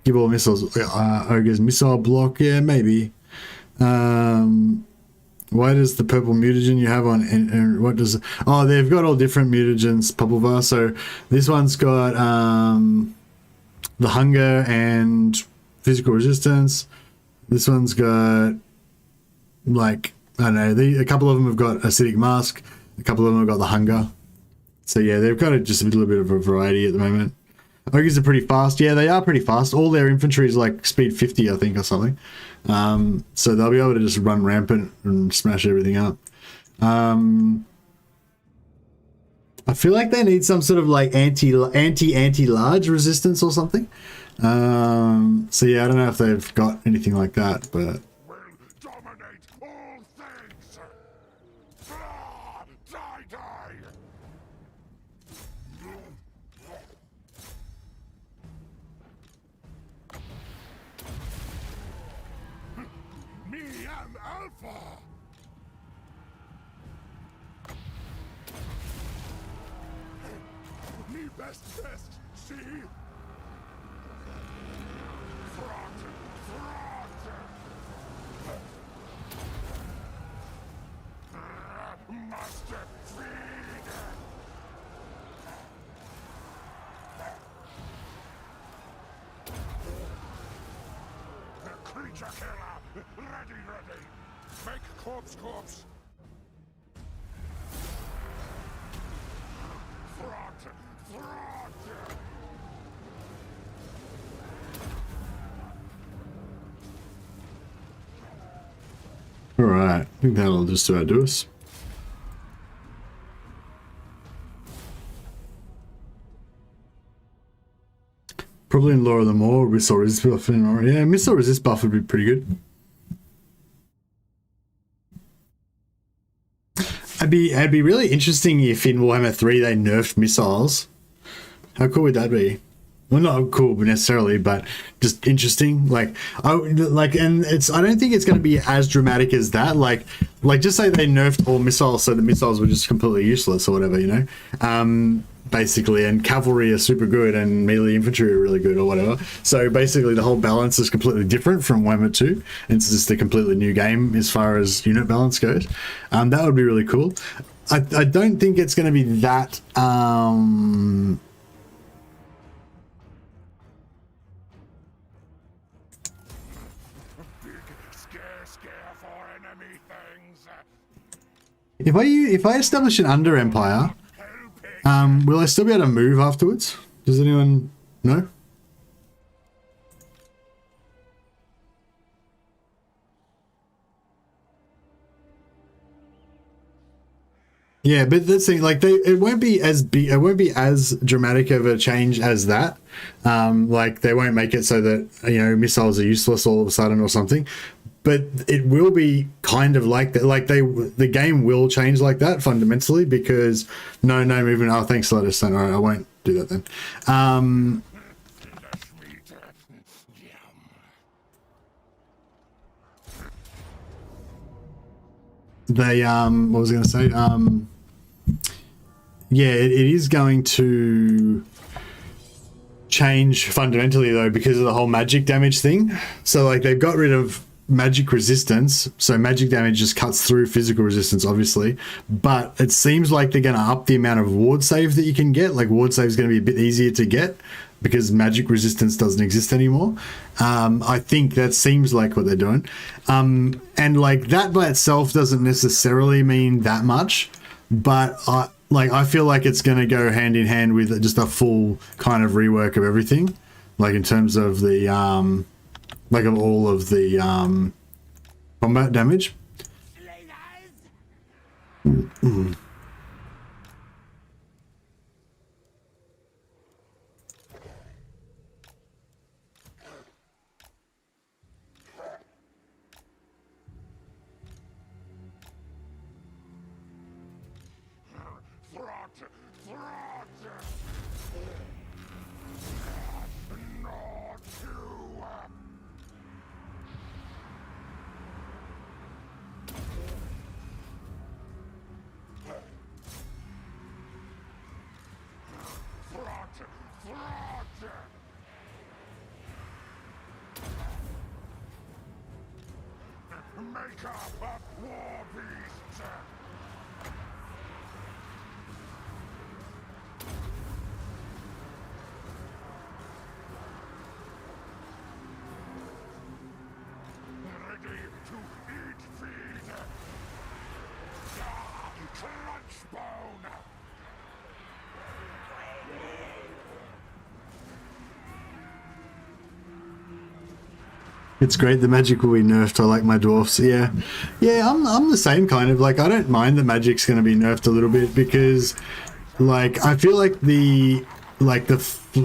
Give all missiles ogres missile block. Yeah, maybe. Why does the purple mutagen you have on and what does, oh, they've got all different mutagens, Pupplevar. So this one's got the hunger and physical resistance. This one's got, like, I don't know, a couple of them have got acidic mask, a couple of them have got the hunger. So yeah, they've got just a little bit of a variety at the moment. Ogres are pretty fast. Yeah, they are pretty fast. All their infantry is like speed 50, I think, or something. So they'll be able to just run rampant and smash everything up. I feel like they need some sort of like anti-large resistance or something. So yeah, I don't know if they've got anything like that, but Will dominate all things. Die. Me am Alpha. Me best, see? Vulture killer! Ready, ready! Make corpse! Throt! Alright, I think that'll just about do us. Probably in Lore of the Maw, Missile Resist buff in Aura. Yeah, Missile Resist buff would be pretty good. It'd be really interesting if in Warhammer 3 they nerfed missiles. How cool would that be? Well, not cool necessarily, but just interesting. Like, and it's. I don't think it's going to be as dramatic as that. Like just say they nerfed all missiles, so the missiles were just completely useless or whatever, you know. Basically, and cavalry are super good, and melee infantry are really good, or whatever. So basically, the whole balance is completely different from Warhammer 2. It's just a completely new game as far as unit balance goes. That would be really cool. I don't think it's going to be that. Scare for enemy things! If I establish an under empire, will I still be able to move afterwards? Does anyone know? Yeah, but that's the thing, like it won't be as dramatic of a change as that. Like they won't make it so that, you know, missiles are useless all of a sudden or something. But it will be kind of like that. Like the game will change like that fundamentally, because no movement. Oh, thanks, Lotus. All right, I won't do that then. They what was I going to say? Yeah, it is going to change fundamentally though, because of the whole magic damage thing. So like they've got rid of magic resistance, so magic damage just cuts through physical resistance, obviously, but it seems like they're going to up the amount of ward save that you can get. Like ward save is going to be a bit easier to get because magic resistance doesn't exist anymore. I think that seems like what they're doing, and like that by itself doesn't necessarily mean that much, but I feel like it's going to go hand in hand with just a full kind of rework of everything, like in terms of the like of all of the combat damage. Maker of war beasts! Ready to eat feed! Crunch bone! It's great. The magic will be nerfed. I like my dwarfs. Yeah, I'm the same kind of, like, I don't mind the magic's going to be nerfed a little bit, because like I feel like the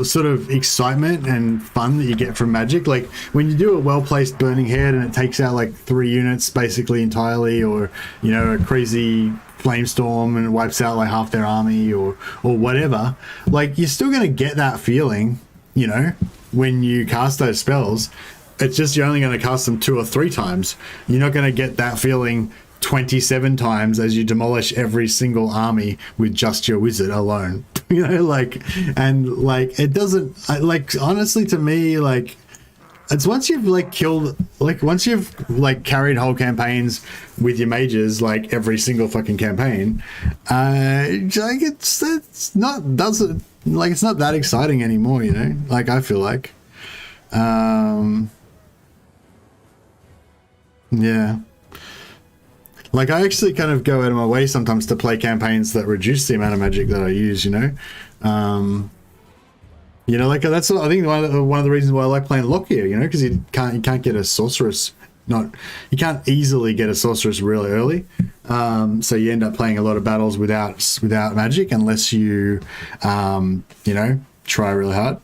sort of excitement and fun that you get from magic, like when you do a well-placed burning head and it takes out like 3 units basically entirely, or you know, a crazy flamestorm and it wipes out like half their army, or whatever, like you're still going to get that feeling, you know, when you cast those spells. It's just you're only going to cast them 2 or 3 times. You're not going to get that feeling 27 times as you demolish every single army with just your wizard alone. You know, like, and like it doesn't, like, honestly, to me, like, it's once you've like killed, like once you've like carried whole campaigns with your mages, like every single fucking campaign, like it's not, doesn't, like, it's not that exciting anymore, you know, like I feel like. Yeah. Like, I actually kind of go out of my way sometimes to play campaigns that reduce the amount of magic that I use, you know? You know, like, that's, I think, one of the reasons why I like playing Lockyer, you know, because you can't get a sorceress, you can't easily get a sorceress really early. So you end up playing a lot of battles without magic unless you, you know, try really hard.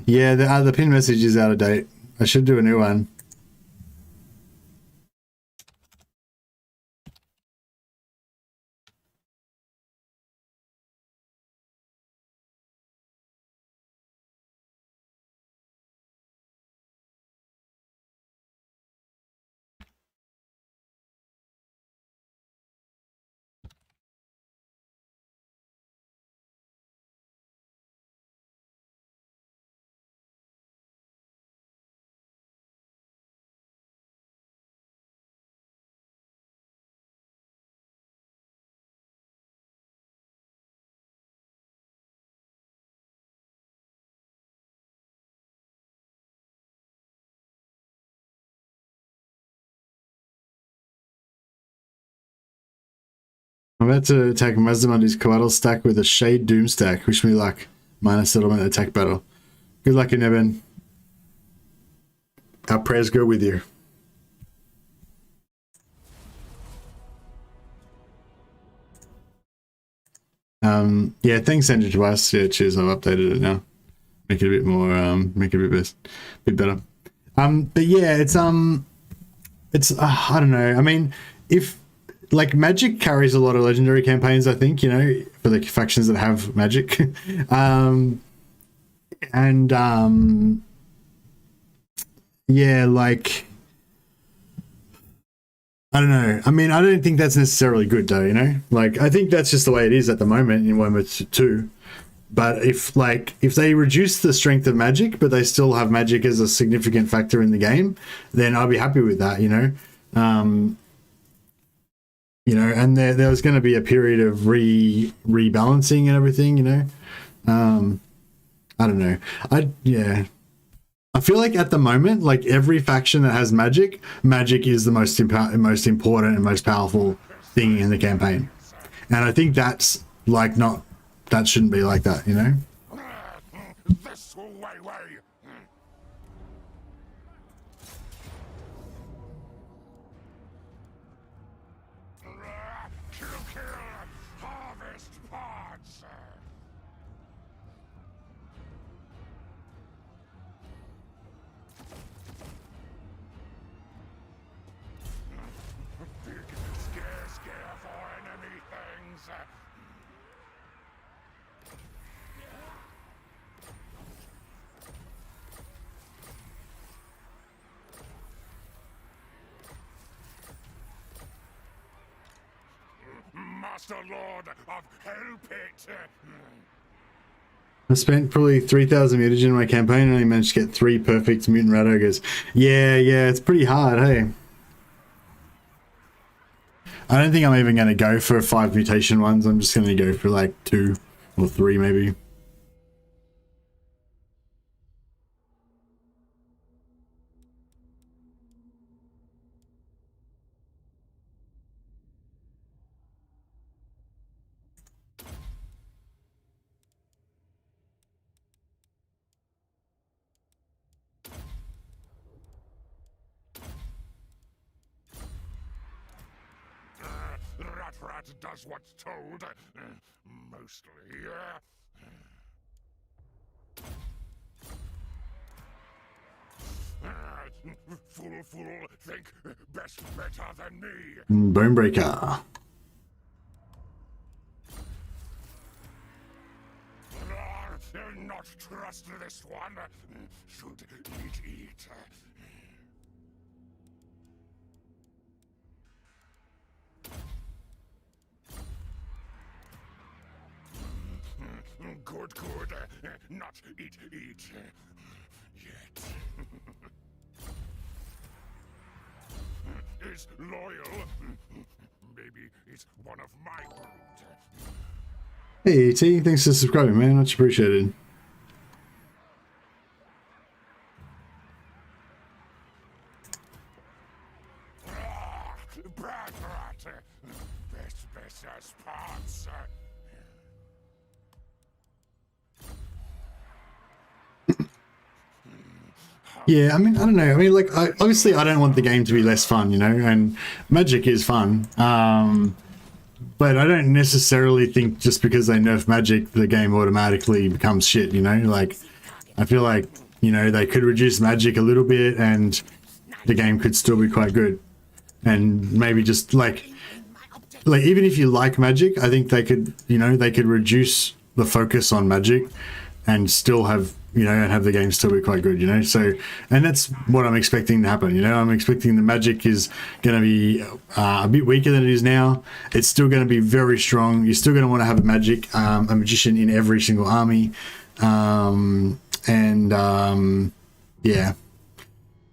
Yeah, the pin message is out of date. I should do a new one. I'm about to attack Mazdamundi's Coatl stack with a Shade Doom stack. Wish me luck. Minus settlement attack battle. Good luck, Ineben. Our prayers go with you. Yeah, thanks, Andrew Twice. Yeah, cheers. I've updated it now. Make it a bit more, make it a bit better. But yeah, it's I don't know. I mean, if like Magic carries a lot of legendary campaigns, I think, you know, for the factions that have Magic, yeah, like, I don't know. I mean, I don't think that's necessarily good, though, you know? Like, I think that's just the way it is at the moment in Warhammer 2. But if they reduce the strength of Magic, but they still have Magic as a significant factor in the game, then I'll be happy with that, you know? You know, and there was going to be a period of rebalancing and everything, you know? I don't know. Yeah. I feel like at the moment, like every faction that has magic is the most important and most powerful thing in the campaign. And I think that's like that shouldn't be like that, you know? This way. Kill. Harvest pods. Scare for enemy things. Master Lord of Hell Pit. I spent probably 3,000 mutagen in my campaign and only managed to get 3 perfect mutant rat ogres. Yeah, it's pretty hard, hey? I don't think I'm even going to go for 5 mutation ones. I'm just going to go for like 2 or 3 maybe. Rat does what's told. Mostly. Fool, think better than me. Bonebreaker. Not trust this one. Should eat. Good. Not eat. Yet. Is loyal. Maybe it's one of my brood. Hey, T, thanks for subscribing, man. Much appreciated. banter. This business parts. Yeah, I mean, I don't know. I mean, like, obviously I don't want the game to be less fun, you know, and Magic is fun. But I don't necessarily think just because they nerf Magic, the game automatically becomes shit, you know? Like, I feel like, you know, they could reduce Magic a little bit and the game could still be quite good. And maybe just, like even if you like Magic, I think they could, you know, they could reduce the focus on Magic and still have, you know, and have the game still be quite good, you know? So, and that's what I'm expecting to happen, you know? I'm expecting the Magic is going to be a bit weaker than it is now. It's still going to be very strong. You're still going to want to have a magician in every single army. Yeah.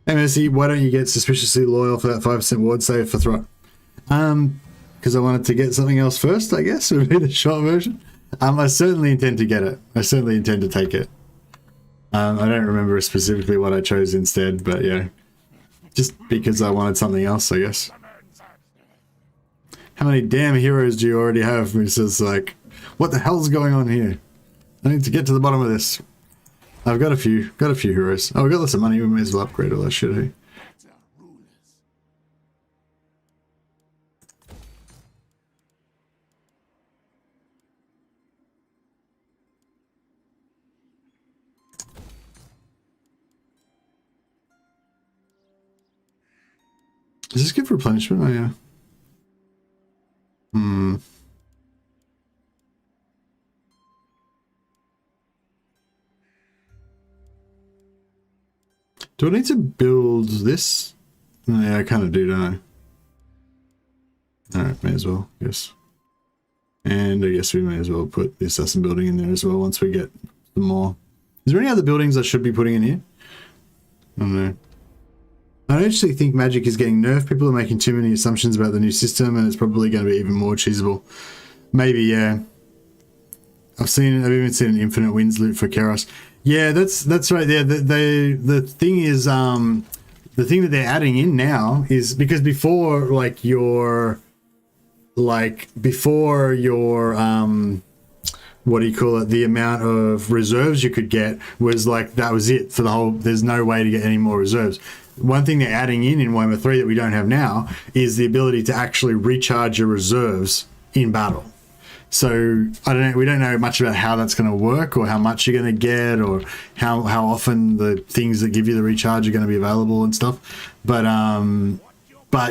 MSC, why don't you get suspiciously loyal for that 5% ward save for Throt? Because I wanted to get something else first, I guess, would be the short version. I certainly intend to get it. I certainly intend to take it. I don't remember specifically what I chose instead, but yeah. Just because I wanted something else, I guess. How many damn heroes do you already have? It's just like, what the hell's going on here? I need to get to the bottom of this. I've got a few heroes. Oh, we got lots of money. We may as well upgrade all that shit, eh? Does this give replenishment? Oh, yeah. Do I need to build this? Oh, yeah, I kind of do, don't I? Alright, may as well, yes. And I guess we may as well put the assassin building in there as well once we get some more. Is there any other buildings I should be putting in here? I don't know. I actually think Magic is getting nerfed. People are making too many assumptions about the new system, and it's probably going to be even more cheesable. Maybe, yeah. I've even seen an infinite wins loot for Keros. Yeah, that's right. Yeah, the thing is, the thing that they're adding in now is because before, what do you call it? The amount of reserves you could get was like, that was it for the whole, there's no way to get any more reserves. One thing they're adding in Warhammer 3 that we don't have now is the ability to actually recharge your reserves in battle. So I don't know, we don't know much about how that's going to work or how much you're going to get or how often the things that give you the recharge are going to be available and stuff. But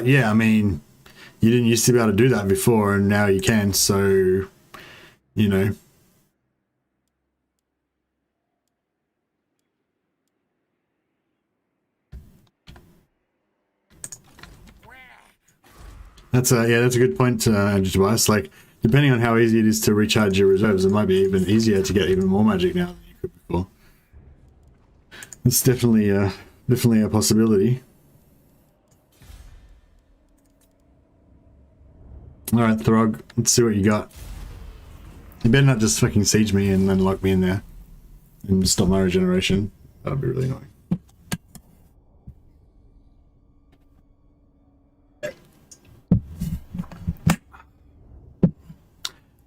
yeah, I mean, you didn't used to be able to do that before and now you can. So, you know. That's a good point, Tobias. Like, depending on how easy it is to recharge your reserves, it might be even easier to get even more magic now than you could before. It's definitely a possibility. All right, Throg, let's see what you got. You better not just fucking siege me and then lock me in there and stop my regeneration. That'd be really annoying.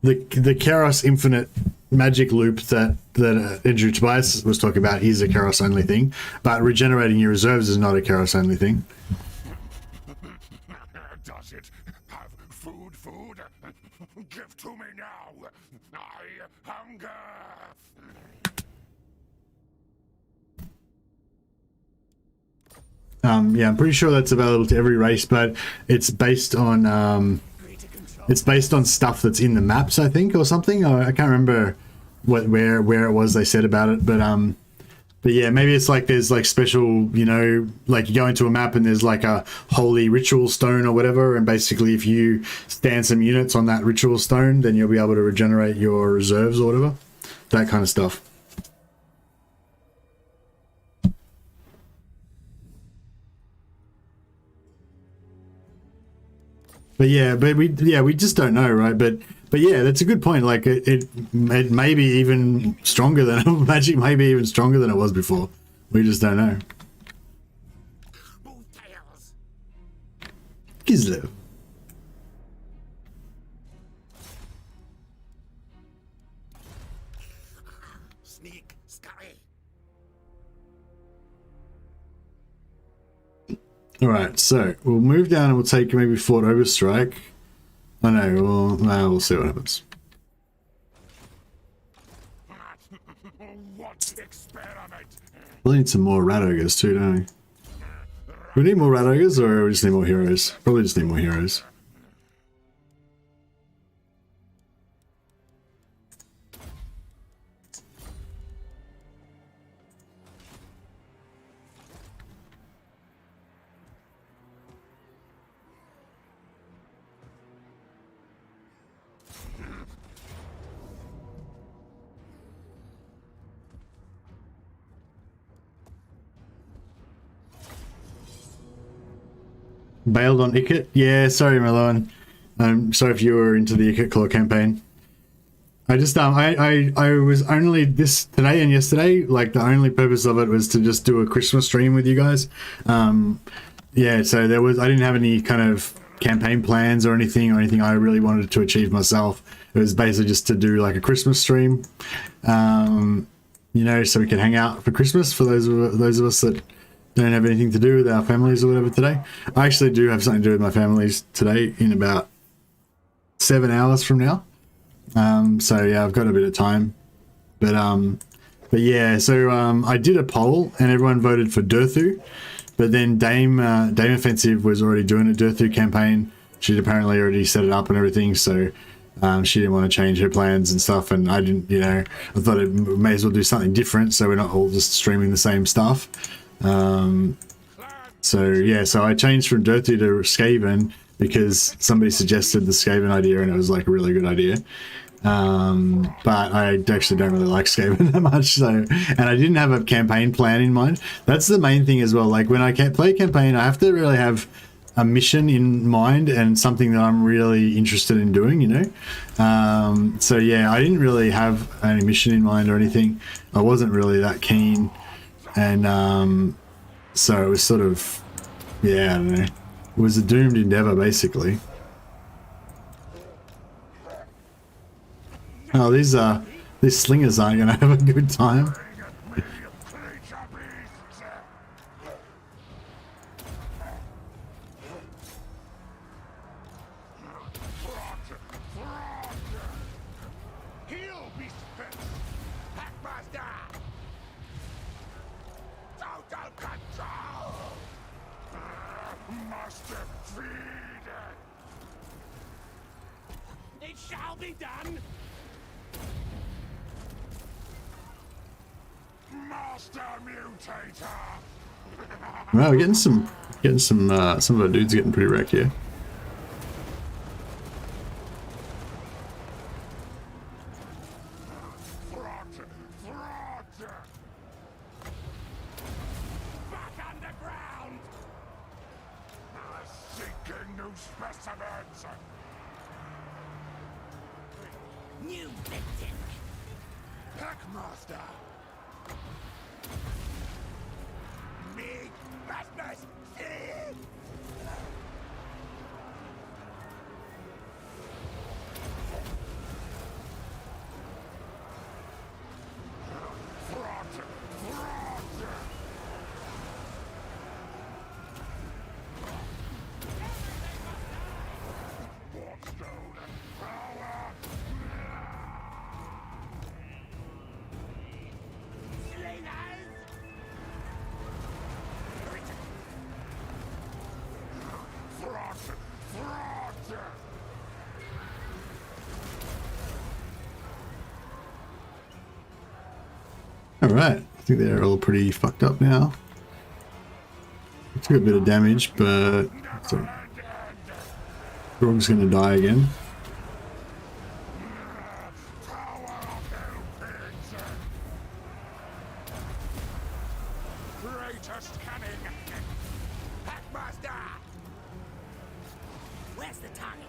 The Keros Infinite magic loop that Andrew Tobias was talking about is a Keros only thing, but regenerating your reserves is not a Keros only thing. Does it have food? Give to me now. I hunger. Yeah, I'm pretty sure that's available to every race, but it's based on stuff that's in the maps, I think, or something. I can't remember where it was they said about it, but yeah, maybe it's like there's like special, you know, like you go into a map and there's like a holy ritual stone or whatever, and basically if you stand some units on that ritual stone, then you'll be able to regenerate your reserves or whatever, that kind of stuff. But yeah, we just don't know, right? But yeah, that's a good point. Like it may be even stronger than Magic, may be even stronger than it was before. We just don't know. Gizlo. Alright, so we'll move down and we'll take maybe Fort Overstrike. I know, we'll see what happens. What experiment? We'll need some more rat ogres too, don't we? Do we need more rat ogres or we just need more heroes? Probably just need more heroes. Bailed on Ikit? Yeah, sorry, Merlin. I'm sorry if you were into the Ikit Claw campaign. I just I was only this today and yesterday, like the only purpose of it was to just do a Christmas stream with you guys. Yeah, so I didn't have any kind of campaign plans or anything I really wanted to achieve myself. It was basically just to do like a Christmas stream. You know, so we could hang out for Christmas for those of us that don't have anything to do with our families or whatever today. I actually do have something to do with my families today in about 7 hours from now. So yeah, I've got a bit of time. But yeah, so I did a poll and everyone voted for Durthu. But then Dame Offensive was already doing a Durthu campaign. She'd apparently already set it up and everything, so she didn't want to change her plans and stuff, and I didn't, you know, I thought it may as well do something different so we're not all just streaming the same stuff. So yeah, so I changed from Durthu to Skaven because somebody suggested the Skaven idea and it was like a really good idea. But I actually don't really like Skaven that much, so, and I didn't have a campaign plan in mind. That's the main thing as well. Like when I play a campaign, I have to really have a mission in mind and something that I'm really interested in doing, you know. So yeah, I didn't really have any mission in mind or anything. I wasn't really that keen, and so it was sort of, yeah, I don't know. It was a doomed endeavor basically. Oh, these slingers aren't gonna have a good time. It shall be done. Master Mutator. Well, we're getting some of our dudes getting pretty wrecked here. Back underground. Seeking new specimens. New victim. Packmaster. Big Rasmus. Alright, I think they're all pretty fucked up now. Took a bit of damage, but so Grog's gonna die again. Greatest cunning. Packmaster. Where's the target?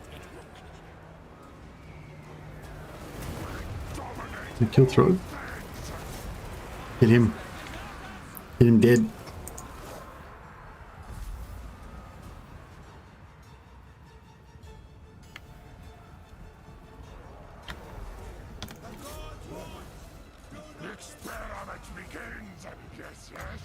Did I kill Throg? Hit him. Hit him dead. Experiment begins. Yes, yes.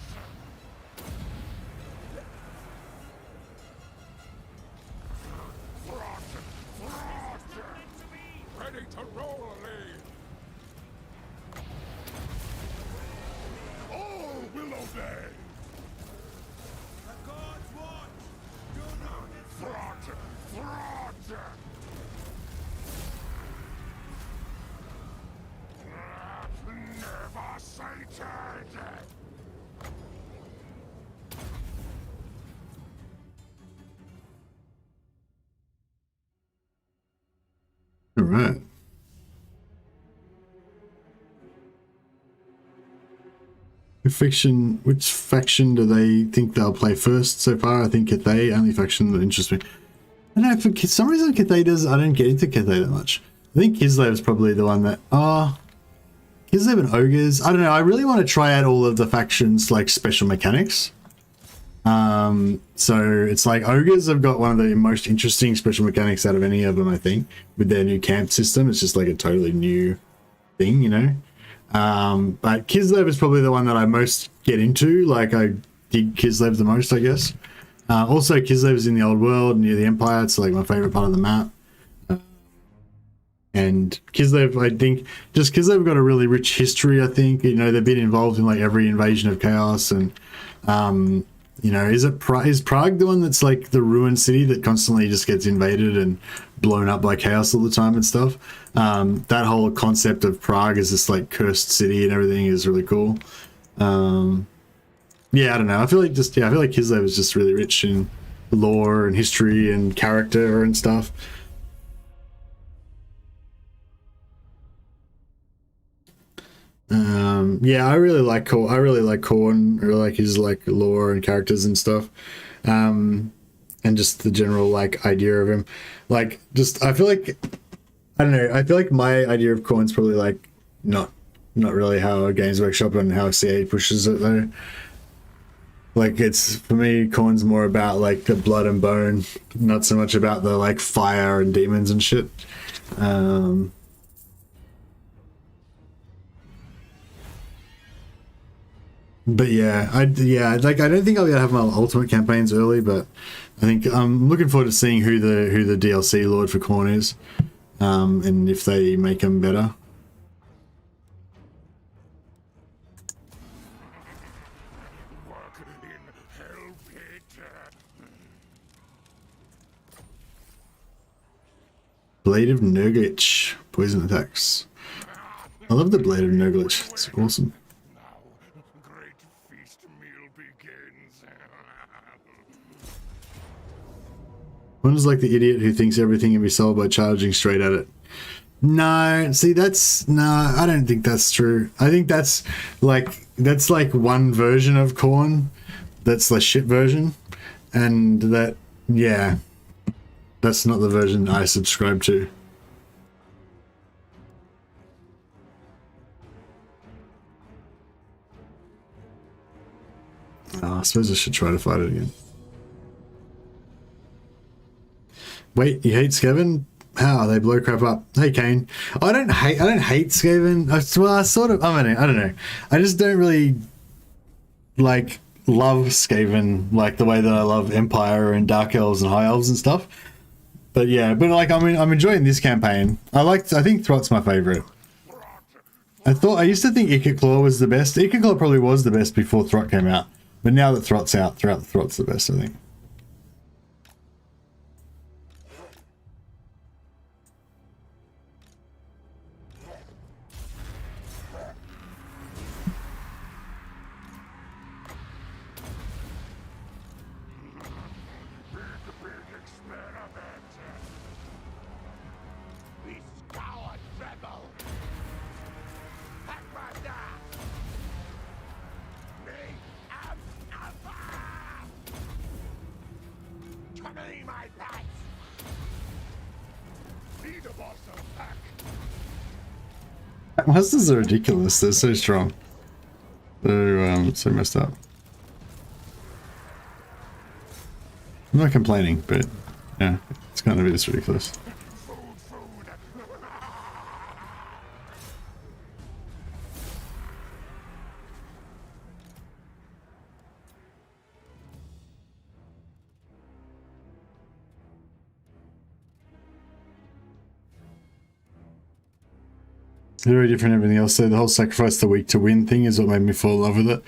All right. Which faction do they think they'll play first so far? I think Cathay, only faction that interests me. I don't know, for some reason Cathay does, I don't get into Cathay that much. I think Kislev is probably the one that, Kislev and Ogres, I don't know, I really want to try out all of the factions, like, special mechanics. So it's like Ogres have got one of the most interesting special mechanics out of any of them, I think, with their new camp system. It's just like a totally new thing, you know? But Kislev is probably the one that I most get into. Like, I dig Kislev the most, I guess. Also, Kislev is in the old world near the Empire. It's like my favorite part of the map. And Kislev, I think, just Kislev got a really rich history, I think. You know, they've been involved in like every invasion of Chaos. And, you know, is Prague the one that's like the ruined city that constantly just gets invaded and blown up by Chaos all the time and stuff? That whole concept of Prague as this like cursed city and everything is really cool. Yeah, I don't know. I feel like Kislev is just really rich in lore and history and character and stuff. Yeah, I really like Korn. I really like his like lore and characters and stuff. And just the general like idea of him. Like, just I feel like I don't know. I feel like my idea of Korn's probably like not really how Games Workshop and how CA pushes it though. Like, it's, for me, Korn's more about like the blood and bone, not so much about the like fire and demons and shit. But yeah, I don't think I'll be able to have my ultimate campaigns early, but I think I'm looking forward to seeing who the DLC Lord for Korn is, and if they make him better. Blade of Nurglich, poison attacks. I love the Blade of Nurglich. It's awesome. One is like the idiot who thinks everything can be solved by charging straight at it. No, see, I don't think that's true. I think that's like one version of Korn. That's the shit version. And that, yeah, that's not the version I subscribe to. Oh, I suppose I should try to fight it again. Wait, you hate Skaven? How? They blow crap up. Hey, Kane. I don't hate Skaven. Well, I sort of, I don't know. I just don't really, like, love Skaven like the way that I love Empire and Dark Elves and High Elves and stuff. But yeah, like, I mean, I'm enjoying this campaign. I think Thrott's my favorite. I used to think Ikit Claw was the best. Ikit Claw probably was the best before Thrott came out. But now that Thrott's out, Thrott's the best, I think. Monsters are ridiculous. They're so strong. They're so messed up. I'm not complaining, but yeah, it's kind of just ridiculous. Very different than everything else. So the whole sacrifice the weak to win thing is what made me fall in love with it.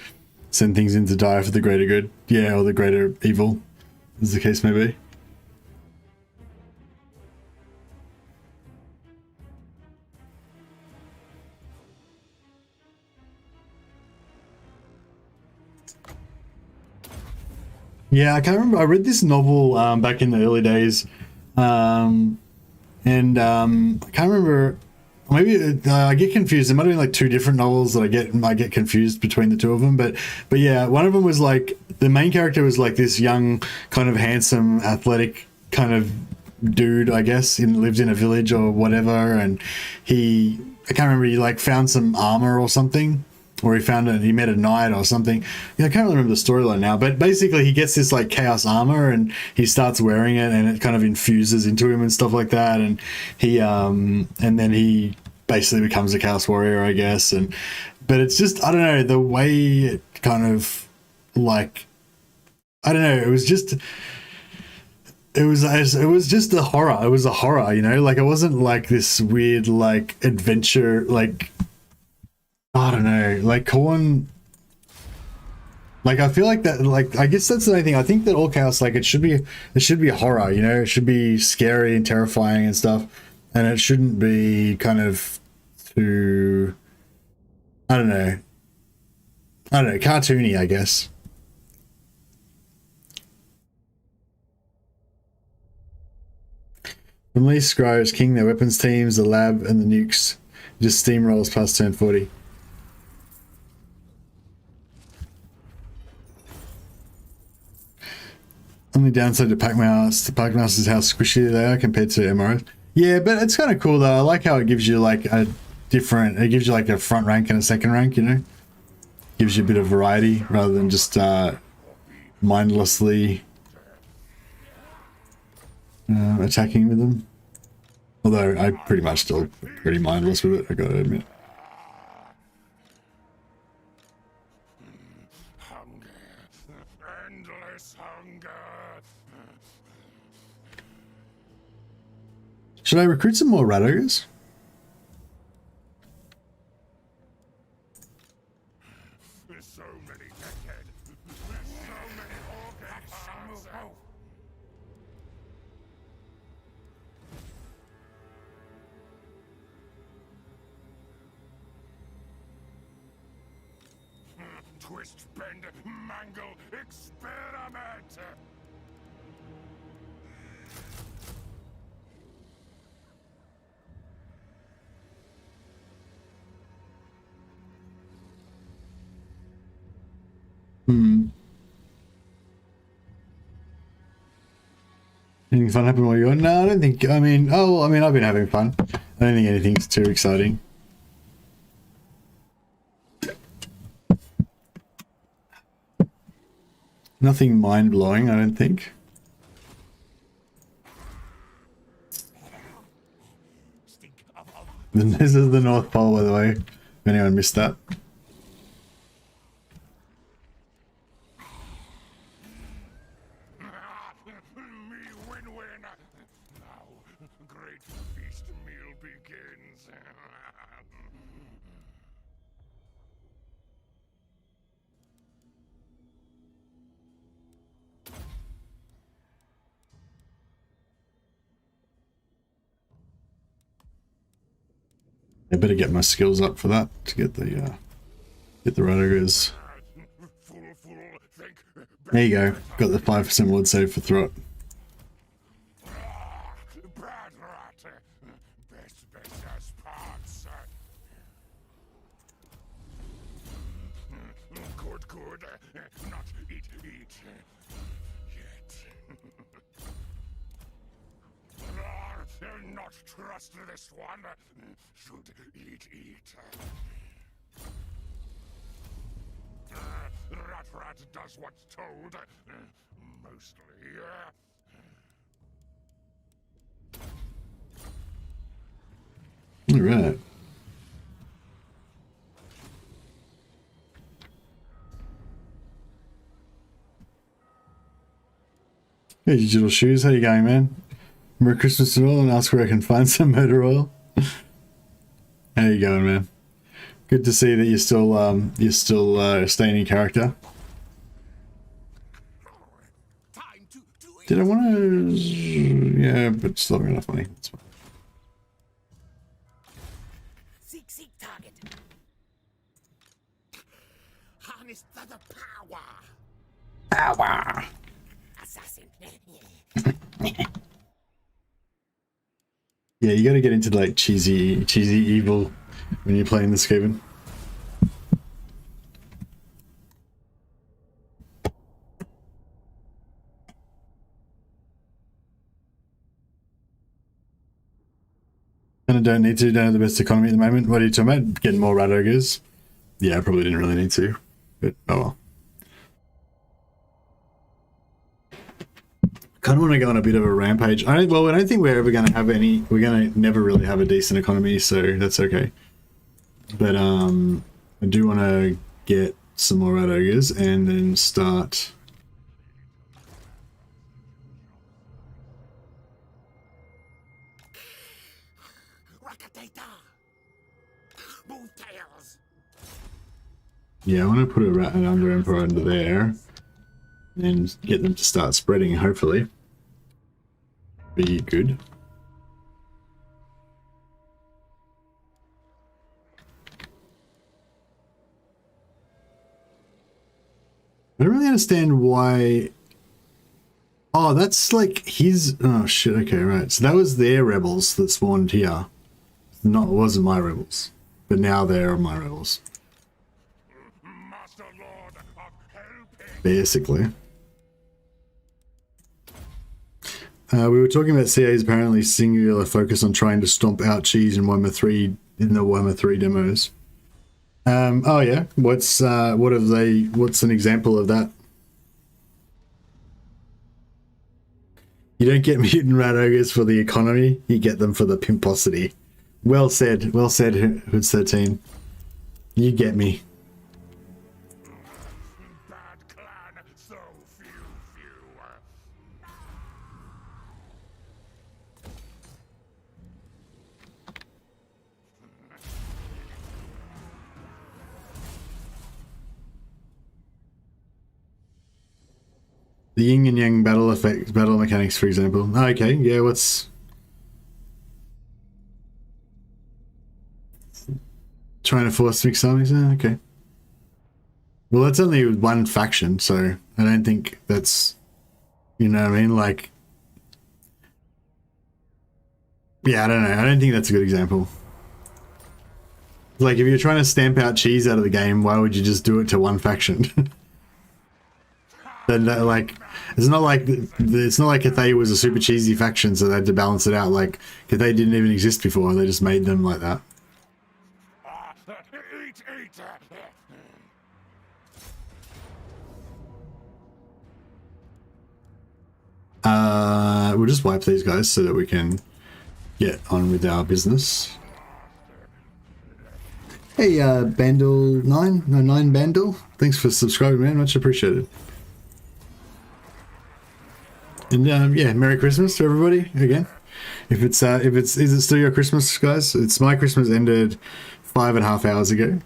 Send things in to die for the greater good. Yeah, or the greater evil, as the case may be. Yeah, I can't remember. I read this novel back in the early days, I can't remember. Maybe I get confused. There might have been like two different novels that I get confused between the two of them. But yeah, one of them was like the main character was like this young, kind of handsome, athletic kind of dude, I guess, lived in a village or whatever, and I can't remember. He like found some armor or something, or he met a knight or something. Yeah, I can't really remember the storyline now, but basically he gets this like chaos armor and he starts wearing it, and it kind of infuses into him and stuff like that, and then he basically becomes a chaos warrior, I guess. But it's just, I don't know, the way it kind of like, I don't know, it was just a horror. It was a horror, you know, like it wasn't like this weird like adventure, like I don't know, like Corn. Like I feel like that, like I guess that's the only thing. I think that all chaos, like it should be a horror, you know, it should be scary and terrifying and stuff, and it shouldn't be kind of too, I don't know, cartoony, I guess. From Lee Skryre is king, their weapons teams, the lab, and the nukes just steamrolls past turn 40. Only downside to pack mouse, the pack mouse is how squishy they are compared to MROs. Yeah, but it's kind of cool though. I like how it gives you like it gives you like a front rank and a second rank, you know? Gives you a bit of variety rather than just mindlessly attacking with them. Although I pretty much still pretty mindless with it, I gotta admit. Endless hunger. Should I recruit some more rat ogres? There's so many dead. There's so many organs. Twist, bend, mangle, experiment. Anything fun happen while you're on? No, I don't think. I mean, I've been having fun. I don't think anything's too exciting. Nothing mind-blowing, I don't think. This is the North Pole, by the way, if anyone missed that. Me win-win. Now, great feast meal begins. I better get my skills up for that to get the Radogers. There you go. Got the 5% ward save for Throt. Bad rat. Best as parts. Good. Not eat. Yet. Not trust this one. Should eat. Rat does what's told. Mostly. All right. Hey, Digital Shoes, how you going, man? Merry Christmas to all, and ask where I can find some motor oil. How you going, man? Good to see that you're still staying in character. Did I want to? Yeah, but still not enough money. That's fine. Seek target. Harness the power. Power. assassin. Yeah, you got to get into like cheesy evil when you're playing this game. And I don't need to. Don't have the best economy at the moment. What are you talking about? Getting more rat ogres? Yeah, I probably didn't really need to, but oh well. Kind of want to go on a bit of a rampage. I don't think we're ever going to have any. We're going to never really have a decent economy, so that's okay. But I do want to get some more rat ogres and then start. Yeah, I want to put an under emperor under there and get them to start spreading, hopefully. Be good. I don't really understand why. Oh, that's like his. Oh shit. Okay, right. So that was their rebels that spawned here. It wasn't my rebels, but now they're my rebels. Master Lord of Helping. Basically. We were talking about CA's apparently singular focus on trying to stomp out cheese in Warhammer 3 in the Warhammer 3 demos. Oh yeah. What's an example of that? You don't get mutant rat ogres for the economy, you get them for the pimposity. Well said, Hoods 13. You get me. Bad clan, so few. The yin and yang battle effects, battle mechanics, for example. Okay, yeah, what's... Trying to force mix armies? Okay. Well, that's only one faction, so I don't think that's... You know what I mean? Like... Yeah, I don't know. I don't think that's a good example. Like, if you're trying to stamp out cheese out of the game, why would you just do it to one faction? Then, like, it's not like Cathay was a super cheesy faction, so they had to balance it out. Like, Cathay didn't even exist before; they just made them like that. Eat. We'll just wipe these guys so that we can get on with our business. Hey, Bandle 9, no 9 Bandle. Thanks for subscribing, man. Much appreciated. And yeah, Merry Christmas to everybody again. Is it still your Christmas, guys? It's my Christmas ended 5.5 hours ago.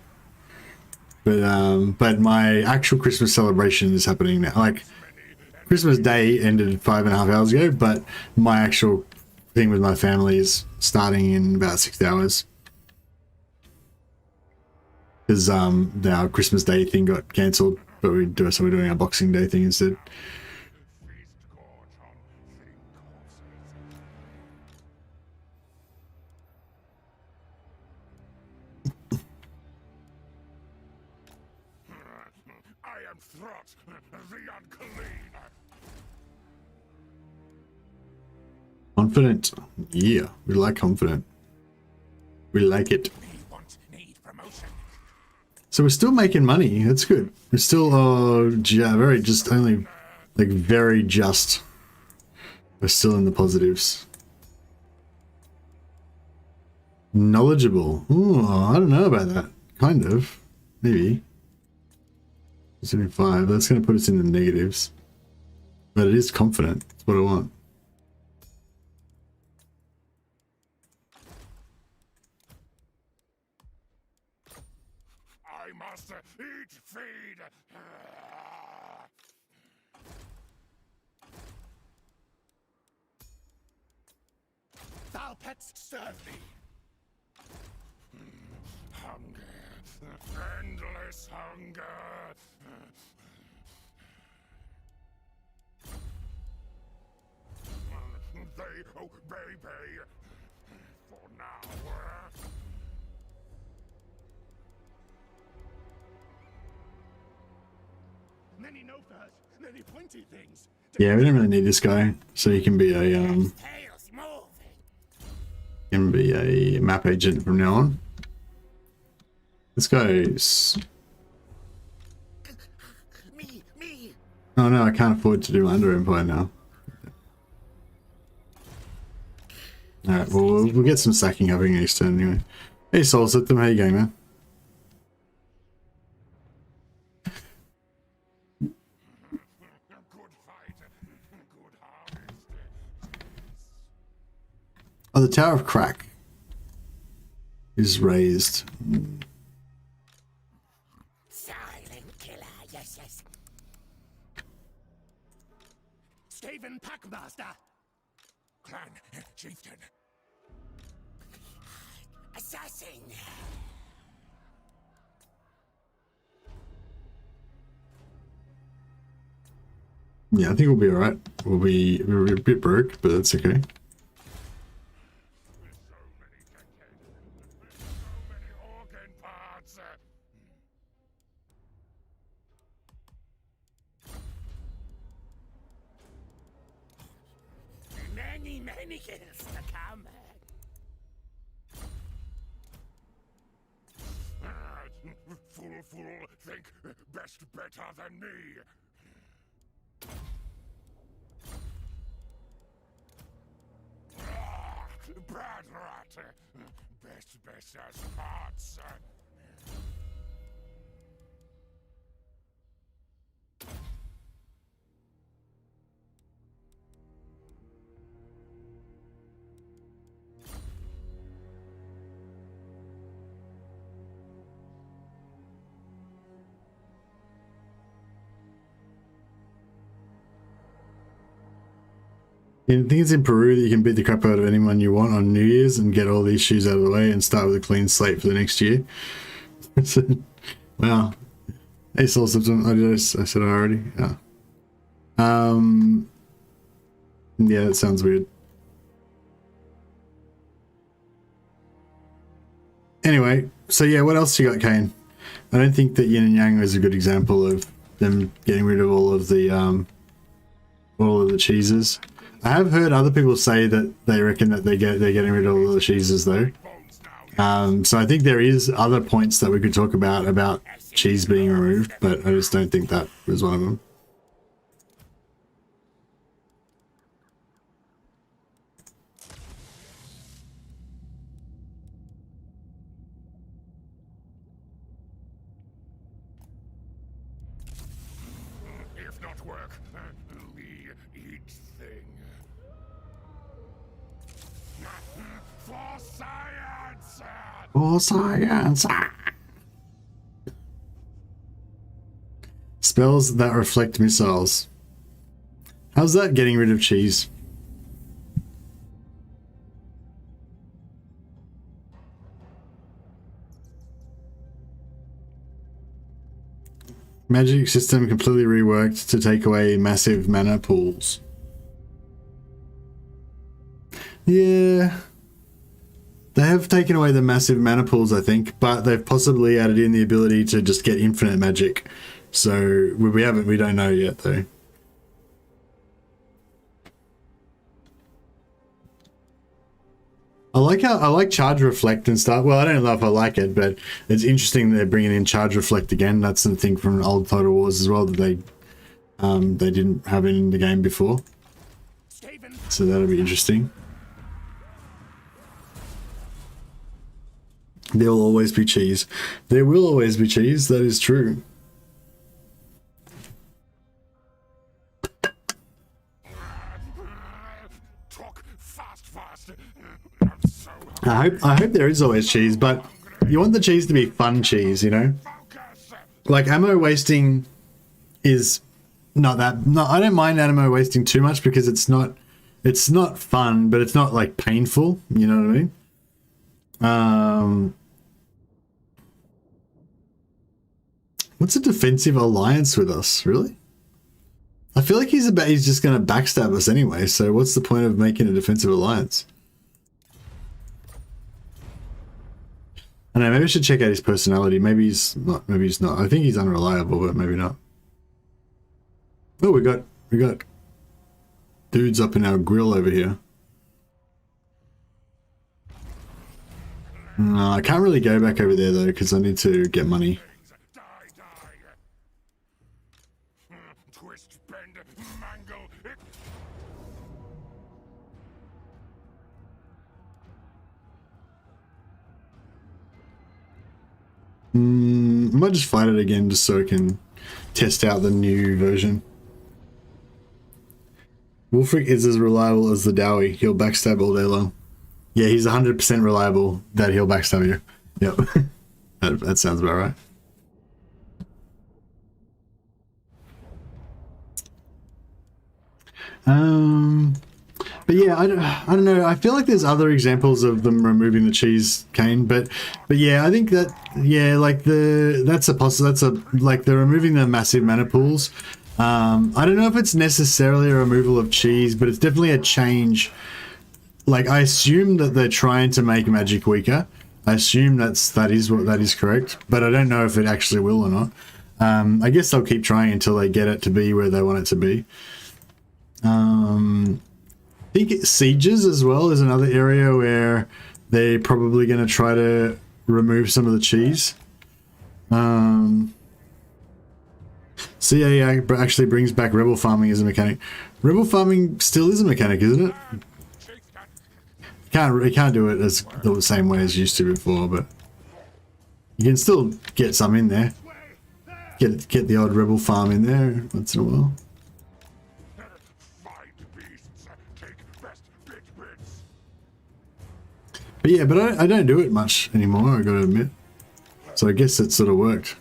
But my actual Christmas celebration is happening now. Like, Christmas Day ended 5.5 hours ago, but my actual thing with my family is starting in about 6 hours. Because our Christmas Day thing got cancelled, but we're doing our Boxing Day thing instead. Throt, the unclean. Confident. Yeah, we like confident. We like it. Need promotion. So we're still making money. That's good. We're still very just. We're still in the positives. Knowledgeable. Ooh, I don't know about that. Kind of. Maybe. 75. That's going to put us in the negatives. But it is confident. That's what I want. I must eat, feed. Thou pets serve me. Hunger. Endless hunger. oh baby. For now, Many no furs, many pointy things. Yeah, we don't really need this guy, so he can be a Tails moving. map agent from now on. This guy's. Me. Oh no, I can't afford to do Under Empire now. Alright, well, we'll get some sacking happening next turn anyway. Hey, Soul System, how you going, man? good fight, good harvest. Oh, the Tower of Crack is raised. Silent killer, yes. Skaven Packmaster. Clan chieftain. Assassin. Yeah, I think we'll be alright. We're a bit broke, but that's okay. So many organ parts. Many kills to come. Fool, think best better than me. Bad rat. Best as parts. I think it's in Peru that you can beat the crap out of anyone you want on New Year's and get all these issues out of the way and start with a clean slate for the next year. So, wow. Hey, Soul System. I said it already. Yeah. Yeah, that sounds weird. Anyway, so yeah, what else you got, Kane? I don't think that Yin and Yang is a good example of them getting rid of all of the cheeses. I have heard other people say that they reckon that they're getting rid of all the cheeses though. So I think there is other points that we could talk about cheese being removed, but I just don't think that was one of them. If not work, we eat thing. For science! For science! Spells that reflect missiles. How's that getting rid of cheese? Magic system completely reworked to take away massive mana pools. Yeah. They have taken away the massive mana pools, I think, but they've possibly added in the ability to just get infinite magic. So we don't know yet though. I like Charge Reflect and stuff. Well, I don't know if I like it, but it's interesting they're bringing in Charge Reflect again. That's something from old Total Wars as well that they didn't have in the game before. So that'll be interesting. There will always be cheese. There will always be cheese. That is true. Talk fast. I hope there is always cheese, but you want the cheese to be fun cheese, you know? Like ammo wasting is not that. No, I don't mind ammo wasting too much because it's not fun, but it's not like painful. You know what I mean? What's a defensive alliance with us, really? I feel like he's just going to backstab us anyway, so what's the point of making a defensive alliance? I don't know, maybe I should check out his personality. Maybe he's not, maybe he's not. I think he's unreliable, but maybe not. Oh, we got dudes up in our grill over here. No, I can't really go back over there though, because I need to get money. Die, die. Twist, bend, mangle. I might just fight it again just so I can test out the new version. Wolfric is as reliable as the Dowie. He'll backstab all day long. Yeah, he's 100% reliable that he'll backstab you. Yep. that sounds about right. But yeah, I don't know. I feel like there's other examples of them removing the cheese cane, but yeah, I think that like like they're removing the massive mana pools. I don't know if it's necessarily a removal of cheese, but it's definitely a change. Like, I assume that they're trying to make Magic weaker. I assume that is correct, but I don't know if it actually will or not. I guess they'll keep trying until they get it to be where they want it to be. I think sieges as well is another area where they're probably going to try to remove some of the cheese. CA actually brings back rebel farming as a mechanic. Rebel farming still is a mechanic, isn't it? It can't do it as the same way as used to before, but you can still get some in there. Get the odd rebel farm in there once in a while. But yeah, but I don't do it much anymore, I gotta admit. So I guess it sort of worked.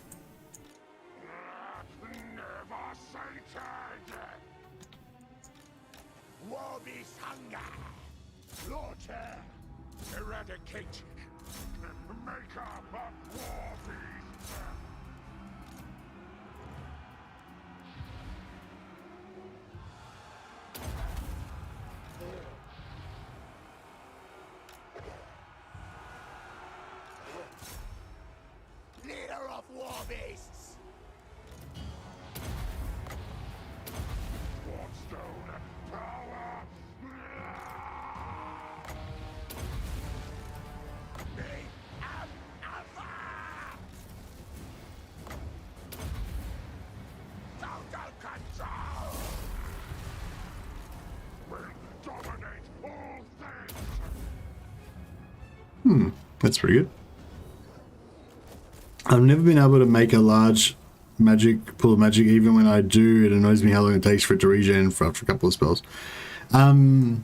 That's pretty good. I've never been able to make a large pool of magic. Even when I do, it annoys me how long it takes for it to regen after a couple of spells. Do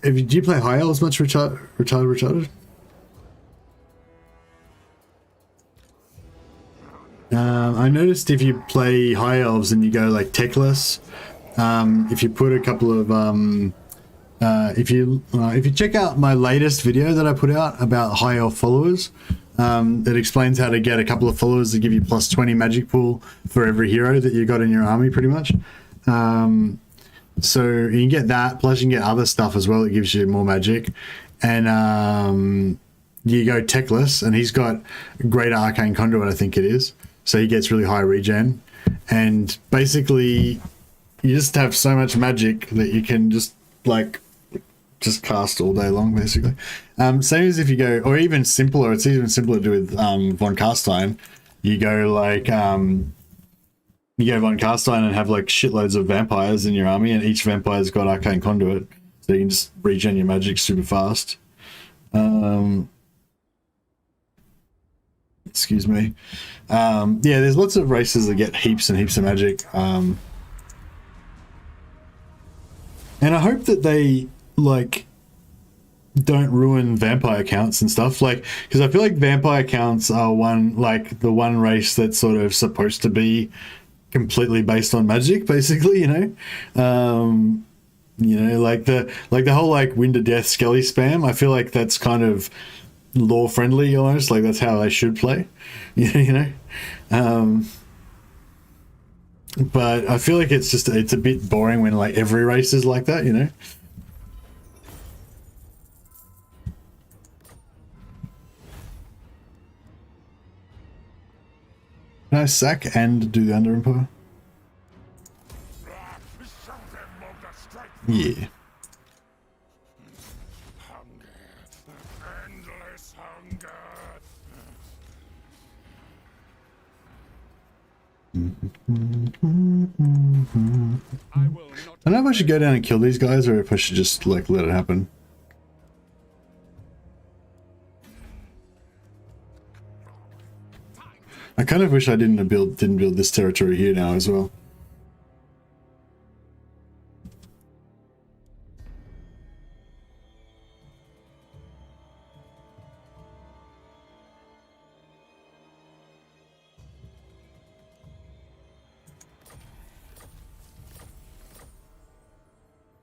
you play High Elves much, retarded? I noticed if you play High Elves and you go like techless, if you put a couple of if you check out my latest video that I put out about High Elf followers, it explains how to get a couple of followers that give you plus 20 magic pool for every hero that you got in your army, pretty much. So you can get that, plus you can get other stuff as well that gives you more magic. And you go techless, and he's got Greater Arcane Conduit, I think it is. So he gets really high regen. And basically, you just have so much magic that you can just cast all day long, basically. Same as if you go, or even simpler, it's even simpler to do with Von Carstein. You go Von Carstein and have like shitloads of vampires in your army, and each vampire's got Arcane Conduit, so you can just regen your magic super fast. Excuse me. Yeah, there's lots of races that get heaps and heaps of magic. And I hope that they don't ruin vampire counts and stuff, because I feel like vampire counts are the one race that's sort of supposed to be completely based on magic, basically, the whole Wind of Death Skelly spam. I feel like that's kind of lore friendly almost, that's how they should play. But I feel like it's a bit boring when like every race is like that, you know? Can I sack and do the Under Empire? Show them of the strength. Yeah. Hunger. Endless hunger. I will not. I don't know if I should go down and kill these guys or if I should just like let it happen. I kind of wish I didn't build this territory here now as well.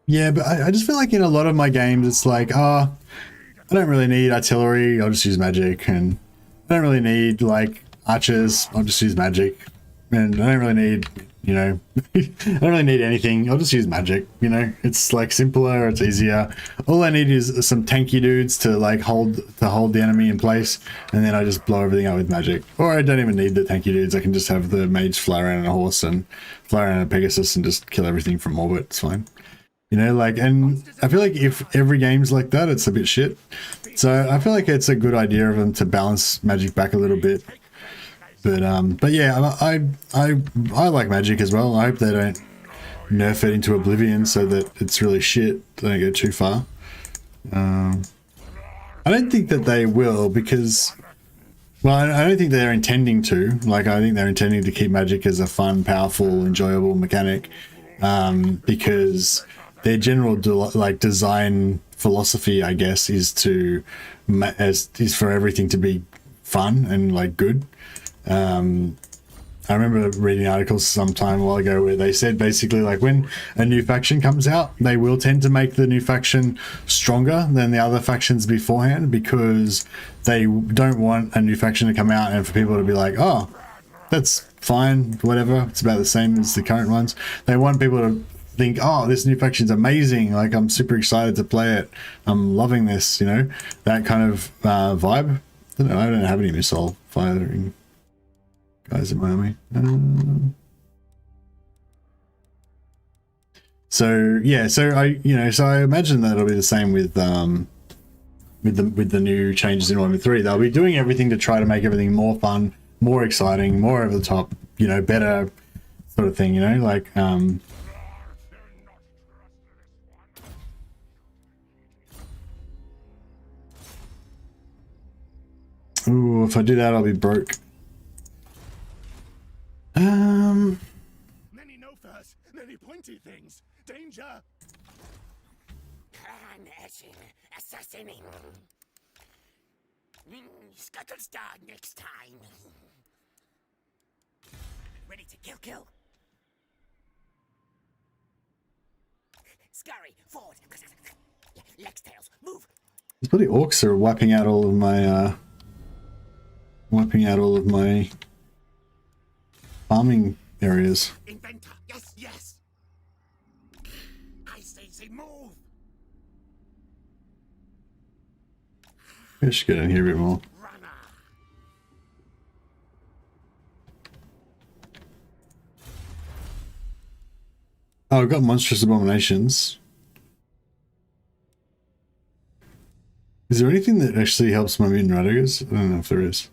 Yeah, but I just feel like in a lot of my games, it's like, I don't really need artillery, I'll just use magic, and I don't really need, like, archers, I'll just use magic, and I don't really need, you know, I don't really need anything, I'll just use magic, you know, it's, like, simpler, it's easier. All I need is some tanky dudes to, like, hold the enemy in place, and then I just blow everything up with magic. Or I don't even need the tanky dudes, I can just have the mage fly around on a horse and fly around on a Pegasus and just kill everything from orbit, it's fine. You know, like, and I feel like if every game's like that, it's a bit shit. So I feel like it's a good idea of them to balance magic back a little bit. But yeah, I like magic as well. I hope they don't nerf it into oblivion so that it's really shit. They don't go too far. I don't think that they will because, well, I don't think they're intending to. Like, I think they're intending to keep magic as a fun, powerful, enjoyable mechanic because their general design philosophy, I guess, is for everything to be fun and like good. I remember reading articles some time a while ago where they said basically like when a new faction comes out, they will tend to make the new faction stronger than the other factions beforehand because they don't want a new faction to come out and for people to be like, oh, that's fine, whatever, it's about the same as the current ones. They want people to think, oh, this new faction's amazing, like I'm super excited to play it, I'm loving this, you know, that kind of vibe. I don't have any missile firing guys in my army. So yeah, so I imagine that it'll be the same with the new changes in 1.3. They'll be doing everything to try to make everything more fun, more exciting, more over the top, you know, better sort of thing, you know, like ooh, if I do that I'll be broke. Many no-furs, many pointy things. Danger! Assassinating. Scuttlestar next time. Ready to kill. Skryre, forward. Legs, tails, move. These bloody orcs are wiping out all of my farming areas. Inventor, yes. I say move. I should get in here a bit more. Runner. Oh, I've got monstrous abominations. Is there anything that actually helps my mutant radicals? I don't know if there is.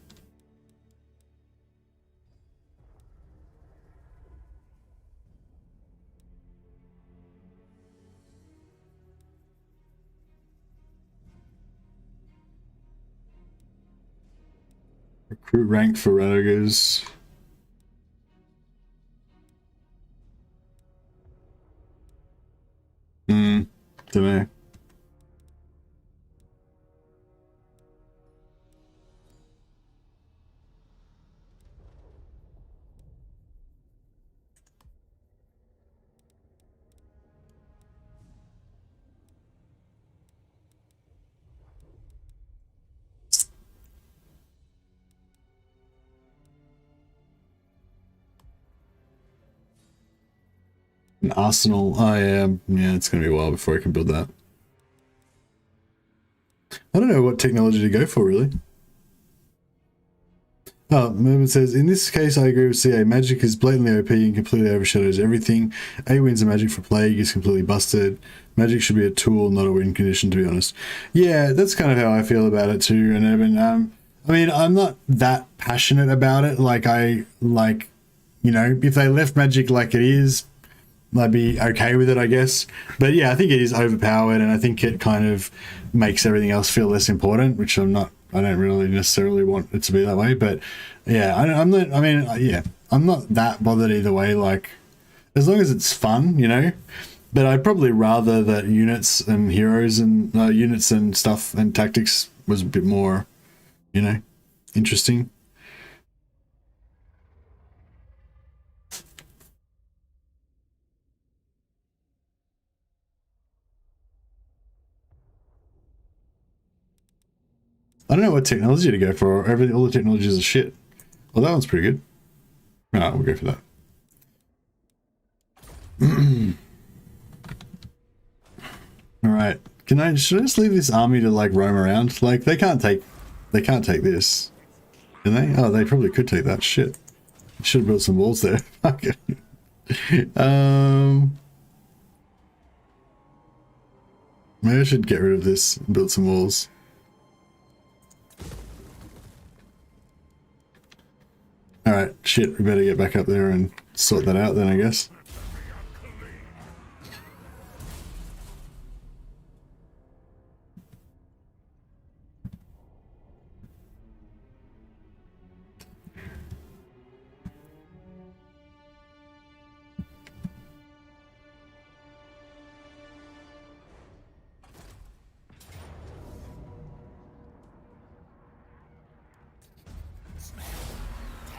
Recruit rank for radicals. Don't know. An arsenal. Oh yeah, yeah. It's gonna be a while before I can build that. I don't know what technology to go for really. Oh, Merman says, in this case, I agree with CA. Magic is blatantly OP and completely overshadows everything. 8 wins of Magic for Plague is completely busted. Magic should be a tool, not a win condition, to be honest. Yeah, that's kind of how I feel about it too. And Evan, I mean, I'm not that passionate about it. Like, you know, if they left Magic like it is, I'd be okay with it, I guess. But yeah, I think it is overpowered, and I think it kind of makes everything else feel less important, which I don't really necessarily want it to be that way. But yeah, I'm not that bothered either way. Like, as long as it's fun, you know. But I'd probably rather that units and heroes and units and stuff and tactics was a bit more, you know, interesting. I don't know what technology to go for. All the technologies are shit. Well, that one's pretty good. Alright, we'll go for that. Alright. Should I just leave this army to like roam around? Like they can't take this. Can they? Oh, they probably could take that. Shit. Should have built some walls there. Okay. Maybe I should get rid of this and build some walls. Alright, shit, we better get back up there and sort that out then, I guess.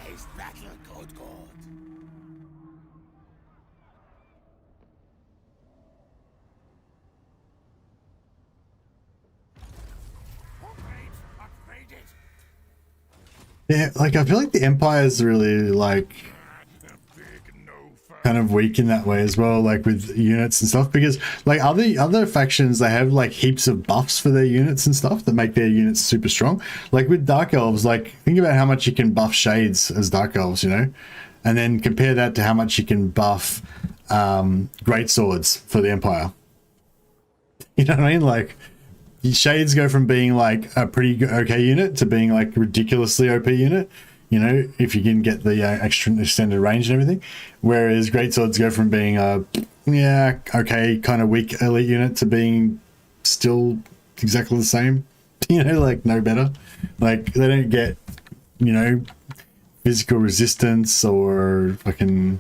Taste battle, good God. Yeah, like I feel like the Empire's really like kind of weak in that way as well, like with units and stuff, because like other factions, they have like heaps of buffs for their units and stuff that make their units super strong. Like with Dark Elves, like think about how much you can buff Shades as Dark Elves, you know, and then compare that to how much you can buff Great Swords for the Empire. You know what I mean? Like Shades go from being like a pretty okay unit to being like ridiculously OP unit, you know, if you can get the extra extended range and everything. Whereas Great Swords go from being a okay kind of weak elite unit to being still exactly the same, you know, like no better. Like they don't get, you know, physical resistance or fucking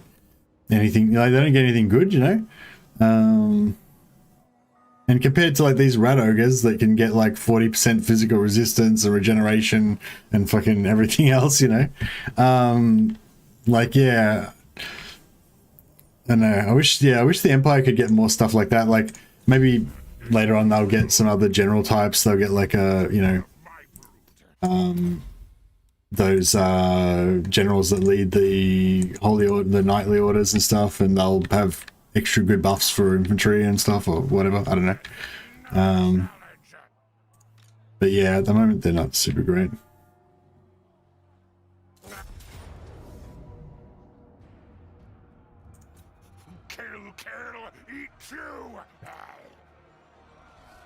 anything. Like they don't get anything good, you know. And compared to like these rat ogres that can get like 40% physical resistance and regeneration and fucking everything else, you know, like yeah, I don't know. I wish the Empire could get more stuff like that. Like maybe later on they'll get some other general types. They'll get like a those generals that lead the holy order, the knightly orders and stuff, and they'll have extra good buffs for infantry and stuff or whatever. I don't know. But yeah, at the moment they're not super great.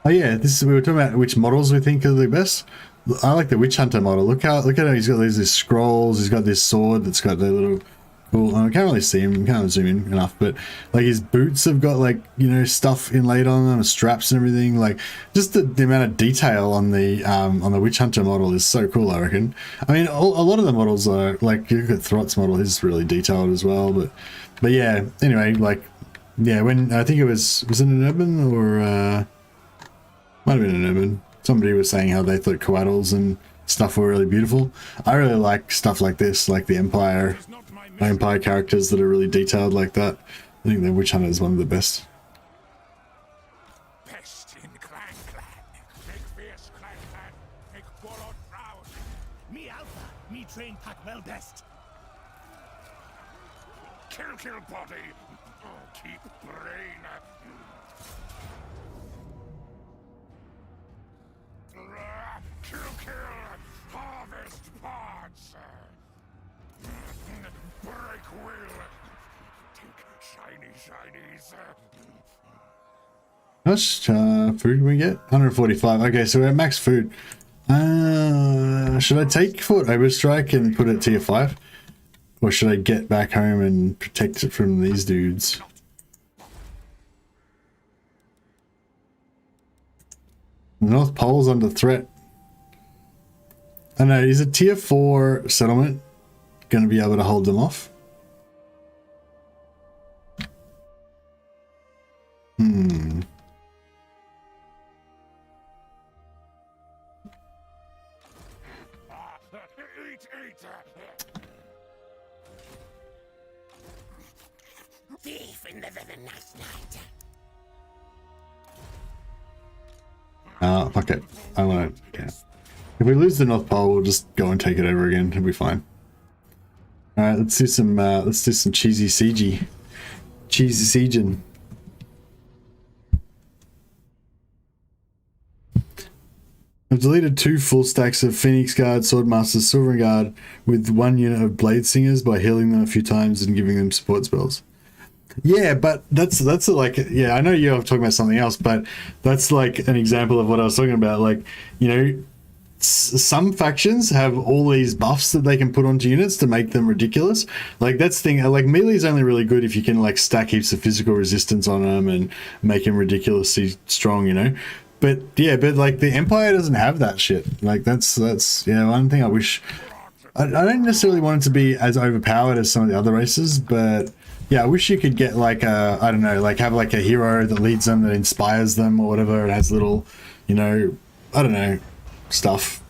Oh yeah, we were talking about which models we think are the best. I like the Witch Hunter model. Look at how he's got these scrolls. He's got this sword that's got the little cool. I can't really see him. Can't zoom in enough, but like his boots have got like, you know, stuff inlaid on them, straps and everything. Like just the amount of detail on the Witch Hunter model is so cool. I reckon. I mean, a lot of the models are like, you look at Throt's model. He's really detailed as well. But yeah. Anyway, like yeah, when I think it was it an urban or might have been an urban. Somebody was saying how they thought coatls and stuff were really beautiful. I really like stuff like this, like the Empire characters that are really detailed like that. I think the Witch Hunter is one of the best. Best in clan. Make fierce clan. Make warlord proud. Me alpha, me train pack well best. Kill body. Keep brain. Kill. Harvest pods. Break will. Take shinies. How much food do we get? 145. Okay, so we're at max food. Should I take Fort Overstrike and put it at tier 5? Or should I get back home and protect it from these dudes? The North Pole's under threat. I know, is a tier 4 settlement going to be able to hold them off? Thief in the nice night. Fuck it. I want to, yeah. If we lose the North Pole, we'll just go and take it over again. It'll be fine. Alright, let's do some cheesy siege. Cheesy sieging. I've deleted 2 full stacks of Phoenix Guard, Swordmasters, Silver Guard with 1 unit of Blade Singers by healing them a few times and giving them support spells. Yeah, but that's like, yeah, I know you're talking about something else, but that's like an example of what I was talking about. Like, you know, some factions have all these buffs that they can put onto units to make them ridiculous. Like, that's the thing, like melee is only really good if you can like stack heaps of physical resistance on them and make them ridiculously strong, you know. But yeah, but like the Empire doesn't have that shit. Like that's yeah, one thing I wish. I don't necessarily want it to be as overpowered as some of the other races, but yeah, I wish you could get like a, I don't know, like have like a hero that leads them, that inspires them or whatever. It has little, you know, I don't know, stuff.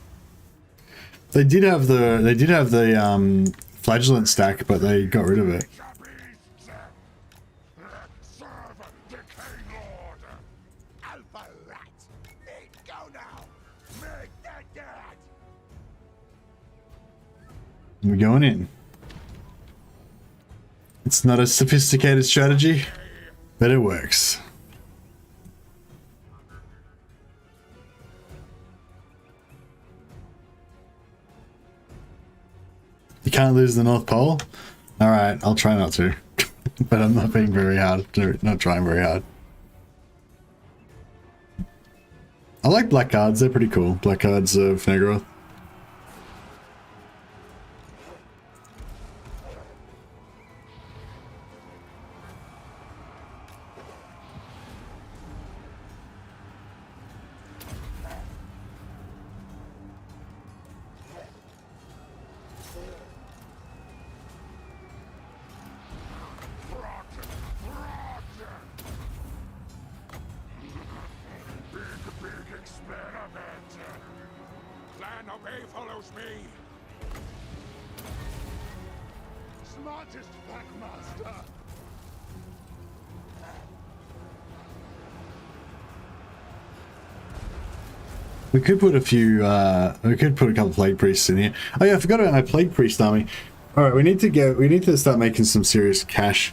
They did have the flagellant stack, but they got rid of it. We're going in. It's not a sophisticated strategy, but it works. You can't lose the North Pole? Alright, I'll try not to. But I'm not being very hard, not trying very hard. I like Blackguards, they're pretty cool. Blackguards of Negroth. We could put a few, we could put a couple of Plague Priests in here. Oh yeah, I forgot about my Plague Priest army. Alright, we need to start making some serious cash.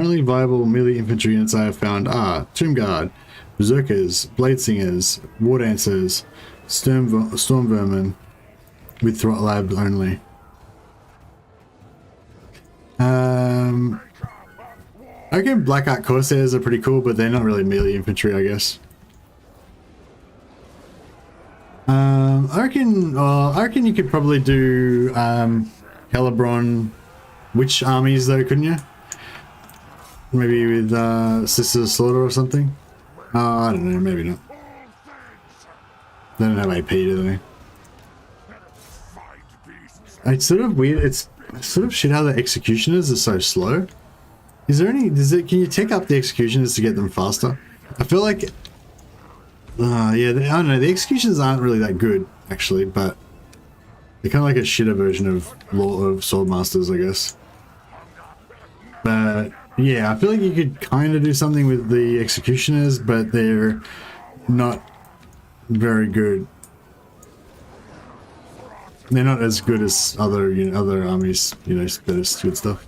Currently viable melee infantry units I have found are Tomb Guard, Berserkers, Blade Singers, War Dancers, Storm Vermin, with Throttle Lab only. I reckon Black Art Corsairs are pretty cool, but they're not really melee infantry, I guess. I reckon you could probably do Calibron Witch armies though, couldn't you? Maybe with Sisters of Slaughter or something. I don't know, maybe not. They don't have AP, do they? It's sort of weird. It's sort of shit how the executioners are so slow. Is there any? Can you tech up the executioners to get them faster? I feel like. Yeah, I don't know. The executions aren't really that good actually, but they're kind of like a shitter version of Swordmasters, I guess. But yeah, I feel like you could kind of do something with the executioners, but they're not very good. They're not as good as other armies, that is good stuff.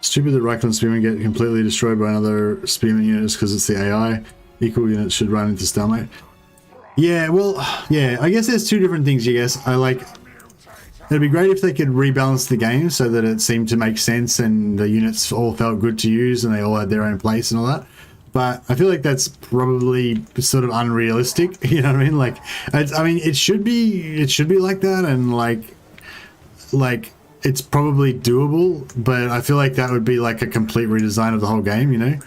Stupid that Reichland Spearmen get completely destroyed by another Spearman unit just because it's the AI. Equal units should run into stalemate. Yeah, well, yeah, I guess there's two different things, I guess. It'd be great if they could rebalance the game so that it seemed to make sense and the units all felt good to use and they all had their own place and all that. But I feel like that's probably sort of unrealistic, you know what I mean? Like, I mean, it should be like that, and like it's probably doable, but I feel like that would be like a complete redesign of the whole game,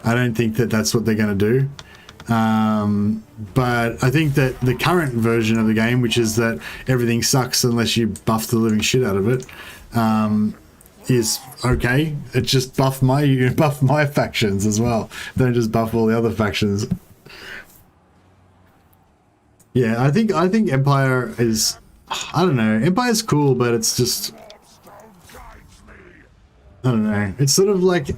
I don't think that that's what they're going to do. But I think that the current version of the game, which is that everything sucks unless you buff the living shit out of it, is okay. It just buff my factions as well. Don't just buff all the other factions. Yeah, I think Empire is, I don't know, Empire's cool, but it's just, I don't know. It's sort of like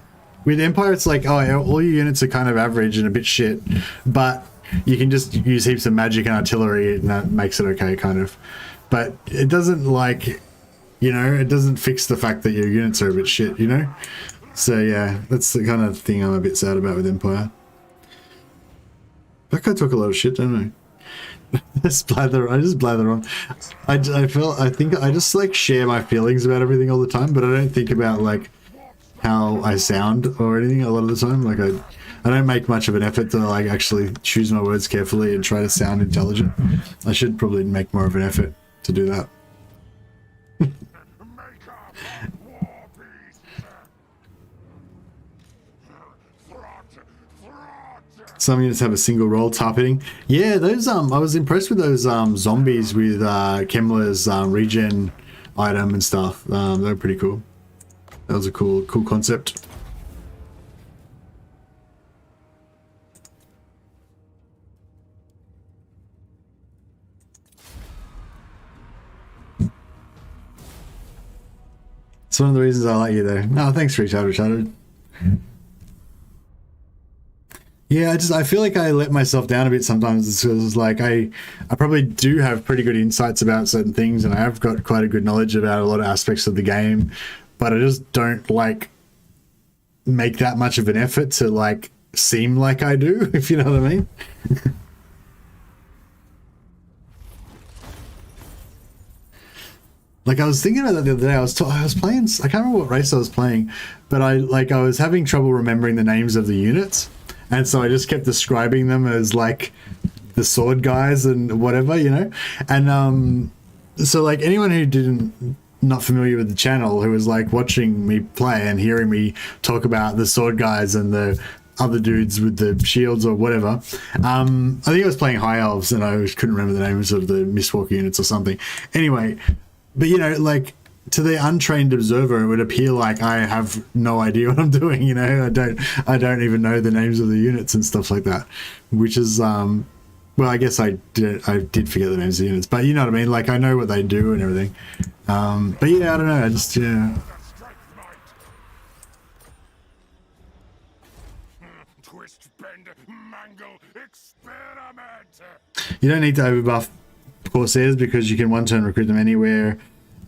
with Empire, it's like, oh, all your units are kind of average and a bit shit, but you can just use heaps of magic and artillery and that makes it okay, kind of. But it doesn't, like, it doesn't fix the fact that your units are a bit shit, So yeah, that's the kind of thing I'm a bit sad about with Empire. That guy talk a lot of shit, don't I? I just blather on. I just like share my feelings about everything all the time, but I don't think about like how I sound or anything a lot of the time. Like I don't make much of an effort to like actually choose my words carefully and try to sound intelligent. I should probably make more of an effort to do that. Some units have a single roll top hitting. Yeah, those I was impressed with those zombies with Kemmler's regen item and stuff. They were pretty cool. That was a cool concept. It's one of the reasons I like you though. No, thanks for Richard. Yeah, I feel like I let myself down a bit sometimes. It's like I probably do have pretty good insights about certain things, and I have got quite a good knowledge about a lot of aspects of the game, but I just don't like make that much of an effort to like seem like I do, if you know what I mean. Like I was thinking about that the other day. I was playing. I can't remember what race I was playing, but I was having trouble remembering the names of the units. And so I just kept describing them as like the sword guys and whatever, And so like anyone who not familiar with the channel, who was like watching me play and hearing me talk about the sword guys and the other dudes with the shields or whatever, I think I was playing High Elves and I couldn't remember the names of the Mistwalker units or something. Anyway, but like to the untrained observer, it would appear like I have no idea what I'm doing. I don't even know the names of the units and stuff like that, which is well, I guess I did forget the names of the units, but you know what I mean. Like I know what they do and everything. But yeah, I don't know. I just You don't need to overbuff Corsairs because you can one-turn recruit them anywhere.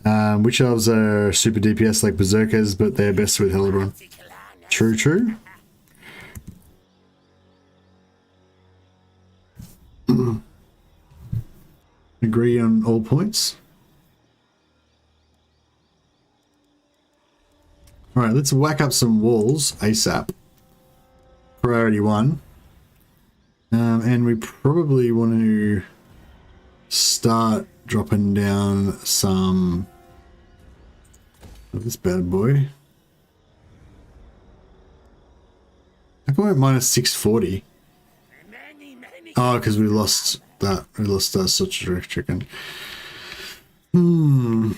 Witch Elves are super DPS like Berserkers, but they're best with Hellebron. True, true. Agree on all points. Alright, let's whack up some walls ASAP. Priority 1. And we probably want to start dropping down some of this bad boy. How come we're at minus 640? Oh, because we lost that. We lost our such direct chicken. Alright,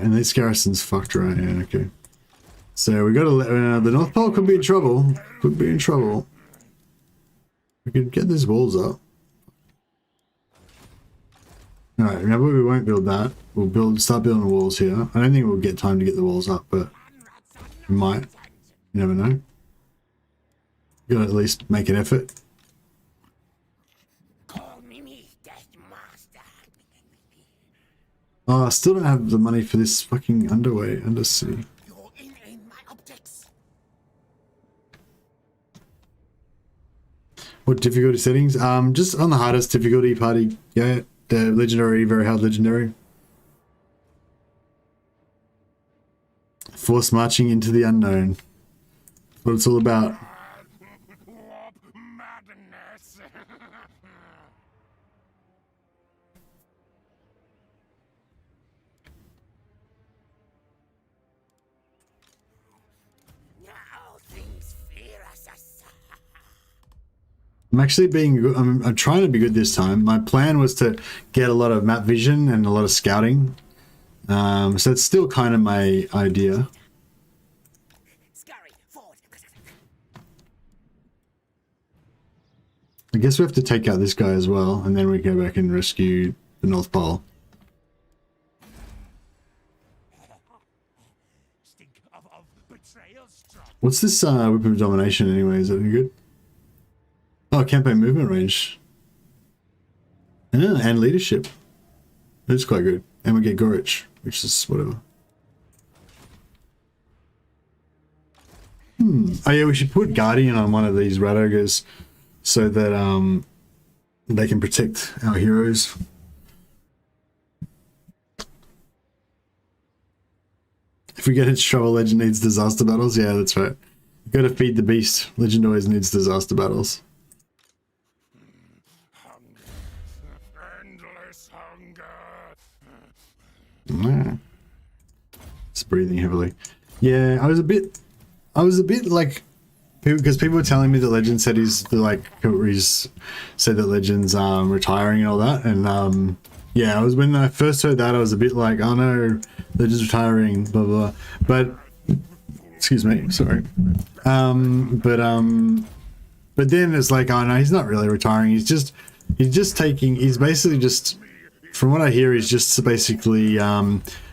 and this garrison's fucked right here. Okay. So we got to let the North Pole could be in trouble. Could be in trouble. We could get these walls up. Alright, now we won't build that. We'll start building the walls here. I don't think we'll get time to get the walls up, but we might. You never know. You gotta at least make an effort. Oh, I still don't have the money for this fucking undersea. What difficulty settings? Just on the hardest difficulty party. Yeah, the legendary, very hard legendary. Force marching into the unknown. What it's all about. I'm actually being good. I'm trying to be good this time. My plan was to get a lot of map vision and a lot of scouting. So it's still kind of my idea. I guess we have to take out this guy as well, and then we go back and rescue the North Pole. What's this Whip of Domination anyway? Is that any good? Oh, campaign movement range. Yeah, and leadership. It's quite good. And we get Gorich, which is whatever. Oh yeah, we should put Guardian on one of these rat ogres so that they can protect our heroes. If we get into trouble, Legend needs disaster battles. Yeah, that's right. You gotta feed the beast. Legend always needs disaster battles. It's breathing heavily. Yeah, I was a bit like, because people were telling me that Legend said he's said that Legend's retiring and all that, and yeah, when I first heard that, I was a bit like, oh no, Legend's retiring, blah blah. But excuse me, sorry. But then it's like, oh no, he's not really retiring. He's basically just, from what I hear, he's just basically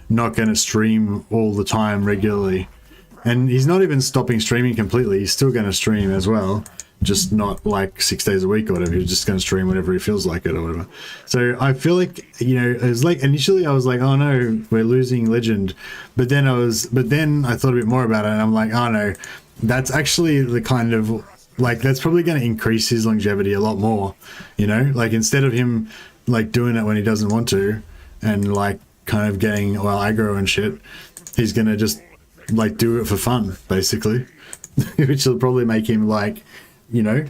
not going to stream all the time regularly. And he's not even stopping streaming completely. He's still going to stream as well, just not like 6 days a week or whatever. He's just going to stream whenever he feels like it or whatever. So I feel like, you know, it was like, initially I was like, oh no, we're losing Legend. But then I thought a bit more about it, and I'm like, oh no, that's actually the kind of, like, that's probably going to increase his longevity a lot more, you know? Like, instead of him like doing it when he doesn't want to and like kind of getting aggro and shit, he's gonna just like do it for fun basically. Which will probably make him, like, you know,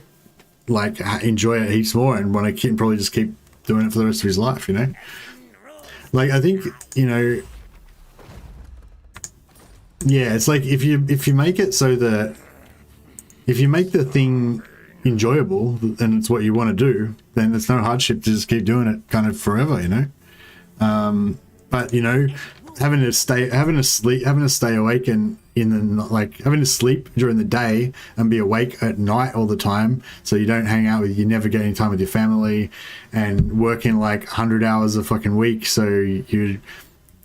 like enjoy it heaps more and want to probably just keep doing it for the rest of his life, you know. Like, I think, you know, yeah, it's like if you make it so that if you make the thing enjoyable and it's what you want to do, then it's no hardship to just keep doing it kind of forever, you know. But you know, having to stay awake and having to sleep during the day and be awake at night all the time, so you don't hang out with, you never get any time with your family, and working like 100 hours a fucking week, so you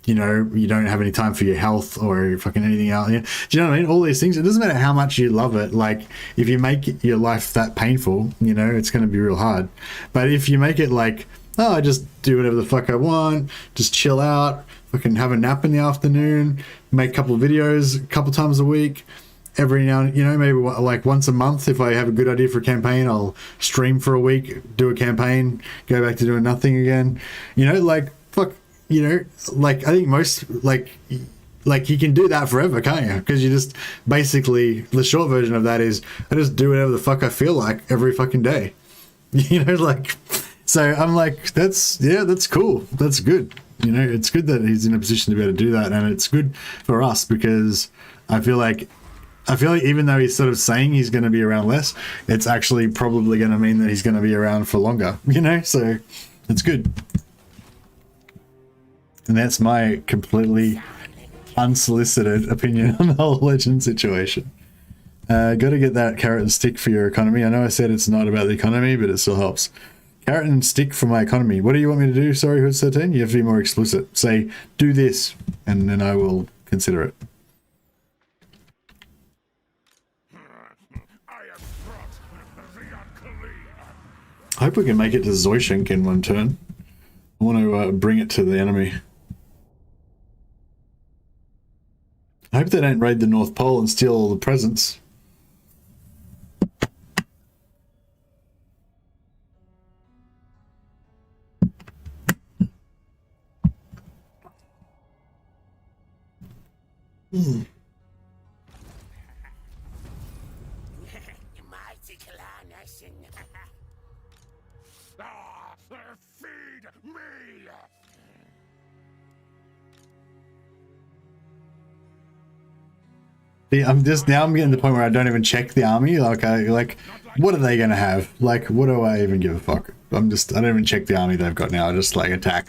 you know, you don't have any time for your health or fucking anything else. Do you know what I mean? All these things. It doesn't matter how much you love it. Like, if you make your life that painful, you know, it's going to be real hard. But if you make it like, oh, I just do whatever the fuck I want, just chill out, fucking have a nap in the afternoon, make a couple of videos a couple times a week, every now and, you know, maybe like once a month, if I have a good idea for a campaign, I'll stream for a week, do a campaign, go back to doing nothing again. You know, like, fuck, you know, like, I think most, like you can do that forever, can't you? Because you just, basically, the short version of that is, I just do whatever the fuck I feel like every fucking day. You know, like, so I'm like, that's cool. That's good. You know, it's good that he's in a position to be able to do that. And it's good for us because I feel like even though he's sort of saying he's going to be around less, it's actually probably going to mean that he's going to be around for longer, you know? So it's good. And that's my completely unsolicited opinion on the whole legend situation. Got to get that carrot and stick for your economy. I know I said it's not about the economy, but it still helps. Carrot and stick for my economy. What do you want me to do? Sorry, Hood 13. You have to be more explicit. Say, do this, and then I will consider it. I hope we can make it to Zoishink in one turn. I want to bring it to the enemy. I hope they don't raid the North Pole and steal all the presents. Mm. Feed me! See, I'm getting to the point where I don't even check the army. Like, what are they gonna have? Like, what do I even give a fuck? I don't even check the army they've got now. I just like attack.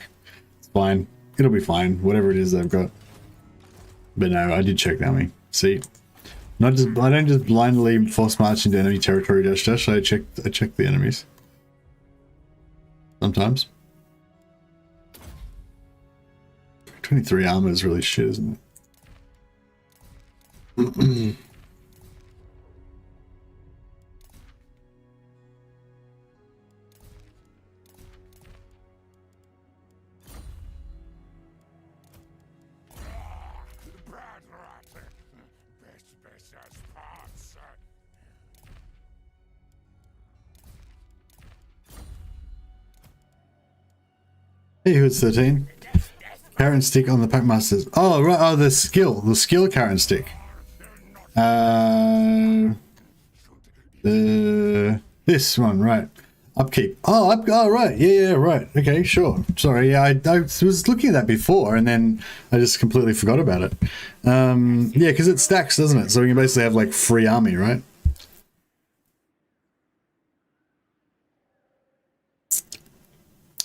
It's fine. It'll be fine. Whatever it is they've got. But no, I did check the army. See, I don't just blindly force march into enemy territory. I check the enemies. Sometimes. 23 armor is really shit, isn't it? Hey, who's 13? Carrot and stick on the Packmasters. Oh, right. Oh, the skill carrot and stick. This one, right. Upkeep. Oh, right. Yeah, right. Okay, sure. Sorry. Yeah, I was looking at that before and then I just completely forgot about it. Yeah, because it stacks, doesn't it? So we can basically have like free army, right?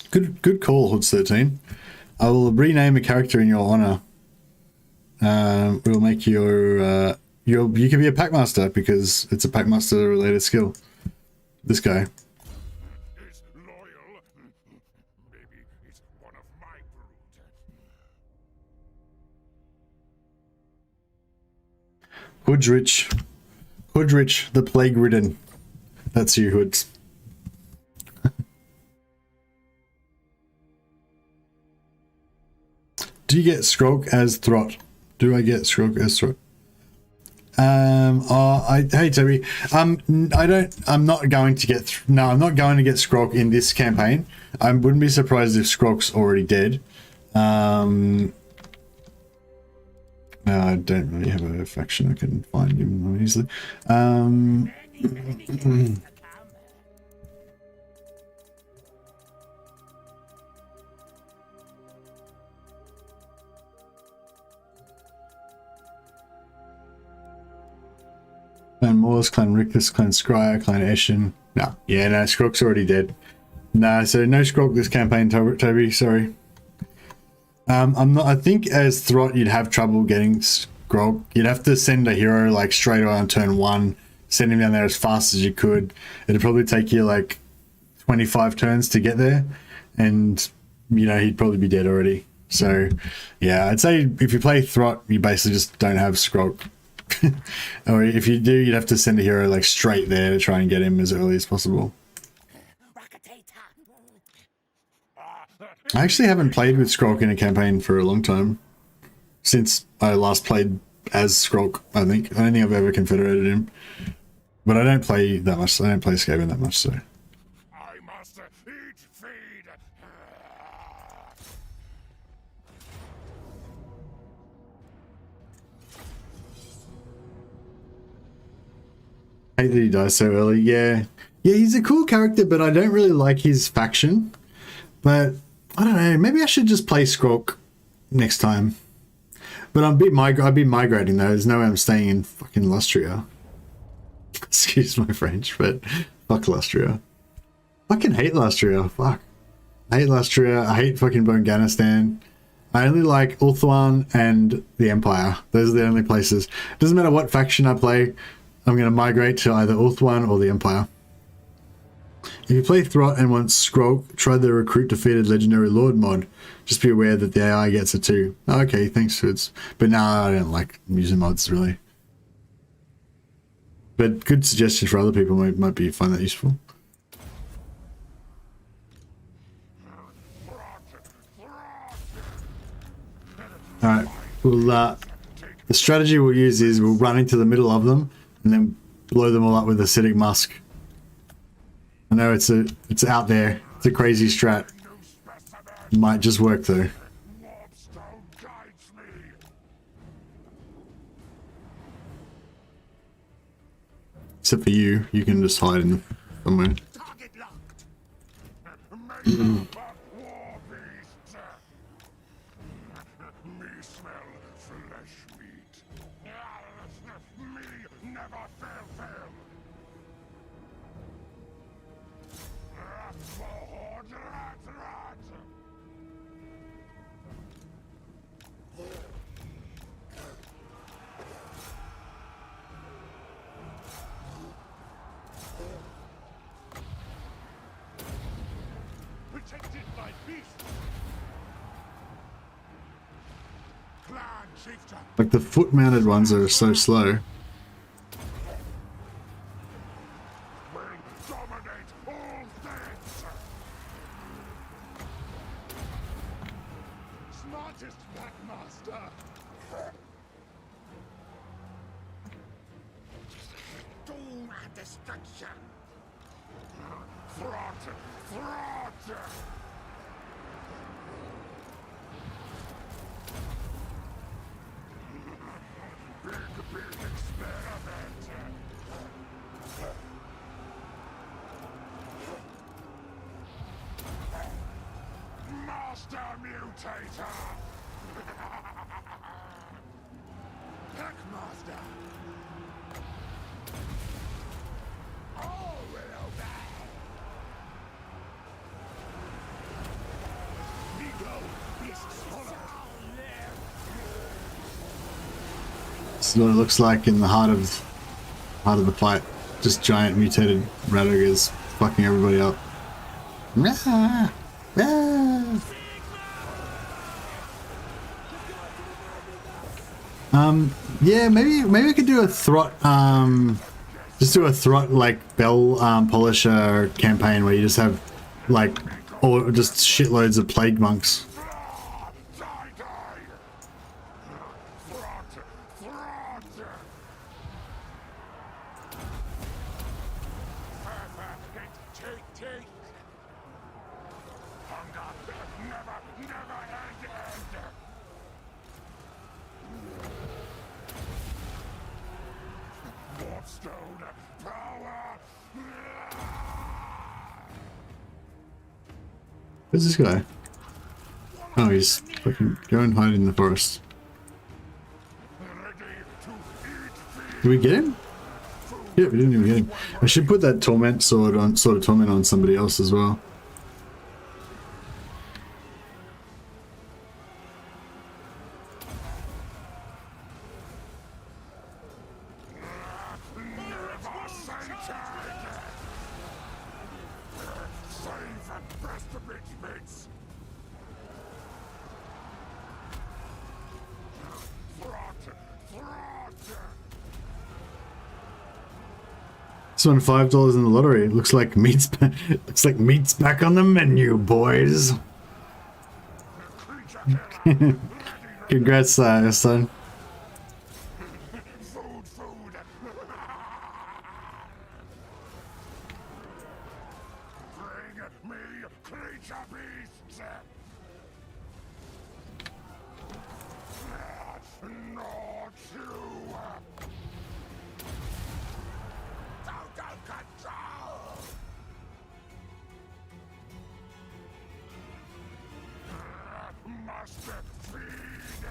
Good call, Hoods 13. I will rename a character in your honor. We'll make you can be a Packmaster because it's a Packmaster related skill. This guy. Is loyal. Maybe he's one of my brood. Hoodrich, the plague ridden. That's you, Hoods. Do you get Skrog as Throt? Do I get Skrog as Throt? Hey Toby, I'm not going to get Skrog in this campaign. I wouldn't be surprised if Skrog's already dead. I don't really have a faction I can find him easily. Clan Moors, Clan Rictus, Clan Skryre, Clan Eshin. No, Skrog's already dead. No, so no Skrog this campaign, Toby, sorry. I think as Throt you'd have trouble getting Skrog. You'd have to send a hero like straight away on turn 1, send him down there as fast as you could. It'd probably take you like 25 turns to get there, and you know, he'd probably be dead already. So, yeah, I'd say if you play Throt, you basically just don't have Skrulk. Or if you do, you'd have to send a hero like straight there to try and get him as early as possible. I actually haven't played with Skrulk in a campaign for a long time. Since I last played as Skrulk, I think. I don't think I've ever confederated him. But I don't play that much. I don't play Skaven that much, so. I must eat, feed. I hate that he dies so early. Yeah. Yeah, he's a cool character, but I don't really like his faction. But, I don't know. Maybe I should just play Skrulk next time. But I'd be migrating, though. There's no way I'm staying in fucking Lustria. Excuse my French, but fuck Lustria. Fucking hate Lustria. Fuck. I hate Lustria. I hate fucking Bonganistan. I only like Ulthuan and the Empire. Those are the only places. Doesn't matter what faction I play, I'm going to migrate to either Ulthuan or the Empire. If you play Throt and want Skrulk, try the Recruit Defeated Legendary Lord mod. Just be aware that the AI gets it too. Okay, thanks, Foods. But no, I don't like using mods, really. But good suggestion for other people might be find that useful. Alright, well, the strategy we'll use is we'll run into the middle of them and then blow them all up with acidic musk. I know it's out there. It's a crazy strat. Might just work though. Except for you can just hide in somewhere. Like the foot-mounted ones are so slow. Smartest Packmaster. Doom and destruction. Throt. Big experiment. Master Mutator. Packmaster. All will obey. This is what it looks like in the heart of the fight. Just giant mutated Radogers fucking everybody up. Yeah, maybe I could do a Throt, just do a Throt like bell polisher campaign where you just have like, or just shitloads of plague monks. Where's this guy? Oh, he's fucking going hide in the forest. Did we get him? Yeah, we didn't even get him. I should put that torment sword of torment on somebody else as well. won $5 in the lottery. Looks like meat's back on the menu, boys. Congrats, son. Food. Bring me creature beasts. Not you. Total control. Must feed.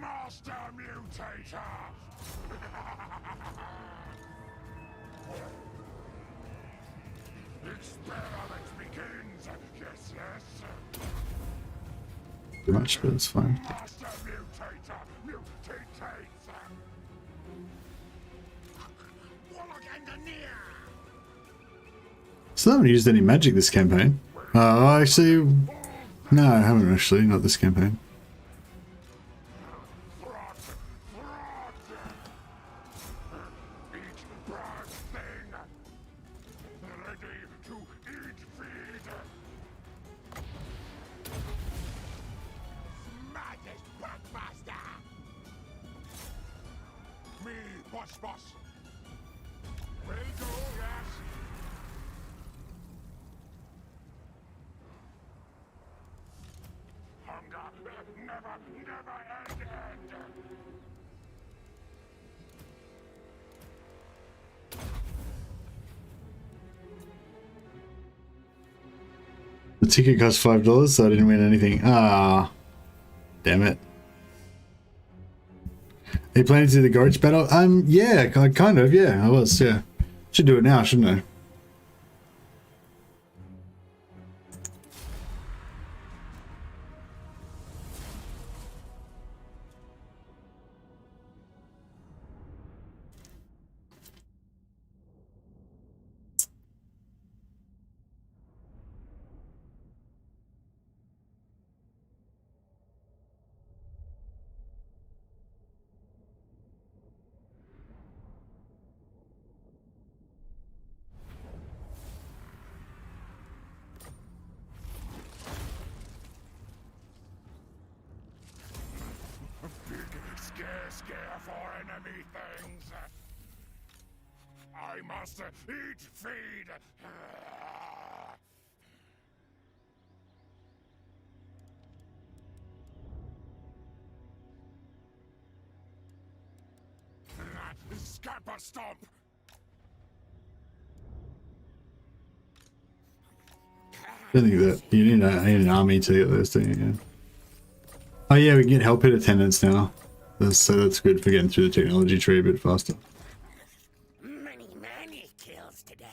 Master Mutator. Experiment begins. Yes, yes. Too much, but it's fine. Master Mutator mutates. Warlock Engineer. Still haven't used any magic this campaign. Oh, actually, no, I haven't actually. Not this campaign. Eat brass thing. Ready to eat feed. Smartest Blockbuster. Me, boss. Will do, yes. Hunger never end. The ticket cost $5, so I didn't win anything. Ah, damn it. Are you planning to do the Gorge battle? Yeah, kind of, yeah, I was, yeah. Should do it now, shouldn't I? Scare for enemy things. I must eat feed. Scamper stomp. I don't think that you need an army to get those things. Yeah. Oh yeah, we can get help hit attendants now. So that's good for getting through the technology tree a bit faster. Many kills today.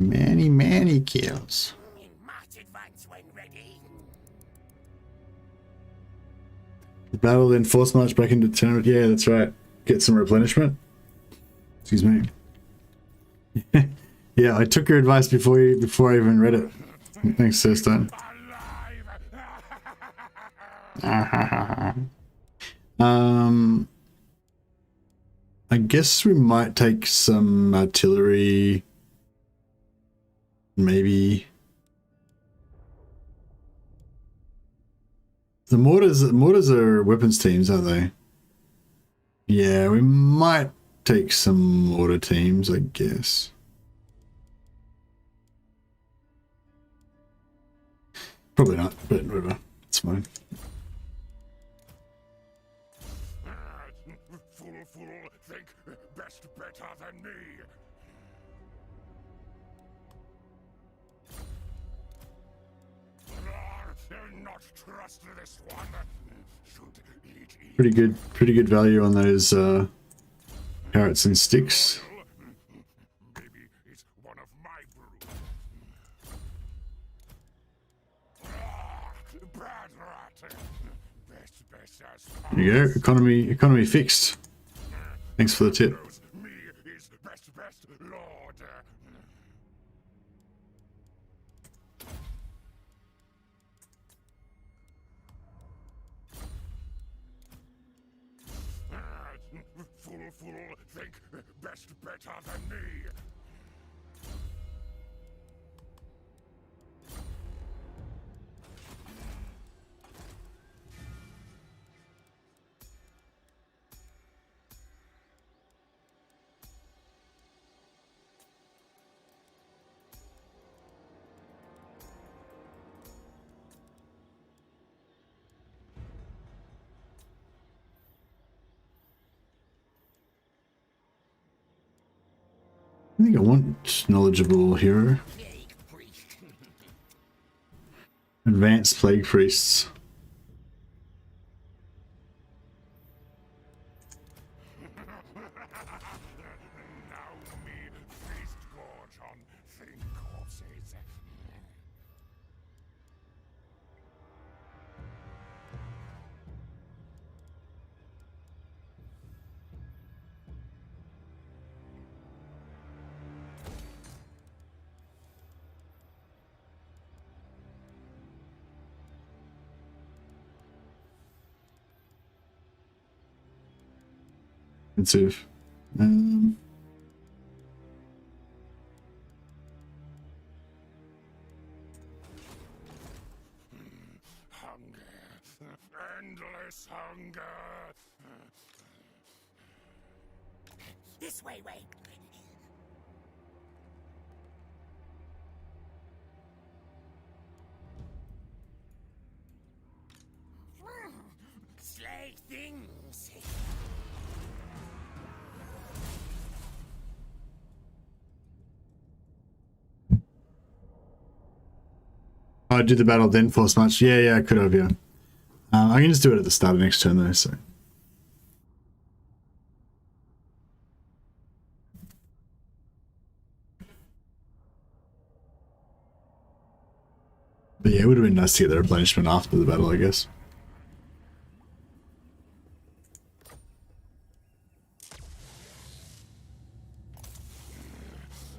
Many kills. March advance when ready. The battle then force march back into tournament. Yeah, that's right. Get some replenishment. Excuse me. Yeah, I took your advice before I even read it. Thanks, CEST. I guess we might take some artillery. Maybe the mortars are weapons teams, aren't they? Yeah, we might take some mortar teams, I guess. Probably not, but whatever. It's fine. Fool, think best better than me. Not trust this one. Should eat. Pretty good value on those carrots and sticks. Maybe it's one of my brew. Bad rat. Best as There you go. Economy fixed. Thanks for the tip. me is best lord. Fool, think best better than me. I think I want knowledgeable hero. Advanced plague priests. Now me feast gorge on thin corpses. Expensive. Hunger. Endless hunger. This way. Slay things. Oh, I did the battle then force much. Yeah, I could have, yeah. I can just do it at the start of next turn though, so. But yeah, it would have been nice to get the replenishment after the battle, I guess.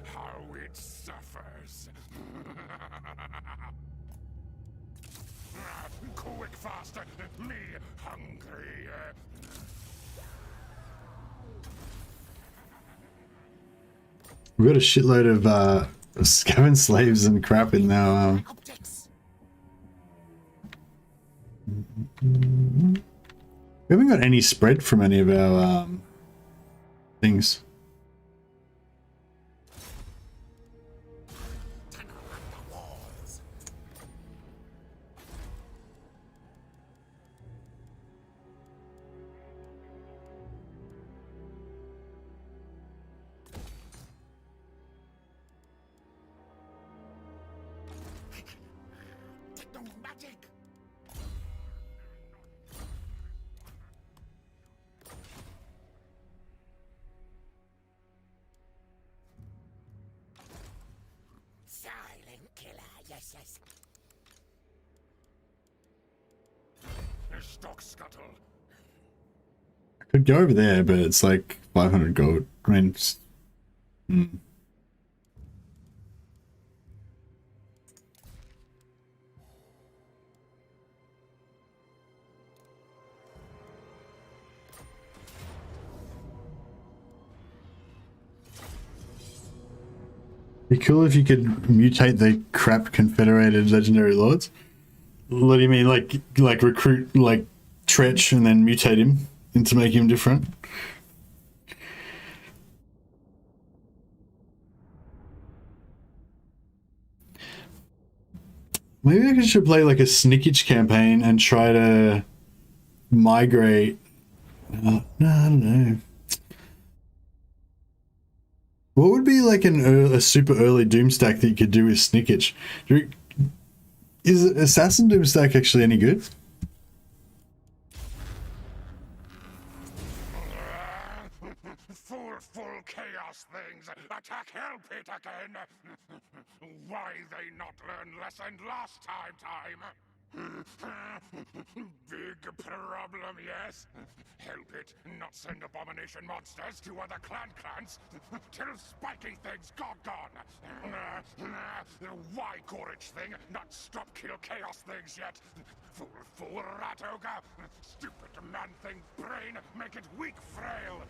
How it suffers. Quick, faster. Me hungry. We've got a shitload of scaven slaves and crap in now. Optics. We haven't got any spread from any of our things. Magic. Silent killer. Yes. Stock scuttle. I could go over there, but it's like 500 gold. I mean, it's, Be cool if you could mutate the crap confederated legendary lords. What do you mean, like recruit like Tretch and then mutate him into making him different? Maybe I should play like a Snickage campaign and try to migrate. No, I don't know. What would be like a super early Doom stack that you could do with Snickage? Is Assassin Doom stack actually any good? Full chaos things. Attack Hell Pit again. Why they not learn lesson last time? Big problem, yes? Help it not send abomination monsters to other clans till spiky things gone. Why Gorich thing not stop kill chaos things yet? Fool rat ogre. Stupid man thing brain make it weak frail.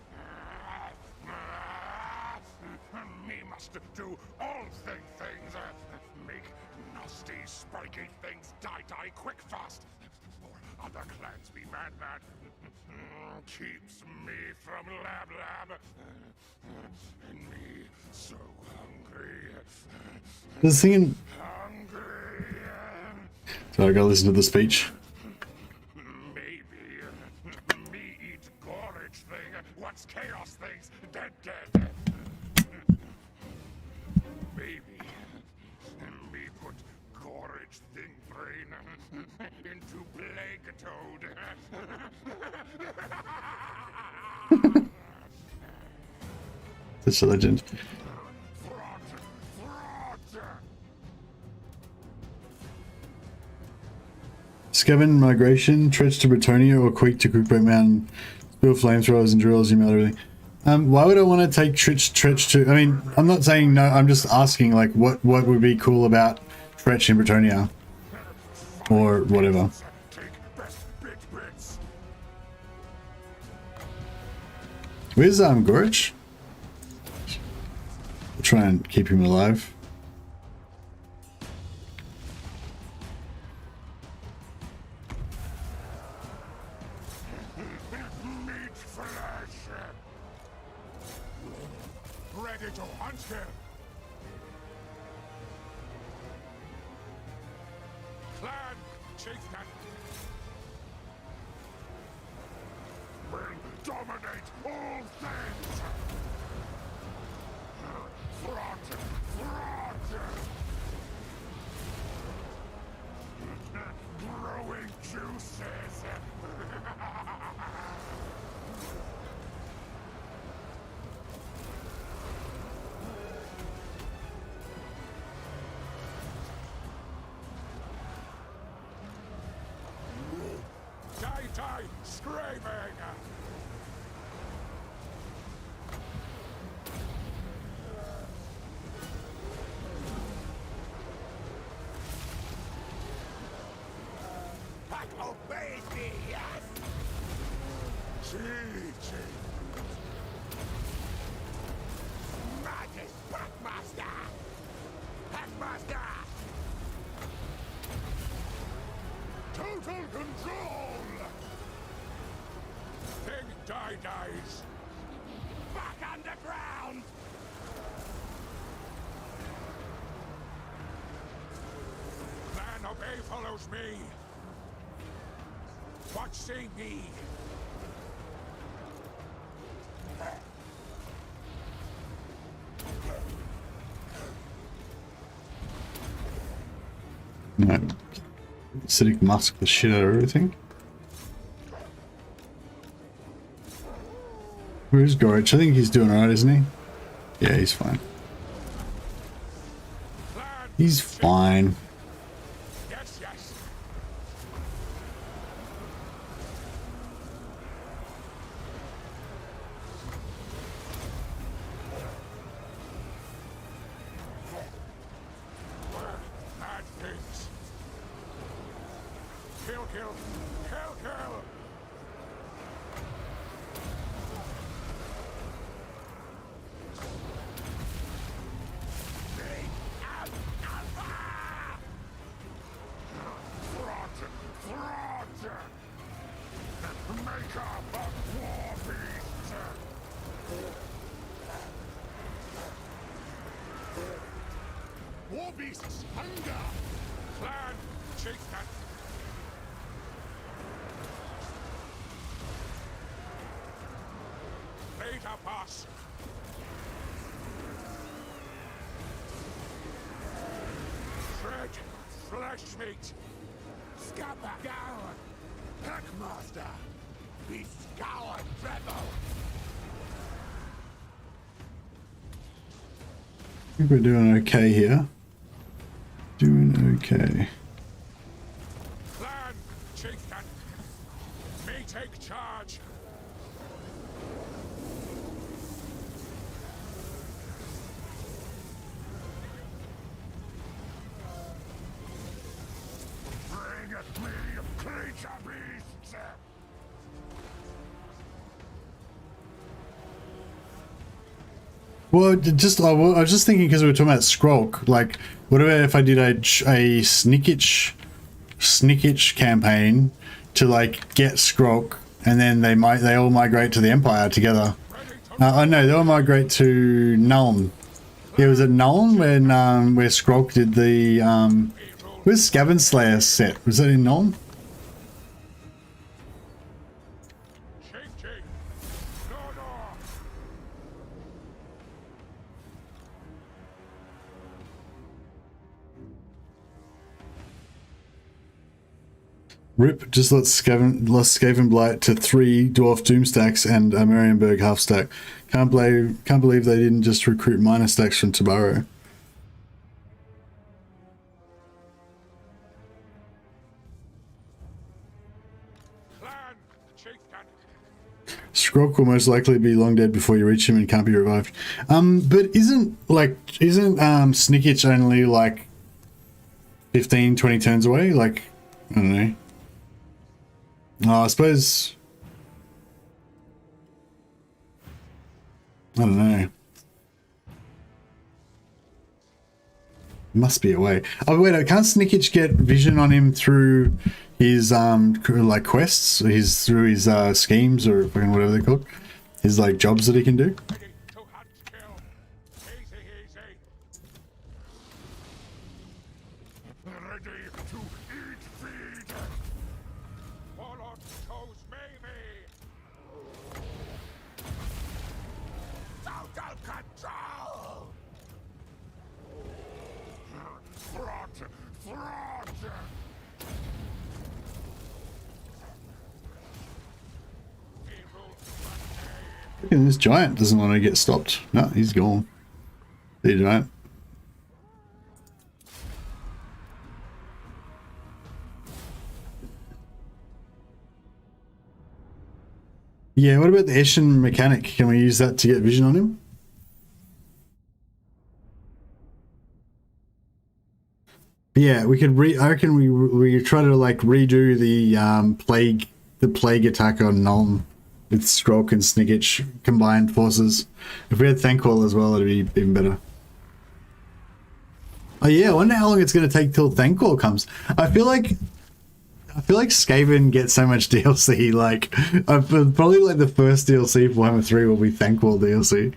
Me must do all things. Make nasty spiky things die quick fast. Or other clans be mad. Keeps me from lab. And me so hungry. This thing. Hungry. So I gotta listen to the speech. Maybe me eat Gorich thing. What's chaos things? Dead. Maybe me put Gorich thing brain into plague toad. That's a legend. Fraud. Skaven migration, Tretch to Bretonia, or Quake to Cookboat Mountain. Build flamethrowers and drills, email everything. Why would I want to take Tretch to... I mean, I'm not saying no, I'm just asking, like, what would be cool about Tretch in Bretonia? Or whatever. Take best bits. Where's Gorich? I'll try and keep him alive. Meat flesh. Ready to hunt him. Clan chieftain will dominate all things. Fraud. Growing juices. Die, screaming! Pack obeys me, yes! Gee. Madness, Packmaster! Packmaster! Total control! Thing dies. Back underground! Clan obey follows me. What say me? No. Acidic musk the shit out of everything. Where's Gorich? I think he's doing alright, isn't he? Yeah, he's fine. He's fine. Yes. Mad things. Kill. War beasts, hunger! Clan, chieftain! Beta pass! Shred, flesh meat! Scabba, gower! Packmaster! Be scoured, rebel! I think we're doing okay here. Doing okay. Well, just I was just thinking because we were talking about Skrulk. Like, what about if I did a Snickitch campaign to like get Skrulk, and then they all migrate to the Empire together. Oh no, they all migrate to Nuln. Yeah, was it Nuln when where Skrulk did the where's Skaven Slayer set? Was that in Nuln? Rip just lost Skaven Blight to 3 Dwarf Doomstacks and a Marienburg half stack. Can't believe they didn't just recruit minor stacks from Tabaro. Skrulk will most likely be long dead before you reach him and can't be revived. But isn't Snickitch only like 15-20 turns away? Like, I don't know. Oh, I suppose. I don't know. Must be a way. Oh wait, can't Snickitch get vision on him through his like quests? Through his schemes or fucking whatever they're called. His like jobs that he can do. This giant doesn't want to get stopped. No, he's gone. The giant. Yeah, what about the Eshin mechanic? Can we use that to get vision on him? Yeah, we could I reckon we try to like redo the plague attack on Nuln with Skrulk and Snickitch combined forces. If we had Thanquol as well, it'd be even better. Oh yeah, I wonder how long it's going to take till Thanquol comes. I feel like Skaven gets so much DLC. Like, probably like the first DLC for Warhammer 3 will be Thanquol DLC.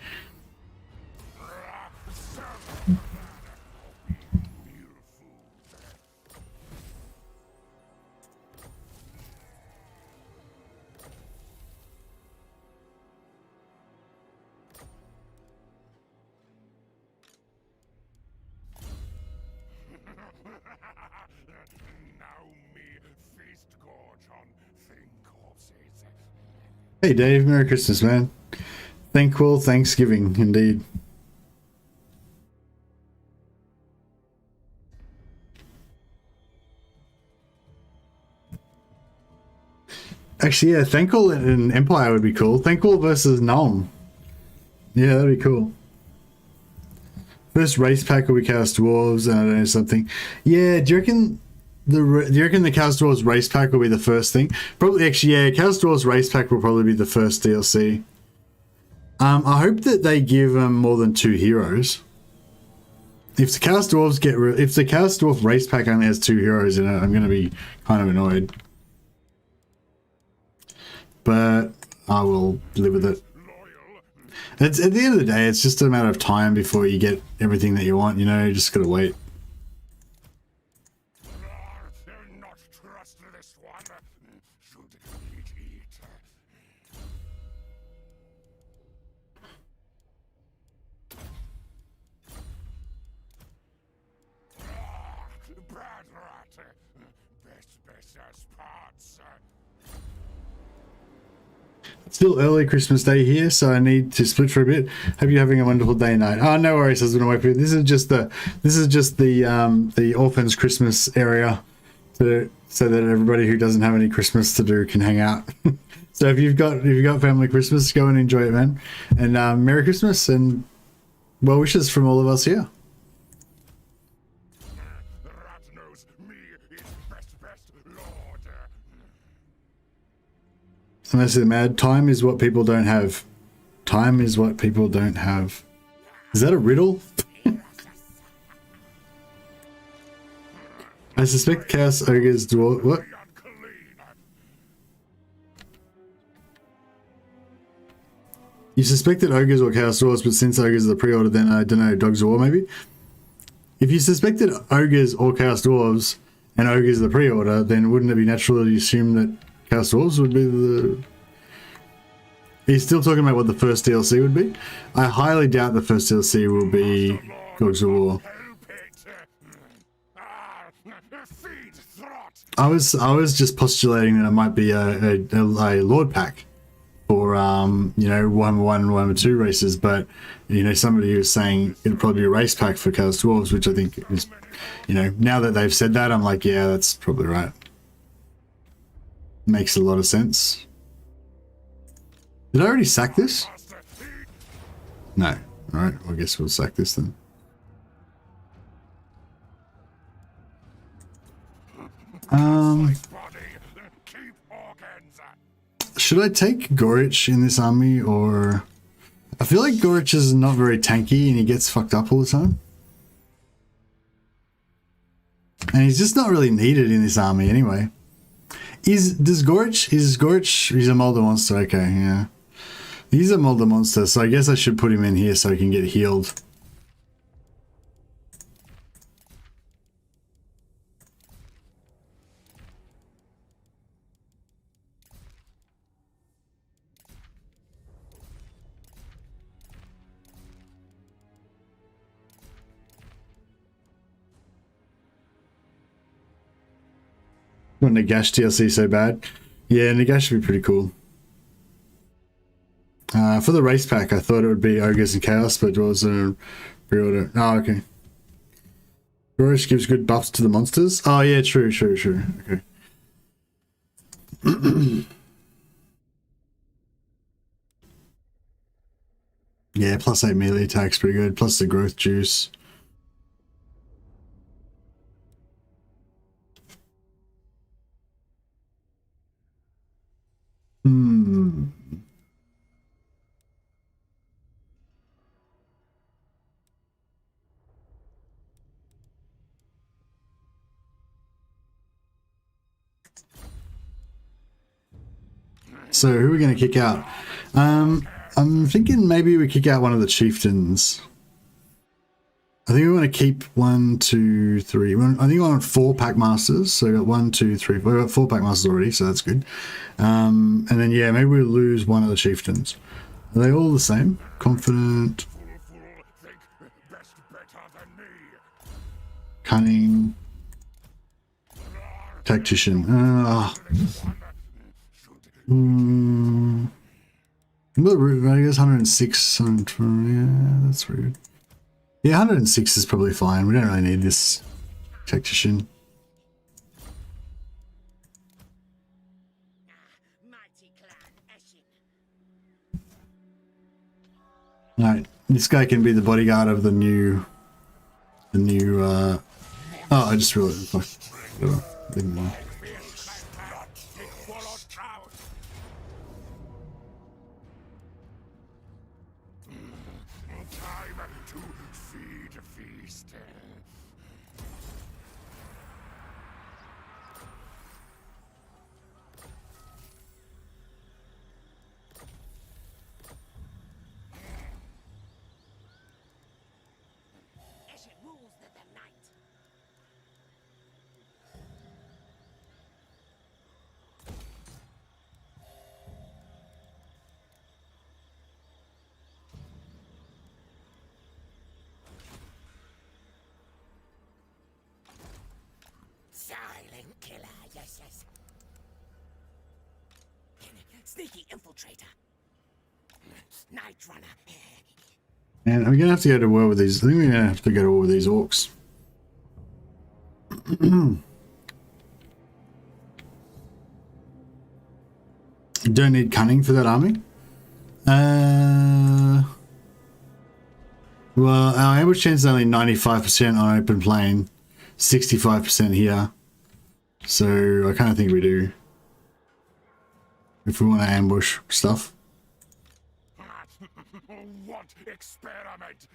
Hey Dave, Merry Christmas, man. Thankful Thanksgiving, indeed. Actually, yeah, Thankful in Empire would be cool. Thankful versus Nuln. Yeah, that'd be cool. First race pack will be Chaos Dwarves, and I don't know something. Yeah, do you reckon the Chaos Dwarves race pack will be the first thing? Probably, actually, yeah, Chaos Dwarves race pack will probably be the first DLC. I hope that they give more than 2 heroes. If the Chaos Dwarves if the Chaos Dwarf race pack only has 2 heroes in it, I'm going to be kind of annoyed. But I will live with it. It's, at the end of the day, it's just a matter of time before you get everything that you want, you know, you just gotta wait. Still early Christmas Day here, so I need to split for a bit. Hope you're having a wonderful day and night. Oh, no worries, husband and wife. This is just the orphans Christmas area, so that everybody who doesn't have any Christmas to do can hang out. So if you've got family Christmas, go and enjoy it, man. And Merry Christmas and well wishes from all of us here. Unless they're mad. Time is what people don't have. Time is what people don't have. Is that a riddle? I suspect Chaos Ogres dwarf. What? You suspected ogres or chaos dwarves, but since ogres are the pre-order, then I don't know, dogs of war maybe? If you suspected ogres or chaos dwarves and ogres are the pre-order, then wouldn't it be natural to assume that chaos dwarves would be the... He's still talking about what the first DLC would be? I highly doubt the first DLC will be dogs of war. I was just postulating that it might be a Lord pack for you know, Warhammer 1 and Warhammer 2 races, but you know, somebody was saying it'd probably be a race pack for Chaos Dwarves, which I think is, you know, now that they've said that, I'm like, yeah, that's probably right. Makes a lot of sense. Did I already sack this? No. Alright, well, I guess we'll sack this then. Should I take Gorich in this army, or... I feel like Gorich is not very tanky and he gets fucked up all the time. And he's just not really needed in this army anyway. Is Gorich, he's a Molder monster, okay, yeah. He's a Molder monster, so I guess I should put him in here so he can get healed. What, Nagash DLC so bad? Yeah, Nagash should be pretty cool. For the race pack, I thought it would be Ogres and Chaos, but it was a pre-order. Oh, okay. Gorish gives good buffs to the monsters. Oh, yeah, true. Okay. Yeah, plus 8 melee attack's pretty good, plus the growth juice. So who are we going to kick out? I'm thinking maybe we kick out one of the chieftains. I think we want to keep 1, 2, 3. I think we want 4 pack masters. So we got 1, 2, 3, 4. We got 4 pack masters already, so that's good. And then yeah, maybe we'll lose one of the chieftains. Are they all the same? Confident, cunning, tactician. I guess 106. Yeah, that's rude. Yeah, 106 is probably fine. We don't really need this tactician. Alright, this guy can be the bodyguard of the new oh, I just realized. Whatever. Leave him alone. Silent killer, yes. Sneaky infiltrator. Night runner. And are we gonna have to go to war with these? I think we're gonna have to go to war with these orcs. You don't need cunning for that army. Well, our ambush chance is only 95% on open plain, 65% here. So I kind of think we do. if we want to ambush stuff. What experiment?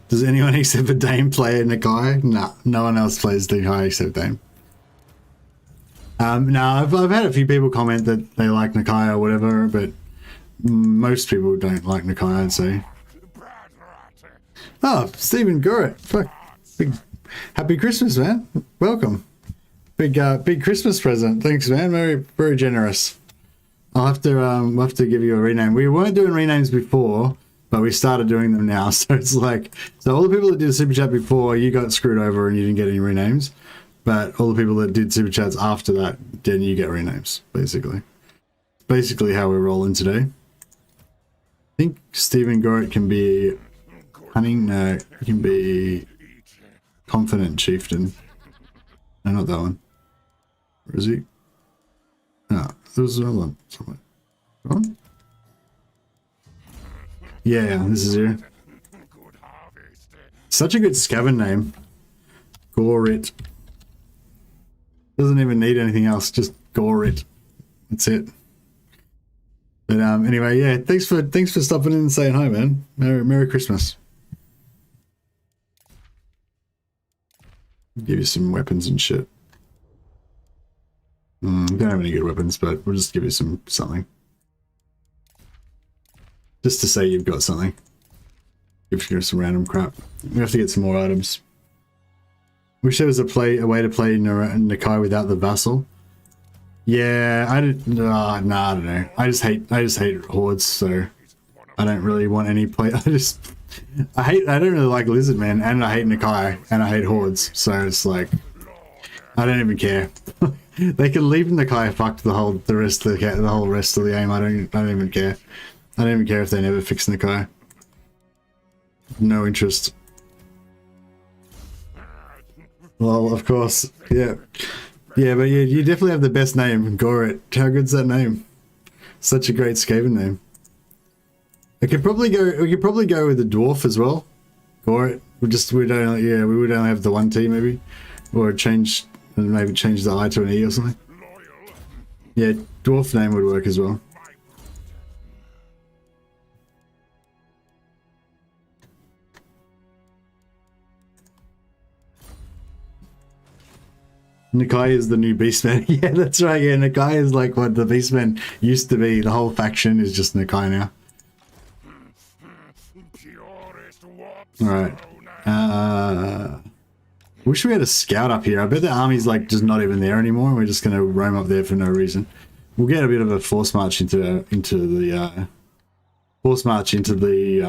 Does anyone except for Dame play Nakai? No, no one else plays Nakai except Dame. No, I've had a few people comment that they like Nakai or whatever, but most people don't like Nakai, I'd say. Oh, Stephen Gurrit. Fuck. Big, happy Christmas, man. Welcome. Big Christmas present. Thanks, man. Very, very generous. We'll have to give you a rename. We weren't doing renames before, but we started doing them now. So it's like, so all the people that did a super chat before, you got screwed over and you didn't get any renames. But all the people that did super chats after that, then you get renames, basically. Basically how we're rolling today. I think Stephen Gurrit can be cunning. No, he can be confident chieftain. No, not that one. Where is he? No, there was another one somewhere. One? Yeah, this is here. Such a good scaven name. Gurrit. Doesn't even need anything else, just Gurrit. That's it. But anyway, yeah, thanks for stopping in and saying hi, man. Merry Christmas. Give you some weapons and shit. Don't have any good weapons, but we'll just give you something. Just to say you've got something. Give you some random crap. We have to get some more items. Wish there was a way to play Nakai without the vassal. Yeah, I don't know. I just hate hordes, so I don't really want any play. I don't really like Lizardman, and I hate Nakai, and I hate hordes, so it's like I don't even care. They can leave Nakai fucked the whole rest of the game. I don't even care. I don't even care if they never fix Nakai. No interest. Well, of course, yeah, but you definitely have the best name, Gurrit. How good's that name? Such a great Skaven name. We could probably go with the dwarf as well. Gurrit. We would only have the one T maybe, or change the I to an E or something. Yeah, dwarf name would work as well. Nakai is the new Beastman. Yeah, that's right. Yeah, Nakai is like what the Beastmen used to be. The whole faction is just Nakai now. Alright. Wish we had a scout up here. I bet the army's like just not even there anymore. We're just gonna roam up there for no reason. We'll get a bit of a force march into the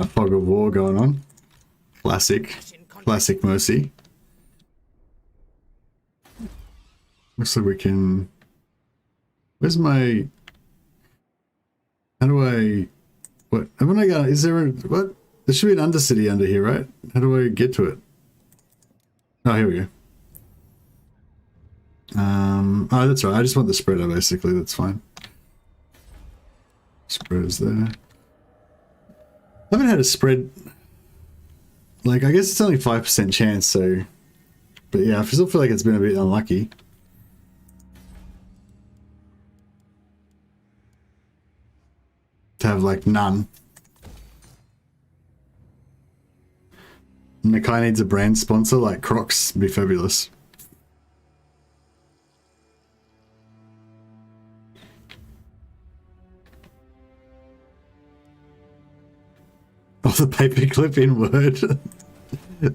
fog of war going on. Classic Mercy. Looks like we can... Where's my... How do I... What? Haven't I got... Is there a... What? There should be an undercity under here, right? How do I get to it? Oh, here we go. Oh, that's right. I just want the spreader, basically. That's fine. Spreader's there. I haven't had a spread... Like, I guess it's only 5% chance, so... But yeah, I still feel like it's been a bit unlucky. To have like none. Nakai needs a brand sponsor like Crocs. Be fabulous. Oh, the paperclip in Word.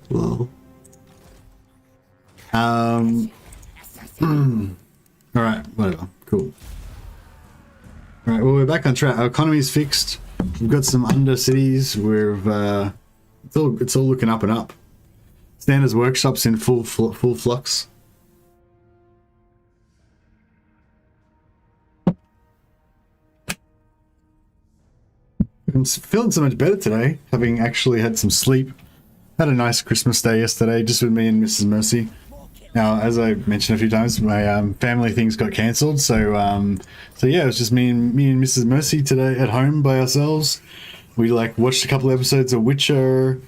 Lol. Alright, whatever. Cool. Alright, well, we're back on track. Our economy's fixed. We've got some undercities. It's all looking up and up. Standards workshops in full flux. I'm feeling so much better today, having actually had some sleep. Had a nice Christmas day yesterday, just with me and Mrs. Mercy. Now, as I mentioned a few times, my family things got cancelled, so yeah, it was just me and Mrs. Mercy today at home by ourselves. We like watched a couple episodes of Witcher.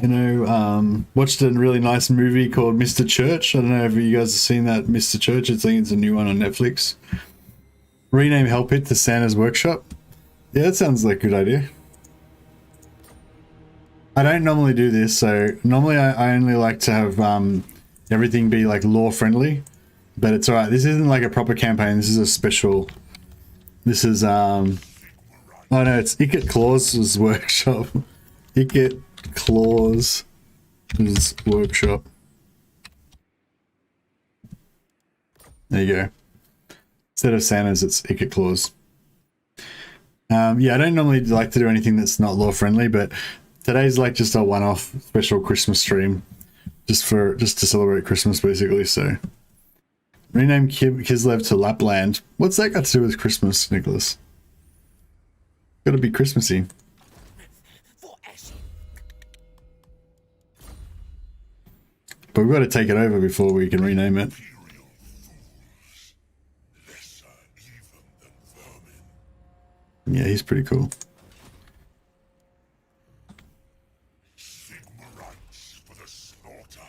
You know, watched a really nice movie called Mr. Church. I don't know if you guys have seen that, Mr. Church. I think it's a new one on Netflix. Rename Hell Pit to Santa's Workshop. Yeah, that sounds like a good idea. I don't normally do this, so normally I only like to have everything be like lore friendly, but it's alright. This isn't like a proper campaign. This is a special. This is oh no, it's Ikit Claus's workshop. Ikit Claus's workshop. There you go. Instead of Santa's, it's Ikit Claus. Yeah, I don't normally like to do anything that's not lore friendly, but today's like just a one-off special Christmas stream, just to celebrate Christmas, basically. So, rename Kislev to Lapland. What's that got to do with Christmas, Nicholas? Got to be Christmassy. For Ashen. But we've got to take it over before we can rename it. Yeah, he's pretty cool. Sigmarites for the slaughter.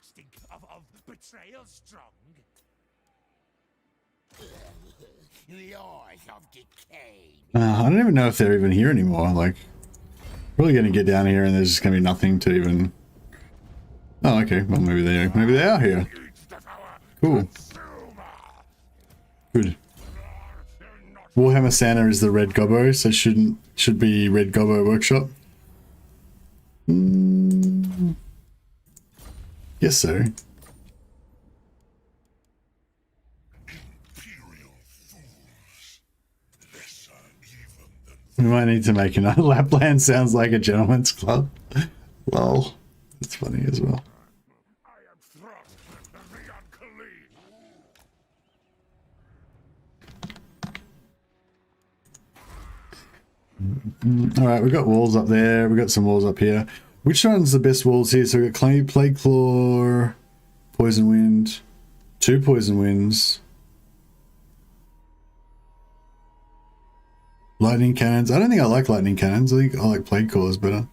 Stink of betrayal strong. Laws of decay. I don't even know if they're even here anymore. Like, really going to get down here and there's just going to be nothing to even... Oh, okay. Well, maybe they are here. Cool. Good. Warhammer Santa is the Red Gobbo, so should be Red Gobbo Workshop. Guess so. We might need to make another. Lapland sounds like a gentleman's club. Lol. That's funny as well. I am Throt, the unclean. Alright, we've got walls up there. We've got some walls up here. Which one's the best walls here? So we've got Plague Claw, Poison Wind, 2 Poison Winds, Lightning Cannons. I don't think I like Lightning Cannons. I think I like Plague Claws better.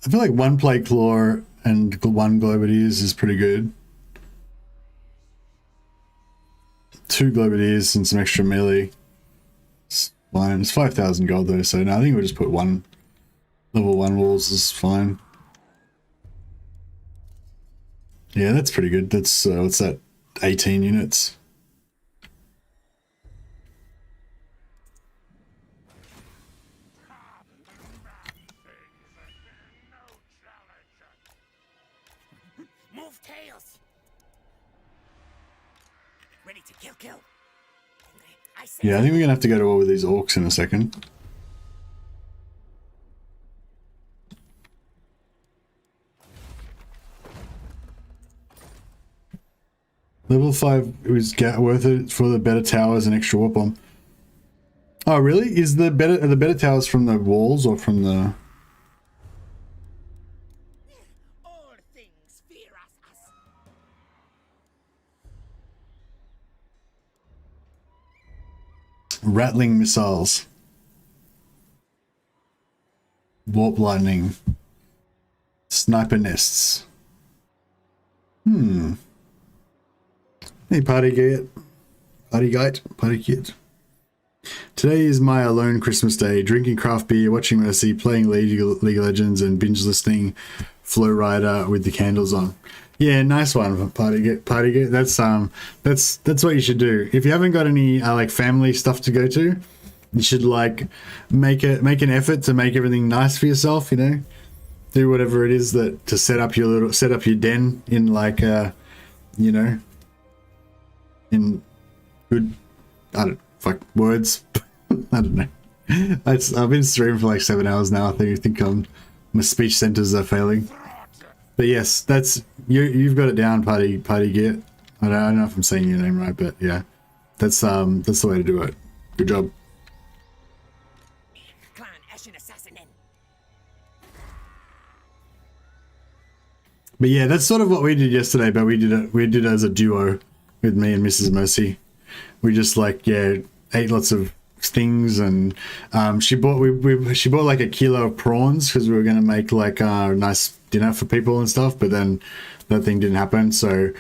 I feel like 1 Plague Claw and 1 Globadiers is pretty good. 2 Globadiers and some extra melee. It's fine. It's 5,000 gold though, so no, I think we'll just put 1 level 1 walls is fine. Yeah, that's pretty good. That's what's that? 18 units. Move tails. Ready to kill. I say Yeah, I think we're gonna have to go to war with these orcs in a second. Level 5 was worth it for the better towers and extra warp bomb. Oh really? Are the better towers from the walls or from the... all things fear us. Rattling missiles. Warp lightning. Sniper nests. Hey party kid. Party kid. Today is my alone Christmas day. Drinking craft beer, watching Mercy, playing League of Legends, and binge listening Flow Rider with the candles on. Yeah, nice one, party get. That's what you should do. If you haven't got any like family stuff to go to, you should like make an effort to make everything nice for yourself. You know, do whatever it is to set up your den in like you know, in good words. I don't know. I've been streaming for like 7 hours now. I think my speech centers are failing. But yes, that's you've got it down, party git. I don't know if I'm saying your name right, but yeah, that's the way to do it. Good job. Clan Ashen assassin in. But yeah, that's sort of what we did yesterday, but we did it as a duo with me and Mrs. Mercy. We just like, yeah, ate lots of things, and she bought like a kilo of prawns because we were going to make like a nice dinner for people and stuff, but then that thing didn't happen. So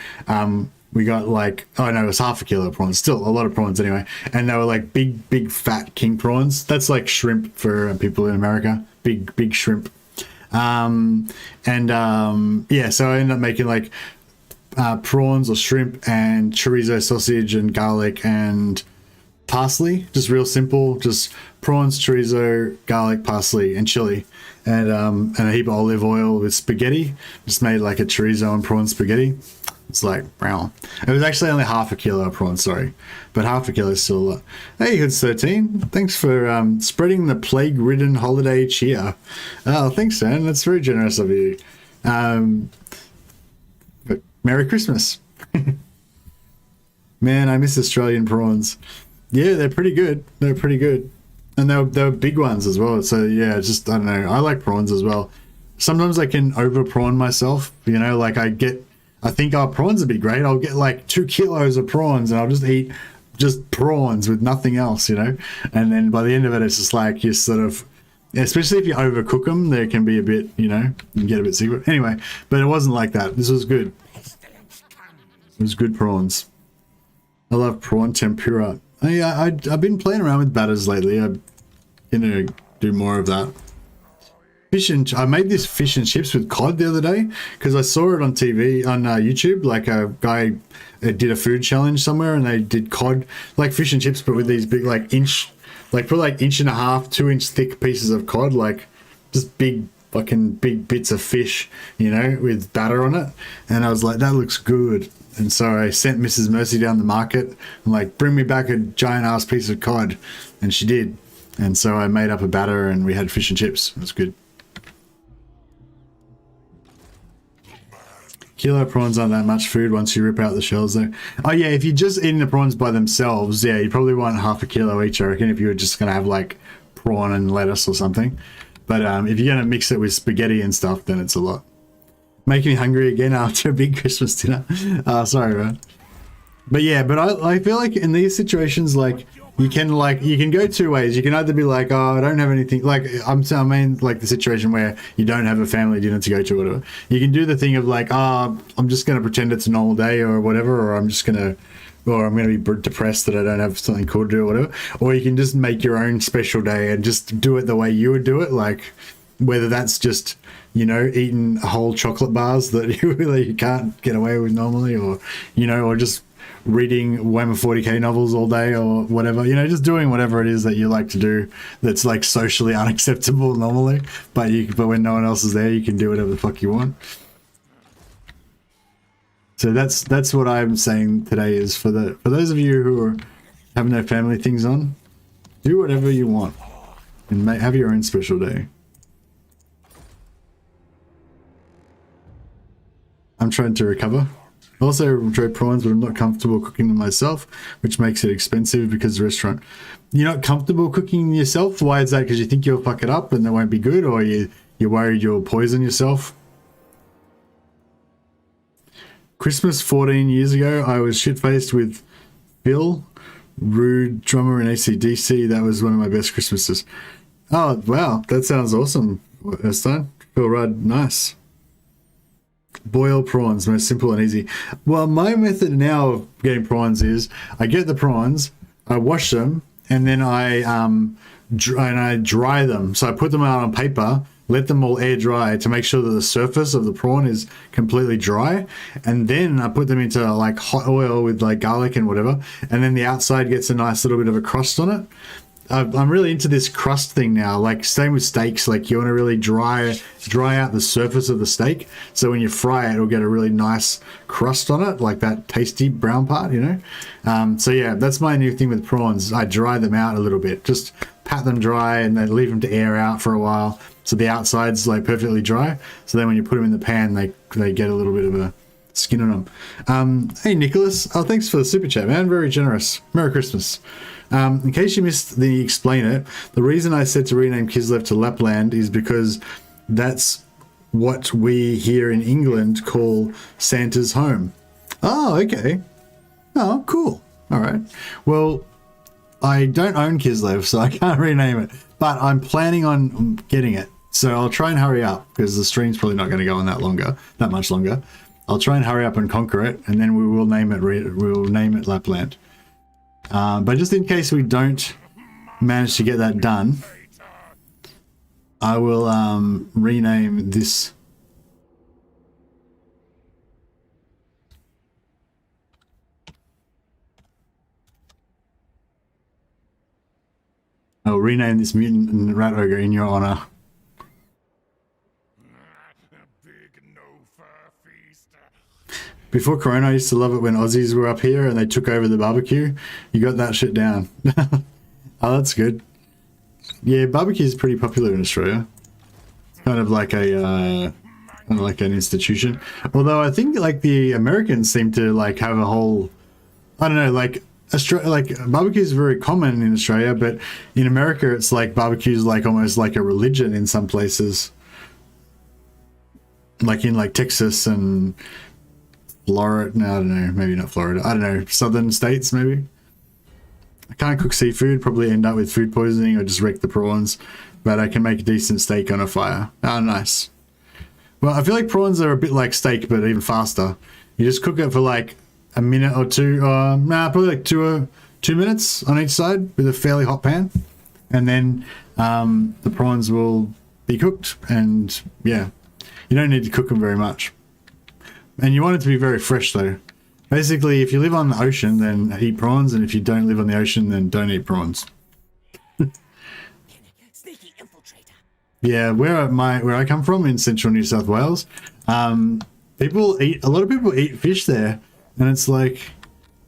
we got like, oh no, it was half a kilo of prawns, still a lot of prawns anyway, and they were like big fat king prawns. That's like shrimp for people in America, big shrimp. Yeah, so I ended up making like prawns or shrimp and chorizo sausage and garlic and parsley, just real simple, just prawns, chorizo, garlic, parsley and chili, and a heap of olive oil with spaghetti. Just made like a chorizo and prawn spaghetti. It's like, wow. It was actually only half a kilo of prawns, sorry, but half a kilo is still a lot. Hey, Hoods 13, thanks for spreading the plague-ridden holiday cheer. Oh, thanks, man. That's very generous of you. But Merry Christmas. Man, I miss Australian prawns. Yeah, they're pretty good. They're pretty good. And they were big ones as well. So, yeah, just, I don't know. I like prawns as well. Sometimes I can over-prawn myself. You know, like I think our prawns would be great. I'll get like 2 kilos of prawns and I'll just eat just prawns with nothing else, you know? And then by the end of it, it's just like you sort of, especially if you overcook them, there can be a bit, you know, you can get a bit sick of it. Anyway, but it wasn't like that. This was good. It was good prawns. I love prawn tempura. I've been playing around with batters lately. I'm gonna do more of that. I made this fish and chips with cod the other day because I saw it on TV on YouTube. Like a guy did a food challenge somewhere, and they did cod, like fish and chips, but with these big like inch and a half, 2-inch thick pieces of cod, like just big bits of fish, you know, with batter on it. And I was like, that looks good. And so I sent Mrs. Mercy down the market and like, bring me back a giant ass piece of cod, and she did. And so I made up a batter and we had fish and chips. It was good. Kilo prawns aren't that much food once you rip out the shells though. Oh yeah, if you're just eating the prawns by themselves, yeah, you probably want half a kilo each, I reckon, if you were just going to have like prawn and lettuce or something. But if you're going to mix it with spaghetti and stuff, then it's a lot. Making me hungry again after a big Christmas dinner. Sorry, man. But yeah, but I feel like in these situations, like, you can go two ways. You can either be like, oh, I don't have anything, like I mean like the situation where you don't have a family dinner to go to or whatever. You can do the thing of like, oh, I'm just going to pretend it's a normal day or whatever, or I'm going to be depressed that I don't have something cool to do or whatever. Or you can just make your own special day and just do it the way you would do it, like whether that's just, you know, eating whole chocolate bars that you can't get away with normally, or, you know, or just reading Warhammer 40k novels all day or whatever, you know, just doing whatever it is that you like to do that's like socially unacceptable normally, but when no one else is there, you can do whatever the fuck you want. So that's what I'm saying today, is for those of you who have no family things on, do whatever you want and have your own special day. I'm trying to recover. Also enjoy prawns, but I'm not comfortable cooking them myself, which makes it expensive because the restaurant. You're not comfortable cooking yourself? Why is that? Because you think you'll fuck it up and it won't be good, or you're worried you'll poison yourself? Christmas 14 years ago, I was shit-faced with Phil, rude drummer in AC/DC. That was one of my best Christmases. Oh, wow. That sounds awesome, Erstein. Phil Rudd, nice. Boil prawns, most simple and easy. Well, my method now of getting prawns is I get the prawns, I wash them, and then I dry them. So I put them out on paper, let them all air dry to make sure that the surface of the prawn is completely dry, and then I put them into like hot oil with like garlic and whatever, and then the outside gets a nice little bit of a crust on it. I'm really into this crust thing now, like same with steaks. Like you want to really dry out the surface of the steak, so when you fry it, it'll get a really nice crust on it, like that tasty brown part, you know. So yeah, that's my new thing with prawns. I dry them out a little bit, just pat them dry and then leave them to air out for a while, so the outside's like perfectly dry. So then when you put them in the pan, they get a little bit of a skin on them. Hey Nicholas, oh thanks for the super chat, man, very generous. Merry Christmas. In case you missed the explain it, the reason I said to rename Kislev to Lapland is because that's what we here in England call Santa's home. Oh, okay. Oh, cool. All right. Well, I don't own Kislev, so I can't rename it, but I'm planning on getting it. So I'll try and hurry up because the stream's probably not going to go on that much longer. I'll try and hurry up and conquer it, and then we will name it. We'll name it Lapland. But just in case we don't manage to get that done, I will rename this. I'll rename this mutant rat ogre in your honor. Big no-fur feast. Before Corona, I used to love it when Aussies were up here and they took over the barbecue. You got that shit down. Oh, that's good. Yeah, barbecue is pretty popular in Australia. It's kind of like a kind of like an institution. Although I think like the Americans seem to like have a whole, I don't know, like Australia, like barbecue is very common in Australia, but in America it's like barbecue is like almost like a religion in some places, like in like Texas and Florida. No, I don't know, maybe not Florida. I don't know, southern states maybe. I can't cook seafood, probably end up with food poisoning or just wreck the prawns, but I can make a decent steak on a fire. Oh, nice. Well, I feel like prawns are a bit like steak, but even faster. You just cook it for like a minute or two, probably like two minutes on each side with a fairly hot pan, and then the prawns will be cooked. And yeah, you don't need to cook them very much, and you want it to be very fresh though. Basically, if you live on the ocean, then eat prawns, and if you don't live on the ocean, then don't eat prawns. Sneaky infiltrator. Yeah, where I come from in central New South Wales, a lot of people eat fish there, and it's like,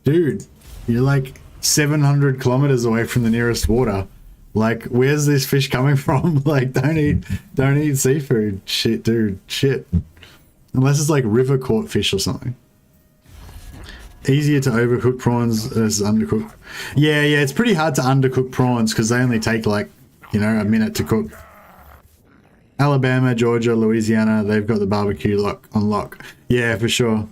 dude, you're like 700 kilometers away from the nearest water. Like, where's this fish coming from? Like, don't eat seafood. Shit, dude, shit. Unless it's like river caught fish or something. Easier to overcook prawns as undercook. Yeah, it's pretty hard to undercook prawns because they only take like, you know, a minute to cook. Alabama, Georgia, Louisiana, they've got the barbecue on lock. Yeah, for sure.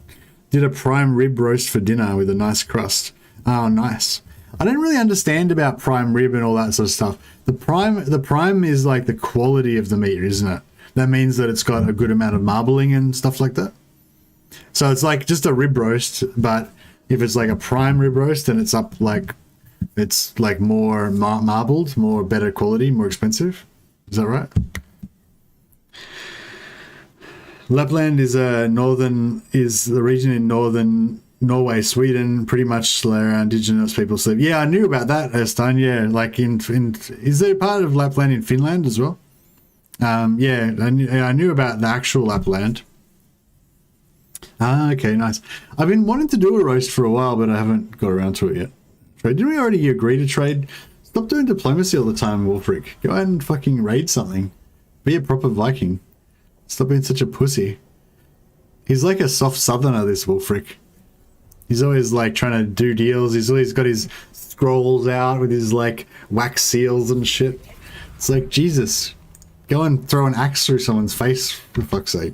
Did a prime rib roast for dinner with a nice crust. Oh, nice. I don't really understand about prime rib and all that sort of stuff. The prime is like the quality of the meat, isn't it? That means that it's got a good amount of marbling and stuff like that. So it's like just a rib roast, but if it's like a prime rib roast, then it's like more marbled, more better quality, more expensive. Is that right? Lapland is the region in northern Norway, Sweden, pretty much where indigenous people live. Yeah, I knew about that, Erstein. Yeah, like is there part of Lapland in Finland as well? Yeah, I knew about the actual Lapland. Ah, okay, nice. I've been wanting to do a roast for a while, but I haven't got around to it yet. Didn't we already agree to trade? Stop doing diplomacy all the time, Wolfric. Go out and fucking raid something. Be a proper Viking. Stop being such a pussy. He's like a soft southerner, this Wolfric. He's always like trying to do deals. He's always got his scrolls out with his like wax seals and shit. It's like, Jesus, go and throw an axe through someone's face, for fuck's sake.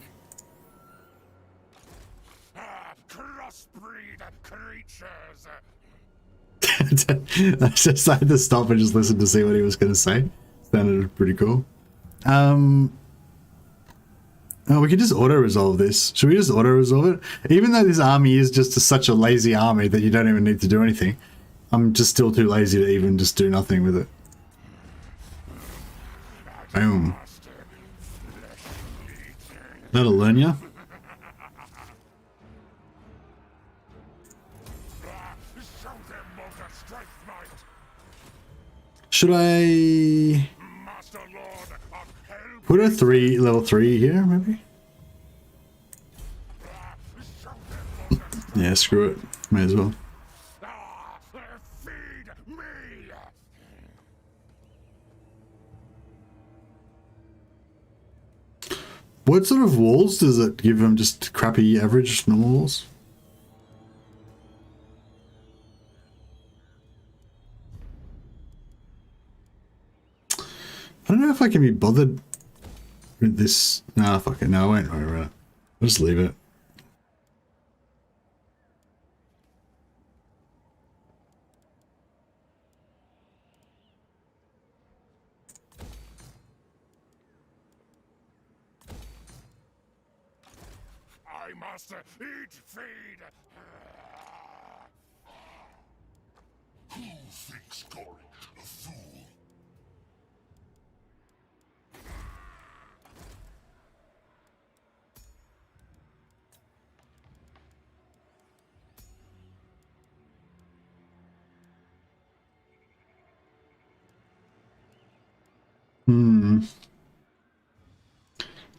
Crossbreed creatures. I just decided to stop and just listen to see what he was going to say. Sounded pretty cool. Oh, we could just auto-resolve this. Should we just auto-resolve it? Even though this army is just such a lazy army that you don't even need to do anything, I'm just still too lazy to even just do nothing with it. Boom. That'll learn ya. Should I put a level 3 here, maybe? Yeah, screw it. May as well. Feed me. What sort of walls does it give them? Just crappy average normal walls? I don't know if I can be bothered with this. Nah, fuck it. No, I won't worry about it. I'll just leave it. I must eat, feed. Who thinks Gory a fool?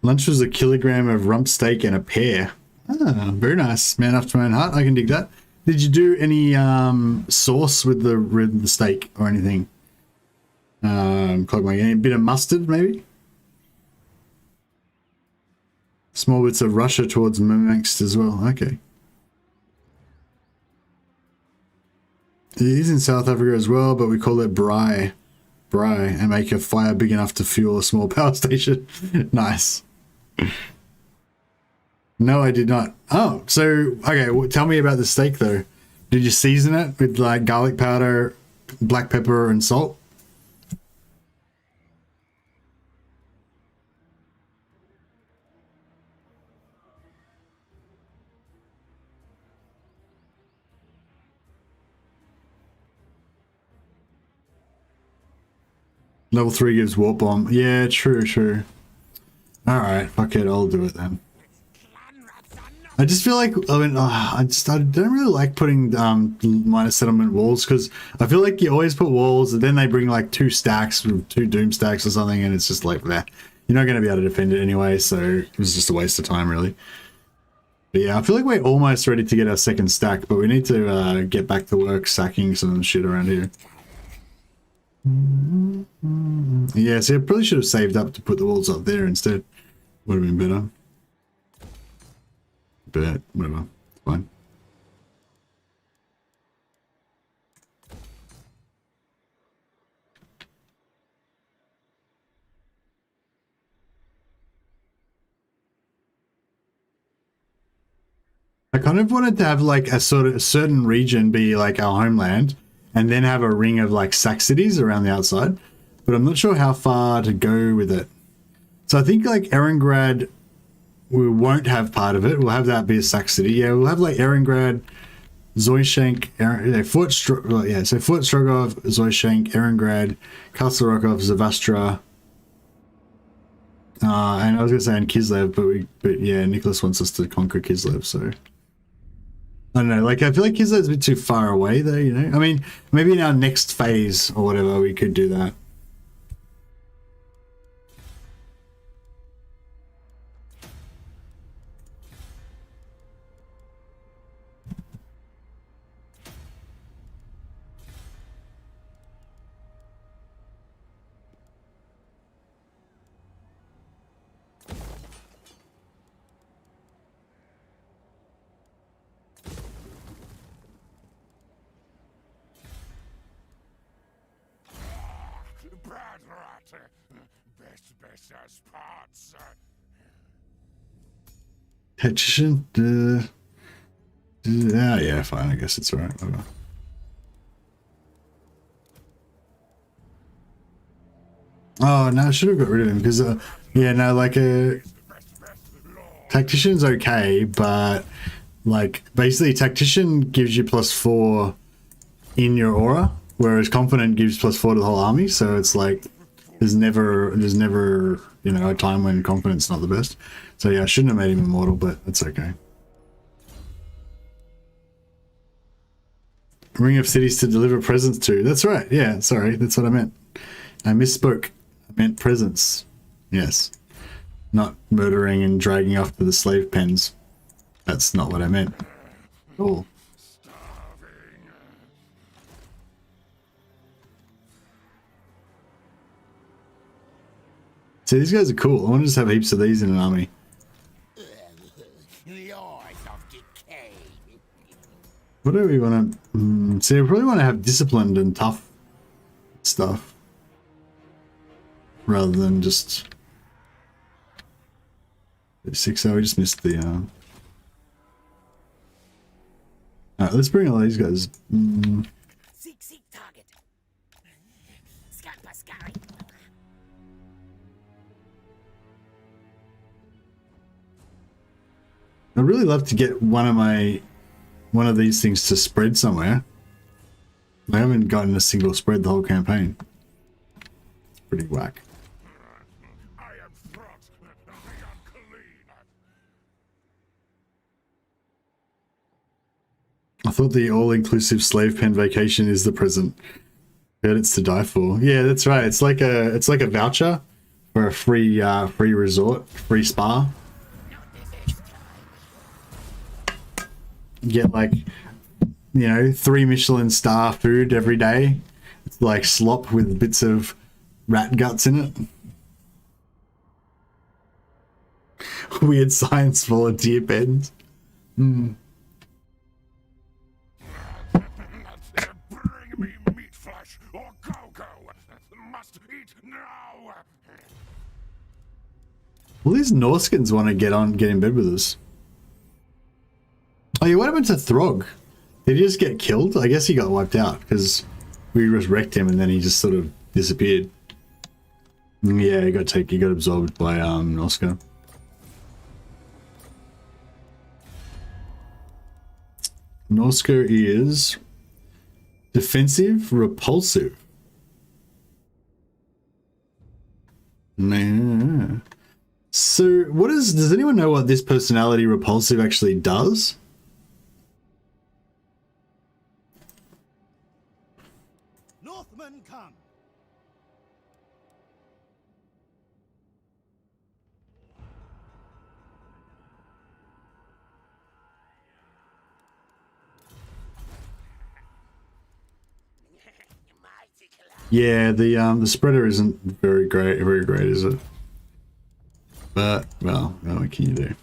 Lunch was a kilogram of rump steak and a pear. Ah, very nice. Man after my own heart. I can dig that. Did you do any sauce with the steak or anything? Any bit of mustard, maybe? Small bits of Russia towards Murmansk as well. Okay. It is in South Africa as well, but we call it braai. Braai, and make a fire big enough to fuel a small power station. Nice. No, I did not. Oh, so, okay, well, tell me about the steak, though. Did you season it with, like, garlic powder, black pepper, and salt? Level 3 gives warp bomb. Yeah, true. Alright, fuck it, I'll do it then. I just feel like, I don't really like putting minor settlement walls, because I feel like you always put walls and then they bring like 2 stacks, 2 doom stacks or something, and it's just like, bleh. You're not going to be able to defend it anyway, so it was just a waste of time, really. But yeah, I feel like we're almost ready to get our second stack, but we need to get back to work stacking some shit around here. Yeah, so I probably should have saved up to put the walls up there instead. Would have been better. But whatever, it's fine. I kind of wanted to have like a certain region be like our homeland, and then have a ring of like sack cities around the outside, but I'm not sure how far to go with it. So I think like Erengrad, we won't have part of it. We'll have that be a sack city. Yeah, we'll have like Erengrad, Zoishank, Fort Strogov, Zoishank, Erengrad, Castle Rokov, Zavastra, and I was gonna say in Kislev, but yeah, Nicholas wants us to conquer Kislev, so I don't know. Like I feel like Kislev's a bit too far away, though. You know, I mean, maybe in our next phase or whatever, we could do that. Bad rat. Best as parts. Tactician? Yeah, fine. I guess it's alright. Whatever. Oh, no, I should have got rid of him because, yeah, no, like a tactician's okay, but like basically tactician gives you +4 in your aura, whereas confident gives +4 to the whole army. So it's like there's never you know a time when confident's not the best. So yeah, I shouldn't have made him immortal, but that's okay. Ring of cities to deliver presents to. That's right. Yeah, sorry, that's what I meant. I misspoke. I meant presents. Yes. Not murdering and dragging off to the slave pens. That's not what I meant. Oh. See, these guys are cool. I want to just have heaps of these in an army. What do we want to... see, we probably want to have disciplined and tough stuff. Rather than just... 6, so we just missed the Alright, let's bring all these guys. Seek target. Scan Pascari. I'd really love to get one of these things to spread somewhere. I haven't gotten a single spread the whole campaign. It's pretty whack. I am Throt, the unclean. I thought the all-inclusive slave pen vacation is the present. Bet it's to die for. Yeah, that's right. It's like a voucher for a free resort, free spa. Get like, 3 Michelin star food every day. It's like slop with bits of rat guts in it. Weird science volunteer pens. Bring me meat flesh or go. Must eat now. Well, these Norskins want to get in bed with us. Oh yeah, what happened to Throg? Did he just get killed? I guess he got wiped out because we just wrecked him and then he just sort of disappeared. Yeah, he got absorbed by Norska. Norska is defensive, repulsive. Man. So does anyone know what this personality repulsive actually does? Northmen come. Mighty Claus. Yeah, the spreader isn't very great, is it? But well, what can you do?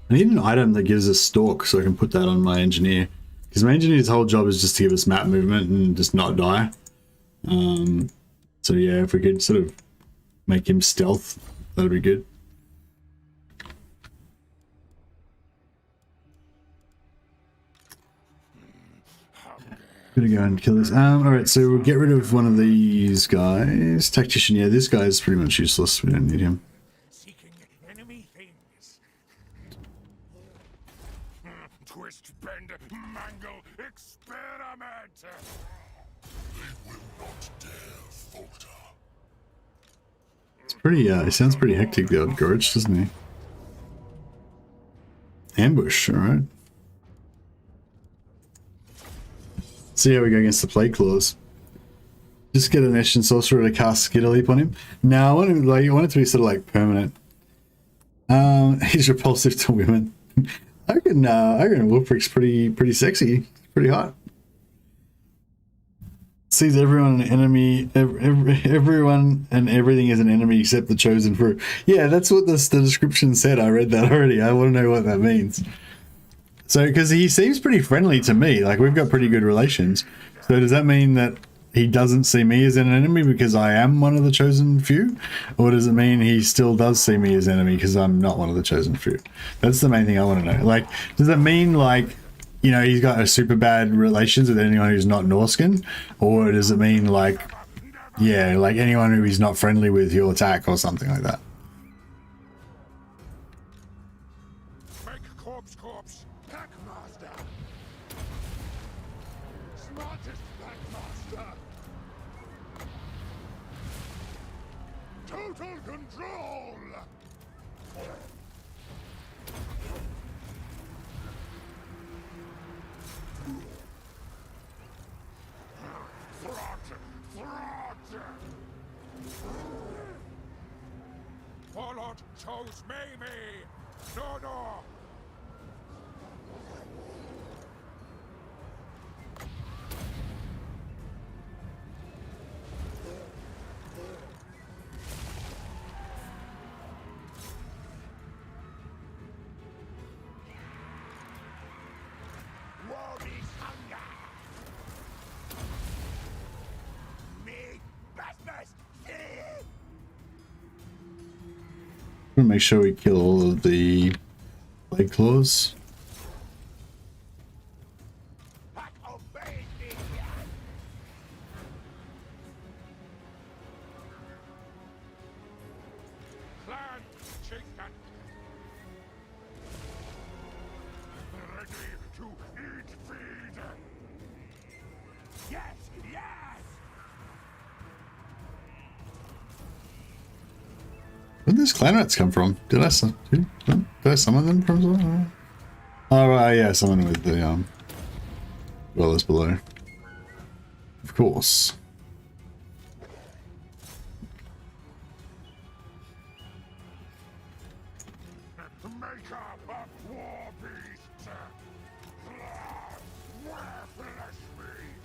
I need an item that gives us stalk so I can put that on my engineer. Because my engineer's whole job is just to give us map movement and just not die. So yeah, if we could sort of make him stealth, that'd be good. Gonna go and kill this. Alright, so we'll get rid of one of these guys. Tactician, yeah, this guy's pretty much useless. We don't need him. Seeking enemy things. Twist, bend, mangle, experiment. They will not dare falter. It's pretty, it sounds pretty hectic, the old Gorge, doesn't he? Ambush, alright. See how we go against the Plague Claws. Just get an Eshin Sorcerer to cast Skitter Leap on him. Now I want it to be sort of like permanent. He's repulsive to women. I reckon Wolfrick's pretty sexy, pretty hot. Sees everyone an enemy, everyone and everything is an enemy except the chosen few. Yeah, that's what the description said. I read that already. I want to know what that means. So, because he seems pretty friendly to me, like we've got pretty good relations. So does that mean that he doesn't see me as an enemy because I am one of the chosen few? Or does it mean he still does see me as enemy because I'm not one of the chosen few? That's the main thing I want to know. Like, does that mean like, he's got a super bad relations with anyone who's not Norskin? Or does it mean like, yeah, like anyone who he's not friendly with, he'll attack or something like that? Make corpse. Packmaster. Smartest Packmaster. Total control. Throt. Warlord chose me. No. War is hunger. We'll make sure we kill all of the blade claws. Clan chicken. Ready to eat feed. Yes, yes. Where did those clan rats come from? Did I summon them from somewhere? Oh, right, yeah, someone with the dwellers below. Of course. Maker of war beasts. Where flesh meat.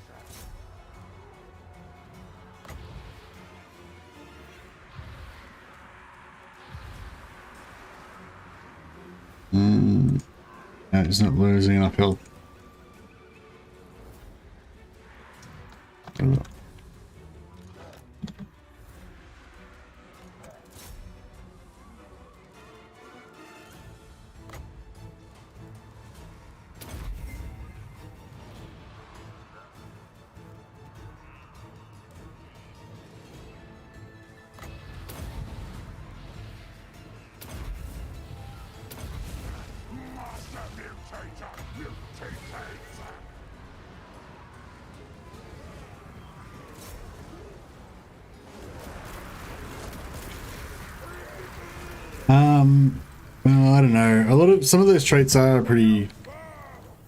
Yeah, he's not losing enough health. Master mutator mutates. Well, I don't know. Some of those traits are pretty.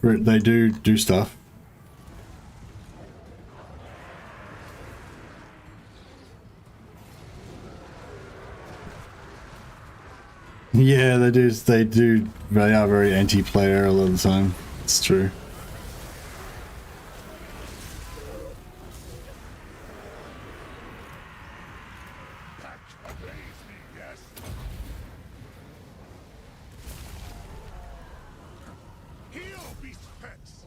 They do stuff. Yeah, they do. They do. They are very anti-player a lot of the time. It's true. That obeys me, yes. Heal, beast pets.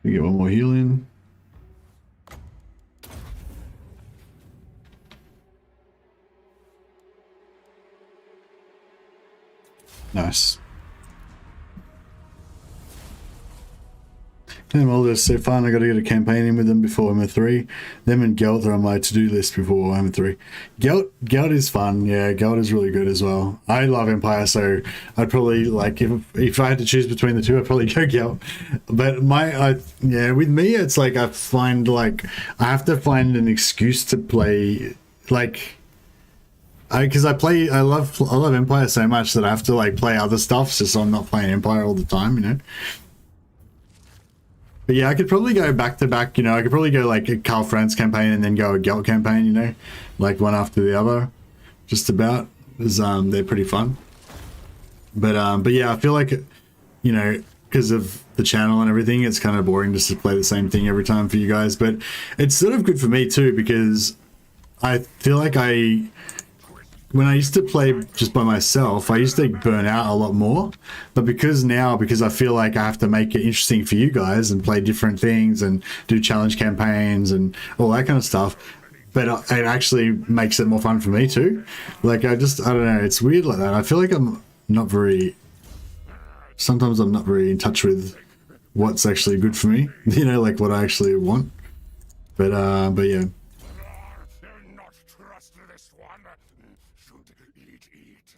We get one more healing. Nice. Them all just so fun. I got to get a campaign in with them before Warhammer 3. Them and Gelt are on my to-do list before Warhammer 3. Gelt is fun. Yeah, Gelt is really good as well. I love Empire, so I'd probably like if I had to choose between the two, I'd probably go Gelt. But with me, it's like I find like I have to find an excuse to play like. Because I love Empire so much that I have to like play other stuff, so I'm not playing Empire all the time, you know. But yeah, I could probably go back to back, you know. I could probably go like a Karl Franz campaign and then go a Gelt campaign, you know, like one after the other, just about. Because they're pretty fun. But yeah, I feel like, you know, because of the channel and everything, it's kind of boring just to play the same thing every time for you guys. But it's sort of good for me too, because I feel like when I used to play just by myself, I used to burn out a lot more. But because I feel like I have to make it interesting for you guys and play different things and do challenge campaigns and all that kind of stuff, but it actually makes it more fun for me too. Like I don't know, it's weird like that. I feel like sometimes I'm not very in touch with what's actually good for me, you know, like what I actually want. But yeah.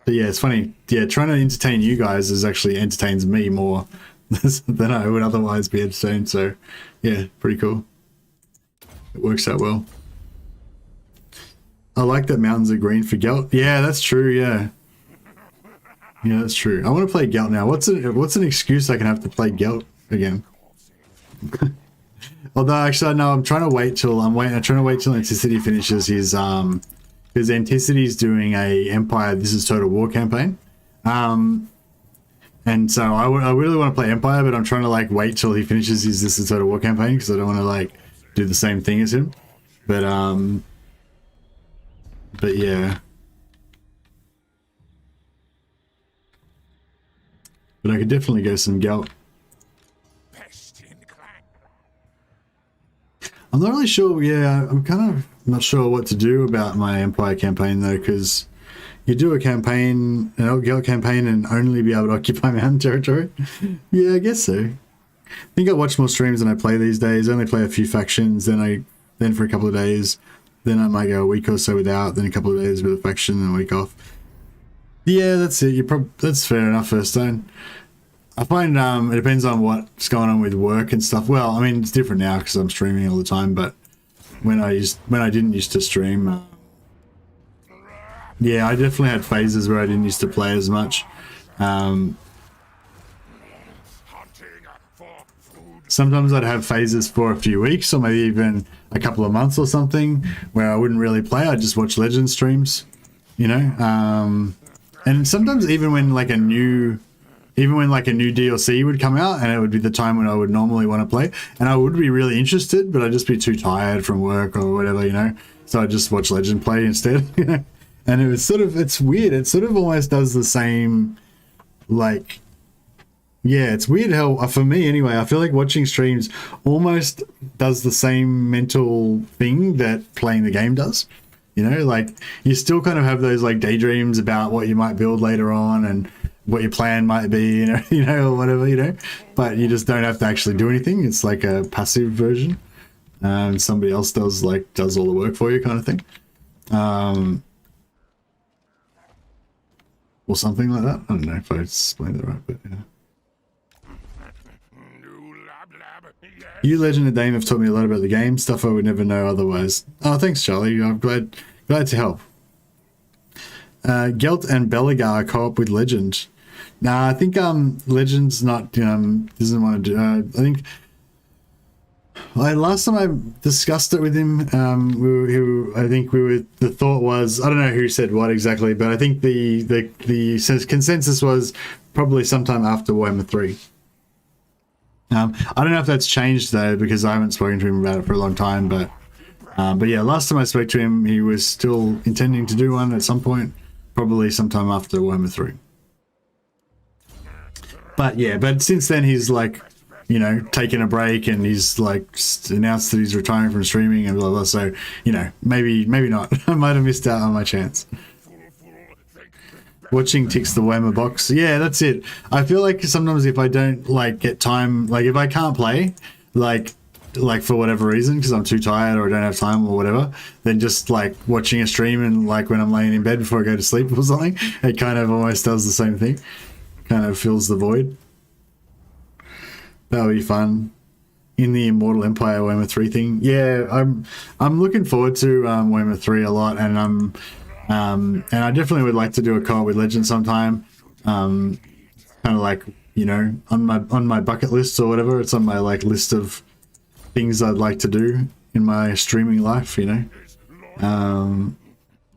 But yeah, it's funny. Yeah, trying to entertain you guys actually entertains me more than I would otherwise be entertained. So, yeah, pretty cool. It works out well. I like that mountains are green for Gelt. Yeah, that's true. Yeah, that's true. I want to play Gelt now. What's an excuse I can have to play Gelt again? Although actually, no, I'm trying to wait till Anticity finishes his because Anticity's doing a Empire This Is Total War campaign, And so I really want to play Empire, but I'm trying to like wait till he finishes his This Is Total War campaign because I don't want to like do the same thing as him. But yeah. But I could definitely go some Gelt. I'm not really sure. Yeah, I'm kind of not sure what to do about my Empire campaign though, because you do a campaign, an Gelt campaign, and only be able to occupy mountain territory. Yeah, I guess so. I think I watch more streams than I play these days. I only play a few factions, then for a couple of days, then I might go a week or so without, then a couple of days with a faction and a week off. Yeah, that's it. That's fair enough, Firstone. I find it depends on what's going on with work and stuff. Well, I mean, it's different now because I'm streaming all the time, but when I didn't used to stream, yeah, I definitely had phases where I didn't used to play as much. Sometimes I'd have phases for a few weeks or maybe even a couple of months or something where I wouldn't really play. I'd just watch Legend streams, you know. And sometimes even when like a new DLC would come out, and it would be the time when I would normally want to play, and I would be really interested, but I'd just be too tired from work or whatever, you know. So I'd just watch Legend play instead, you know. And it was sort of, it's weird. It sort of almost does the same, like, yeah, it's weird how, for me anyway, I feel like watching streams almost does the same mental thing that playing the game does. You know, like, you still kind of have those, like, daydreams about what you might build later on and what your plan might be, you know, or whatever, you know. But you just don't have to actually do anything. It's like a passive version. Somebody else does all the work for you kind of thing. Or something like that. I don't know if I explained that right, but yeah. You, Legend and Dame, have taught me a lot about the game, stuff I would never know otherwise. Oh, thanks, Charlie. I'm glad to help. Gelt and Belagar co-op with Legend. Nah, I think Legend's not doesn't want to do. I think last time I discussed it with him, the thought was, I don't know who said what exactly, but I think the consensus was probably sometime after Warhammer 3. I don't know if that's changed though, because I haven't spoken to him about it for a long time, but yeah, last time I spoke to him, he was still intending to do one at some point, probably sometime after Warhammer 3. But yeah, but since then he's like, you know, taking a break, and he's like announced that he's retiring from streaming and blah blah. So, you know, maybe not. I might have missed out on my chance. Watching ticks the Warhammer box. Yeah, that's it. I feel like sometimes if I don't like get time, like if I can't play, like for whatever reason, because I'm too tired or I don't have time or whatever, then just like watching a stream and like when I'm laying in bed before I go to sleep or something, it kind of almost does the same thing. Kind of fills the void. That'll be fun. In the Immortal Empire Warhammer 3 thing. Yeah, I'm looking forward to Warhammer 3 a lot, and and I definitely would like to do a co-op with Legend sometime. Kind of like, you know, on my bucket list or whatever. It's on my like list of things I'd like to do in my streaming life, you know.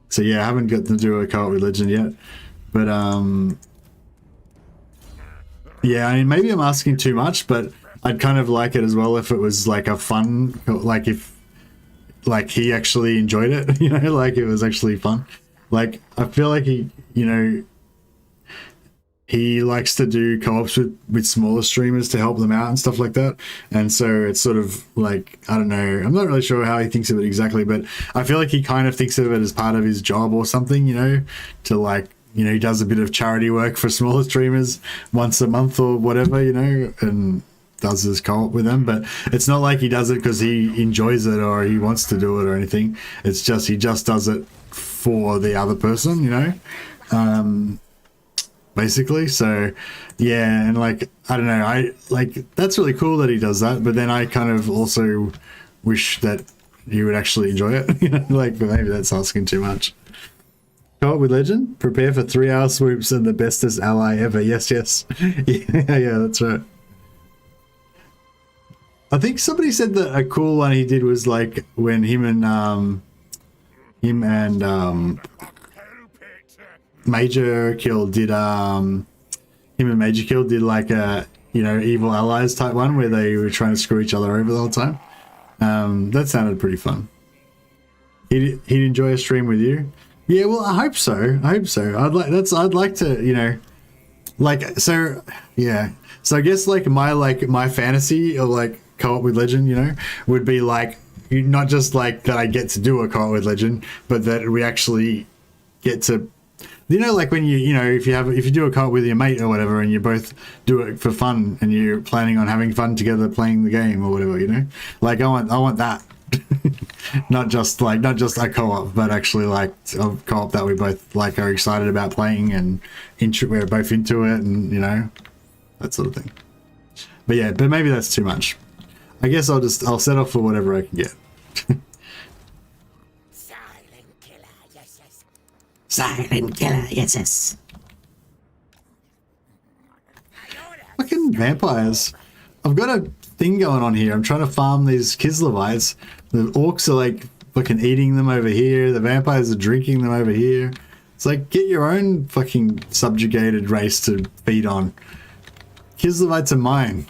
So yeah, I haven't got to do a co-op with Legend yet, but yeah, I mean, maybe I'm asking too much, but I'd kind of like it as well if it was like a fun, like if like he actually enjoyed it, you know, like it was actually fun. Like I feel like he, you know, he likes to do co-ops with smaller streamers to help them out and stuff like that. And so it's sort of like, I don't know, I'm not really sure how he thinks of it exactly, but I feel like he kind of thinks of it as part of his job or something, you know, to like, you know, he does a bit of charity work for smaller streamers once a month or whatever, you know, and does his co-op with them. But it's not like he does it because he enjoys it or he wants to do it or anything. It's just he just does it for the other person, you know, basically. So yeah, and like, I don't know, I like, that's really cool that he does that, but then I kind of also wish that he would actually enjoy it, you know, like, but maybe that's asking too much. Co-op with Legend, prepare for 3-hour swoops and the bestest ally ever. Yes, yes. Yeah, that's right. I think somebody said that a cool one he did was like when him and Major Kill did him and Major Kill did like a, you know, evil allies type one where they were trying to screw each other over the whole time. That sounded pretty fun. He'd enjoy a stream with you. Yeah, well, I hope so. I'd like to, you know, like, so yeah. So I guess like my fantasy of like co-op with Legend, you know, would be like not just like that I get to do a co-op with Legend, but that we actually get to, you know, like when you know, if you do a co-op with your mate or whatever, and you both do it for fun, and you're planning on having fun together playing the game or whatever, you know, like I want that, not just a co-op, but actually like a co-op that we both like are excited about playing and we're both into it, and you know, that sort of thing. But yeah, but maybe that's too much. I guess I'll set off for whatever I can get. Silent killer, yes, yes. Silent killer, yes. Fucking vampires. I've got a thing going on here. I'm trying to farm these Kislevites. The orcs are like fucking eating them over here. The vampires are drinking them over here. It's like, get your own fucking subjugated race to feed on. Kislevites are mine.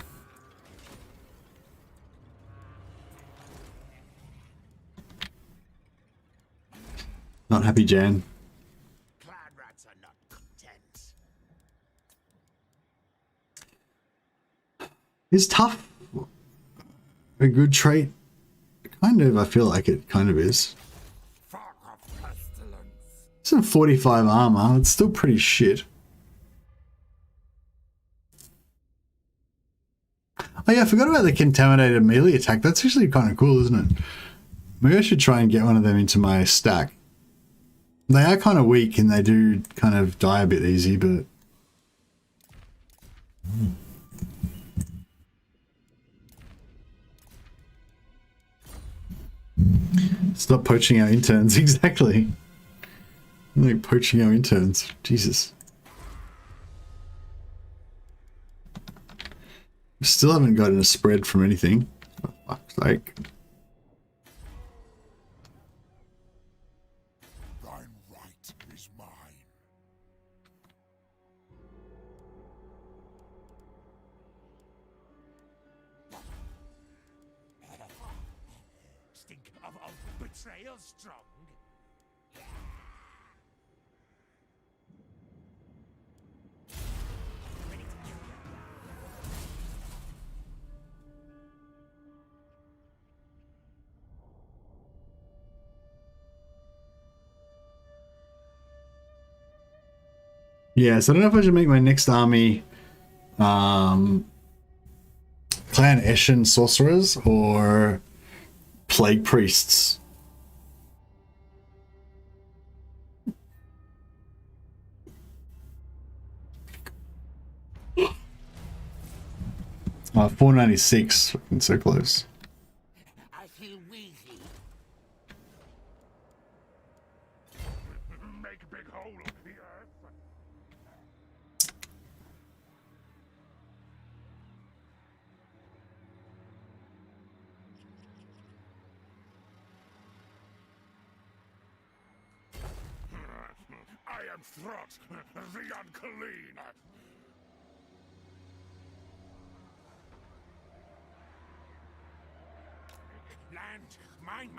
Not happy, Jan. Clan rats are not content. Is tough a good trait? Kind of, I feel like it kind of is. Fog of pestilence. It's a 45 armor. It's still pretty shit. Oh yeah, I forgot about the contaminated melee attack. That's actually kind of cool, isn't it? Maybe I should try and get one of them into my stack. They are kind of weak and they do kind of die a bit easy, but... Stop poaching our interns, exactly. Like poaching our interns. Jesus. Still haven't gotten a spread from anything. For fuck's sake. Thine right is mine. Stink of betrayal strong. Yeah, so I don't know if I should make my next army Clan Eshin Sorcerers or Plague Priests. 496, fucking so close. I feel wheezy. Make a big hole in the earth. I am Throt, the unclean. Land, mine.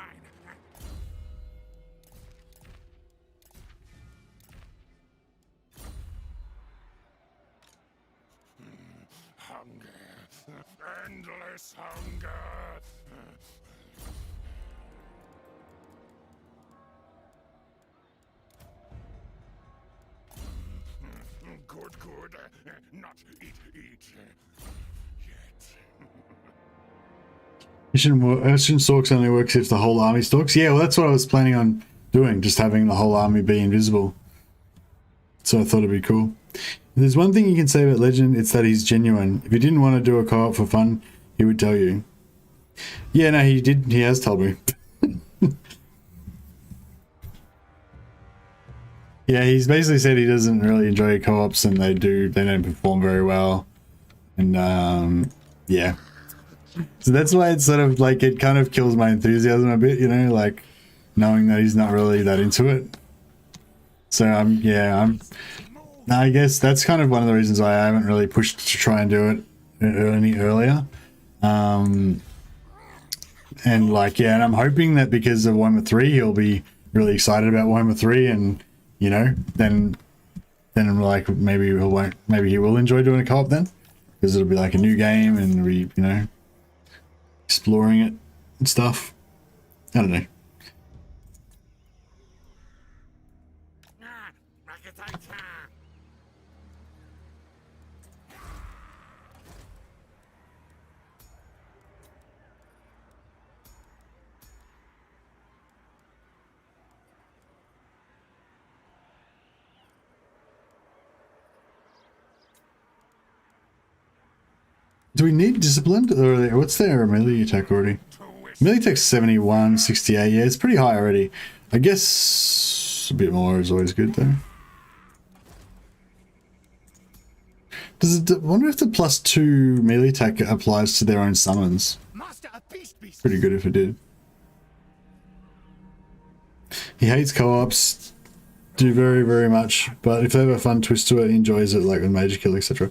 Hunger. Endless hunger. Good. Not eat. Yet. Eshin Stalks only works if the whole army stalks. Yeah, well, that's what I was planning on doing, just having the whole army be invisible. So I thought it'd be cool. If there's one thing you can say about Legend, it's that he's genuine. If he didn't want to do a co-op for fun, he would tell you. Yeah, no, he did. He has told me. Yeah, he's basically said he doesn't really enjoy co-ops, and they don't perform very well. And yeah. So that's why it's sort of like, it kind of kills my enthusiasm a bit, you know, like knowing that he's not really that into it. So I guess that's kind of one of the reasons why I haven't really pushed to try and do it any earlier. And like, yeah, and I'm hoping that because of Warhammer 3, he'll be really excited about Warhammer 3, and you know, then like maybe he will enjoy doing a co-op then, because it'll be like a new game and we, you know, exploring it and stuff. I don't know. Do we need disciplined, or what's their melee attack already? Melee attack's 71, 68. Yeah, it's pretty high already. I guess a bit more is always good though. Does it? Wonder if the +2 melee attack applies to their own summons. Pretty good if it did. He hates co-ops. Do very, very much, but if they have a fun twist to it, he enjoys it, like with Major Kill, etc.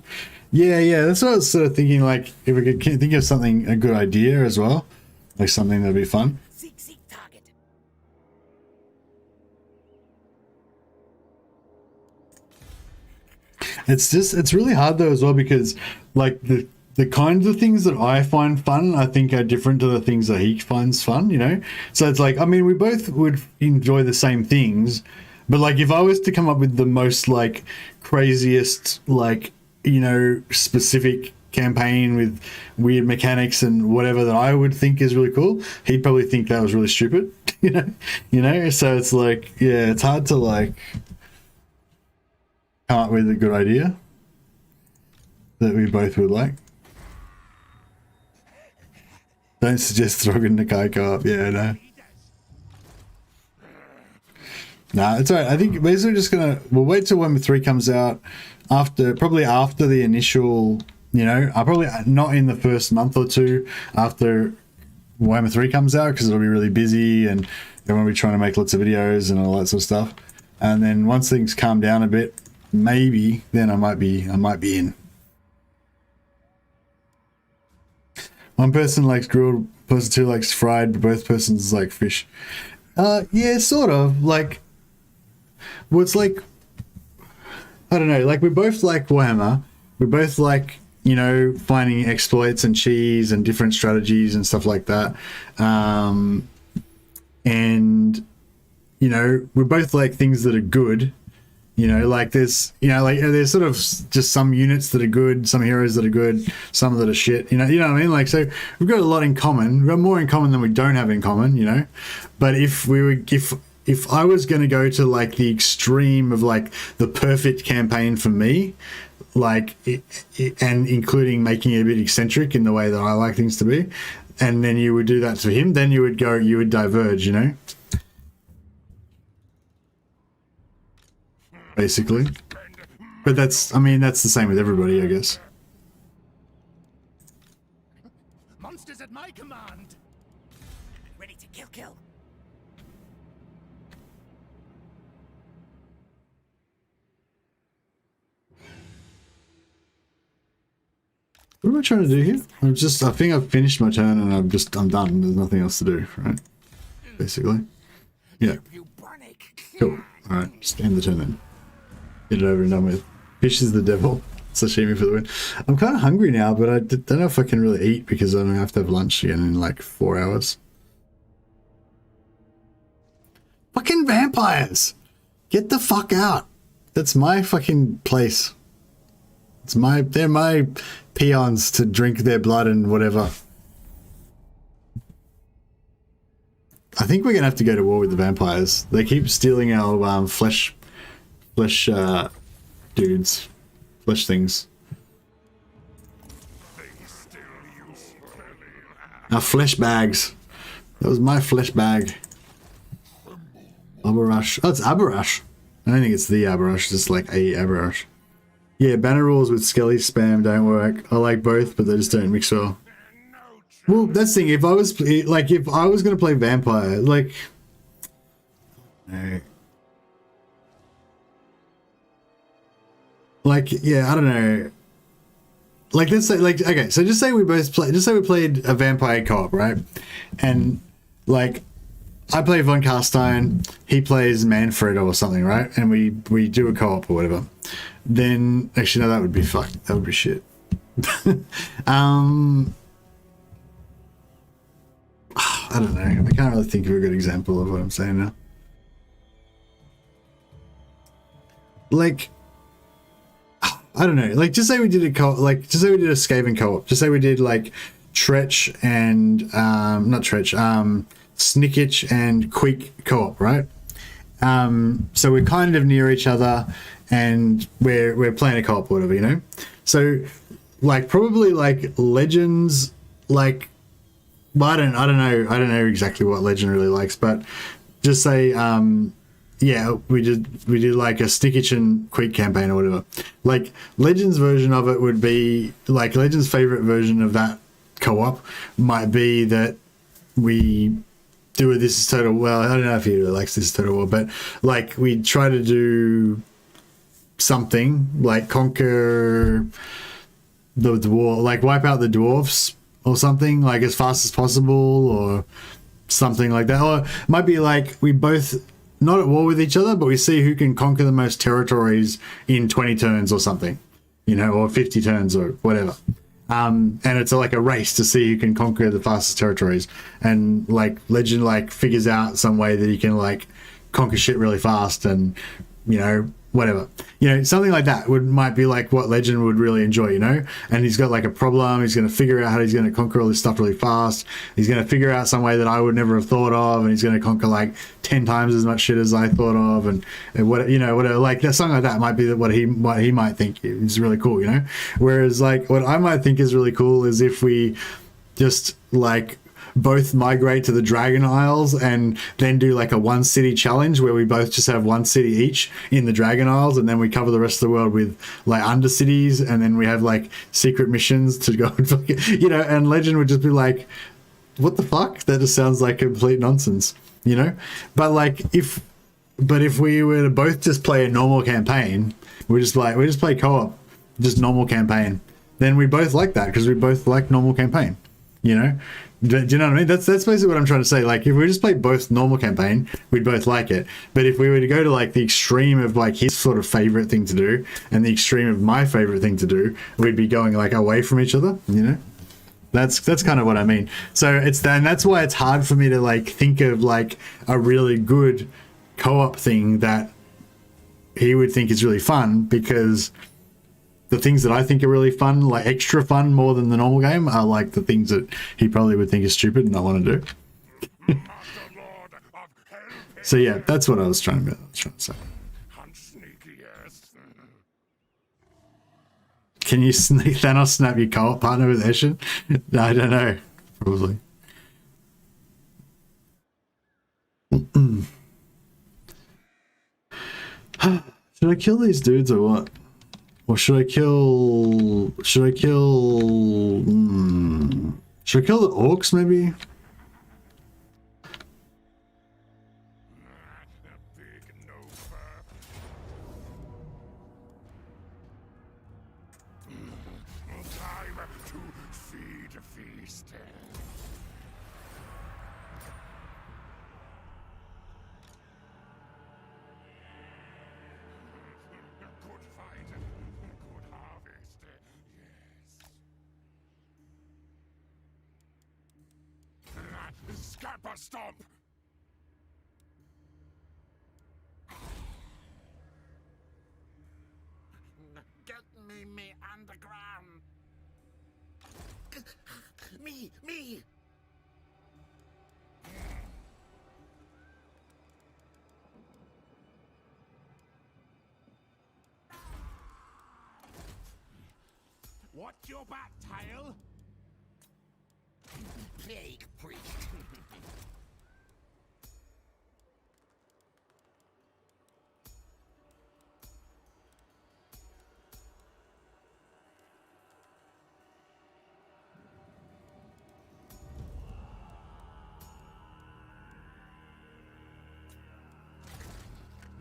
Yeah, that's what I was sort of thinking, like, if we could think of something, a good idea as well, like something that'd be fun. Seek target. It's really hard though as well, because like the kinds of things that I find fun, I think are different to the things that he finds fun, you know? So it's like, I mean, we both would enjoy the same things, but like if I was to come up with the most like craziest, like, you know, specific campaign with weird mechanics and whatever that I would think is really cool, he'd probably think that was really stupid, you know? So it's like, yeah, it's hard to like come up with a good idea that we both would like. Don't suggest Throgan Nakai co-op. Yeah, no. Nah, it's alright. I think basically just we'll wait till Warhammer 3 comes out, probably after the initial, you know, I'll probably not in the first month or two after Warhammer 3 comes out, because it'll be really busy and everyone will be trying to make lots of videos and all that sort of stuff. And then once things calm down a bit, maybe then I might be in. One person likes grilled, person two likes fried, but both persons like fish. Yeah, sort of. Like, well, it's like, I don't know, like we both like Warhammer. We both like, you know, finding exploits and cheese and different strategies and stuff like that. And, you know, we both like things that are good. You know, like there's, you know, like there's sort of just some units that are good, some heroes that are good, some that are shit. You know what I mean? Like, so we've got a lot in common. We've got more in common than we don't have in common. You know, but if I was going to go to like the extreme of like the perfect campaign for me, like and including making it a bit eccentric in the way that I like things to be, and then you would do that to him, then you would diverge. You know. Basically, but that's the same with everybody, I guess. Monsters at my command. Ready to kill. What am I trying to do here? I think I've finished my turn and I'm done. There's nothing else to do, right? Basically. Yeah. Cool. Alright, just end the turn then. Get it over and done with. Fish is the devil. Sashimi for the win. I'm kind of hungry now, but I don't know if I can really eat because I don't have to have lunch again in like 4 hours. Fucking vampires! Get the fuck out! That's my fucking place. They're my peons to drink their blood and whatever. I think we're gonna have to go to war with the vampires. They keep stealing our flesh dudes, flesh things. Our flesh bags. That was my flesh bag. Abarash. Oh, it's Abarash. I don't think it's the Abarash, it's like a Abarash. Yeah, banner rules with Skelly spam don't work. I like both, but they just don't mix well. Well, that's the thing. If I was going to play vampire, like, no. like, yeah, I don't know. Like, let's say, like, okay, so just say we played a vampire co-op, right? And like, I play von Carstein, he plays Manfred or something, right? And we do a co-op or whatever. Then actually no, that would be fucked. That would be shit. I don't know. I can't really think of a good example of what I'm saying now. Like, I don't know. Like, just say we did a co-op, like, just say we did a Skaven co-op. Just say we did like Tretch and not Tretch, Snickich and Queek co-op, right? So we're kind of near each other, and we're playing a co-op or whatever, you know. So, like, probably like Legends, like, well, I don't know exactly what Legend really likes, but just say, yeah, we did like a Snickich and Queek campaign or whatever. Like, Legends version of it would be like Legends' favorite version of that co-op might be that we do a This Is Total. Well, I don't know if he really likes This Is Total War, but like we try to do something like conquer the dwarf, like wipe out the dwarfs or something, like as fast as possible or something like that. Or it might be like we both not at war with each other, but we see who can conquer the most territories in 20 turns or something, you know, or 50 turns or whatever. And it's like a race to see who can conquer the fastest territories. And like Legend like figures out some way that he can like conquer shit really fast and, you know, whatever, you know, something like that might be like what Legend would really enjoy, you know. And he's got like a problem, he's going to figure out how he's going to conquer all this stuff really fast. He's going to figure out some way that I would never have thought of, and he's going to conquer like 10 times as much shit as I thought of, and what, you know, whatever, like that, something like that might be what he might think is really cool, you know. Whereas like what I might think is really cool is if we just like both migrate to the Dragon Isles and then do like a one city challenge where we both just have one city each in the Dragon Isles, and then we cover the rest of the world with like undercities, and then we have like secret missions to go and, you know. And Legend would just be like, what the fuck, that just sounds like complete nonsense, you know. But like if we were to both just play a normal campaign, we just play co-op, just normal campaign, then we both like that because we both like normal campaign, you know. Do you know what I mean? That's basically what I'm trying to say. Like, if we just play both normal campaign, we'd both like it. But if we were to go to like the extreme of like his sort of favorite thing to do and the extreme of my favorite thing to do, we'd be going like away from each other, you know. That's kind of what I mean. So and that's why it's hard for me to like think of like a really good co-op thing that he would think is really fun, because the things that I think are really fun, like extra fun more than the normal game, are like the things that he probably would think is stupid and not want to do. So yeah, that's what I was trying to say. Can you Thanos snap your co-op partner with Eshin? I don't know. Probably. Should I kill these dudes or what? Or should I kill the orcs maybe? Stomp! Get me underground! Me! What your back, tail? Plague priest.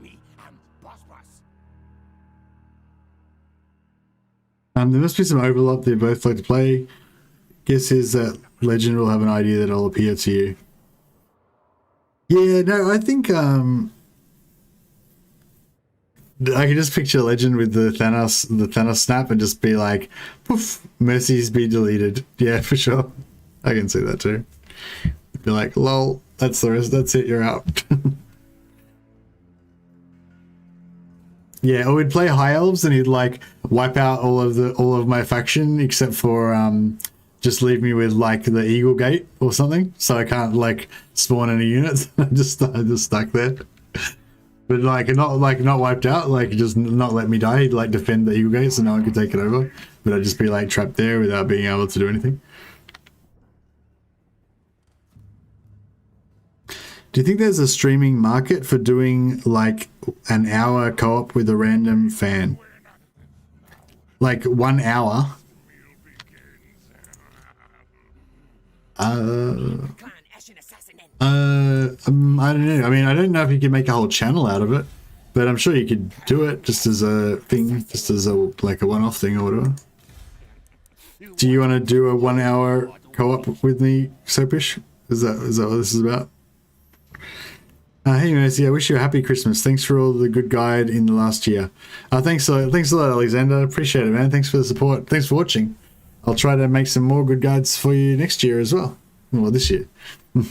Me and Boss. There must be some overlap. They both like to play. Guess is that Legend will have an idea that'll appeal to you. Yeah, no, I think I can just picture Legend with the Thanos snap and just be like, poof, mercies be deleted. Yeah, for sure. I can see that too. Be like, lol, that's the rest. That's it. You're out. Yeah, or we'd play High Elves and he'd like wipe out all of my faction except for just leave me with like the Eagle Gate or something, so I can't like spawn any units. I'm just stuck there. But like not wiped out, like just not let me die. He'd like defend the Eagle Gate so no one could take it over. But I'd just be like trapped there without being able to do anything. Do you think there's a streaming market for doing like an hour co-op with a random fan? Like 1 hour? I don't know. I mean, I don't know if you can make a whole channel out of it, but I'm sure you could do it just as a thing, just as a like a one-off thing or whatever. Do you want to do a 1 hour co-op with me, Sopish? Is that what this is about? Hey Mercy, I wish you a happy Christmas. Thanks for all the good guide in the last year. Thanks a lot, Alexander. Appreciate it, man. Thanks for the support. Thanks for watching. I'll try to make some more good guides for you next year as well. Well, this year. All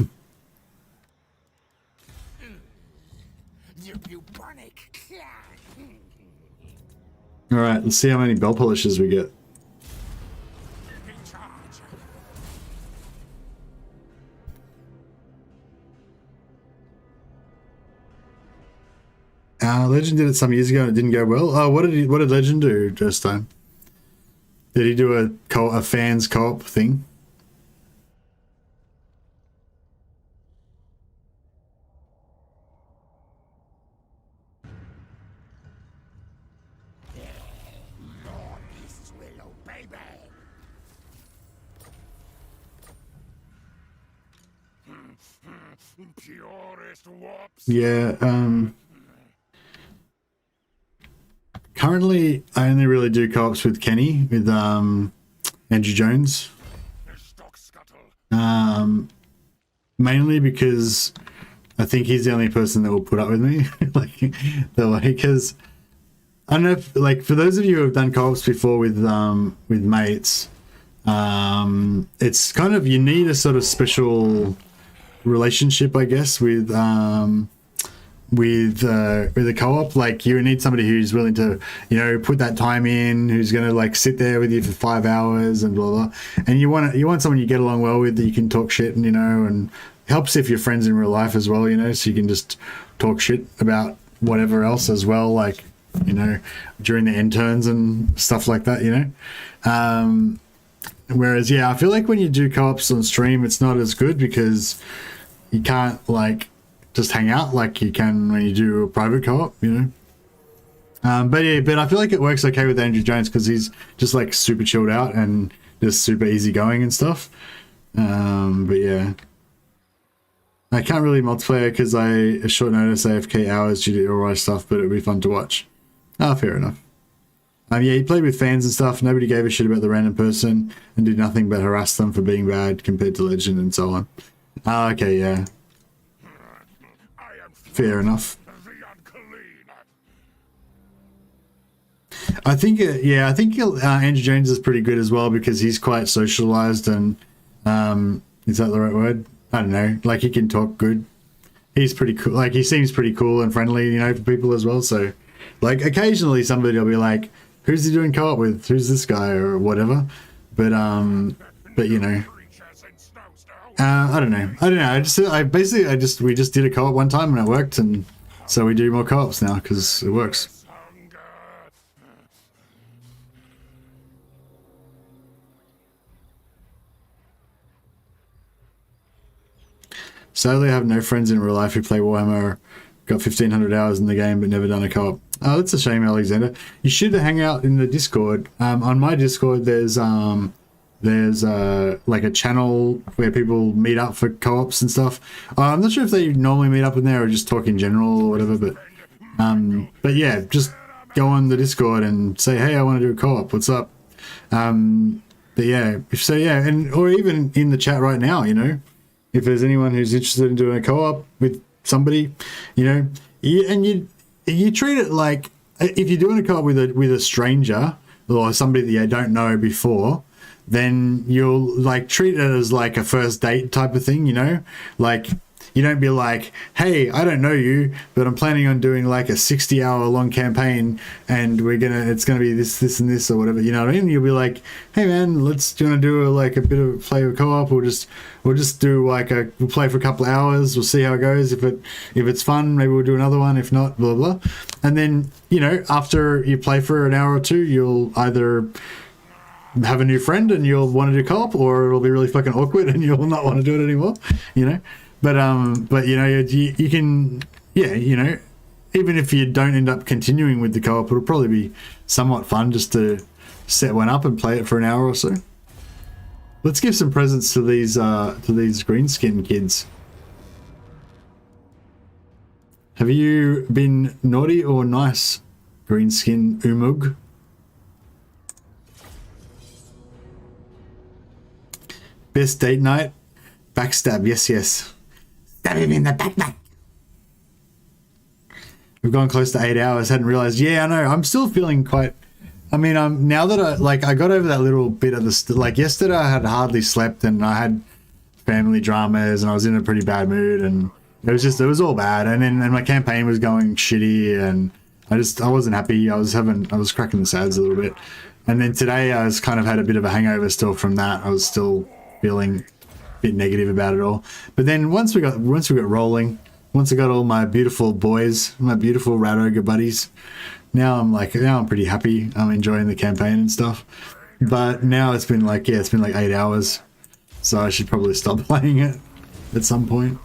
right, let's see how many bell polishes we get. Legend did it some years ago and it didn't go well. Oh, what did Legend do this time? Did he do a fans co-op thing? Yeah, currently I only really do co-ops with Kenny, with Andrew Jones. Mainly because I think he's the only person that will put up with me. Because I don't know if, like, for those of you who have done co-ops before with mates, it's kind of, you need a sort of special relationship, I guess, with a co-op. Like, you need somebody who's willing to, you know, put that time in, who's going to like sit there with you for 5 hours and blah blah. And you want someone you get along well with, that you can talk shit and, you know, and helps if you're friends in real life as well, you know, so you can just talk shit about whatever else as well, like, you know, during the end turns and stuff like that, you know. Whereas, yeah, I feel like when you do co-ops on stream, it's not as good because you can't like just hang out like you can when you do a private co-op, you know. But I feel like it works okay with Andrew Jones because he's just like super chilled out and just super easygoing and stuff. But yeah, I can't really multiplayer because a short notice AFK hours due to alright stuff, but it'd be fun to watch. Fair enough. Yeah, he played with fans and stuff. Nobody gave a shit about the random person and did nothing but harass them for being bad compared to Legend and so on. Okay, yeah. Fair enough. I think, Andrew Jones is pretty good as well because he's quite socialized and, is that the right word? I don't know. Like, he can talk good. He's pretty cool. Like, he seems pretty cool and friendly, you know, for people as well. So, like, occasionally somebody will be like, who's he doing co-op with? Who's this guy or whatever? But you know, I don't know. We just did a co-op one time and it worked, and so we do more co-ops now because it works. Sadly, I have no friends in real life who play Warhammer. Got 1,500 hours in the game, but never done a co-op. Oh, that's a shame, Alexander. You should hang out in the Discord. On my Discord, there's like a channel where people meet up for co-ops and stuff. I'm not sure if they normally meet up in there or just talk in general or whatever, but yeah, just go on the Discord and say, hey, I want to do a co-op. What's up? But yeah, so yeah, and or even in the chat right now, you know, if there's anyone who's interested in doing a co-op with somebody, you know, you treat it like if you're doing a co-op with a stranger or somebody that you don't know before, then you'll like treat it as like a first date type of thing, you know, like. You don't be like, hey, I don't know you, but I'm planning on doing like a 60-hour long campaign and it's gonna be this and this or whatever, you know what I mean? You'll be like, hey man, do you want to do a bit of play of co-op, or we'll just do like we'll play for a couple of hours, we'll see how it goes. If it's fun, maybe we'll do another one. If not, blah blah. And then, you know, after you play for an hour or two, you'll either have a new friend and you'll want to do co-op, or it'll be really fucking awkward and you'll not want to do it anymore, you know. But you know, you can, yeah, you know, even if you don't end up continuing with the co-op, it'll probably be somewhat fun just to set one up and play it for an hour or so. Let's give some presents to these green skin kids. Have you been naughty or nice, green skin Umug? Best date night? Backstab, yes. Stab him in the back. We've gone close to 8 hours. Hadn't realized. Yeah, I know. I'm still feeling quite. I mean, now that I got over that little bit of like yesterday, I had hardly slept and I had family dramas and I was in a pretty bad mood and it was all bad. And my campaign was going shitty and I wasn't happy. I was cracking the sads a little bit. And then today I was kind of had a bit of a hangover still from that. I was still feeling bit negative about it all, but then once we got rolling, once I got all my beautiful boys, my beautiful rat ogre buddies, now I'm pretty happy. I'm enjoying the campaign and stuff. But now it's been like 8 hours, so I should probably stop playing it at some point.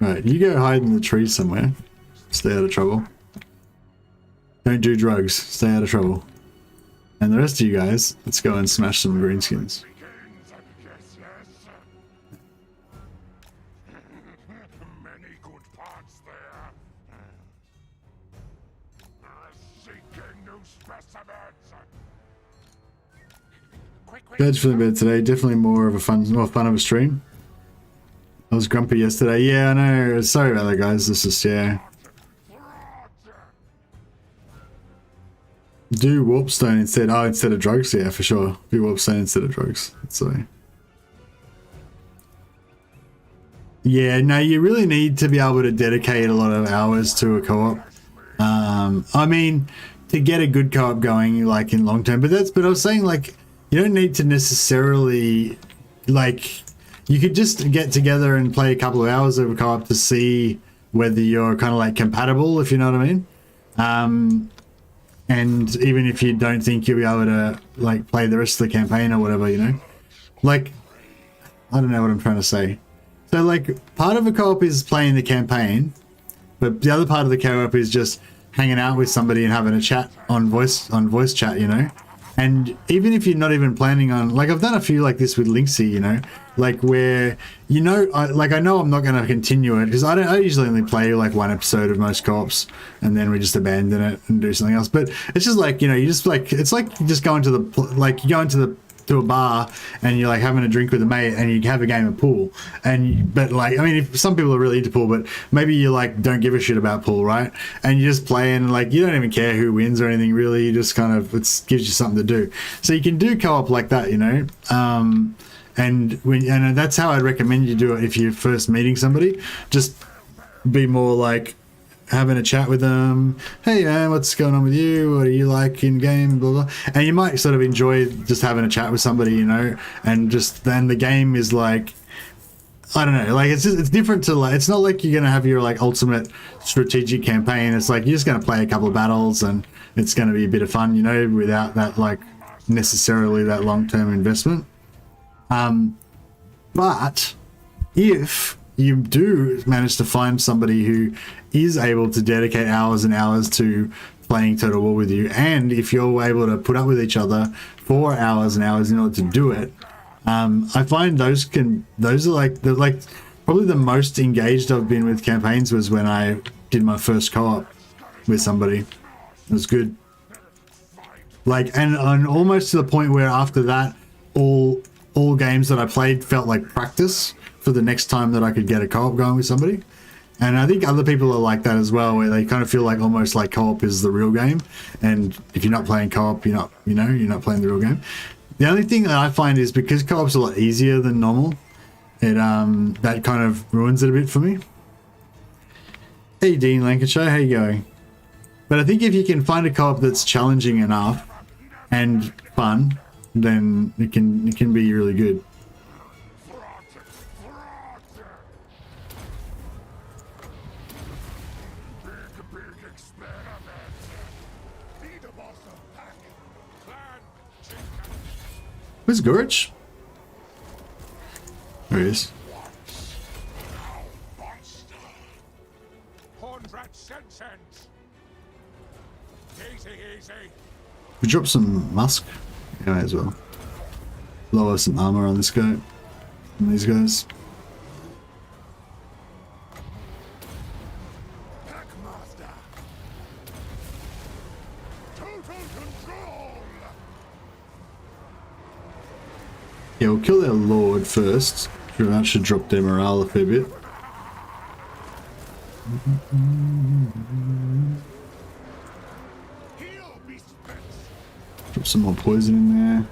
Right, you go hide in the trees somewhere, stay out of trouble. Don't do drugs, stay out of trouble. And the rest of you guys, let's go and smash some greenskins. Glad for the bed today. Definitely more fun of a stream. I was grumpy yesterday. Yeah, I know. Sorry about that, guys. This is Do warpstone instead. Oh, instead of drugs. Yeah, for sure. Do warpstone instead of drugs. So. Yeah, no, you really need to be able to dedicate a lot of hours to a co-op. I mean, to get a good co-op going, like in long term. But I was saying, like, you don't need to necessarily, like, you could just get together and play a couple of hours of a co-op to see whether you're kind of like compatible, if you know what I mean. And even if you don't think you'll be able to like play the rest of the campaign or whatever, you know, like, I don't know what I'm trying to say. So like part of a co-op is playing the campaign, but the other part of the co-op is just hanging out with somebody and having a chat on voice chat, you know. And even if you're not even planning on, like, I've done a few like this with Linksy, you know, like where, you know, I know I'm not going to continue it because I usually only play like one episode of most co-ops and then we just abandon it and do something else. But it's just like, you know, you just like, it's like you just go into to a bar and you're like having a drink with a mate and you have a game of pool but like, I mean, if some people are really into pool, but maybe you like don't give a shit about pool, right? And you just play and like you don't even care who wins or anything really. You just kind of, it gives you something to do. So you can do co-op like that, you know. And that's how I'd recommend you do it if you're first meeting somebody. Just be more like having a chat with them. Hey man, what's going on with you? What do you like in game? Blah blah. And you might sort of enjoy just having a chat with somebody, you know. And just then the game is like, I don't know, like it's different to like, it's not like you're gonna have your like ultimate strategic campaign. It's like you're just gonna play a couple of battles and it's gonna be a bit of fun, you know, without that like necessarily that long-term investment. But if you do manage to find somebody who is able to dedicate hours and hours to playing Total War with you, and if you're able to put up with each other for hours and hours in order to do it, I find those are like probably the most engaged I've been with campaigns was when I did my first co-op with somebody. It was good. Like, and almost to the point where after that, all games that I played felt like practice for the next time that I could get a co-op going with somebody. And I think other people are like that as well, where they kind of feel like almost like co-op is the real game. And if you're not playing co-op, you're not playing the real game. The only thing that I find is because co-op's a lot easier than normal, it that kind of ruins it a bit for me. Hey Dean Lancashire, how you going? But I think if you can find a co-op that's challenging enough and fun, then it can be really good. Where's Gorich? There he is. We drop some musk. Yeah, as well. Lower some armor on this guy. And these guys. Yeah, we'll kill their lord first. That should drop their morale a fair bit. Drop some more poison in there.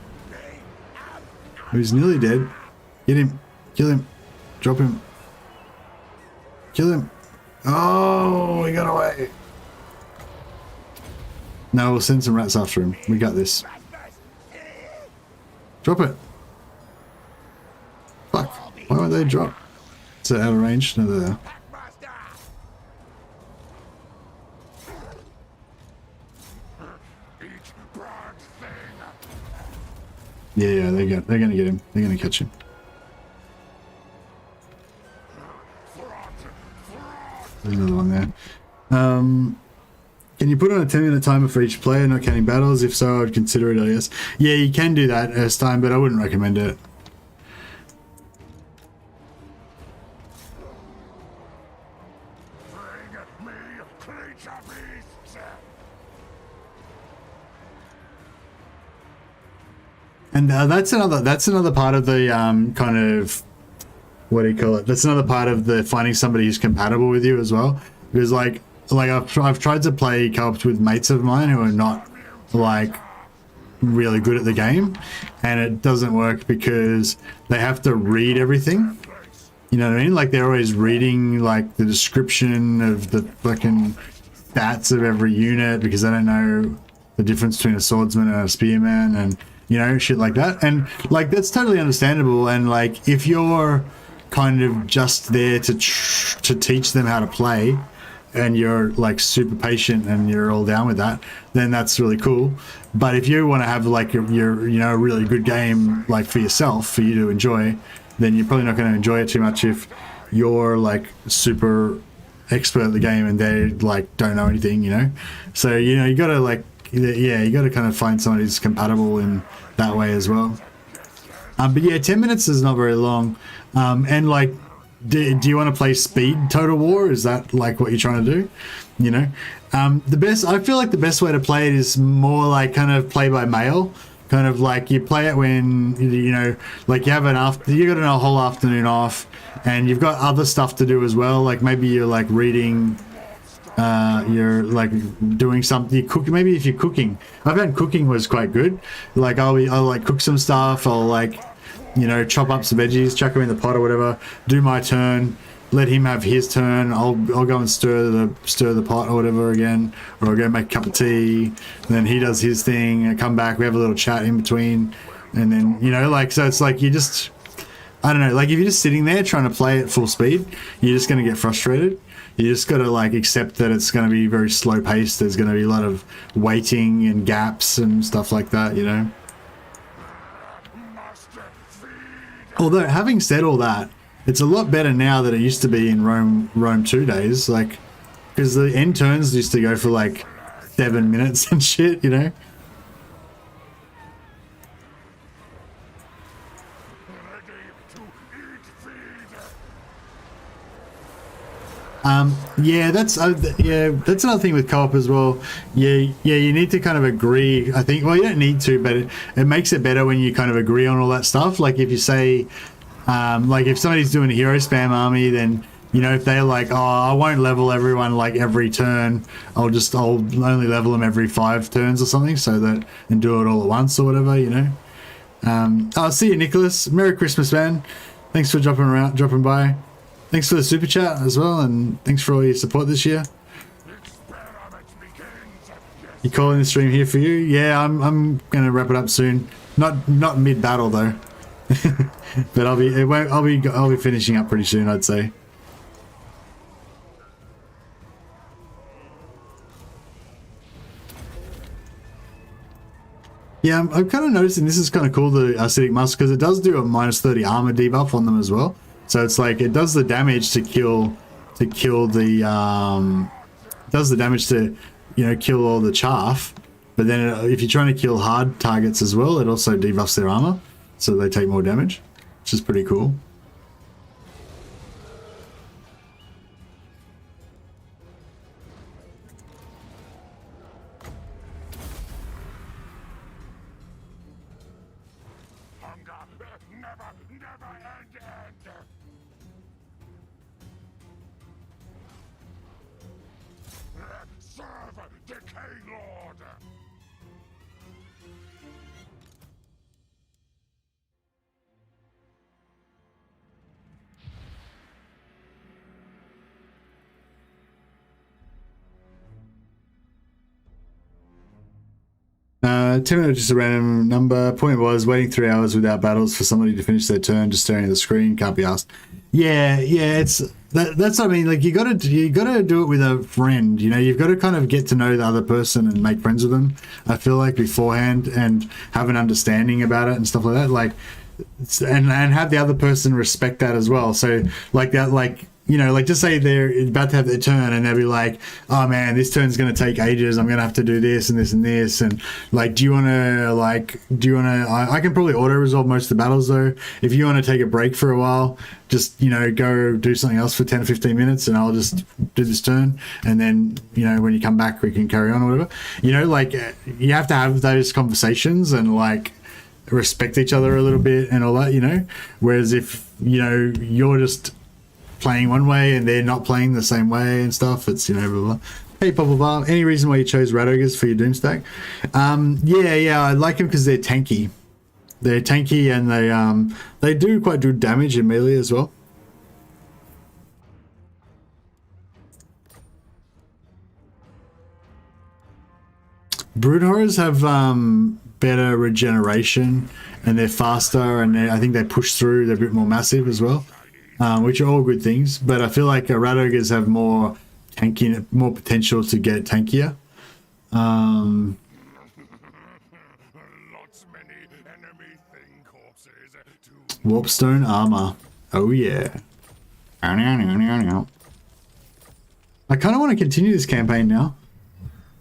Oh, he's nearly dead. Get him. Kill him. Drop him. Kill him. Oh, he got away. No, we'll send some rats after him. We got this. Drop it. Fuck. Why won't they drop? Is it out of range? No, they're there. Yeah, they're gonna get him. They're gonna catch him. There's another one there. Can you put on a 10-minute timer for each player, not counting battles? If so, I'd consider it, I guess. Yeah, you can do that as time, but I wouldn't recommend it. And that's another part of the kind of, what do you call it? That's another part of the finding somebody who's compatible with you as well. Because like I've tried to play co-ops with mates of mine who are not like really good at the game, and it doesn't work because they have to read everything. You know what I mean? Like they're always reading like the description of the fucking stats of every unit because they don't know the difference between a swordsman and a spearman and, you know, shit like that. And like that's totally understandable. And like if you're kind of just there to teach them how to play and you're like super patient and you're all down with that, then that's really cool. But if you want to have like your you know, a really good game like for yourself, for you to enjoy, then you're probably not going to enjoy it too much if you're like super expert at the game and they like don't know anything, you know. So, you know, you got to like, yeah, you got to kind of find somebody who's compatible in that way as well. But yeah, 10 minutes is not very long. And like, do you want to play speed Total War? Is that like what you're trying to do? You know, I feel like the best way to play it is more like kind of play by mail. Kind of like you play it when, you know, like you have you got a whole afternoon off and you've got other stuff to do as well. Like maybe you're like reading, you're like doing something, you cook. Maybe if you're cooking, I found cooking was quite good. Like I'll like cook some stuff. I'll like, you know, chop up some veggies, chuck them in the pot or whatever, do my turn, let him have his turn. I'll go and stir the pot or whatever again, or I'll go make a cup of tea, and then he does his thing, I come back, we have a little chat in between, and then, you know, like, so it's like you just, I don't know, like if you're just sitting there trying to play at full speed, you're just going to get frustrated. You just got to like accept that it's going to be very slow paced. There's going to be a lot of waiting and gaps and stuff like that, you know. Although, having said all that, it's a lot better now than it used to be in Rome 2 days, like, because the end turns used to go for like 7 minutes and shit, you know. Yeah, that's another thing with co-op as well. Yeah, you need to kind of agree. I think. Well, you don't need to, but it makes it better when you kind of agree on all that stuff. Like if you say, like if somebody's doing a hero spam army, then you know if they're like, oh, I won't level everyone like every turn. I'll only level them every 5 turns or something, so that and do it all at once or whatever. You know. I'll see you, Nicholas. Merry Christmas, man. Thanks for dropping by. Thanks for the super chat as well, and thanks for all your support this year. You calling the stream here for you? Yeah, I'm gonna wrap it up soon. Not mid battle though, but I'll be finishing up pretty soon, I'd say. Yeah, I'm kind of noticing this is kind of cool, the acidic musk, because it does do a -30 armor debuff on them as well. So it's like it does the damage to kill the does the damage to, you know, kill all the chaff, but then if you're trying to kill hard targets as well, it also debuffs their armor, so they take more damage, which is pretty cool. Just a random number. Point was waiting 3 hours without battles for somebody to finish their turn, just staring at the screen. Can't be asked. Yeah, it's that's what I mean. Like you gotta do it with a friend. You know, you've got to kind of get to know the other person and make friends with them. I feel like beforehand and have an understanding about it and stuff like that. Like and have the other person respect that as well. So like that, like. You know, like just say they're about to have their turn and they'll be like, oh man, this turn's going to take ages. I'm going to have to do this and this and this. And like, I can probably auto resolve most of the battles though. If you want to take a break for a while, just, you know, go do something else for 10 or 15 minutes and I'll just do this turn. And then, you know, when you come back, we can carry on or whatever. You know, like you have to have those conversations and like respect each other a little bit and all that, you know, whereas if, you know, you're just playing one way and they're not playing the same way and stuff, it's, you know, blah, blah. Hey, blah, blah, blah. Any reason why you chose Rat Ogres for your Doom stack? Yeah, I like them because they're tanky. They're tanky and they do quite good damage in melee as well. Brood Horrors have better regeneration and they're faster and I think they push through, they're a bit more massive as well. Which are all good things, but I feel like Rat Ogres have more potential to get tankier. Lots many enemy thing corpses to Warpstone armor. Oh yeah. I kind of want to continue this campaign now.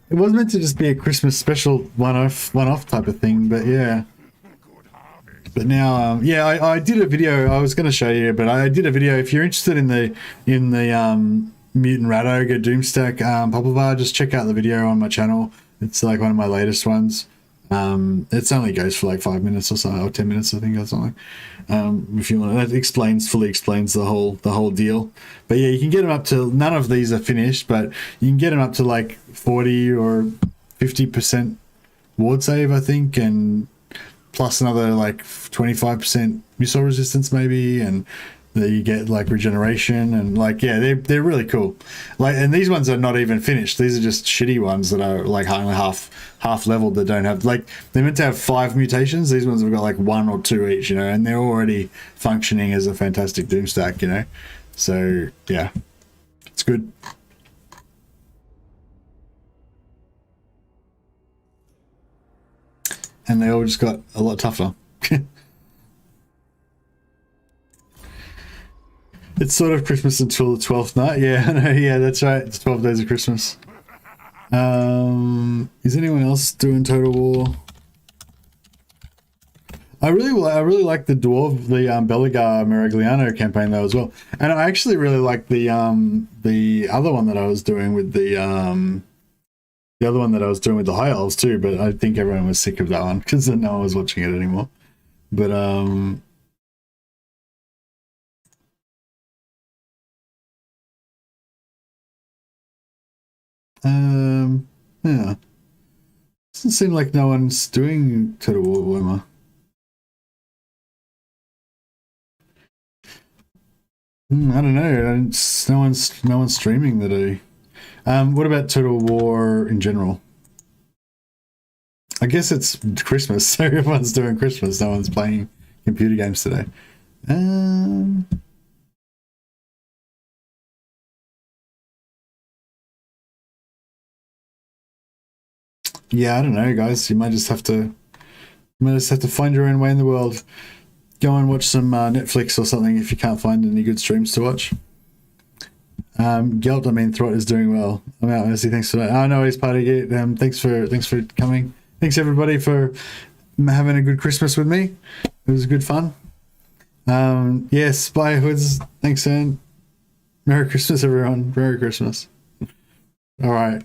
It was meant to just be a Christmas special one-off type of thing, but yeah. But now, yeah, I did a video. I was going to show you, but I did a video. If you're interested in the Mutant Rat Ogre Doomstack Poplar, just check out the video on my channel. It's like one of my latest ones. It only goes for like 5 minutes or so, or 10 minutes, I think, or something. If you want, that fully explains the whole deal. But yeah, you can get them up to, none of these are finished, but you can get them up to like 40 or 50% ward save, I think, and plus another like 25% missile resistance maybe, and then you get like regeneration and like, yeah, they're really cool. Like, and these ones are not even finished. These are just shitty ones that are like only half leveled, that don't have, like, they're meant to have 5 mutations. These ones have got like 1 or 2 each, you know, and they're already functioning as a fantastic Doom stack, you know. So yeah, it's good. And they all just got a lot tougher. It's sort of Christmas until the 12th night. Yeah, no, yeah, that's right. It's 12 days of Christmas. Is anyone else doing Total War? I really like the dwarf, the Beligar Merigliano campaign though as well, and I actually really like the other one that I was doing with the other one that I was doing with the high elves too. But I think everyone was sick of that one because no one was watching it anymore. But yeah, doesn't seem like no one's doing Total Warhammer. I don't know. No one's streaming today. What about Total War in general? I guess it's Christmas, so everyone's doing Christmas. No one's playing computer games today. Yeah, I don't know, guys. You might just have to find your own way in the world. Go and watch some Netflix or something if you can't find any good streams to watch. Gelt, I mean, Throt is doing well. I'm out, Mercy. Thanks for that. Oh, no, he's part of it. Thanks for coming. Thanks, everybody, for having a good Christmas with me. It was good fun. Yes, Spy Hoods. Thanks, Ern. Merry Christmas, everyone. Merry Christmas. All right.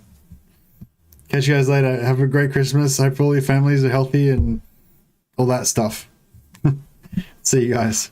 Catch you guys later. Have a great Christmas. Hope all your families are healthy and all that stuff. See you guys.